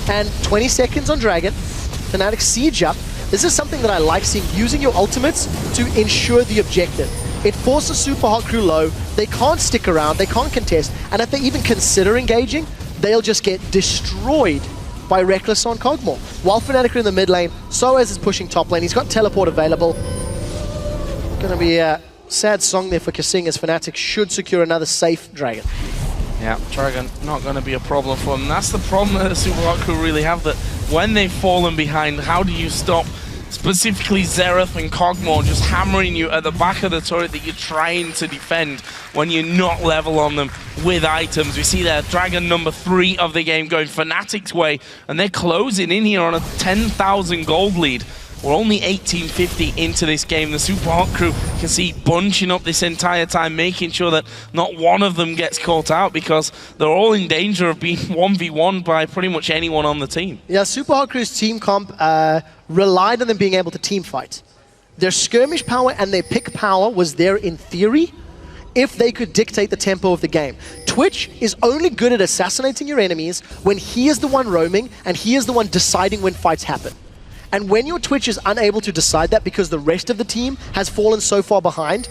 [SPEAKER 5] And 20 seconds on Dragon, Fnatic siege up. This is something that I like seeing, using your ultimates to ensure the objective. It forces Super Hot Crew low, they can't stick around, they can't contest, and if they even consider engaging, they'll just get destroyed by Reckless on Kog'Maw. While Fnatic are in the mid lane, Soaz is pushing top lane, he's got teleport available. Gonna be a sad song there for Kasing as Fnatic should secure another safe Dragon.
[SPEAKER 9] Yeah, Dragon not going to be a problem for them. That's the problem that the Super Hot Crew really have, that when they've fallen behind, how do you stop specifically Xerath and Kog'Maw, just hammering you at the back of the turret that you're trying to defend when you're not level on them with items. We see there Dragon number 3 of the game going Fnatic's way, and they're closing in here on a 10,000 gold lead. We're only 1850 into this game. The Super Hot crew can see bunching up this entire time, making sure that not one of them gets caught out, because they're all in danger of being 1v1 by pretty much anyone on the team.
[SPEAKER 5] Yeah, Super Hot crew's team comp relied on them being able to team fight. Their skirmish power and their pick power was there in theory if they could dictate the tempo of the game. Twitch is only good at assassinating your enemies when he is the one roaming and he is the one deciding when fights happen. And when your Twitch is unable to decide that because the rest of the team has fallen so far behind,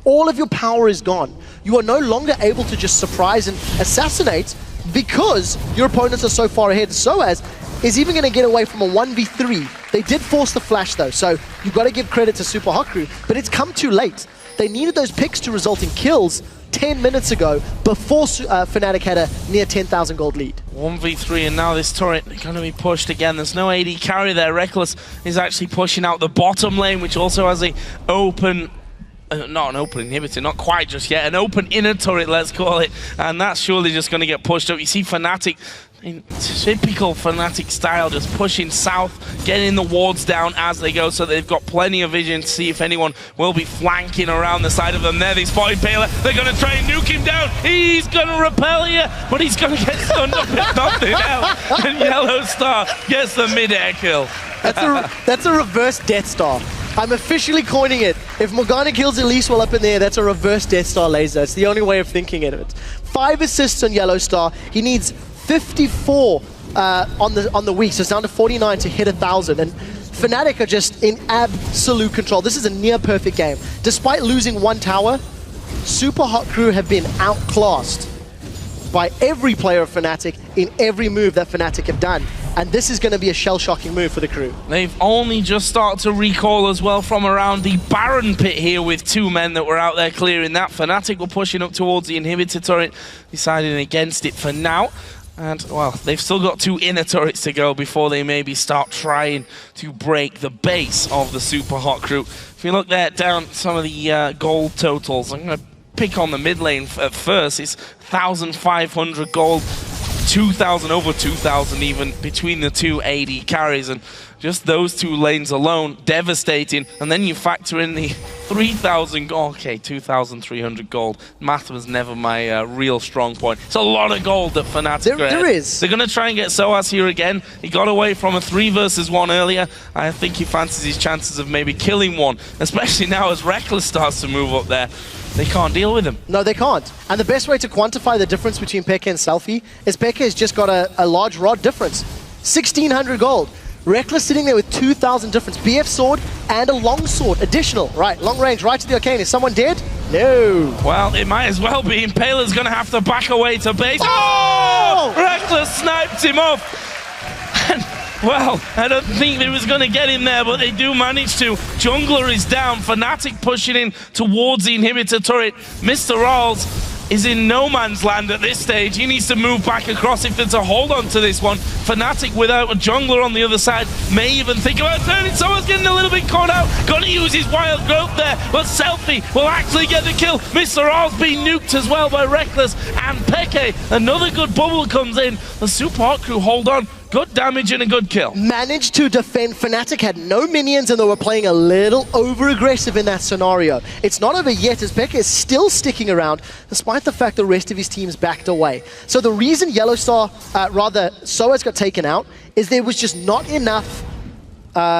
[SPEAKER 5] all of your power is gone. You are no longer able to just surprise and assassinate because your opponents are so far ahead. Soaz is even going to get away from a 1v3. They did force the flash though, so you've got to give credit to Super Hot Crew, but it's come too late. They needed those picks to result in kills 10 minutes ago before Fnatic had a near 10,000 gold lead.
[SPEAKER 9] 1v3, and now this turret going to be pushed again. There's no AD carry there. Reckless is actually pushing out the bottom lane, which also has a open... not an open inhibitor, not quite just yet, an open inner turret, let's call it, and that's surely just going to get pushed up. You see Fnatic, in typical Fnatic style, just pushing south, getting the wards down as they go, so they've got plenty of vision to see if anyone will be flanking around the side of them. There, they spotted Paler. They're going to try and nuke him down. He's going to repel here, but he's going to get stunned up if nothing else. And Yellow Star gets the mid-air kill.
[SPEAKER 5] That's a reverse Death Star. I'm officially coining it. If Morgana kills Elise while up in there, that's a reverse Death Star laser. It's the only way of thinking of it. 5 assists on Yellow Star. He needs 54 on the week, so it's down to 49 to hit 1,000. And Fnatic are just in absolute control. This is a near perfect game. Despite losing 1 tower, Super Hot Crew have been outclassed by every player of Fnatic in every move that Fnatic have done. And this is going to be a shell-shocking move for the crew.
[SPEAKER 9] They've only just started to recall as well from around the Baron pit here with 2 men that were out there clearing that. Fnatic were pushing up towards the inhibitor turret, deciding against it for now. And, well, they've still got 2 inner turrets to go before they maybe start trying to break the base of the Super Hot crew. If you look there down some of the gold totals, I'm going to pick on the mid lane at first. It's 1,500 gold, 2,000, over 2,000 even, between the 2 AD carries, and just those 2 lanes alone, devastating. And then you factor in the 3,000 gold, okay, 2,300 gold. Math was never my real strong point. It's a lot of gold that Fnatic
[SPEAKER 5] there is.
[SPEAKER 9] They're going to try and get Soaz here again. He got away from a 3 versus 1 earlier. I think he fancies his chances of maybe killing one, especially now as Reckless starts to move up there. They can't deal with him.
[SPEAKER 5] No, they can't. And the best way to quantify the difference between Pekka and Selfie is Pekka has just got a large rod difference. 1,600 gold. Reckless sitting there with 2,000 difference. BF sword and a long sword. Additional. Right, long range, right to the arcane. Is someone dead? No.
[SPEAKER 9] Well, it might as well be. Impaler's going to have to back away to base. Oh! Reckless sniped him off. And, well, I don't think they was going to get him there, but they do manage to. Jungler is down. Fnatic pushing in towards the inhibitor turret. Mr. Rawls is in no man's land at this stage. He needs to move back across if there's a hold on to this one. Fnatic without a jungler on the other side may even think about turning. Someone's getting a little bit caught out. Gonna use his wild growth there, but Selfie will actually get the kill. Mr. R's being nuked as well by Reckless and Peke. Another good bubble comes in. The Super Hot crew hold on. Good damage and a good kill.
[SPEAKER 5] Managed to defend. Fnatic had no minions and they were playing a little over-aggressive in that scenario. It's not over yet as Pekka is still sticking around despite the fact the rest of his team's backed away. So the reason Yellow Star, rather Soaz got taken out is there was just not enough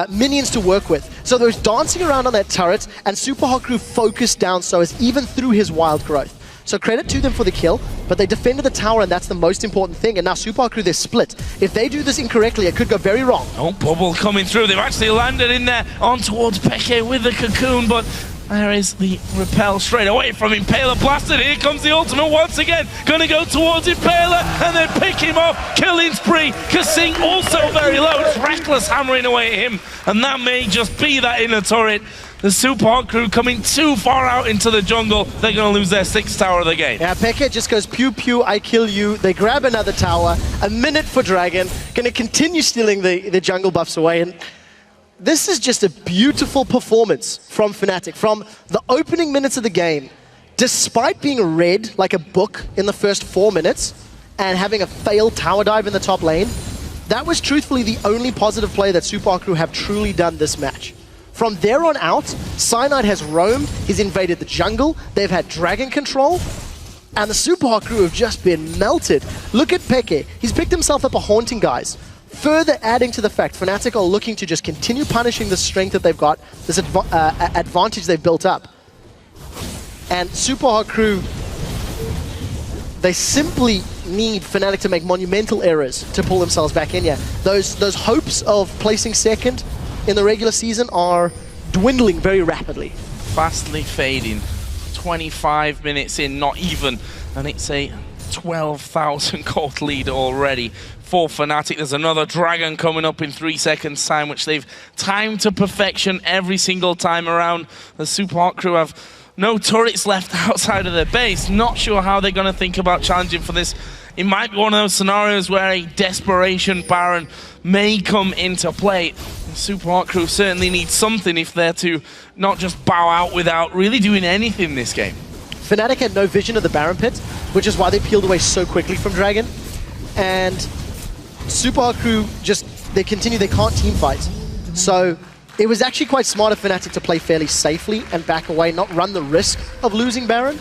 [SPEAKER 5] minions to work with. So there was dancing around on that turret and Super Hot Crew focused down Soaz even through his wild growth. So credit to them for the kill, but they defended the tower and that's the most important thing. And now Super Hot Crew, they're split. If they do this incorrectly, it could go very wrong.
[SPEAKER 9] Oh, bubble coming through. They've actually landed in there on towards Peke with the cocoon, but there is the repel straight away from Impaler. Blasted. Here comes the ultimate once again. Gonna go towards Impaler and then pick him off. Killing spree. Kasing also very low. It's Reckless hammering away at him. And that may just be that inner turret. The Super Hot crew coming too far out into the jungle. They're going to lose their 6th tower of the game.
[SPEAKER 5] Yeah, Peke just goes pew pew, I kill you. They grab another tower. A minute for Dragon. Going to continue stealing the jungle buffs away. And this is just a beautiful performance from Fnatic. From the opening minutes of the game, despite being read like a book in the first 4 minutes and having a failed tower dive in the top lane, that was truthfully the only positive play that Super Crew have truly done this match. From there on out, Cyanide has roamed, he's invaded the jungle, they've had dragon control, and the Super Crew have just been melted. Look at Peke, he's picked himself up a Haunting, guys. Further adding to the fact Fnatic are looking to just continue punishing the strength that they've got, this advantage they've built up. And Super Crew, they simply need Fnatic to make monumental errors to pull themselves back in here. Those hopes of placing second in the regular season are dwindling very rapidly.
[SPEAKER 9] Fastly fading. 25 minutes in, not even, and it's a 12,000 gold lead already for Fnatic. There's another dragon coming up in 3 seconds time, which they've timed to perfection every single time around. The Super Crew have no turrets left outside of their base. Not sure how they're going to think about challenging for this. It might be one of those scenarios where a desperation Baron may come into play. The Super Crew certainly need something if they're to not just bow out without really doing anything this game.
[SPEAKER 5] Fnatic had no vision of the Baron pit, which is why they peeled away so quickly from Dragon. And Super Crew they continue, they can't team fight. So it was actually quite smart of Fnatic to play fairly safely and back away, not run the risk of losing Baron.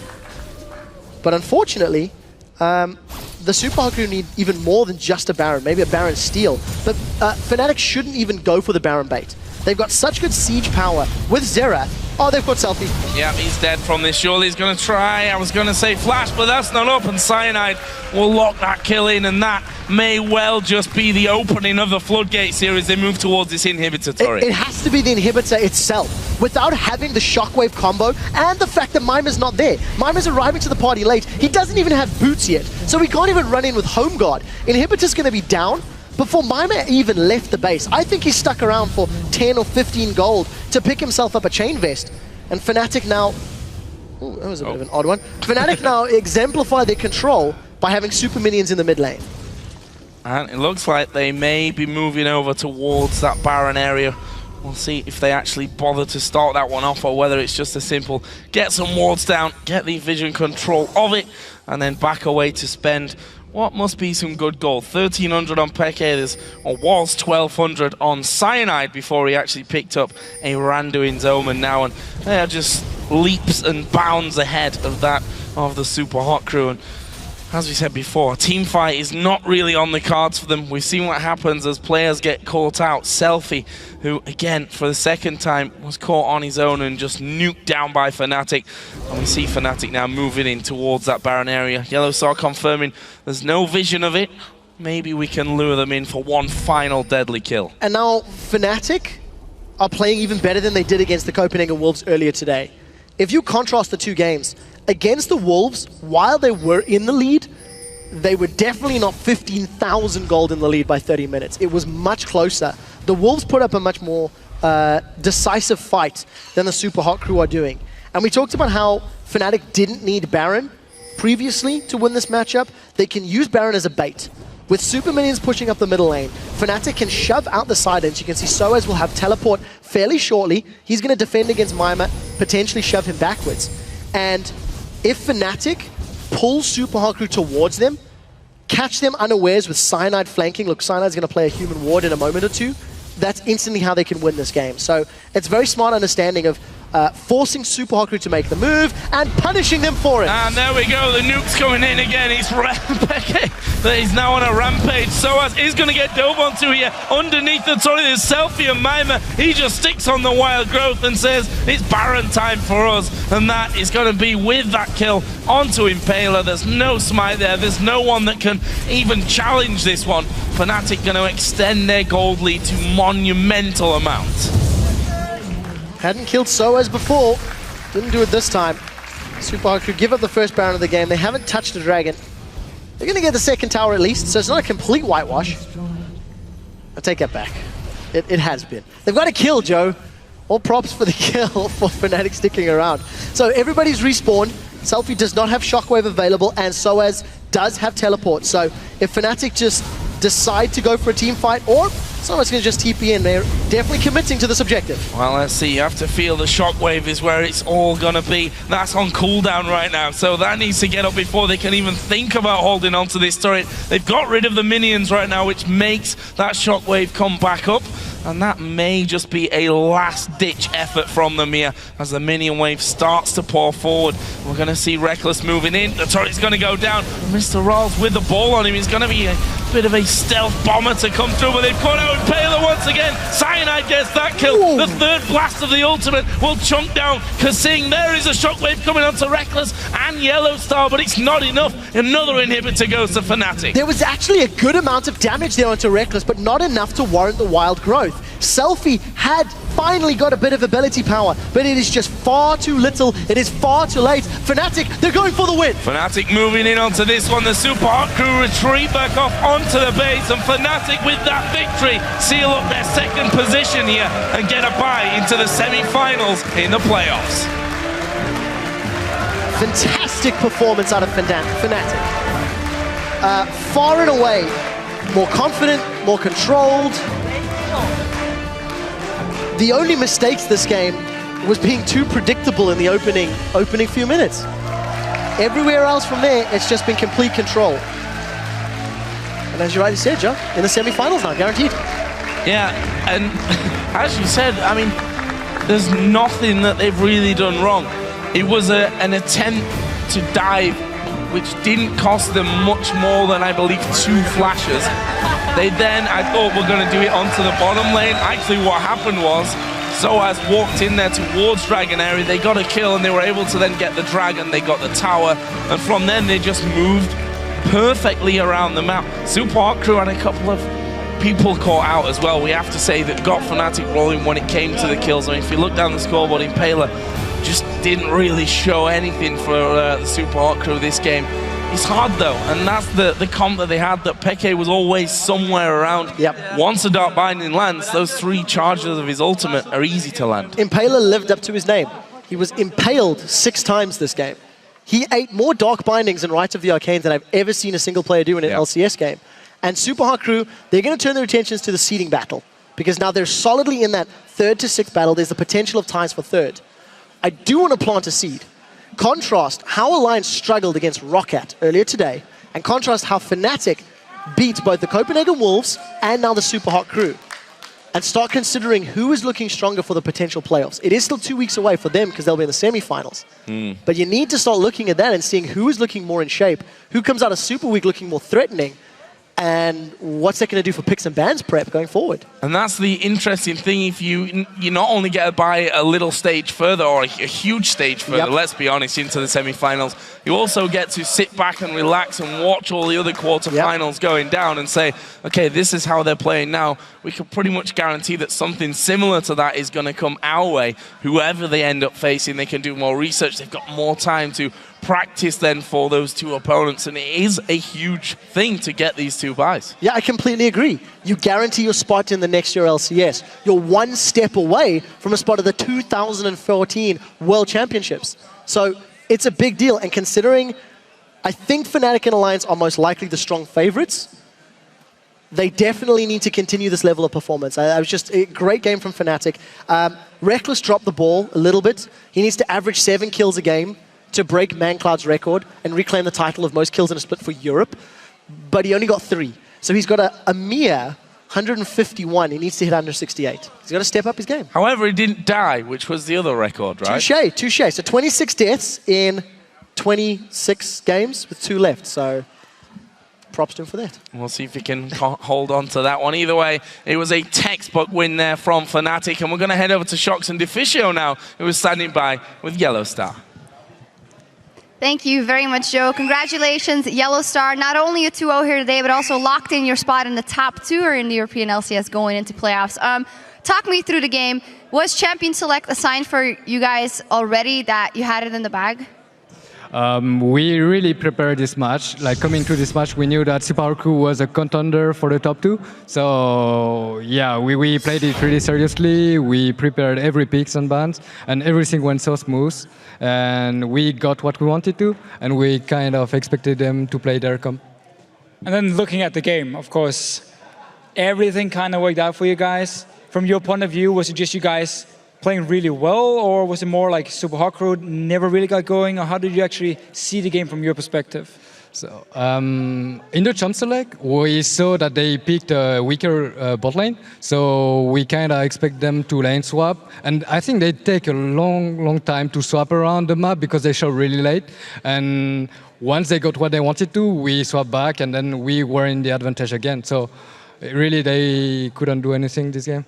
[SPEAKER 5] But unfortunately, the Super Crew need even more than just a Baron, maybe a Baron steal. But Fnatic shouldn't even go for the Baron bait. They've got such good siege power with Xerath. Oh, they've got Selfie.
[SPEAKER 9] Yeah, he's dead from this. Surely he's going to try. I was going to say Flash, but that's not up. And Cyanide will lock that kill in, and that may well just be the opening of the floodgates here as they move towards this inhibitor turret.
[SPEAKER 5] It has to be the inhibitor itself. Without having the shockwave combo and the fact that Mimer's not there. Mimer's arriving to the party late. He doesn't even have boots yet, so he can't even run in with Home Guard. Inhibitor's going to be down before Mimer even left the base. I think he stuck around for 10 or 15 gold to pick himself up a chain vest. And Fnatic now... Ooh, that was a bit of an odd one. Fnatic now exemplify their control by having super minions in the mid lane.
[SPEAKER 9] And it looks like they may be moving over towards that Baron area. We'll see if they actually bother to start that one off or whether it's just a simple get some wards down, get the vision control of it, and then back away to spend what must be some good gold. 1,300 on Peke, or was 1,200 on Cyanide before he actually picked up a Randuin's Omen now, and they are just leaps and bounds ahead of that of the Super Crew. And as we said before, a team fight is not really on the cards for them. We've seen what happens as players get caught out. Selfie, who again for the second time was caught on his own and just nuked down by Fnatic. And we see Fnatic now moving in towards that Baron area. Yellowstar confirming there's no vision of it. Maybe we can lure them in for one final deadly kill.
[SPEAKER 5] And now Fnatic are playing even better than they did against the Copenhagen Wolves earlier today. If you contrast the two games, against the Wolves, while they were in the lead, they were definitely not 15,000 gold in the lead by 30 minutes. It was much closer. The Wolves put up a much more decisive fight than the Super Crew are doing. And we talked about how Fnatic didn't need Baron previously to win this matchup. They can use Baron as a bait. With super minions pushing up the middle lane, Fnatic can shove out the side ends. You can see Soaz will have teleport fairly shortly. He's going to defend against Mimer, potentially shove him backwards. And if Fnatic pulls Super Crew towards them, catch them unawares with Cyanide flanking. Look, Cyanide's going to play a human ward in a moment or two. That's instantly how they can win this game. So it's very smart understanding of forcing Super Crew to make the move and punishing them for it.
[SPEAKER 9] And there we go, the nuke's coming in again. It's Peke that is now on a rampage. Soaz is going to get dove onto here. Underneath the turret, there's Selfie and Mimer. He just sticks on the wild growth and says, it's Baron time for us. And that is going to be with that kill onto Impaler. There's no smite there. There's no one that can even challenge this one. Fnatic going to extend their gold lead to monumental amounts.
[SPEAKER 5] Hadn't killed Soaz before, didn't do it this time. Super Crew give up the first Baron of the game. They haven't touched a dragon. They're going to get the second tower at least, so it's not a complete whitewash. I take that back. It has been. They've got a kill, Joe. All props for the kill for Fnatic sticking around. So everybody's respawned. Selfie does not have Shockwave available, and Soaz does have teleport. So if Fnatic just decide to go for a team fight, or someone's going to just TP in. They're definitely committing to this objective.
[SPEAKER 9] Well, let's see. You have to feel the shockwave is where it's all going to be. That's on cooldown right now, so that needs to get up before they can even think about holding on to this turret. They've got rid of the minions right now, which makes that shockwave come back up. And that may just be a last-ditch effort from them here as the minion wave starts to pour forward. We're going to see Reckless moving in. The turret's going to go down. Mr. Rolls with the ball on him. He's going to be a bit of a stealth bomber to come through, but they've caught out Impaler once again. Cyanide gets that kill. Ooh. The third blast of the ultimate will chunk down Kasing. There is a shockwave coming onto Reckless and Yellow Star, but it's not enough. Another inhibitor goes to Fnatic.
[SPEAKER 5] There was actually a good amount of damage there onto Reckless, but not enough to warrant the wild growth. Selfie had finally got a bit of ability power, but it is just far too little. It is far too late. Fnatic, they're going for the win.
[SPEAKER 9] Fnatic moving in onto this one. The Super Hot crew retreat back off onto the base, and Fnatic with that victory seal up their second position here and get a bye into the semi-finals in the playoffs.
[SPEAKER 5] Fantastic performance out of Fnatic. Far and away, more confident, more controlled. The only mistakes this game was being too predictable in the opening few minutes. Everywhere else from there, it's just been complete control. And as you rightly said, Joe, in the semi-finals now, guaranteed.
[SPEAKER 9] Yeah, and as you said, I mean, there's nothing that they've really done wrong. It was an attempt to dive, which didn't cost them much more than, I believe, 2 flashes. They then, I thought, were going to do it onto the bottom lane. Actually, what happened was, Soaz walked in there towards Dragon area, they got a kill, and they were able to then get the Dragon, they got the tower, and from then they just moved perfectly around the map. Super Hot crew had a couple of people caught out as well, we have to say, that got Fnatic rolling when it came to the kills. I mean, if you look down the scoreboard, Impaler just didn't really show anything for the Super Hot crew this game. It's hard though, and that's the comp that they had, that Peke was always somewhere around.
[SPEAKER 5] Yep.
[SPEAKER 9] Once a Dark Binding lands, those 3 charges of his ultimate are easy to land.
[SPEAKER 5] Impaler lived up to his name. He was impaled 6 times this game. He ate more Dark Bindings in Rites of the Arcane than I've ever seen a single player do in an LCS game. And Super Hot crew, they're going to turn their attentions to the seeding battle, because now they're solidly in that 3rd to 6th battle. There's the potential of ties for 3rd. I do want to plant a seed. Contrast how Alliance struggled against Roccat earlier today, and contrast how Fnatic beat both the Copenhagen Wolves and now the Super Hot crew. And start considering who is looking stronger for the potential playoffs. It is still 2 weeks away for them because they'll be in the semi-finals. But you need to start looking at that and seeing who is looking more in shape, who comes out of Super Week looking more threatening, and what's that going to do for picks and bans prep going forward.
[SPEAKER 9] And that's the interesting thing. If you not only get by a little stage further, or a huge stage further, let's be honest, into the semi-finals, you also get to sit back and relax and watch all the other quarterfinals going down and say, okay, this is how they're playing now. We can pretty much guarantee that something similar to that is going to come our way. Whoever they end up facing, they can do more research. They've got more time to practice then for those 2 opponents, and it is a huge thing to get these 2 buys.
[SPEAKER 5] Yeah, I completely agree. You guarantee your spot in the next year LCS. You're 1 step away from a spot of the 2014 World Championships. So it's a big deal, and considering I think Fnatic and Alliance are most likely the strong favorites, they definitely need to continue this level of performance. I was just a great game from Fnatic. Reckless dropped the ball a little bit. He needs to average 7 kills a game to break ManCloud's record and reclaim the title of most kills in a split for Europe, but he only got 3. So he's got a mere 151. He needs to hit under 68. He's got to step up his game.
[SPEAKER 9] However, he didn't die, which was the other record, right?
[SPEAKER 5] Touche. So 26 deaths in 26 games with 2 left. So props to him for that.
[SPEAKER 9] We'll see if he can hold on to that one. Either way, it was a textbook win there from Fnatic, and we're going to head over to Shox and Deficio now, who was standing by with Yellow Star.
[SPEAKER 20] Thank you very much, Joe. Congratulations, Yellow Star. Not only a 2-0 here today, but also locked in your spot in the top 2 in the European LCS going into playoffs. Talk me through the game. Was Champion Select assigned for you guys already, that you had it in the bag?
[SPEAKER 15] We really prepared this match. Like, coming to this match, we knew that Super Crew was a contender for the top 2. So yeah, we played it really seriously. We prepared every picks and bans, and everything went so smooth. And we got what we wanted to, and we kind of expected them to play their comp.
[SPEAKER 11] And then looking at the game, of course, everything kind of worked out for you guys. From your point of view, was it just you guys playing really well, or was it more like Super Hot Crew never really got going, or how did you actually see the game from your perspective?
[SPEAKER 15] So in the Champs Select, we saw that they picked a weaker bot lane, so we kind of expect them to lane swap, and I think they take a long time to swap around the map because they show really late, and once they got what they wanted to, we swap back, and then we were in the advantage again. So really, they couldn't do anything this game.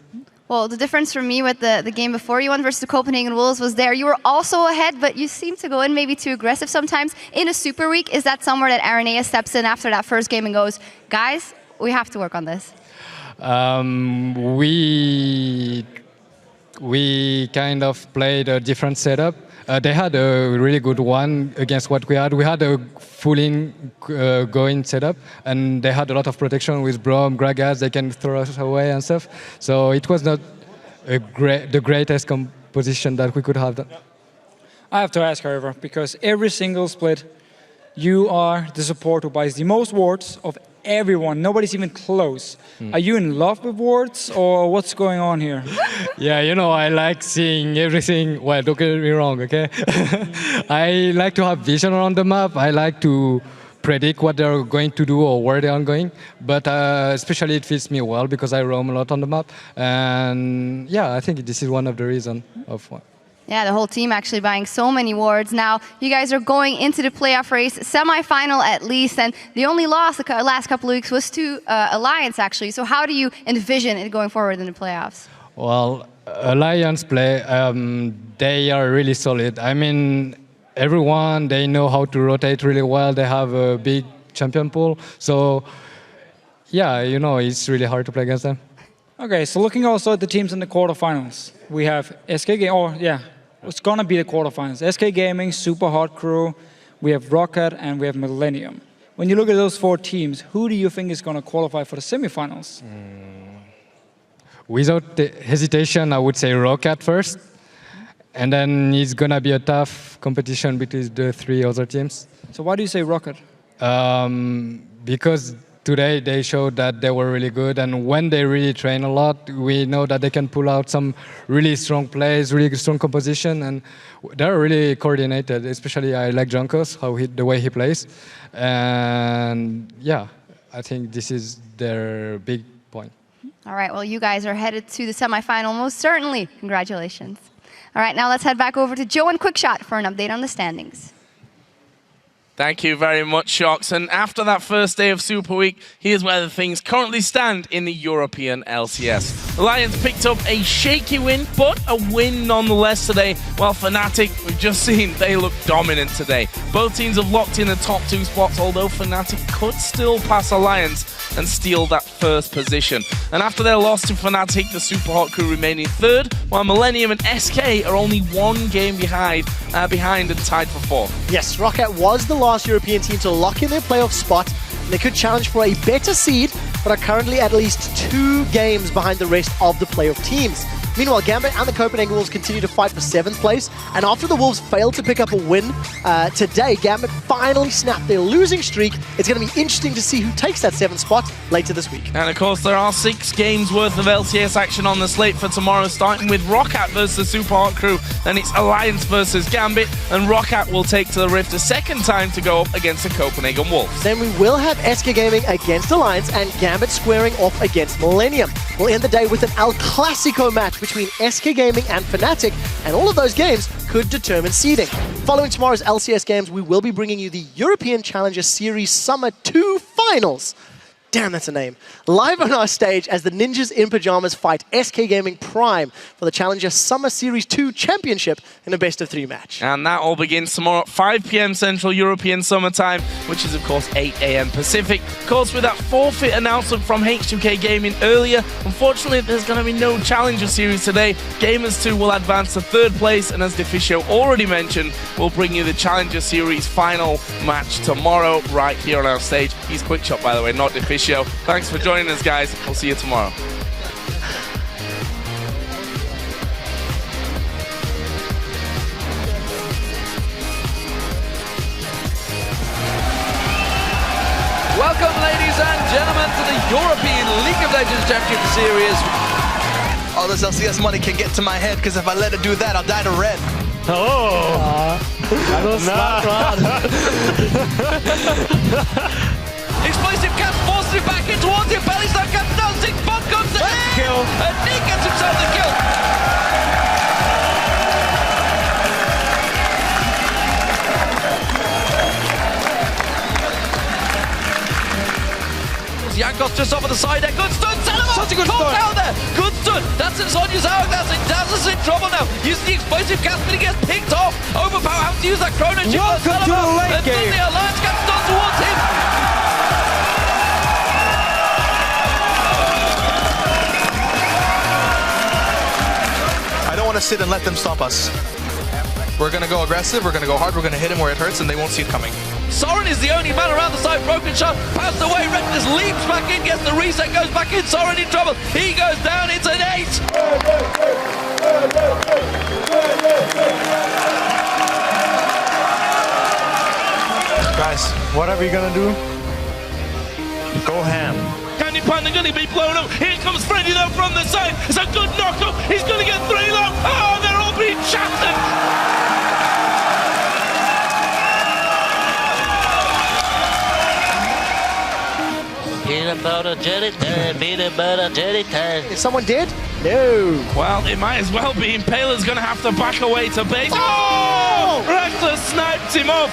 [SPEAKER 20] Well, the difference for me with the game before you won versus the Copenhagen Wolves was there. You were also ahead, but you seem to go in maybe too aggressive sometimes. In a Super Week, is that somewhere that Aranea steps in after that first game and goes, guys, we have to work on this?
[SPEAKER 15] We kind of played a different setup. They had a really good one against what we had. We had a full-in going setup, and they had a lot of protection with Braum, Gragas. They can throw us away and stuff. So it was not the greatest composition that we could have done.
[SPEAKER 11] I have to ask, however, because every single split, you are the support who buys the most wards of everyone. Nobody's even close. Are you in love with wards, or what's going on here?
[SPEAKER 15] Yeah, you know, I like seeing everything. Well, don't get me wrong, okay? I like to have vision around the map. I like to predict what they're going to do or where they're going. But especially it fits me well because I roam a lot on the map. And yeah, I think this is one of the reasons of why.
[SPEAKER 20] Yeah, the whole team actually buying so many wards. Now, you guys are going into the playoff race, semi-final at least, and the only loss the last couple of weeks was to Alliance, actually. So how do you envision it going forward in the playoffs?
[SPEAKER 15] Well, Alliance play, they are really solid. I mean, everyone, they know how to rotate really well. They have a big champion pool. So, yeah, you know, it's really hard to play against them.
[SPEAKER 11] Okay, so looking also at the teams in the quarterfinals, we have SK Gaming, it's gonna be the quarterfinals. SK Gaming, Super Hot Crew, we have Rocket, and we have Millennium. When you look at those four teams, who do you think is gonna qualify for the semifinals?
[SPEAKER 15] Without hesitation, I would say Rocket first. And then it's gonna be a tough competition between the three other teams.
[SPEAKER 11] So why do you say Rocket?
[SPEAKER 15] Because today they showed that they were really good, and when they really train a lot, we know that they can pull out some really strong plays, really strong composition, and they're really coordinated. Especially I like Junkos, the way he plays, and yeah, I think this is their big point.
[SPEAKER 20] All right, well, you guys are headed to the semifinal, most certainly. Congratulations. All right, now let's head back over to Joe and Quickshot for an update on the standings.
[SPEAKER 9] Thank you very much, Shocks. And after that first day of Super Week, here's where the things currently stand in the European LCS. Alliance picked up a shaky win, but a win nonetheless today, while Fnatic, we've just seen, they look dominant today. Both teams have locked in the top two spots, although Fnatic could still pass Alliance and steal that first position. And after their loss to Fnatic, the Super Hot Crew remain in third, while Millennium and SK are only one game behind and tied for fourth.
[SPEAKER 5] Yes, Rocket was the last European team to lock in their playoff spot. They could challenge for a better seed, but are currently at least 2 games behind the rest of the playoff teams. Meanwhile, Gambit and the Copenhagen Wolves continue to fight for 7th place, and after the Wolves failed to pick up a win today, Gambit finally snapped their losing streak. It's going to be interesting to see who takes that 7th spot later this week.
[SPEAKER 9] And of course, there are 6 games worth of LCS action on the slate for tomorrow, starting with Rocket versus Super Hot Crew. Then it's Alliance versus Gambit, and Rocket will take to the Rift a second time to go up against the Copenhagen Wolves.
[SPEAKER 5] Then we will have SK Gaming against Alliance and Gambit squaring off against Millennium. We'll end the day with an El Clasico match between SK Gaming and Fnatic, and all of those games could determine seeding. Following tomorrow's LCS games, we will be bringing you the European Challenger Series Summer 2 Finals. Damn, that's a name. Live on our stage as the Ninjas in Pajamas fight SK Gaming Prime for the Challenger Summer Series 2 Championship in a best-of-3 match.
[SPEAKER 9] And that all begins tomorrow at 5 p.m. Central European Summer Time, which is, of course, 8 a.m. Pacific. Of course, with that forfeit announcement from H2K Gaming earlier, unfortunately, there's going to be no Challenger Series today. Gamers 2 will advance to 3rd place, and as Deficio already mentioned, we'll bring you the Challenger Series final match tomorrow right here on our stage. He's Quickshot, by the way, not Deficio. Thanks for joining us, guys. We'll see you tomorrow.
[SPEAKER 3] Welcome, ladies European League of Legends Championship Series.
[SPEAKER 7] All this LCS money can get to my head, because if I let it do that, I'll die to red.
[SPEAKER 2] Oh!
[SPEAKER 5] That was smart,
[SPEAKER 2] Explosive Cap forces him back in towards him. Belly Slam Cap down 6 bomb comes in.
[SPEAKER 5] Kill.
[SPEAKER 2] And Nick gets himself the kill. Jankos just off of the side there. Good stun. Such a good stun. Down there. Good stun. That's in Sonya's hourglass. Dazzle's in trouble now. Using the explosive cast, but he gets picked off. Overpower having to use that Chrono chip.
[SPEAKER 5] Welcome to the late game.
[SPEAKER 2] And the Alliance Cap done towards him.
[SPEAKER 7] I don't want to sit and let them stop us. We're going to go aggressive, we're going to go hard, we're going to hit him where it hurts, and they won't see it coming.
[SPEAKER 2] Soren is the only man around the side. Broken shot, passed away. Reckless leaps back in, gets the reset, goes back in. Soren in trouble. He goes down. It's an 8.
[SPEAKER 16] Guys, whatever you're gonna do, go ham.
[SPEAKER 9] Candy Panda going to be blown up. Here comes Freddy though from the side. It's a good knockup. He's going to get 3 low. Oh, they're all being shafted.
[SPEAKER 6] Peanut butter jelly time, peanut butter jelly time.
[SPEAKER 5] Is someone dead? No.
[SPEAKER 9] Well, it might as well be. Impaler's going to have to back away to base. Oh! Reckless sniped him off.